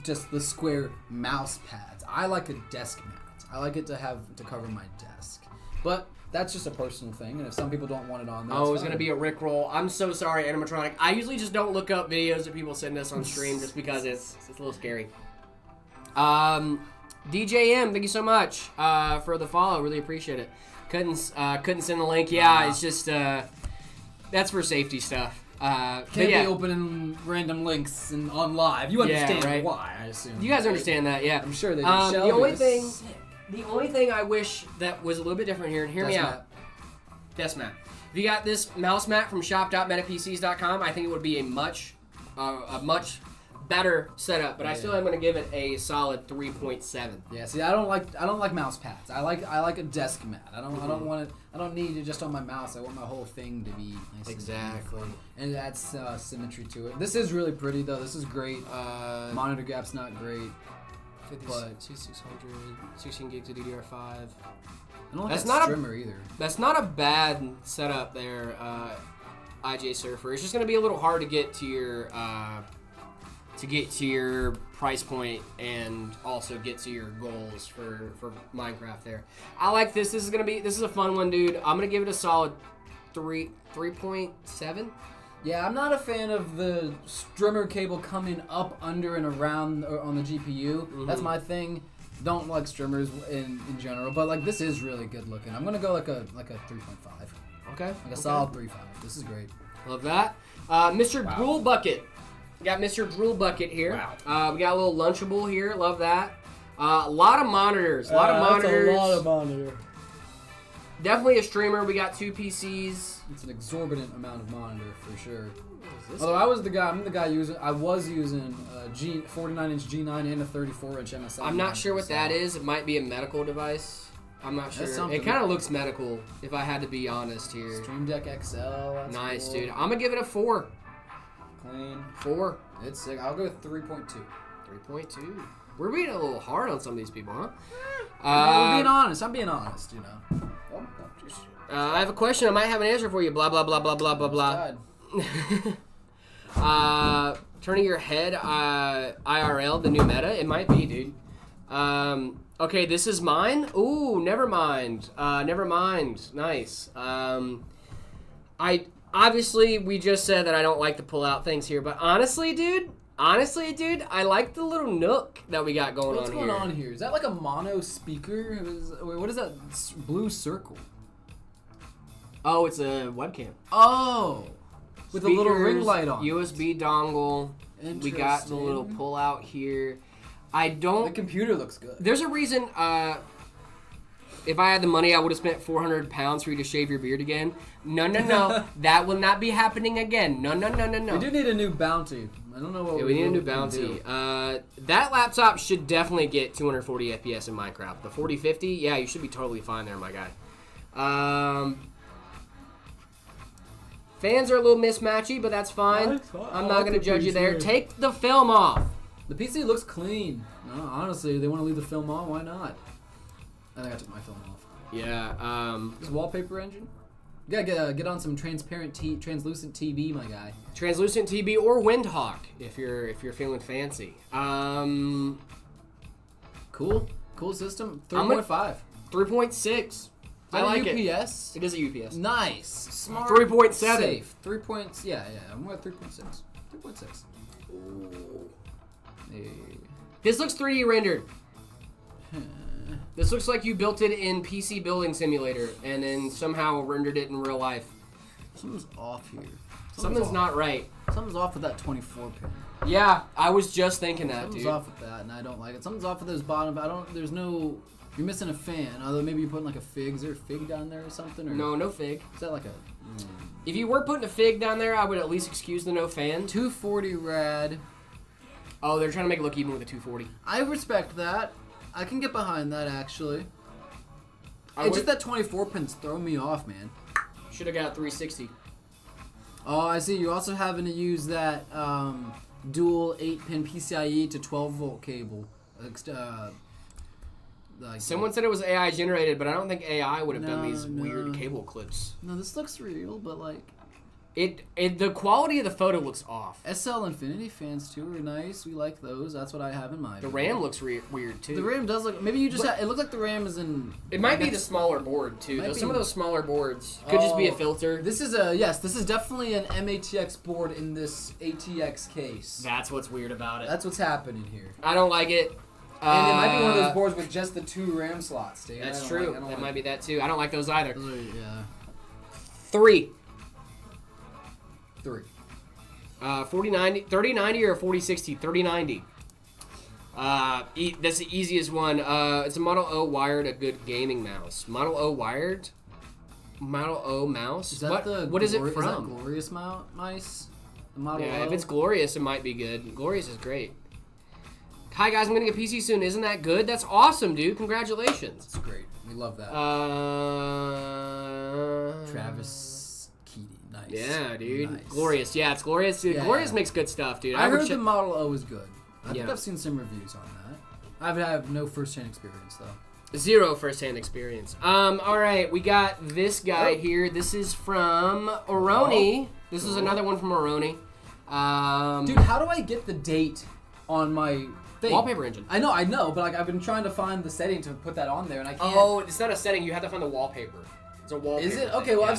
just the square mouse pads. I like a desk mat. I like it to cover my desk. But that's just a personal thing, and if some people don't want it on there, Oh, it's it's gonna fine. be a Rickroll. I'm so sorry, animatronic. I usually just don't look up videos that people send us on stream just because it's a little scary. DJM, thank you so much for the follow. Really appreciate it. Couldn't send the link. Yeah, it's just that's for safety stuff. But Can't yeah, be opening random links on live. You understand right. why, I assume. you guys understand that, yeah. I'm sure they do. The Shelby, only this thing, is sick. the only thing I wish that was a little bit different here, and hear me That's out. Desk mat. If you got this mouse mat from shop.metapcs.com, I think it would be a much better setup. But I still am going to give it a solid 3.7. Yeah, see, I don't like mouse pads. I like a desk mat. I don't want it. I don't need it just on my mouse. I want my whole thing to be nice Exactly. and that's symmetry to it. This is really pretty though. This is great. Monitor gap's not great. 5600, 16 gigs of DDR5. I don't like That's that not a- streamer either. That's not a bad setup there, IJ Surfer. It's just going to be a little hard to get to your price point and also get to your goals for Minecraft there. I like this. This is a fun one, dude. I'm going to give it a solid 3.7. Yeah, I'm not a fan of the streamer cable coming up, under, and around on the GPU. That's my thing. Don't like streamers in general, but like this is really good looking. I'm gonna go like a 3.5, Okay. like a solid 3.5. This is great. Love that. Mr. Drool Bucket. We got Mr. Drool Bucket here. Wow. We got a little Lunchable here. Love that. A lot of monitors. A lot of monitors. monitor. Definitely a streamer. We got 2 PCs. It's an exorbitant amount of monitor for sure. What is this? Although I'm the guy using. I was using a 49-inch G9 and a 34-inch MSI. I'm not sure what that is. It might be a medical device. I'm not sure. That's something. It kind of looks medical, if I had to be honest here. Stream Deck XL. That's Nice, cool. dude. I'm gonna give it a 4. Clean. 4. It's sick. I'll go with 3.2. 3.2. We're being a little hard on some of these people, huh? I'm being honest. I'm being honest. You know. I have a question. I might have an answer for you. Blah blah blah blah blah blah blah. God. Turning your head, IRL, the new meta. It might be, dude. Okay, this is mine. Ooh, never mind. Never mind. Nice. I obviously we just said that I don't like to pull out things here, but honestly, dude, I like the little nook that we got going What's on going here. on here? Is that like a mono speaker? What is that blue circle? Oh, it's a webcam. Oh, with a little ring Speakers, light on. USB dongle. We got the little Interesting. pull out here. I The don't. computer looks good. There's a reason. If I had the money, I would have spent 400 pounds for you to shave your beard again. No, no, no. That will not be happening again. No, no, no, no, no. We do need a new bounty. I don't know what Yeah, we need a new can bounty. do. That laptop should definitely get 240 FPS in Minecraft. The 4050, yeah, you should be totally fine there, my guy. Fans are a little mismatchy, but that's fine. I'm not going to judge you there. Take the film off. The PC looks clean. No, honestly, they want to leave the film on. Why not? I think I took my film off. Yeah, This wallpaper engine. You gotta get on some translucent TV, my guy. Translucent TV or Windhawk if you're feeling fancy. Cool system. I'm gonna- 3.5. 3.6. I like it. UPS. It is a UPS. Nice. Smart. 3.7. Safe. 3 points. Yeah. I'm at 3.6. 3.6. Hey. This looks 3D rendered. This looks like you built it in PC Building Simulator and then somehow rendered it in real life. Something's off here. Something's off. not right. Something's off with that 24 pin. Yeah, I was just thinking that, Something's dude. off with that, and I don't like it. Something's off with those bottom. There's no. You're missing a fan. Although maybe you're putting like a fig. Is there a fig down there or something? Or No fig. Is that like a If you were putting a fig down there, I would at least excuse the no fan. 240 rad? Oh, they're trying to make it look even with a 240. I respect that. I can get behind that actually. I It's just that 24 pin's throwing me off, man. should have got 360. Oh, I see. You're also having to use that dual 8-pin PCIe to 12-volt cable. Someone said it was AI generated, but I don't think AI would have done No, these no. weird cable clips. No, this looks real, but like, The quality of the photo looks off. SL Infinity fans too are nice. We like those. That's what I have in mind. The RAM looks weird too. The RAM does look. Maybe you just. It looks like the RAM is in. It might be the smaller board too. Might Some be. of those smaller boards could just be a filter. This is a yes. This is definitely an MATX board in this ATX case. That's what's weird about it. That's what's happening here. I don't like it. And it might be one of those boards with just the 2 RAM slots, dude. That's true. It might be that too. I don't like those either. Yeah. 3. 3. 3090 or 4060? 3090. That's the easiest one. It's a Model O wired, a good gaming mouse. Model O wired? Model O mouse? Is that what is it Is that from? Glorious mice? The Model Yeah, O? if it's Glorious, it might be good. Glorious is great. Hi guys, I'm gonna get PC soon. Isn't that good? That's awesome, dude. Congratulations. It's great. We love that. Travis Keating. Nice. Yeah, dude. Nice. Glorious. Yeah, it's Glorious. Yeah. Glorious makes good stuff, dude. I would heard check- the Model O is good. I think Yeah. I've seen some reviews on that. I have no first-hand experience though. 0 first-hand experience. All right, we got this guy here. This is from Oroni. This is another one from Oroni. Dude, how do I get the date on my thing? Wallpaper engine. I know, but like I've been trying to find the setting to put that on there, and I can't. Oh, it's not a setting. You have to find the wallpaper. It's a wallpaper. Is it thing, okay? Well, yeah.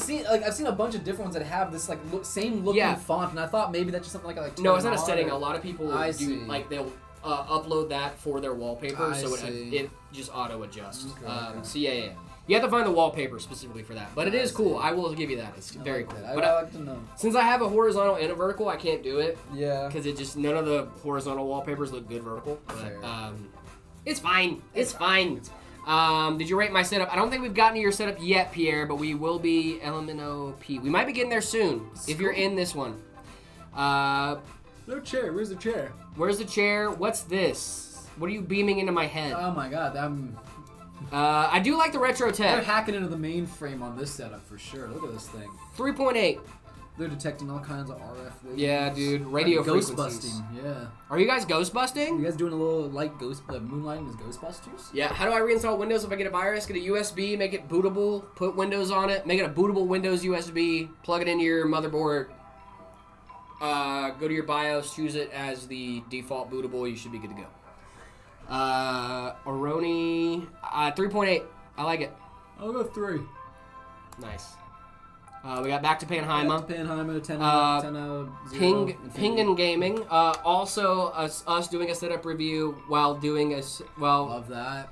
I've seen a bunch of different ones that have this like same looking Yeah. font, and I thought maybe that's just something like No, it's not a turn setting. on A or- lot of people I do see. like they'll upload that for their wallpaper, I so see. it just auto adjusts. Okay. So yeah. You have to find the wallpaper specifically for that, but it I is cool. see. I will give you that. It's I very like cool. that. But I like to know. since I have a horizontal and a vertical, I can't do it Yeah. because it just none of the horizontal wallpapers look good vertical. Fair. But it's fine. It's fine. Did you rate my setup? I don't think we've gotten to your setup yet, Pierre, but we will be LMNOP. We might be getting there soon if you're in this one. No chair. Where's the chair? Where's the chair? What's this? What are you beaming into my head? Oh my god, I do like the retro they're tech. hacking into the mainframe on this setup for sure. Look at this thing. 3.8. They're detecting all kinds of RF waves. Yeah, dude. Radio ghost frequencies. busting. Yeah. Are you guys ghost busting? You guys doing a little light ghost moonlighting as Ghostbusters? Yeah. How do I reinstall Windows if I get a virus? Get a USB, make it bootable, put Windows on it, make it a bootable Windows USB, plug it into your motherboard. Go to your BIOS, choose it as the default bootable. You should be good to go. Oroni 3.8. I like it. I'll go 3. Nice. We got back to Panheima. Panheima 10 Uh, out of 0. Pingen Gaming. Also, us doing a setup review while doing Love that.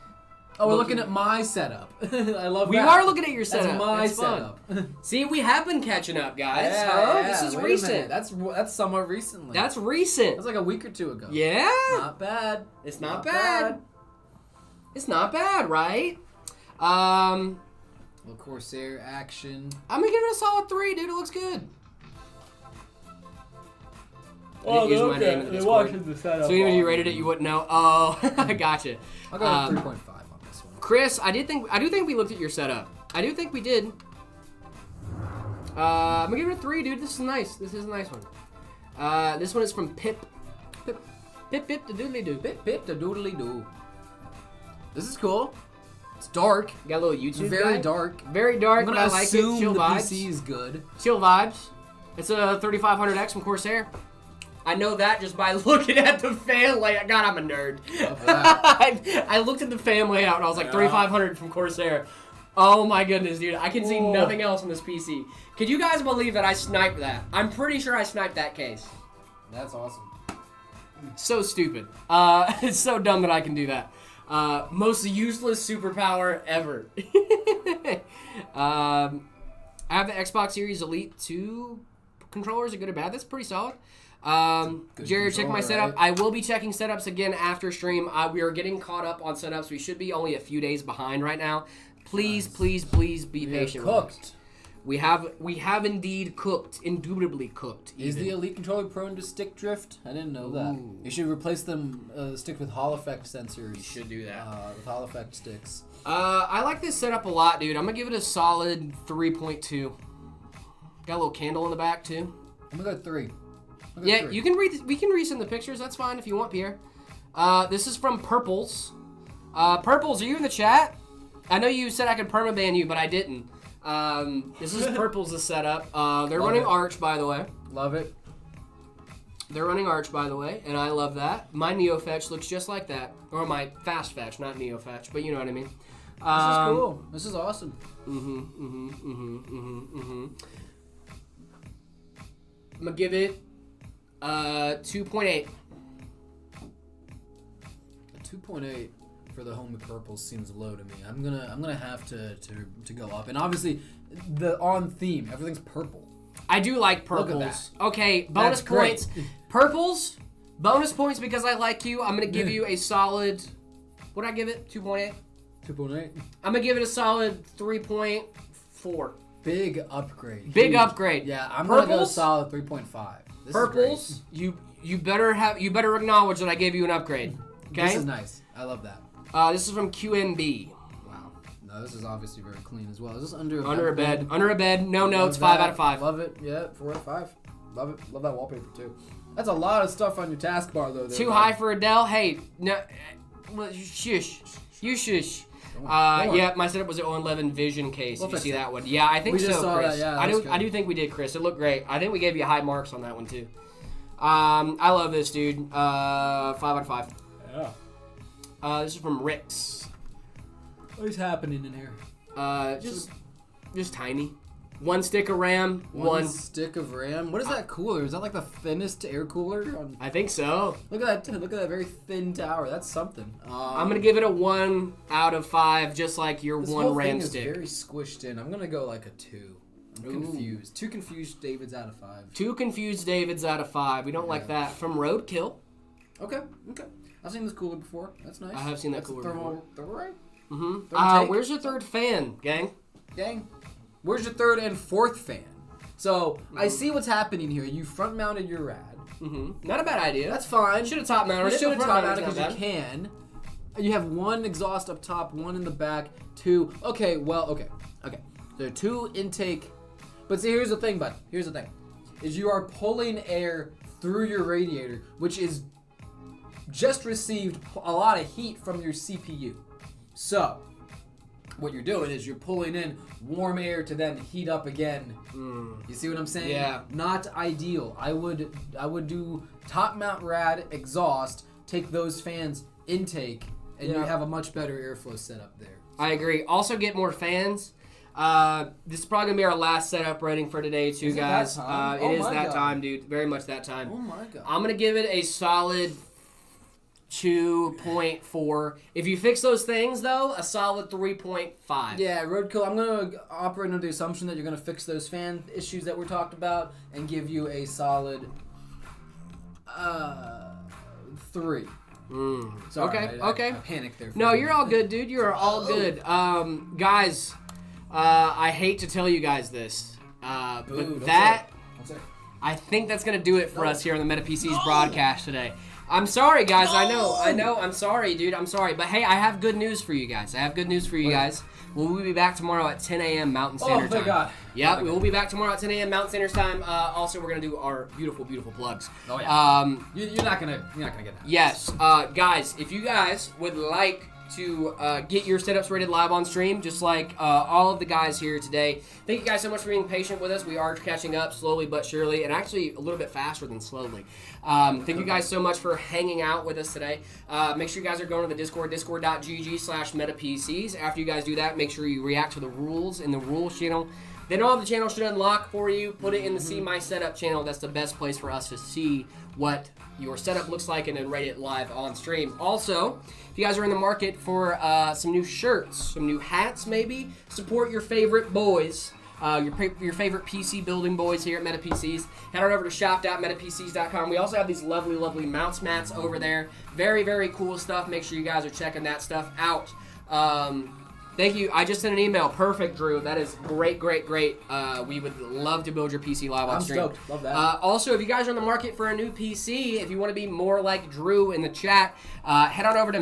Oh, we're looking at my setup. I love we that. are looking at your setup. That's my It's fun. setup. See, we have been catching up, guys. Yeah, Huh? yeah, This is wait a recent. minute. That's somewhat recently. That's recent. That's like a week or 2 ago. Yeah. Not bad. It's not bad. It's not bad, right? Little Corsair action. I'm gonna give it a solid 3, dude. It looks good. I didn't use my name in the Discord. the setup. So even if you rated it, you wouldn't know. Oh, I gotcha. I'll go with 3.5 on this one. Chris, I do think we looked at your setup. I do think we did. I'm gonna give it a 3, dude. This is nice. This is a nice one. This one is from Pip. Pip the doodly doo. Pip pip the doodly doo. This is cool. It's dark. Got a little YouTube Very guy. dark. Very dark, I'm but gonna I like it. assume Chill the vibes. PC is good. Chill vibes. It's a 3500X from Corsair. I know that just by looking at the fan layout. God, I'm a nerd. Love that. I looked at the fan layout and I was like, 3500 from Corsair. Oh my goodness, dude. I can see nothing else on this PC. Could you guys believe that I sniped that? I'm pretty sure I sniped that case. That's awesome. So stupid. It's so dumb that I can do that. Most useless superpower ever. I have the Xbox Series Elite 2 controllers. Are good or bad? That's pretty solid. Jared, check my controller, setup. right? I will be checking setups again after stream. We are getting caught up on setups. We should be only a few days behind right now. Please, please, please be patient with us. Cooked. We have indeed cooked, indubitably cooked. Is even. the Elite controller prone to stick drift? I didn't know that. Ooh. You should replace them sticks with Hall effect sensors. You should do that. With Hall effect sticks. I like this setup a lot, dude. I'm gonna give it a solid 3.2. Got a little candle in the back too. I'm gonna go 3. Yeah, you can read. We can resend the pictures. That's fine if you want, Pierre. This is from Purples. Purples, are you in the chat? I know you said I could permaban you, but I didn't. This is Purple's setup. They're running it. Arch, by the way. Love it. They're running Arch, by the way, and I love that. My Neo Fetch looks just like that. Or my Fast Fetch, not Neo Fetch, but you know what I mean. This is cool. This is awesome. I'm gonna give it 2.8. 2.8 for the Home Purples seems low to me. I'm gonna have to go up. And obviously, the on theme, everything's purple. I do like Look at purples. Okay, bonus That's great. points. Purples, bonus points because I like you. I'm gonna give you a solid. What did I give it? 2.8. 2.8. I'm gonna give it a solid 3.4. Big upgrade. Big Huge. upgrade. Yeah, I'm gonna go Purples? solid 3.5. This Purples, Is you better acknowledge that I gave you an upgrade. great. Okay. This is nice. I love that. This is from QNB. Wow. No, this is obviously very clean as well. Is this under a Under a bed. bed? Under a bed. No notes. Love 5 that. out of 5. Love it. Yeah, 4 out of 5. Love it. Love that wallpaper too. That's a lot of stuff on your taskbar though. Too high for Adele. Hey, no, well, shush. You shush. Go on. Yeah, my setup was an 011 Vision case. We'll if you fix see it. that one. Yeah, I think We so, just saw Chris. that, yeah, I that's do. good. I do think we did, Chris. It looked great. I think we gave you high marks on that one too. I love this, dude. 5 out of 5. Yeah. This is from Rick's. What's happening in here? Just tiny. 1 stick of RAM. One stick of RAM. What is that cooler? Is that like the thinnest air cooler? I think so. Look at that! Look at that very thin tower. That's something. I'm gonna give it a 1 out of 5, just like your This 1 whole RAM thing stick. is very squished in. I'm gonna go like a 2. I'm confused. 2 confused Davids out of 5. 2 confused Davids out of 5. We don't like that. From Roadkill. Okay. I've seen this cooler before. That's nice. I have seen that That's a cooler thermal right? Mm-hmm. Third take? Where's your third fan, gang? Dang. Where's your third and fourth fan? So I see what's happening here. You front mounted your rad. Mm-hmm. Not a bad idea. That's fine. Should have top mounted You it. should have but top front mounted mounted because you can. You have 1 exhaust up top, 1 in the back, 2. Okay, well, okay. There are 2 intake. But see, here's the thing, bud. Here's the thing. Is you are pulling air through your radiator, which is just received a lot of heat from your CPU. So, what you're doing is you're pulling in warm air to then heat up again. You see what I'm saying? Yeah. Not ideal. I would do top mount rad exhaust, take those fans intake, and you Yeah. have a much better airflow setup there. I agree. Also, get more fans. This is probably gonna be our last setup rating for today, too, Is it that guys. time? It Oh is my that God. time, dude. Very much that time. Oh my god. I'm gonna give it a solid 2.4. If you fix those things, though, a solid 3.5. Yeah, Roadkill, I'm going to operate under the assumption that you're going to fix those fan issues that we talked about and give you a solid 3. Sorry, Okay. I panicked there. For No, a you're minute. all good, dude. You're all good. Guys, I hate to tell you guys this, Boo, but don't that Don't say it. I think that's gonna do it for us here on the Meta PC's broadcast today. I'm sorry, guys. I know. I'm sorry, dude. I'm sorry, but hey, I have good news for you guys. guys. We'll be back tomorrow at 10 a.m. Mountain Standard Time. thank God. Yeah, Oh, we will be back tomorrow at 10 a.m. Mountain Standard Time. Also, we're gonna do our beautiful plugs. Oh, yeah. Um, You're not gonna get that. Yes, guys, if you guys would like to get your setups rated live on stream, just like all of the guys here today, thank you guys so much for being patient with us. We are catching up slowly but surely, and actually a little bit faster than slowly. Thank you guys so much for hanging out with us today. Make sure you guys are going to the Discord, discord.gg/metapcs. After you guys do that, make sure you react to the rules in the rules channel. Then all of the channels should unlock for you. Put it in the See My Setup channel. That's the best place for us to see what your setup looks like and then rate it live on stream. Also, if you guys are in the market for some new shirts, some new hats maybe, support your favorite boys. Your favorite PC building boys here at MetaPCs. Head on over to shop.metapcs.com. We also have these lovely mounts mats over there. Very, very cool stuff. Make sure you guys are checking that stuff out. Thank you. I just sent an email. Perfect, Drew. That is great. We would love to build your PC live on I'm stream. stoked. Love that. Also, if you guys are in the market for a new PC, if you want to be more like Drew in the chat, head on over to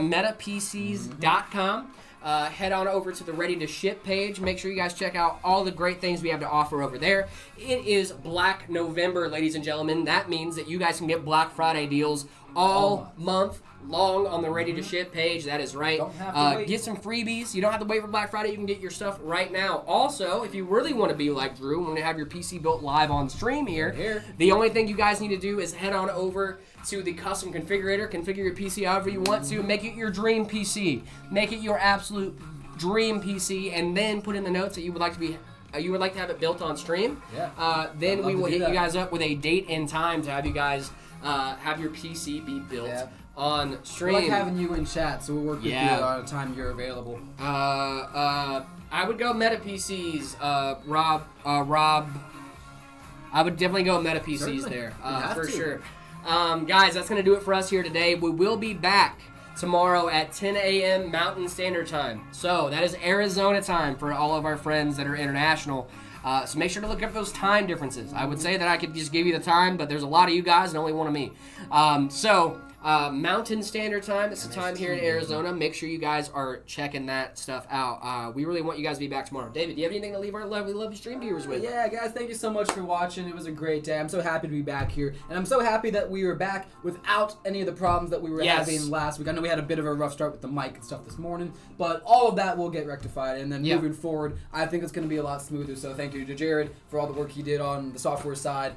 metapcs.com. Head on over to the Ready to Ship page. Make sure you guys check out all the great things we have to offer over there. It is Black November, ladies and gentlemen. That means that you guys can get Black Friday deals all month long on the Ready to Ship page. That is right. Don't have to wait. Get some freebies. You don't have to wait for Black Friday. You can get your stuff right now. Also, if you really want to be like Drew, when you have your PC built live on stream here, the only thing you guys need to do is head on over to the custom configurator, configure your PC however you want to, make it your dream PC, make it your absolute dream PC, and then put in the notes that you would like to be. You would like to have it built on stream. Yeah. Then I'd we love will to do hit you that. guys up with a date and time to have you guys have your PC be built on We stream. like having you in chat, so we'll work with Yeah. you on a time you're available. I would go Meta PCs. Rob. I would definitely go Meta PCs Certainly. there We have for to. sure. Guys, that's gonna do it for us here today. We will be back tomorrow at 10 a.m. Mountain Standard Time. So that is Arizona time for all of our friends that are international. So make sure to look up those time differences. I would say that I could just give you the time, but there's a lot of you guys and only one of me. Mountain Standard Time, it's the time here in Arizona. Make sure you guys are checking that stuff out. We really want you guys to be back tomorrow. David, do you have anything to leave our lovely stream viewers with? Yeah, guys, thank you so much for watching. It was a great day. I'm so happy to be back here. And I'm so happy that we were back without any of the problems that we were having last week. I know we had a bit of a rough start with the mic and stuff this morning, but all of that will get rectified. And then moving forward, I think it's going to be a lot smoother. So thank you to Jared for all the work he did on the software side.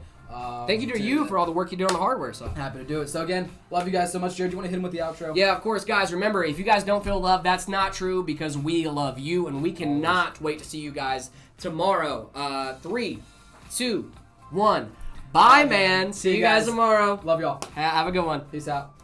Thank you to you for all the work you did on the hardware side. Happy to do it. So again, love you guys so much. Jared, do you want to hit him with the outro? Yeah, of course, guys. Remember, if you guys don't feel love, that's not true because we love you, and we cannot wait to see you guys tomorrow. 3, 2, 1. Bye, man. See you guys tomorrow. Love y'all. Have a good one. Peace out.